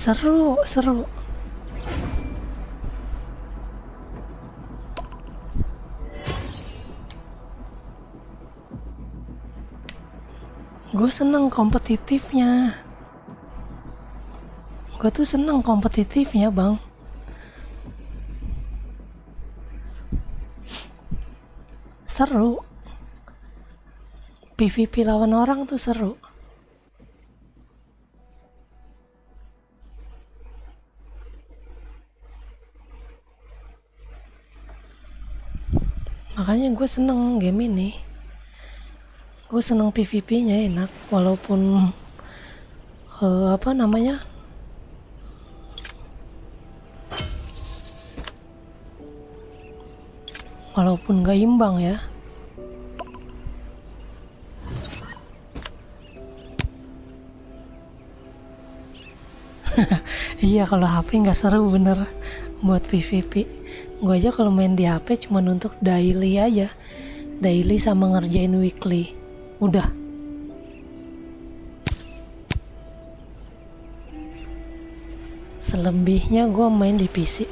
Seru. Gue seneng kompetitifnya. Gue tuh seneng kompetitifnya bang. Seru. PvP lawan orang tuh seru. Makanya gue seneng game ini. Gue seneng PvP-nya enak, walaupun walaupun gak imbang ya. Iya, kalau HP nggak seru bener buat PvP. Gue aja kalau main di HP cuma untuk daily aja, daily sama ngerjain weekly, udah. Selebihnya gue main di PC.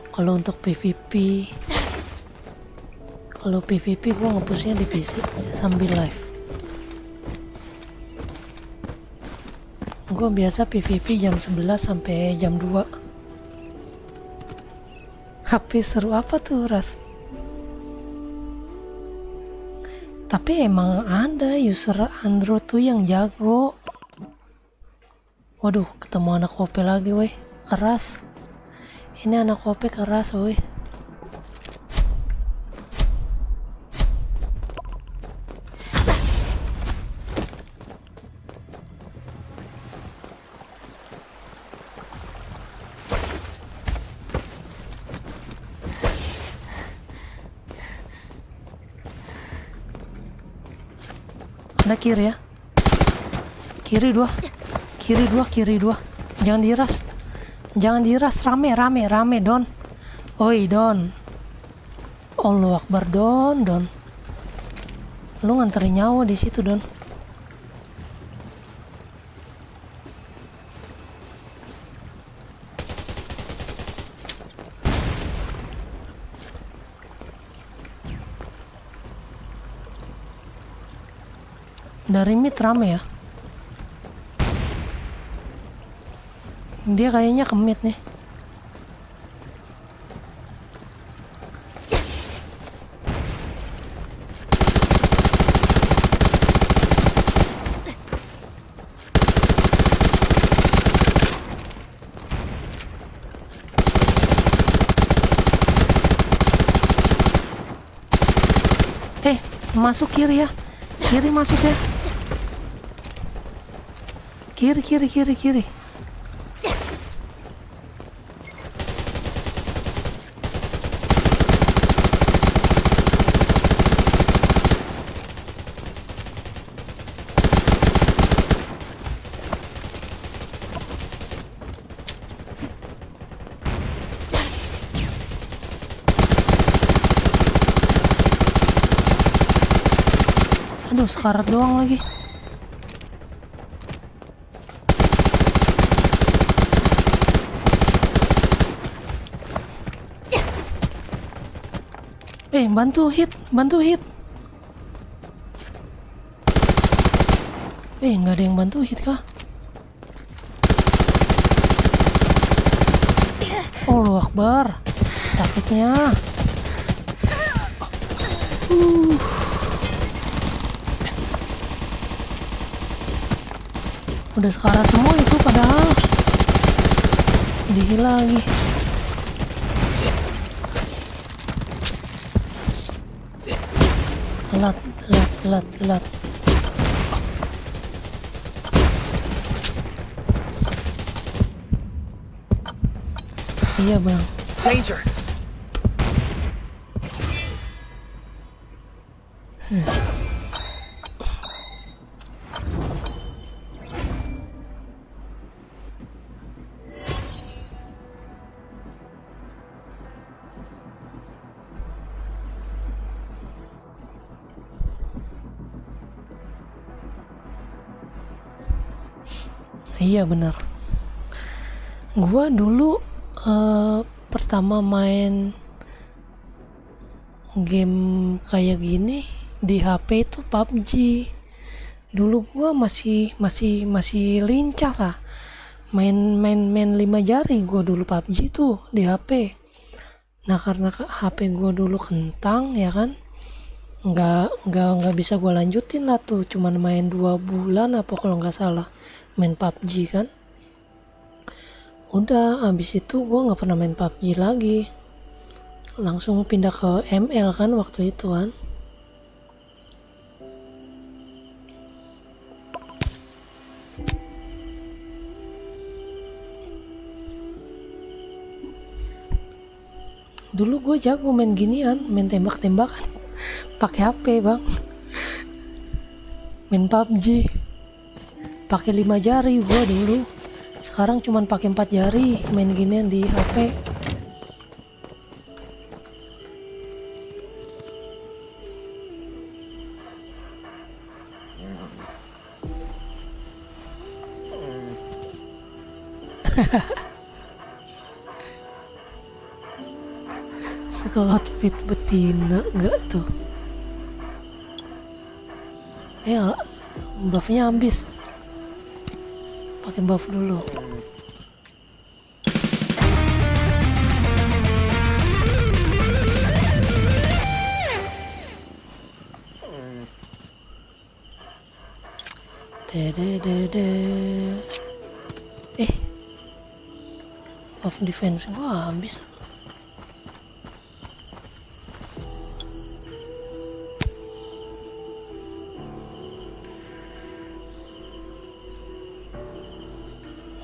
Kalau untuk PvP, gue ngepushnya di PC sambil live. Gue biasa PvP jam 11 sampai jam 2. HP seru apa tuh Ras? Tapi emang ada user Android tuh yang jago. Waduh, ketemu anak OP lagi weh. keras. Ini anak OP keras, woi. Ada kiri ya. Kiri dua. Jangan diras. Rame, Don. Oi, Don. Allahu Akbar, Don. Lu nganterin nyawa di situ, Don. Dari mid rame ya. Dia kayaknya ke mid nih. Masuk kiri ya. Kiri masuk ya. Kiri. Aduh, sekarat doang lagi. Bantu hit. Nggak ada yang bantu hit kah? Allahu Akbar, sakitnya. Udah sekarat semua itu padahal. Dihil lagi. Telat. Iya, Bang. Danger. Iya bener. Gua dulu pertama main game kayak gini di HP itu PUBG. Dulu gua masih lincah lah. Main 5 jari gua dulu PUBG tuh di HP. Nah, karena HP gua dulu kentang ya kan. Nggak bisa gua lanjutin lah tuh, cuman main 2 bulan apa kalau nggak salah main PUBG kan. Udah abis itu gue nggak pernah main PUBG lagi, langsung pindah ke ML kan waktu itu kan. Dulu gue jago main ginian, main tembak-tembakan pakai HP, Bang. Main PUBG pakai 5 jari gua dulu. Sekarang cuman pakai 4 jari main ginian di HP. Outfit betina enggak tuh? Buffnya habis. Pakai buff dulu. Buff defense gua habis.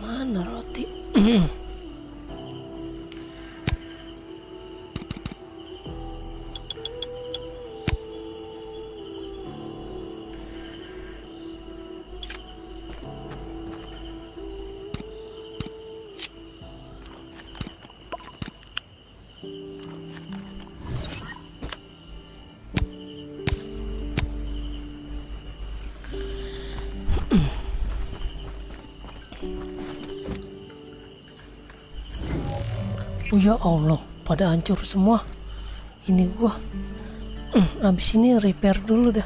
Mana roti? Oh ya Allah, pada hancur semua. Ini gua. Abis ini repair dulu dah.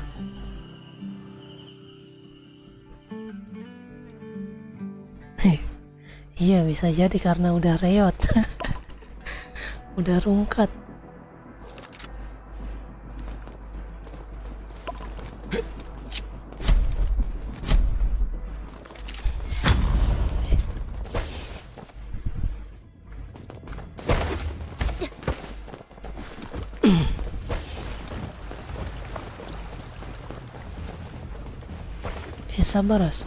Iya, bisa jadi karena udah reot. Udah rungkat. Sabar, Ras.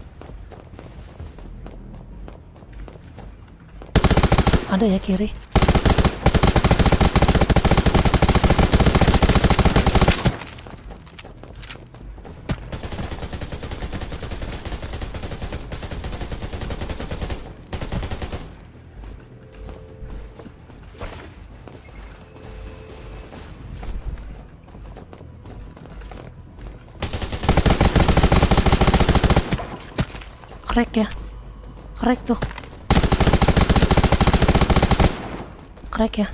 Ada ya kiri. Crack ya, crack tuh, crack ya.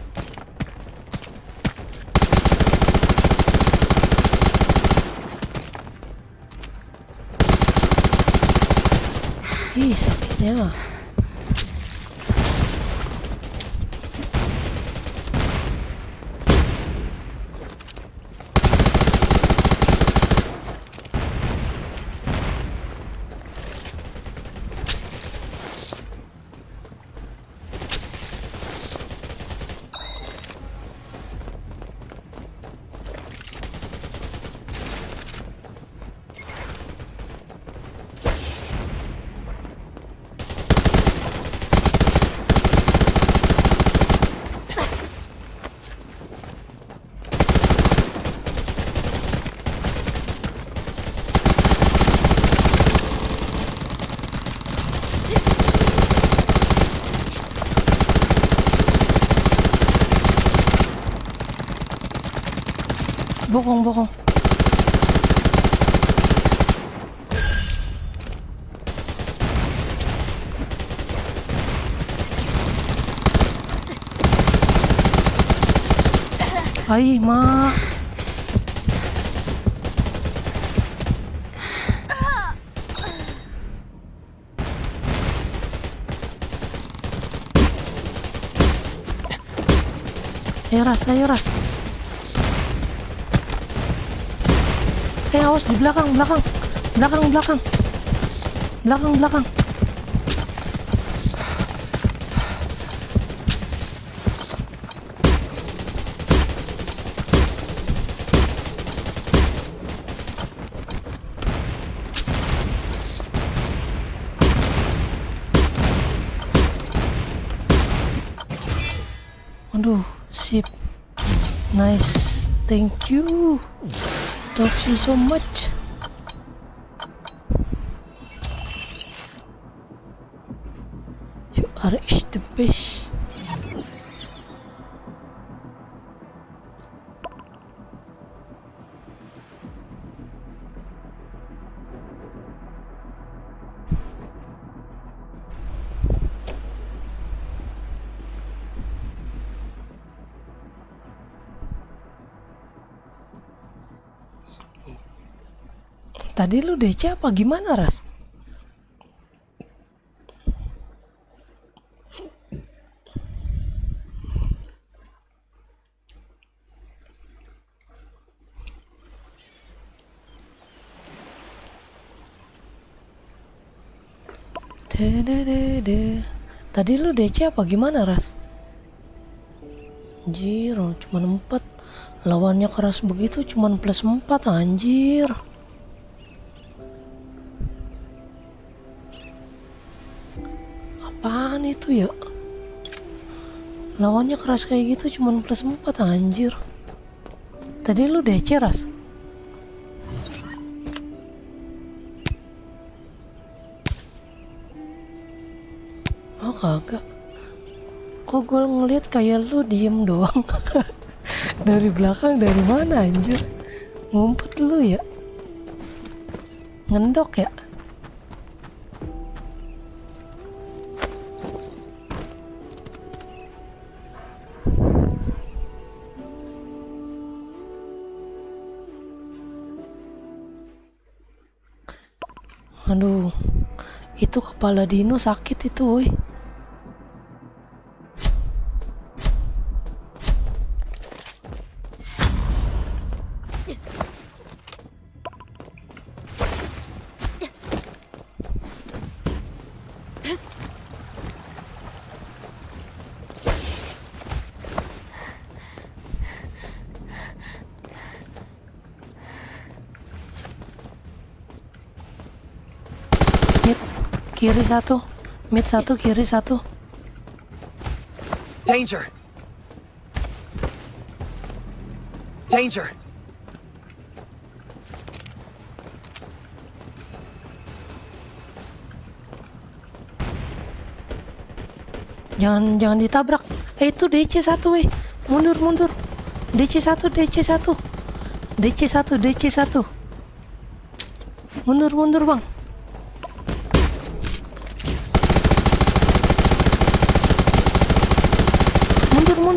Ih, sakitnya. Bohong. Ay, ma. Ayo ras. Awas di belakang. Aduh, sip. Nice, thank you. Thank you so much. You are the best. Tadi lu DC apa gimana, Ras? Tadi lu DC apa gimana, Ras? Anjir, cuman 4. Lawannya keras begitu cuman plus 4, anjir. Apaan itu ya? Lawannya keras kayak gitu cuman plus 4, anjir. Tadi lu DC, Ras? Oh kagak. Kok gue ngeliat kayak lu diem doang. Dari belakang dari mana anjir? Ngumpet lu ya? Ngendok ya? Aduh, itu kepala dino sakit itu, woi. Kiri 1, mid 1, kiri 1. Danger! Danger! Jangan ditabrak. Itu DC 1, weh. Mundur. DC 1. Mundur, Bang.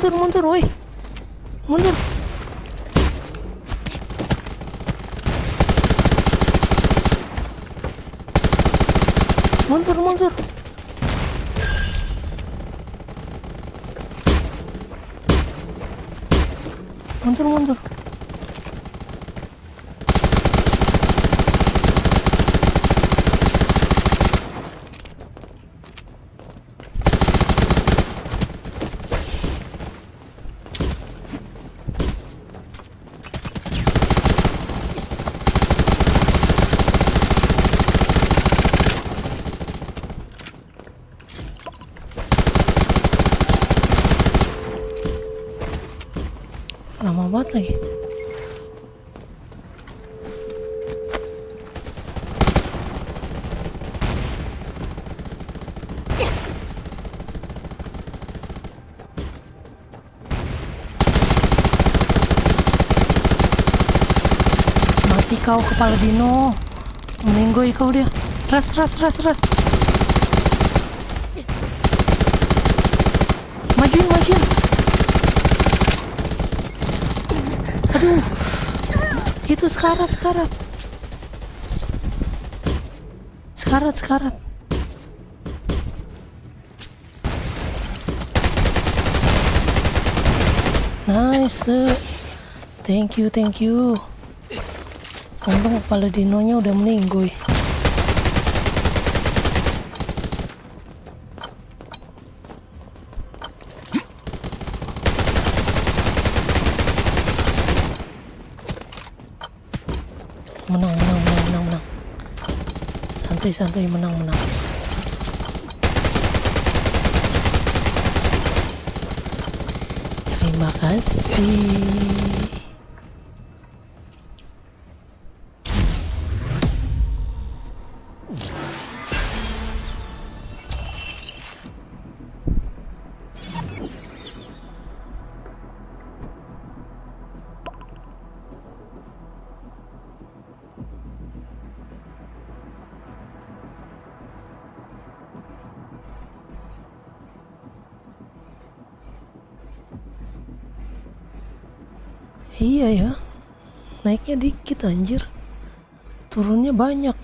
Mundur, woi. Mundur. Mundur. Mundur. Lama banget lagi. Mati kau kepala dino. Menenggoy kau dia. Ras. Majuin. Aduh, itu sekarat. Nice. Thank you. Untung kepala dinonya udah meninggoy. Menang. Santai, menang. Terima kasih. Iya ya, naiknya dikit anjir, turunnya banyak.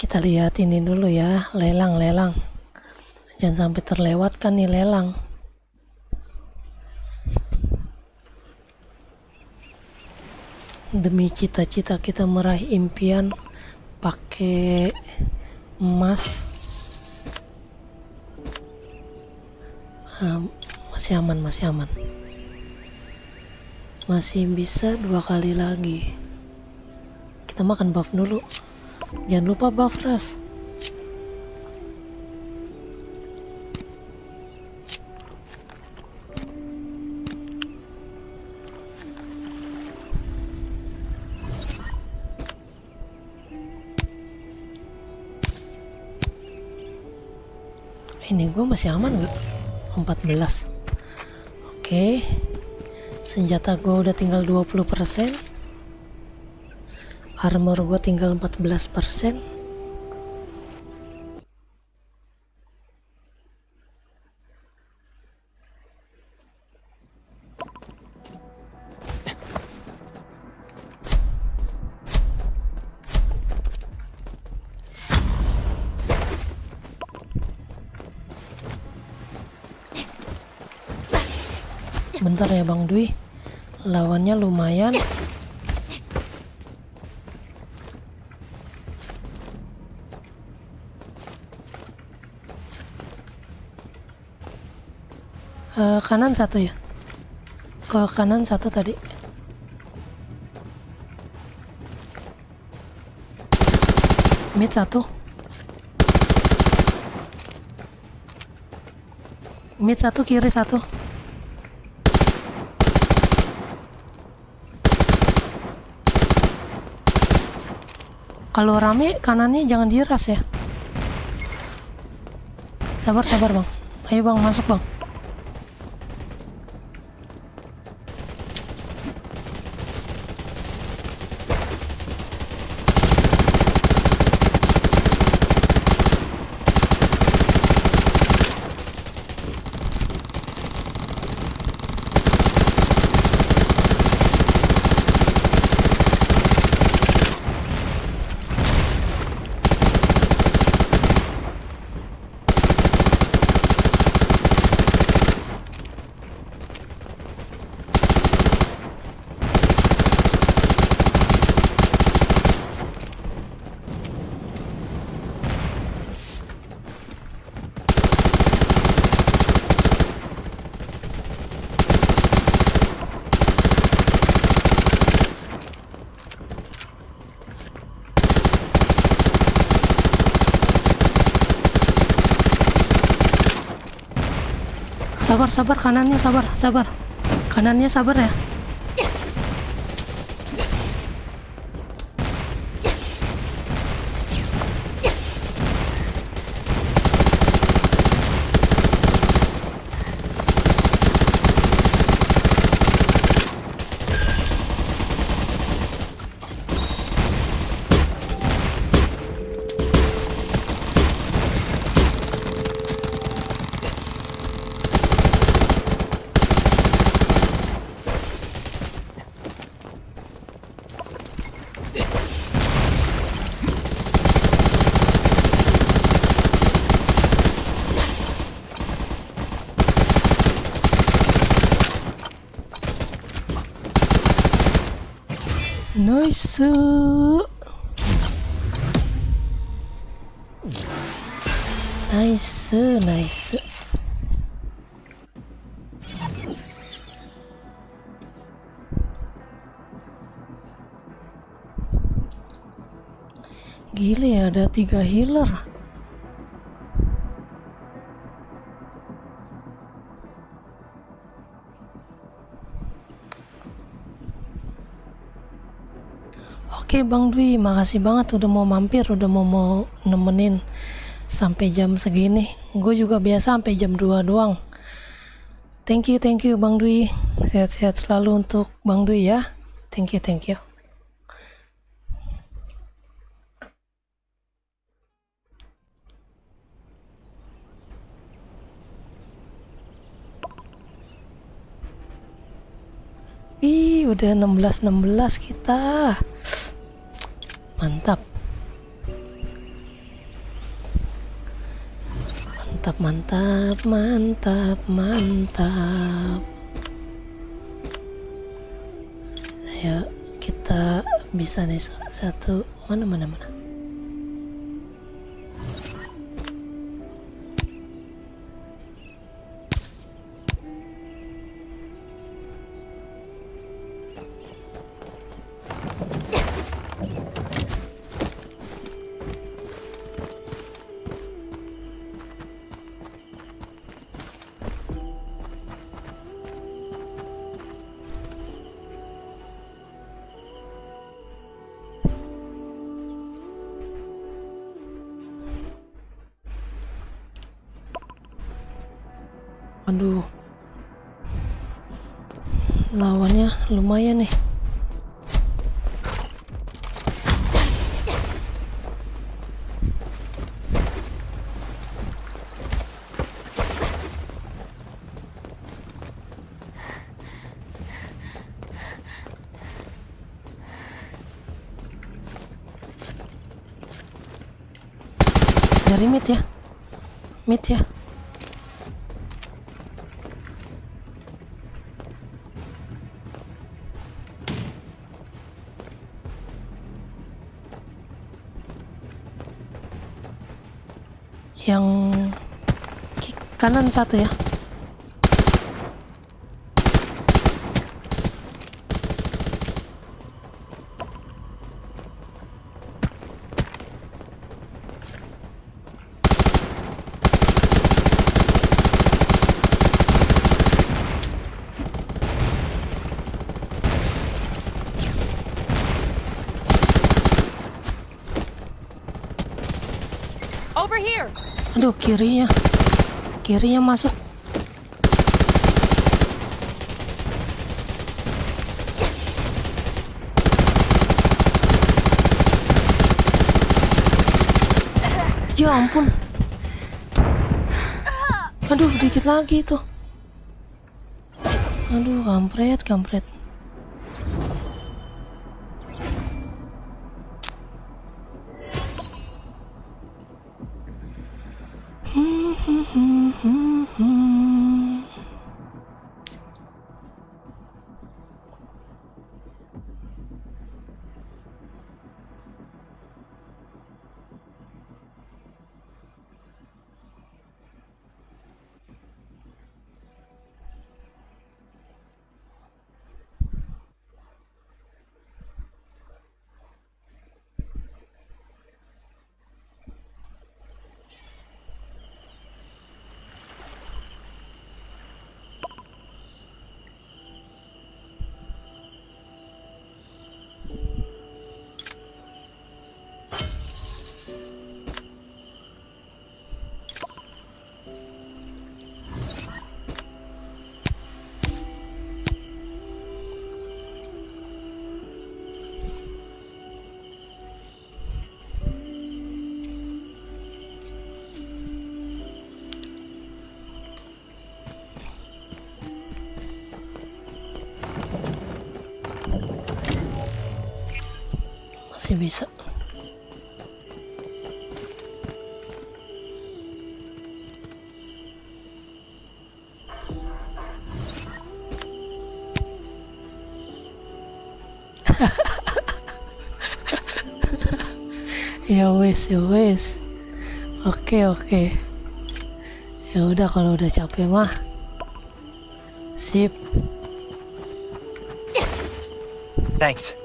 Kita lihat ini dulu ya, lelang. Jangan sampai terlewatkan nih lelang. Demi cita-cita kita meraih impian pakai emas. Masih aman. Masih bisa 2 kali lagi. Kita makan buff dulu. Jangan lupa buff ras. Ini gue masih aman gak? 14. Oke. Senjata gue udah tinggal 20%. Armor gue tinggal 14%. Bentar ya Bang Dwi, lawannya lumayan. Kanan 1 ya, ke kanan 1 tadi. Mid 1, mid 1, kiri 1. Kalau rame kanannya jangan diras ya. Sabar Bang. Ayo Bang, masuk Bang. Sabar, kanannya sabar. Kanannya sabar ya. Nice. Gila ya, ada 3 healer. Oke Bang Dwi, makasih banget udah mau mampir, udah mau nemenin sampai jam segini. Gue juga biasa sampai jam 2 doang. Thank you Bang Dwi. Sehat-sehat selalu untuk Bang Dwi ya. Thank you. Udah 16 kita. Mantap. Mantap, mantap, mantap, mantap. Ya, kita bisa nih satu. Mana. Aduh, lawannya lumayan nih. Dari mid ya. Yang kanan satu ya. Over here. Aduh, kirinya masuk. Ya ampun. Aduh, dikit lagi tuh. Aduh, kampret. Masih bisa. Ya wes. Oke. Ya udah, kalau udah capek mah. Sip. Thanks.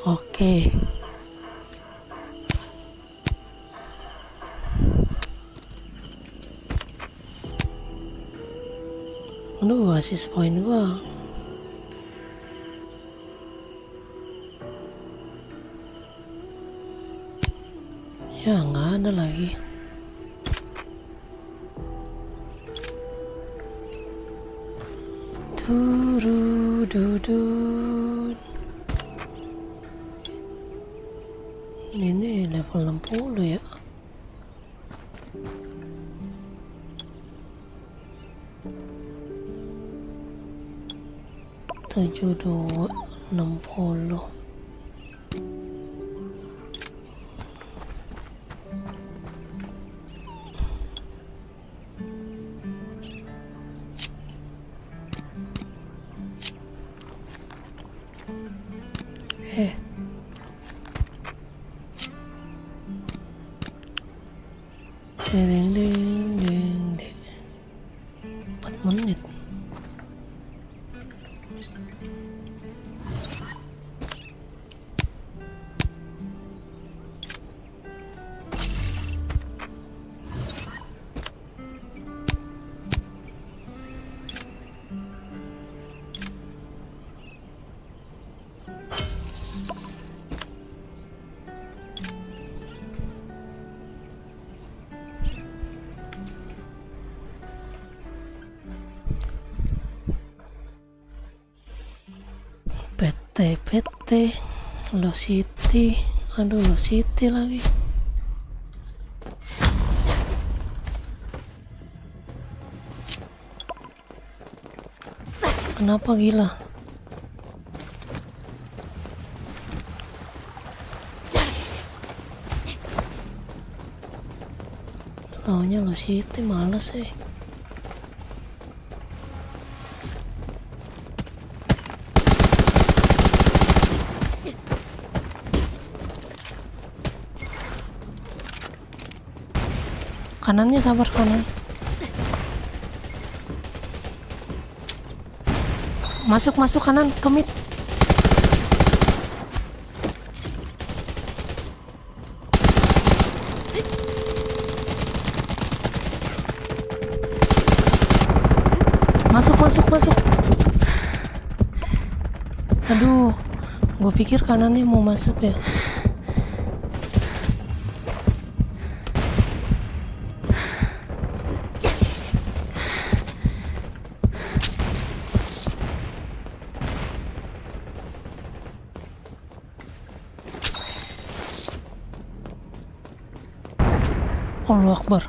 Oke. Aduh, assist point gua. Ya, nggak ada lagi. Turududud. Ini level 60 ya. Tujuh 60. Deng deng deng deng. 4 menit. PT Lost City, aduh Lost City lagi. Kenapa gila? Lawannya Lost City males sih. Kanannya sabar kanan. Masuk kanan ke mid. Masuk. Aduh, gue pikir kanannya mau masuk ya. Allahu Akbar.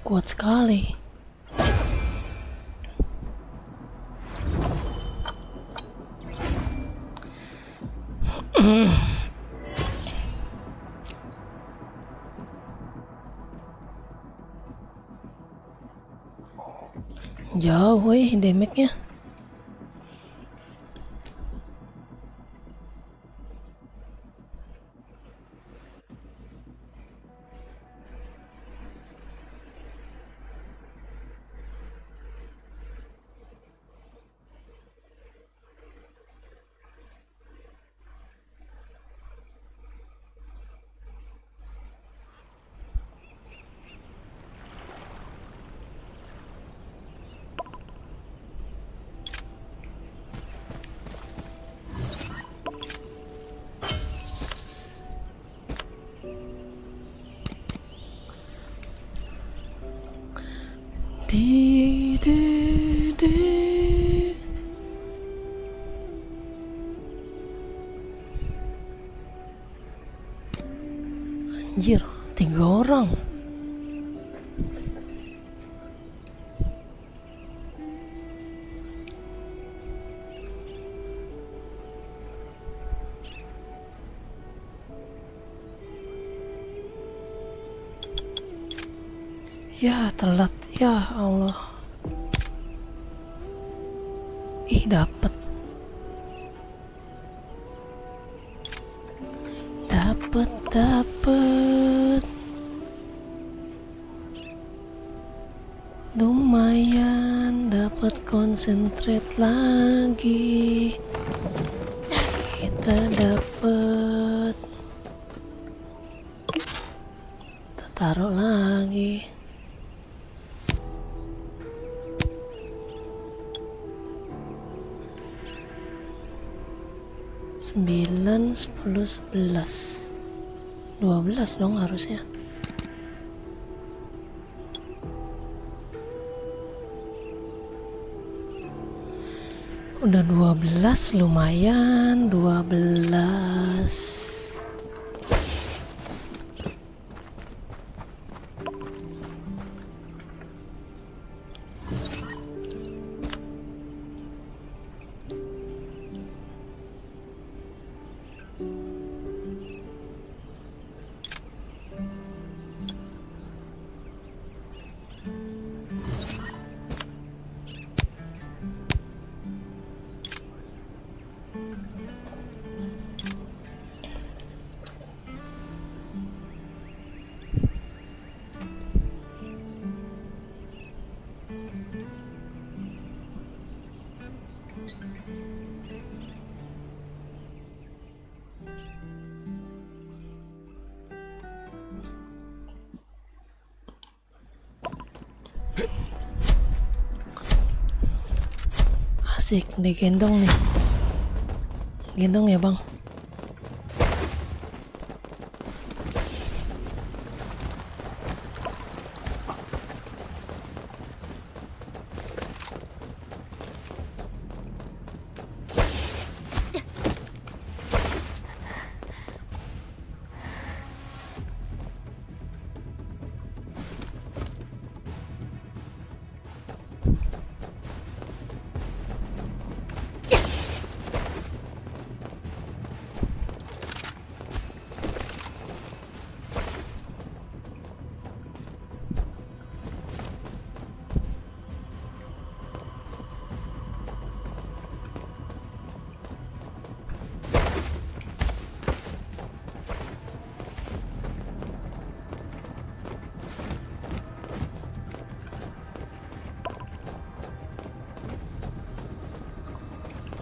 Kuat sekali. Jauh damage-nya. Anjir, 3 orang. Ya, telat. Ya Allah. Ih, dapet. Lumayan dapat konsentrate lagi. kita dapet. Kita taruh lagi. Sembilan, 10, 11, 12 dong harusnya. Udah 12, lumayan 12. Asik, digendong nih. Gendong ya bang.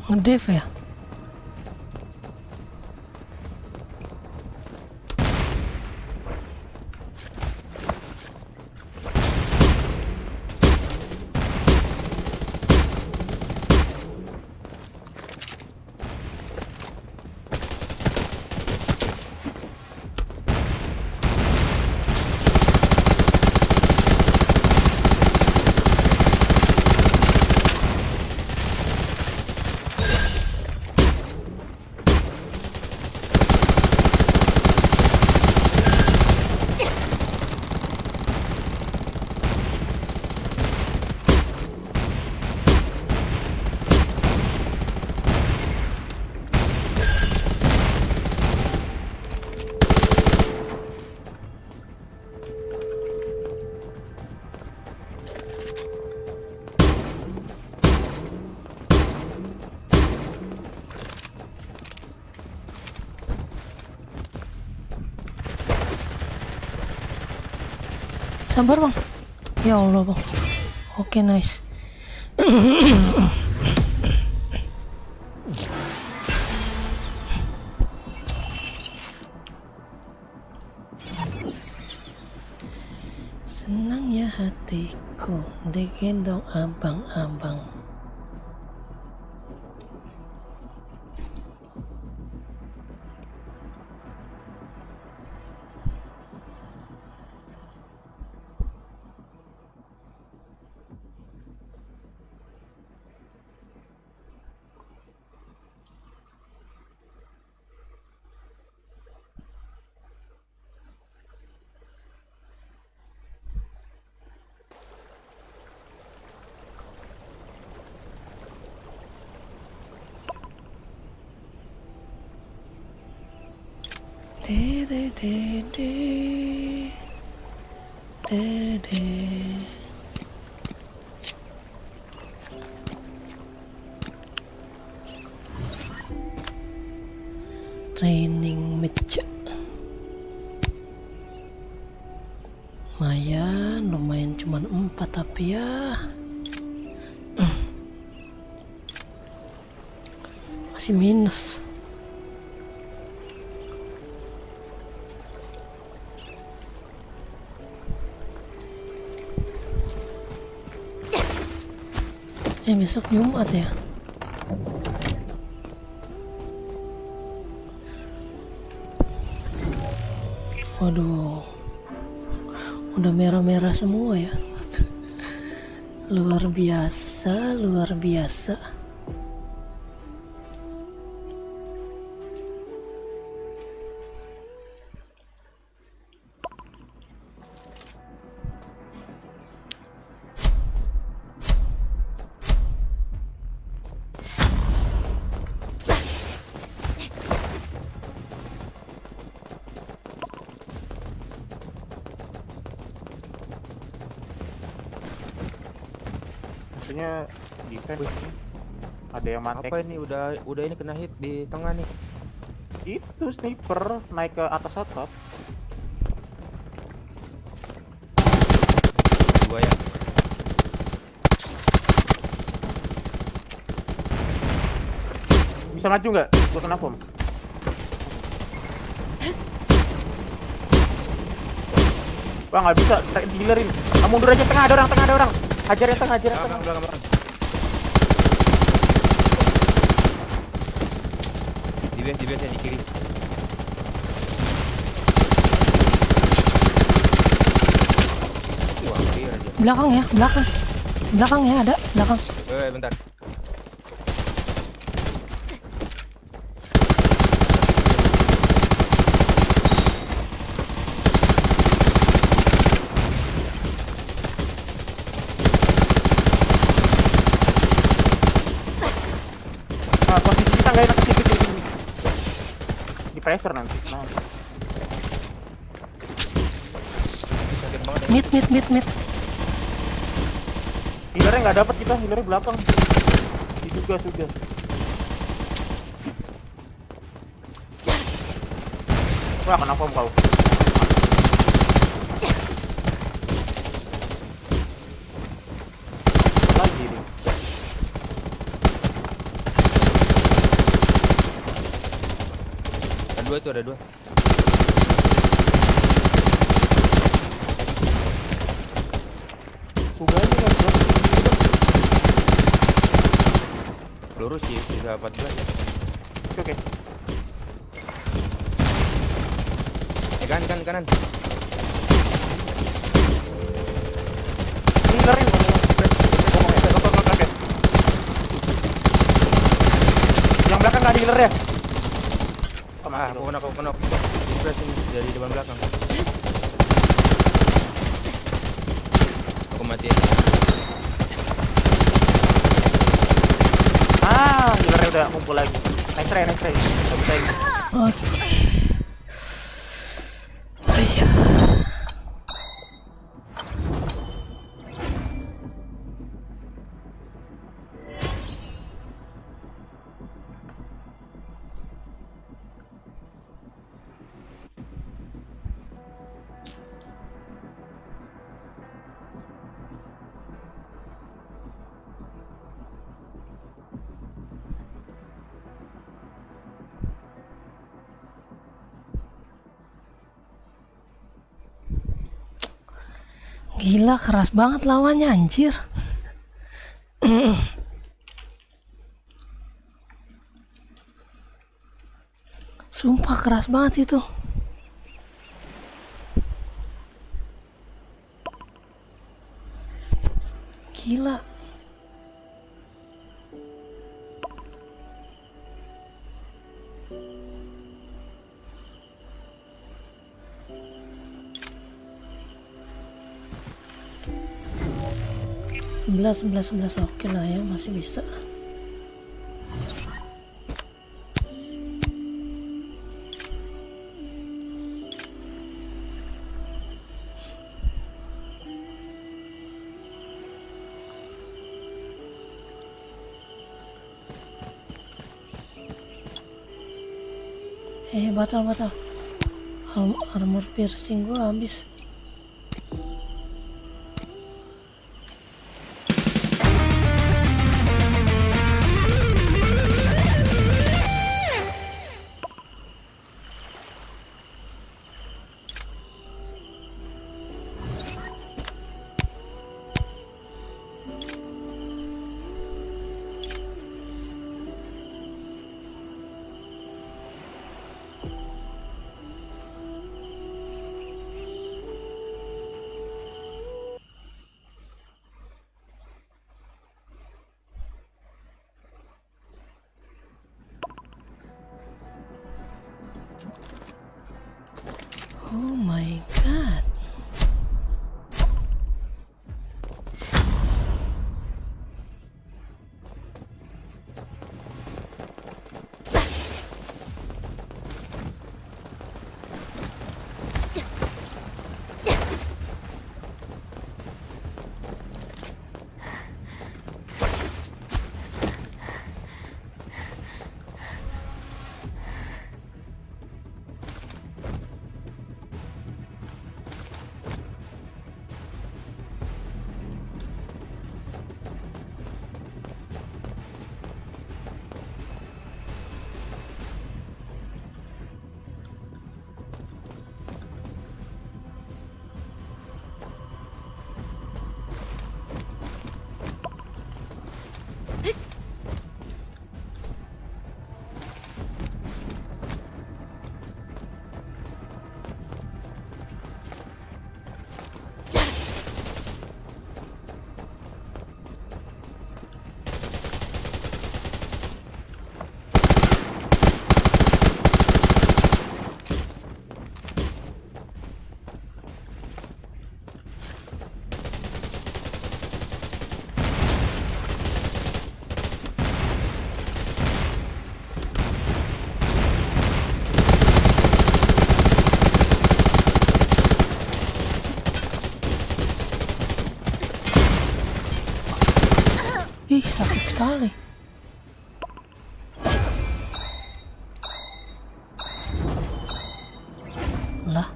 Ngedev ya? Sabar bang. Ya Allah bang. Oke, nice. Senangnya hatiku digendong abang-abang. Dede dede dede. Training meja. Lumayan cuman 4 tapi ya masih minus. besok Jumat ya. Waduh, udah merah-merah semua ya. Luar biasa, luar biasa. Maksudnya defense nih. Ada yang mati. Apa ini udah ini kena hit di tengah nih. Itu sniper naik ke atas atap. Dua ya. Bisa maju nggak? Gua kena bom. Wah nggak bisa, dealerin. Mundur aja, tengah ada orang. Hajar ya tengah, Belakang. Di base ya, di kiri. Wah, clear aja. Belakang ya, belakang. Belakang ya, ada belakang. Bentar. Nah, posisi kita nggak enak sih. Di pressure nanti. Nah. Mid. Healernya nggak dapat kita, healernya belakang. Sudah. Wah, kenapa kau? Lagi nih. Ada dua. Lurus sih, bisa 14 ya. Oke. Kanan. Healerin. Yang belakang nggak ada healer ya? Aku kena. Jadi pressing dari depan belakang. Aku mati. Healernya udah ngumpul lagi. Nice try. Gila, keras banget lawannya anjir. Sumpah keras banget itu. Gila. Sebelas oke lah ya, masih bisa. Batal. Armor piercing gua habis. sekali. Lah.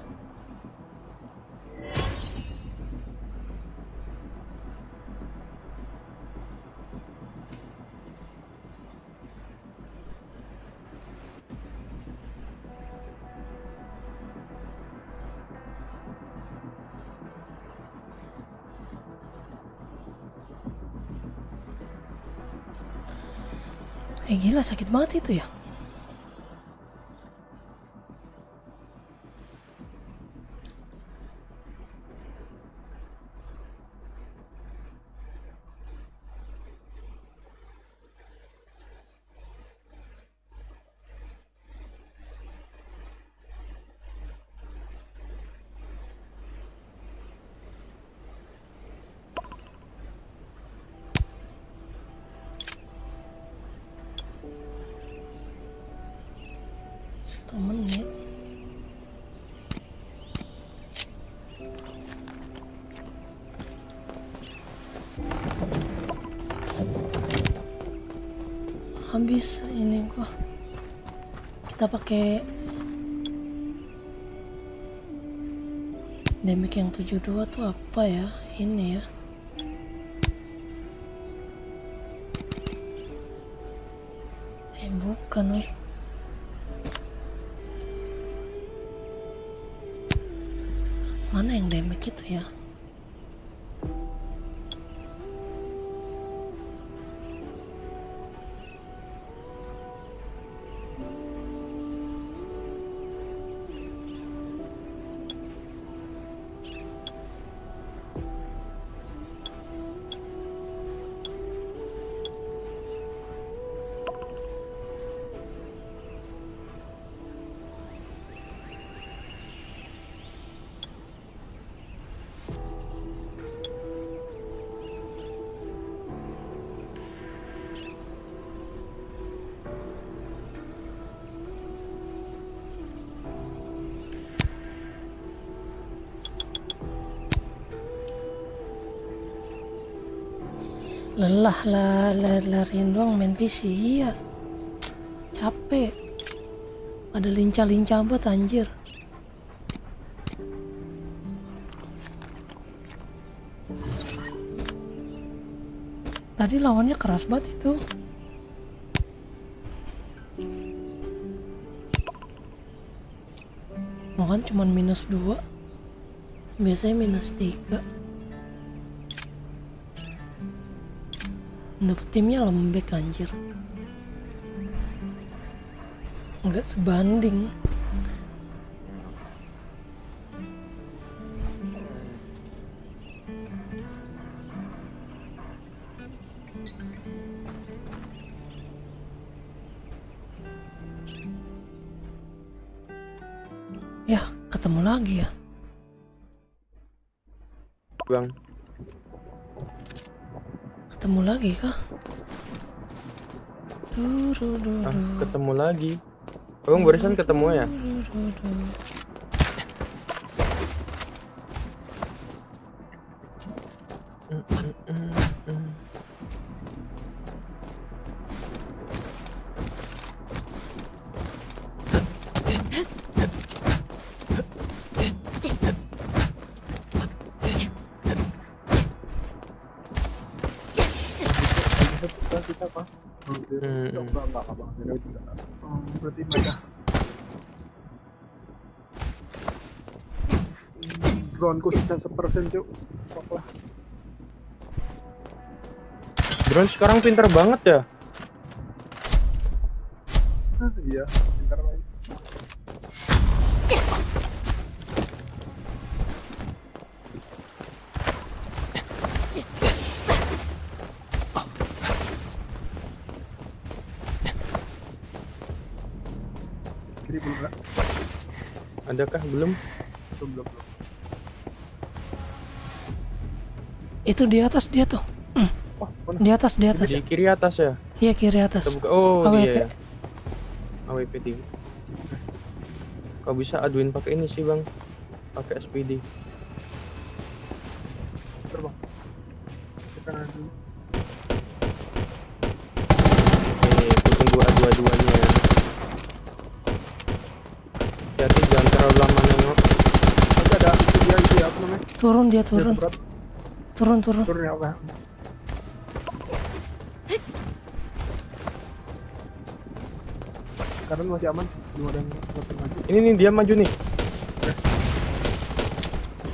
Gila sakit banget itu ya. Satu menit. Habis ini gua. Kita pakai damage yang 72 tuh apa ya? Ini ya. Bukan weh. Mana yang damage itu ya? Lelah lah, lariin doang main PC. Iya, capek. Ada lincah-lincah banget anjir. Tadi lawannya keras banget itu. Makan cuman -2. Biasanya -3. Dapet timnya lembek anjir. Nggak sebanding. Ya, ketemu lagi ya. Bang. Ketemu lagi kah? Ketemu lagi. Abang barusan ketemu ya? Berarti mereka drone ku sisa 1% cuk. Drone sekarang pinter banget ya. Iya, pintar banget. Adakah belum? Belum. Itu di atas dia tuh. Di atas. Di kiri atas ya? Iya, kiri atas. Oh, AWP. iya. AWP 3. Kau bisa aduin pakai ini sih, Bang. Pakai SPD. Terbang. Kita dulu. dua-duanya. Hati jangan terlalu lama nengok. Tapi ada itu dia apa namanya? Turun dia turun. berat. Turun. Turun ya apa? Sekarang masih aman. Belum ada yang dapat maju. Ini nih dia maju nih.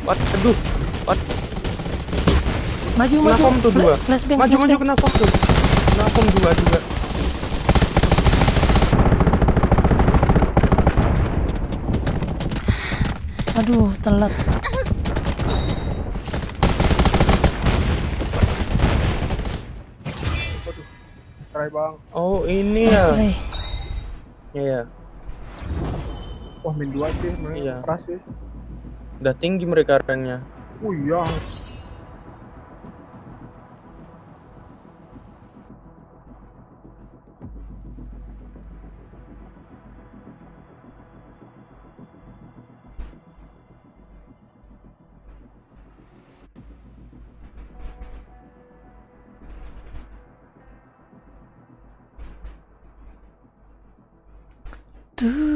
What? Aduh. What? Maju. Kena bom tuh dua. Flashbang. Maju kena bom tuh. Kena bom dua juga. Aduh, telat. Try bang. Oh ini ya. Stray. Iya. Wah main 2 sih, main Iya. keras sih. Udah tinggi mereka ranknya. Oh iya.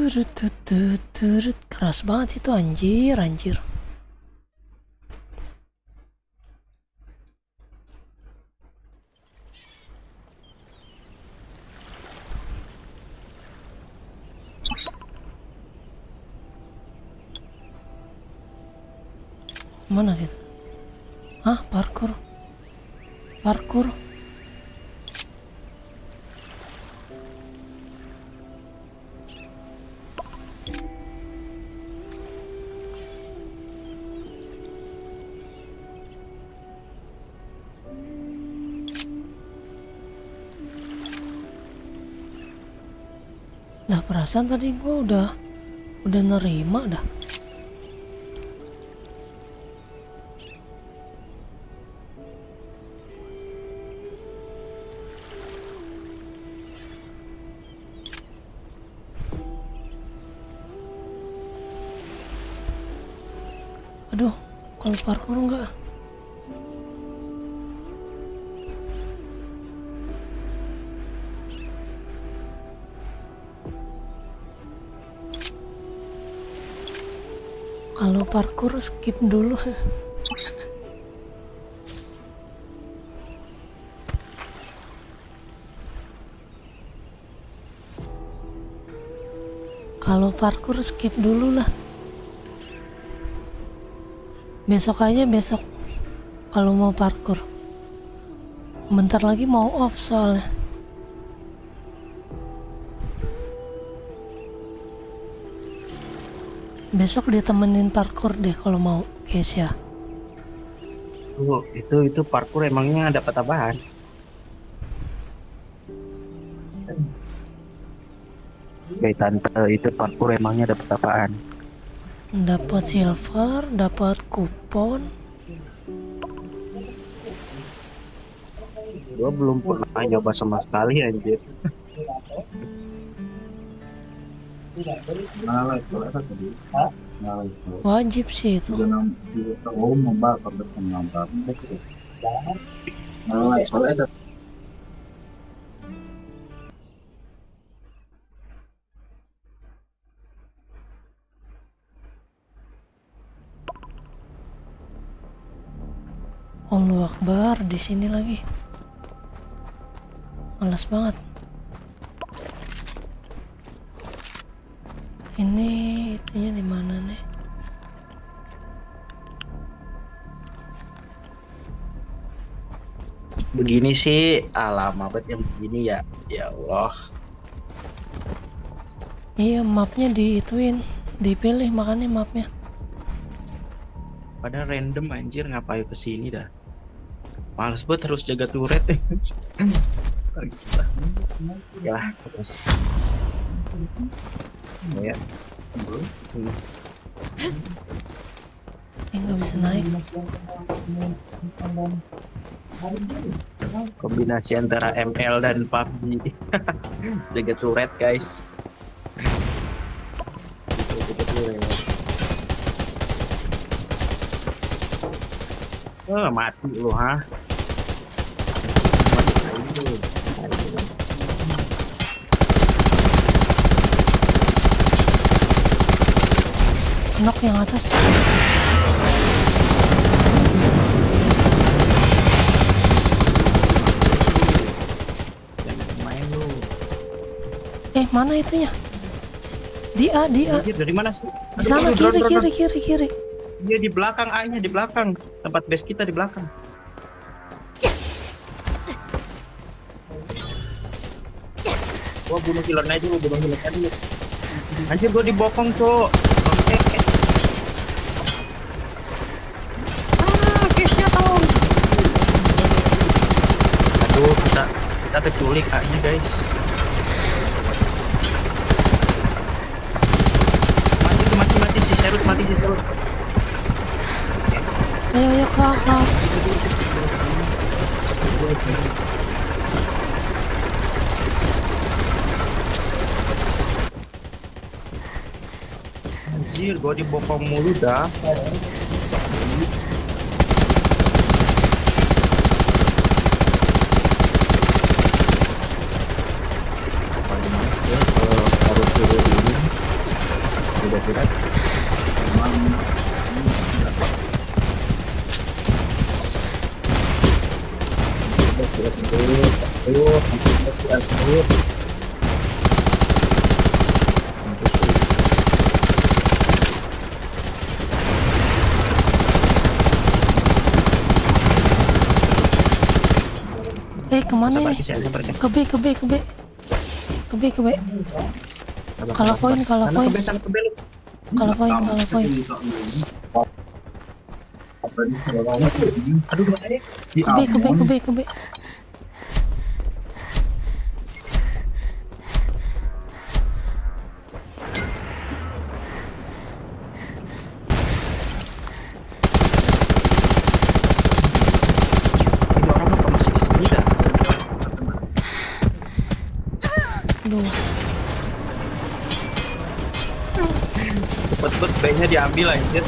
Turut. Keras banget itu anjir. Mana gitu? Hah, parkour. Lah perasaan tadi gua udah nerima dah. Aduh, kalau parkour enggak. Kalau parkour skip dulu. Kalau parkour skip dulu lah. Besok kalau mau parkour. Bentar lagi mau off soalnya. Besok dia temenin parkour deh kalau mau, Keisha. Oh, itu parkour emangnya dapat apaan? Oke, tante, itu parkour emangnya dapat apaan? Dapat silver, dapat kupon. Gua belum pernah nyoba sama sekali anjir. Wajib sih itu. Allahu Akbar, di sini lagi. Malas banget. Ini itunya di mana nih? Begini sih, lama banget yang begini ya. Ya Allah. Iya, mapnya diituin, dipilih makanya mapnya. Padahal random anjir, ngapain kesini dah. Males banget harus jaga turret. Ya, terus. Ya. Nggak bisa naik. Kombinasi antara ML dan PUBG. Jaga turret guys. Mati lu ha. Knock yang atas. Main lu. Mana itunya? Dia. Dari mana sih? Di sana, kiri. Dia di belakang A-nya, di belakang. Tempat base kita di belakang. Gua bunuh killernya aja, Anjir, gua dibokong, Cok. Case-nya tolong. Aduh, kita terculik A-nya, guys. Mati si Serut. Ayo kak. Anjir, gua dibokong mulu dah. Harus turun ini. Tidak. Kemana ini? Ke B. Kalau poin. Ke B. Cepet B-nya diambil anjir.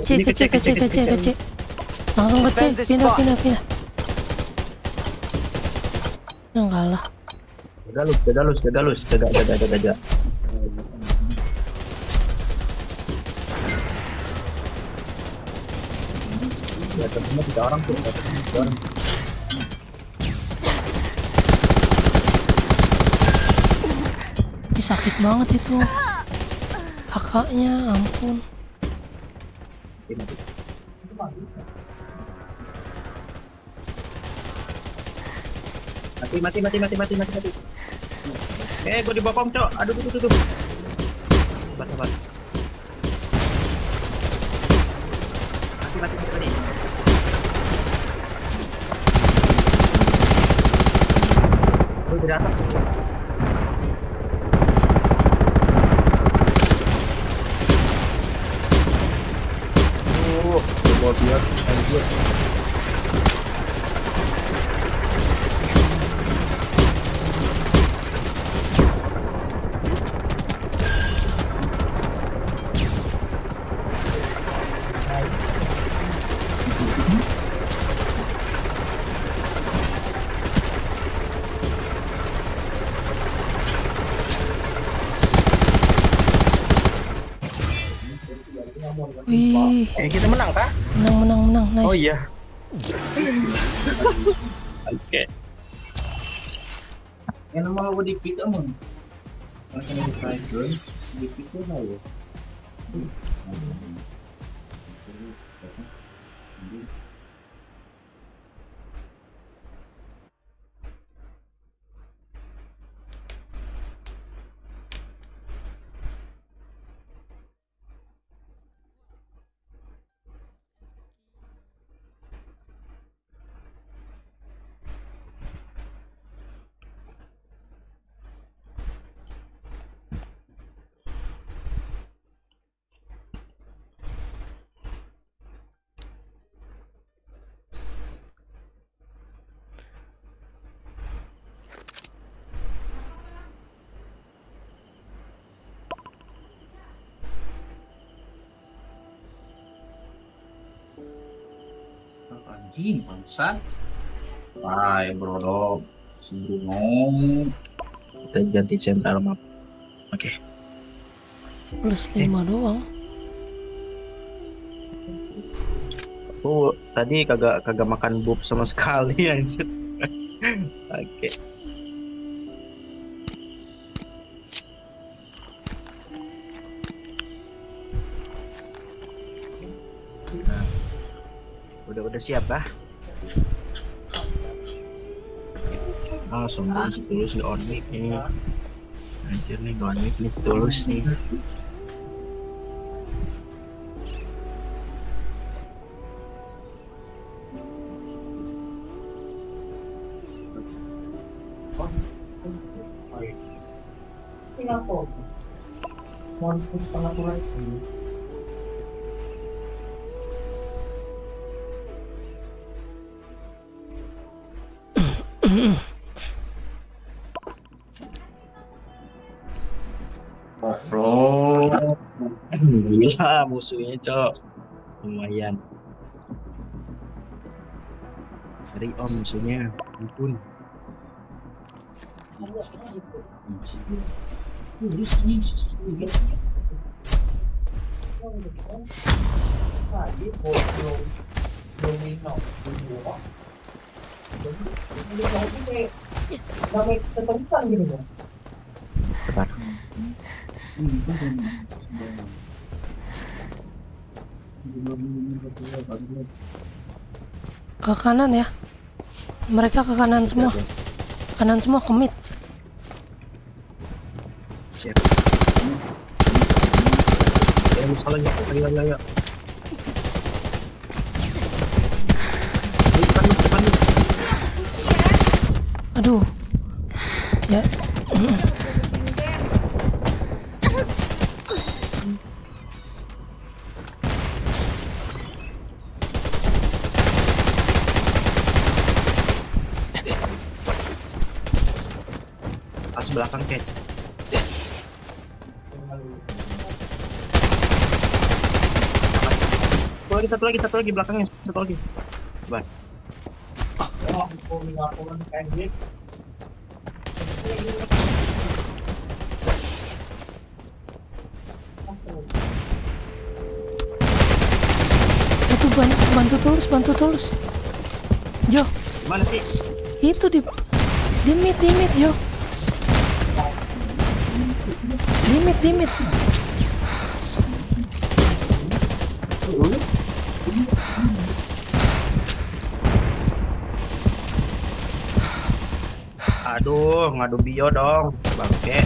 Sini kecil. Kecil. Langsung kecil, pindah. Enggak lah. Dadalus. Ya, tentunya 3 orang tuh. Sakit banget itu. Kakaknya, ampun. Mati. Gue dibokong, Cok. Aduh. Sabar. Mati. Gue di atas. Biar anjir. Wih, Kita menang kah? menang, nice. Oh iya. Oke. Yang nama aku di pick emang. Langsung di tiger, di pick itu ya. Anjing, bangsat. Hai, bro. Sebelum kita ganti central map. Oke. Plus 5 doang. Aku tadi kagak makan bub sama sekali anjir. Oke. Udah siap kah? Sombong tulus gak on mic nih. Anjir nih gak on mic nih tulus nih. Bro, gila musuhnya cok, lumayan. Dari om musuhnya, ampun. Bentar. Ke kanan ya. Mereka ke kanan semua. Kanan semua ke mid. Siap. Ya masalahnya ayo. Depan. Aduh. Ya. Belakang catch. Satu lagi belakangnya, satu lagi. Bye. Itu bantu tulus. Jo. Mana sih? Itu di mid Jo. Di mid. Aduh, ngadu bio dong, bangke.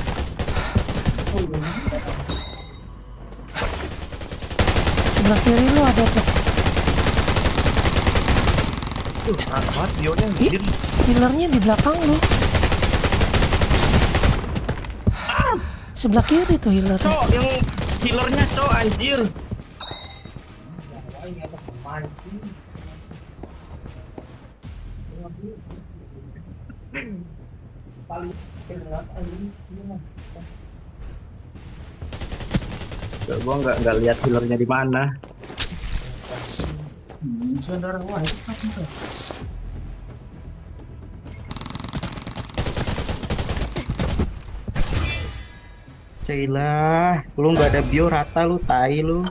Sebelah kiri lu ada tuh. Amat bionya. Healernya di belakang lu. Sebelah kiri tuh healer. Cok, yang healernya cok anjir. Gua nggak lihat healernya di mana. Saudara wah itu apa? Cailah, lu nggak ada bio rata lu, tai lu.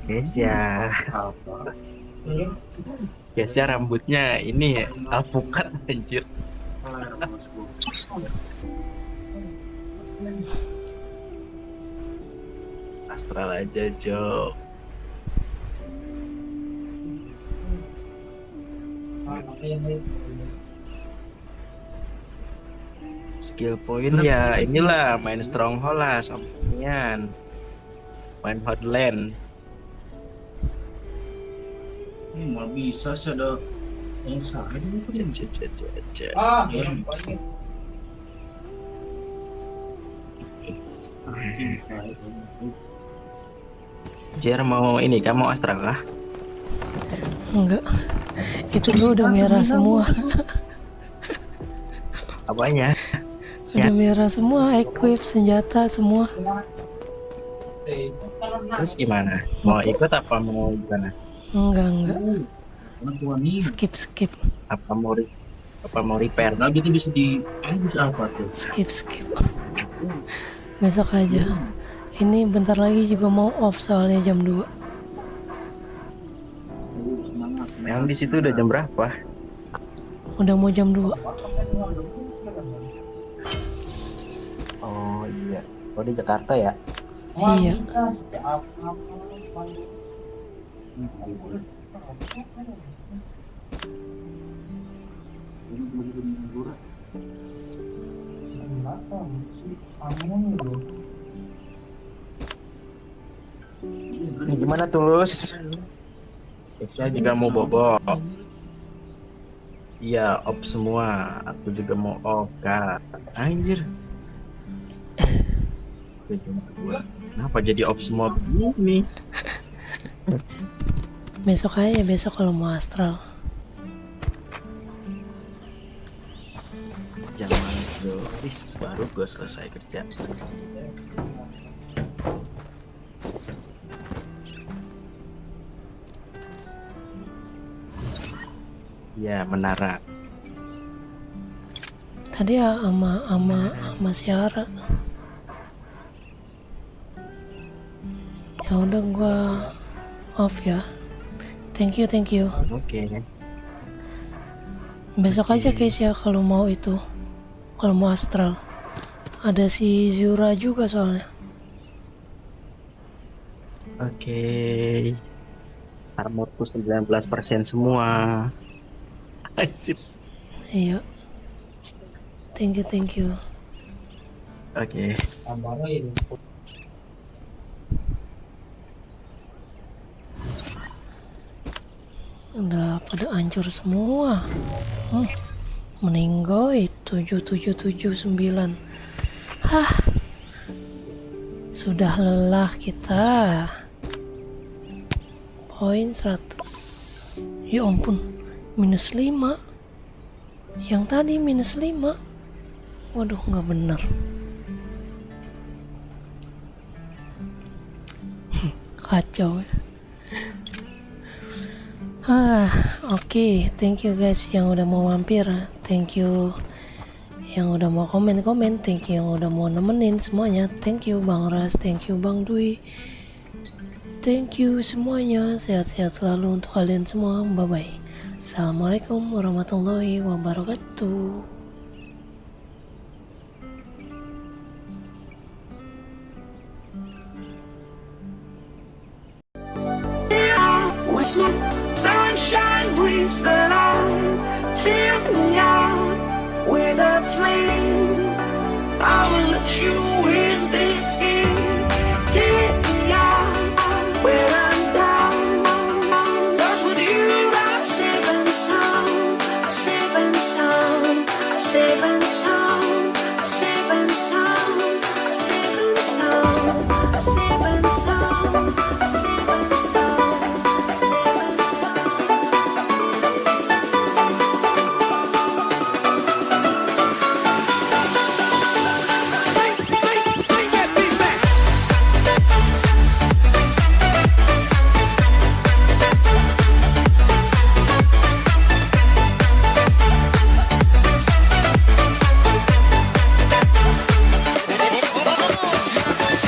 Kesya. Kesya rambutnya ini alpukat anjir. Astral aja, Jo. Skill point ya inilah main stronghold lah sampingan. Main hotland. Ini mau bisa sih ada yang sakit mungkin. Jer mau ini kamu astral kah? Enggak. Itu gue udah merah semua. Apanya? Udah merah semua, equip, senjata semua. Terus gimana? Mau ikut apa mau gimana? Enggak. Skip. Apa mau repair? Nah gitu bisa bisa apa tuh? Skip. Besok aja. Ini bentar lagi juga mau off soalnya jam 2. Yang di situ udah jam berapa? Udah mau jam 2. Oh iya. Oh di Jakarta ya? Iya. Ini gimana Tulus? Saya juga mau bobok. Iya, off semua. Aku juga mau off, Kak. Anjir. Kenapa jadi off semua begini? Besok aja, besok kalau mau astral. Jangan Joris, baru gue selesai kerja. Ya, menara. Tadi ya sama Syara. Ya udah gua off ya. Thank you. Oke. Besok aja guys ya kalau mau itu. Kalau mau astral. Ada si Zura juga soalnya. Oke. Armorku 19% semua. Anjir. Iya. Thank you. Oke. Udah pada hancur semua. Meninggoy 7779. Sudah lelah kita. Poin 100. Ya ampun, minus 5. Yang tadi minus 5. Waduh, nggak bener. Kacau ya. Oke. Thank you guys yang udah mau mampir. Thank you yang udah mau komen-komen. Thank you yang udah mau nemenin semuanya. Thank you Bang Ras, thank you Bang Dwi. Thank you semuanya. Sehat-sehat selalu untuk kalian semua. Bye-bye. Assalamualaikum warahmatullahi wabarakatuh. Sunshine brings the light. Fill me out with a flame.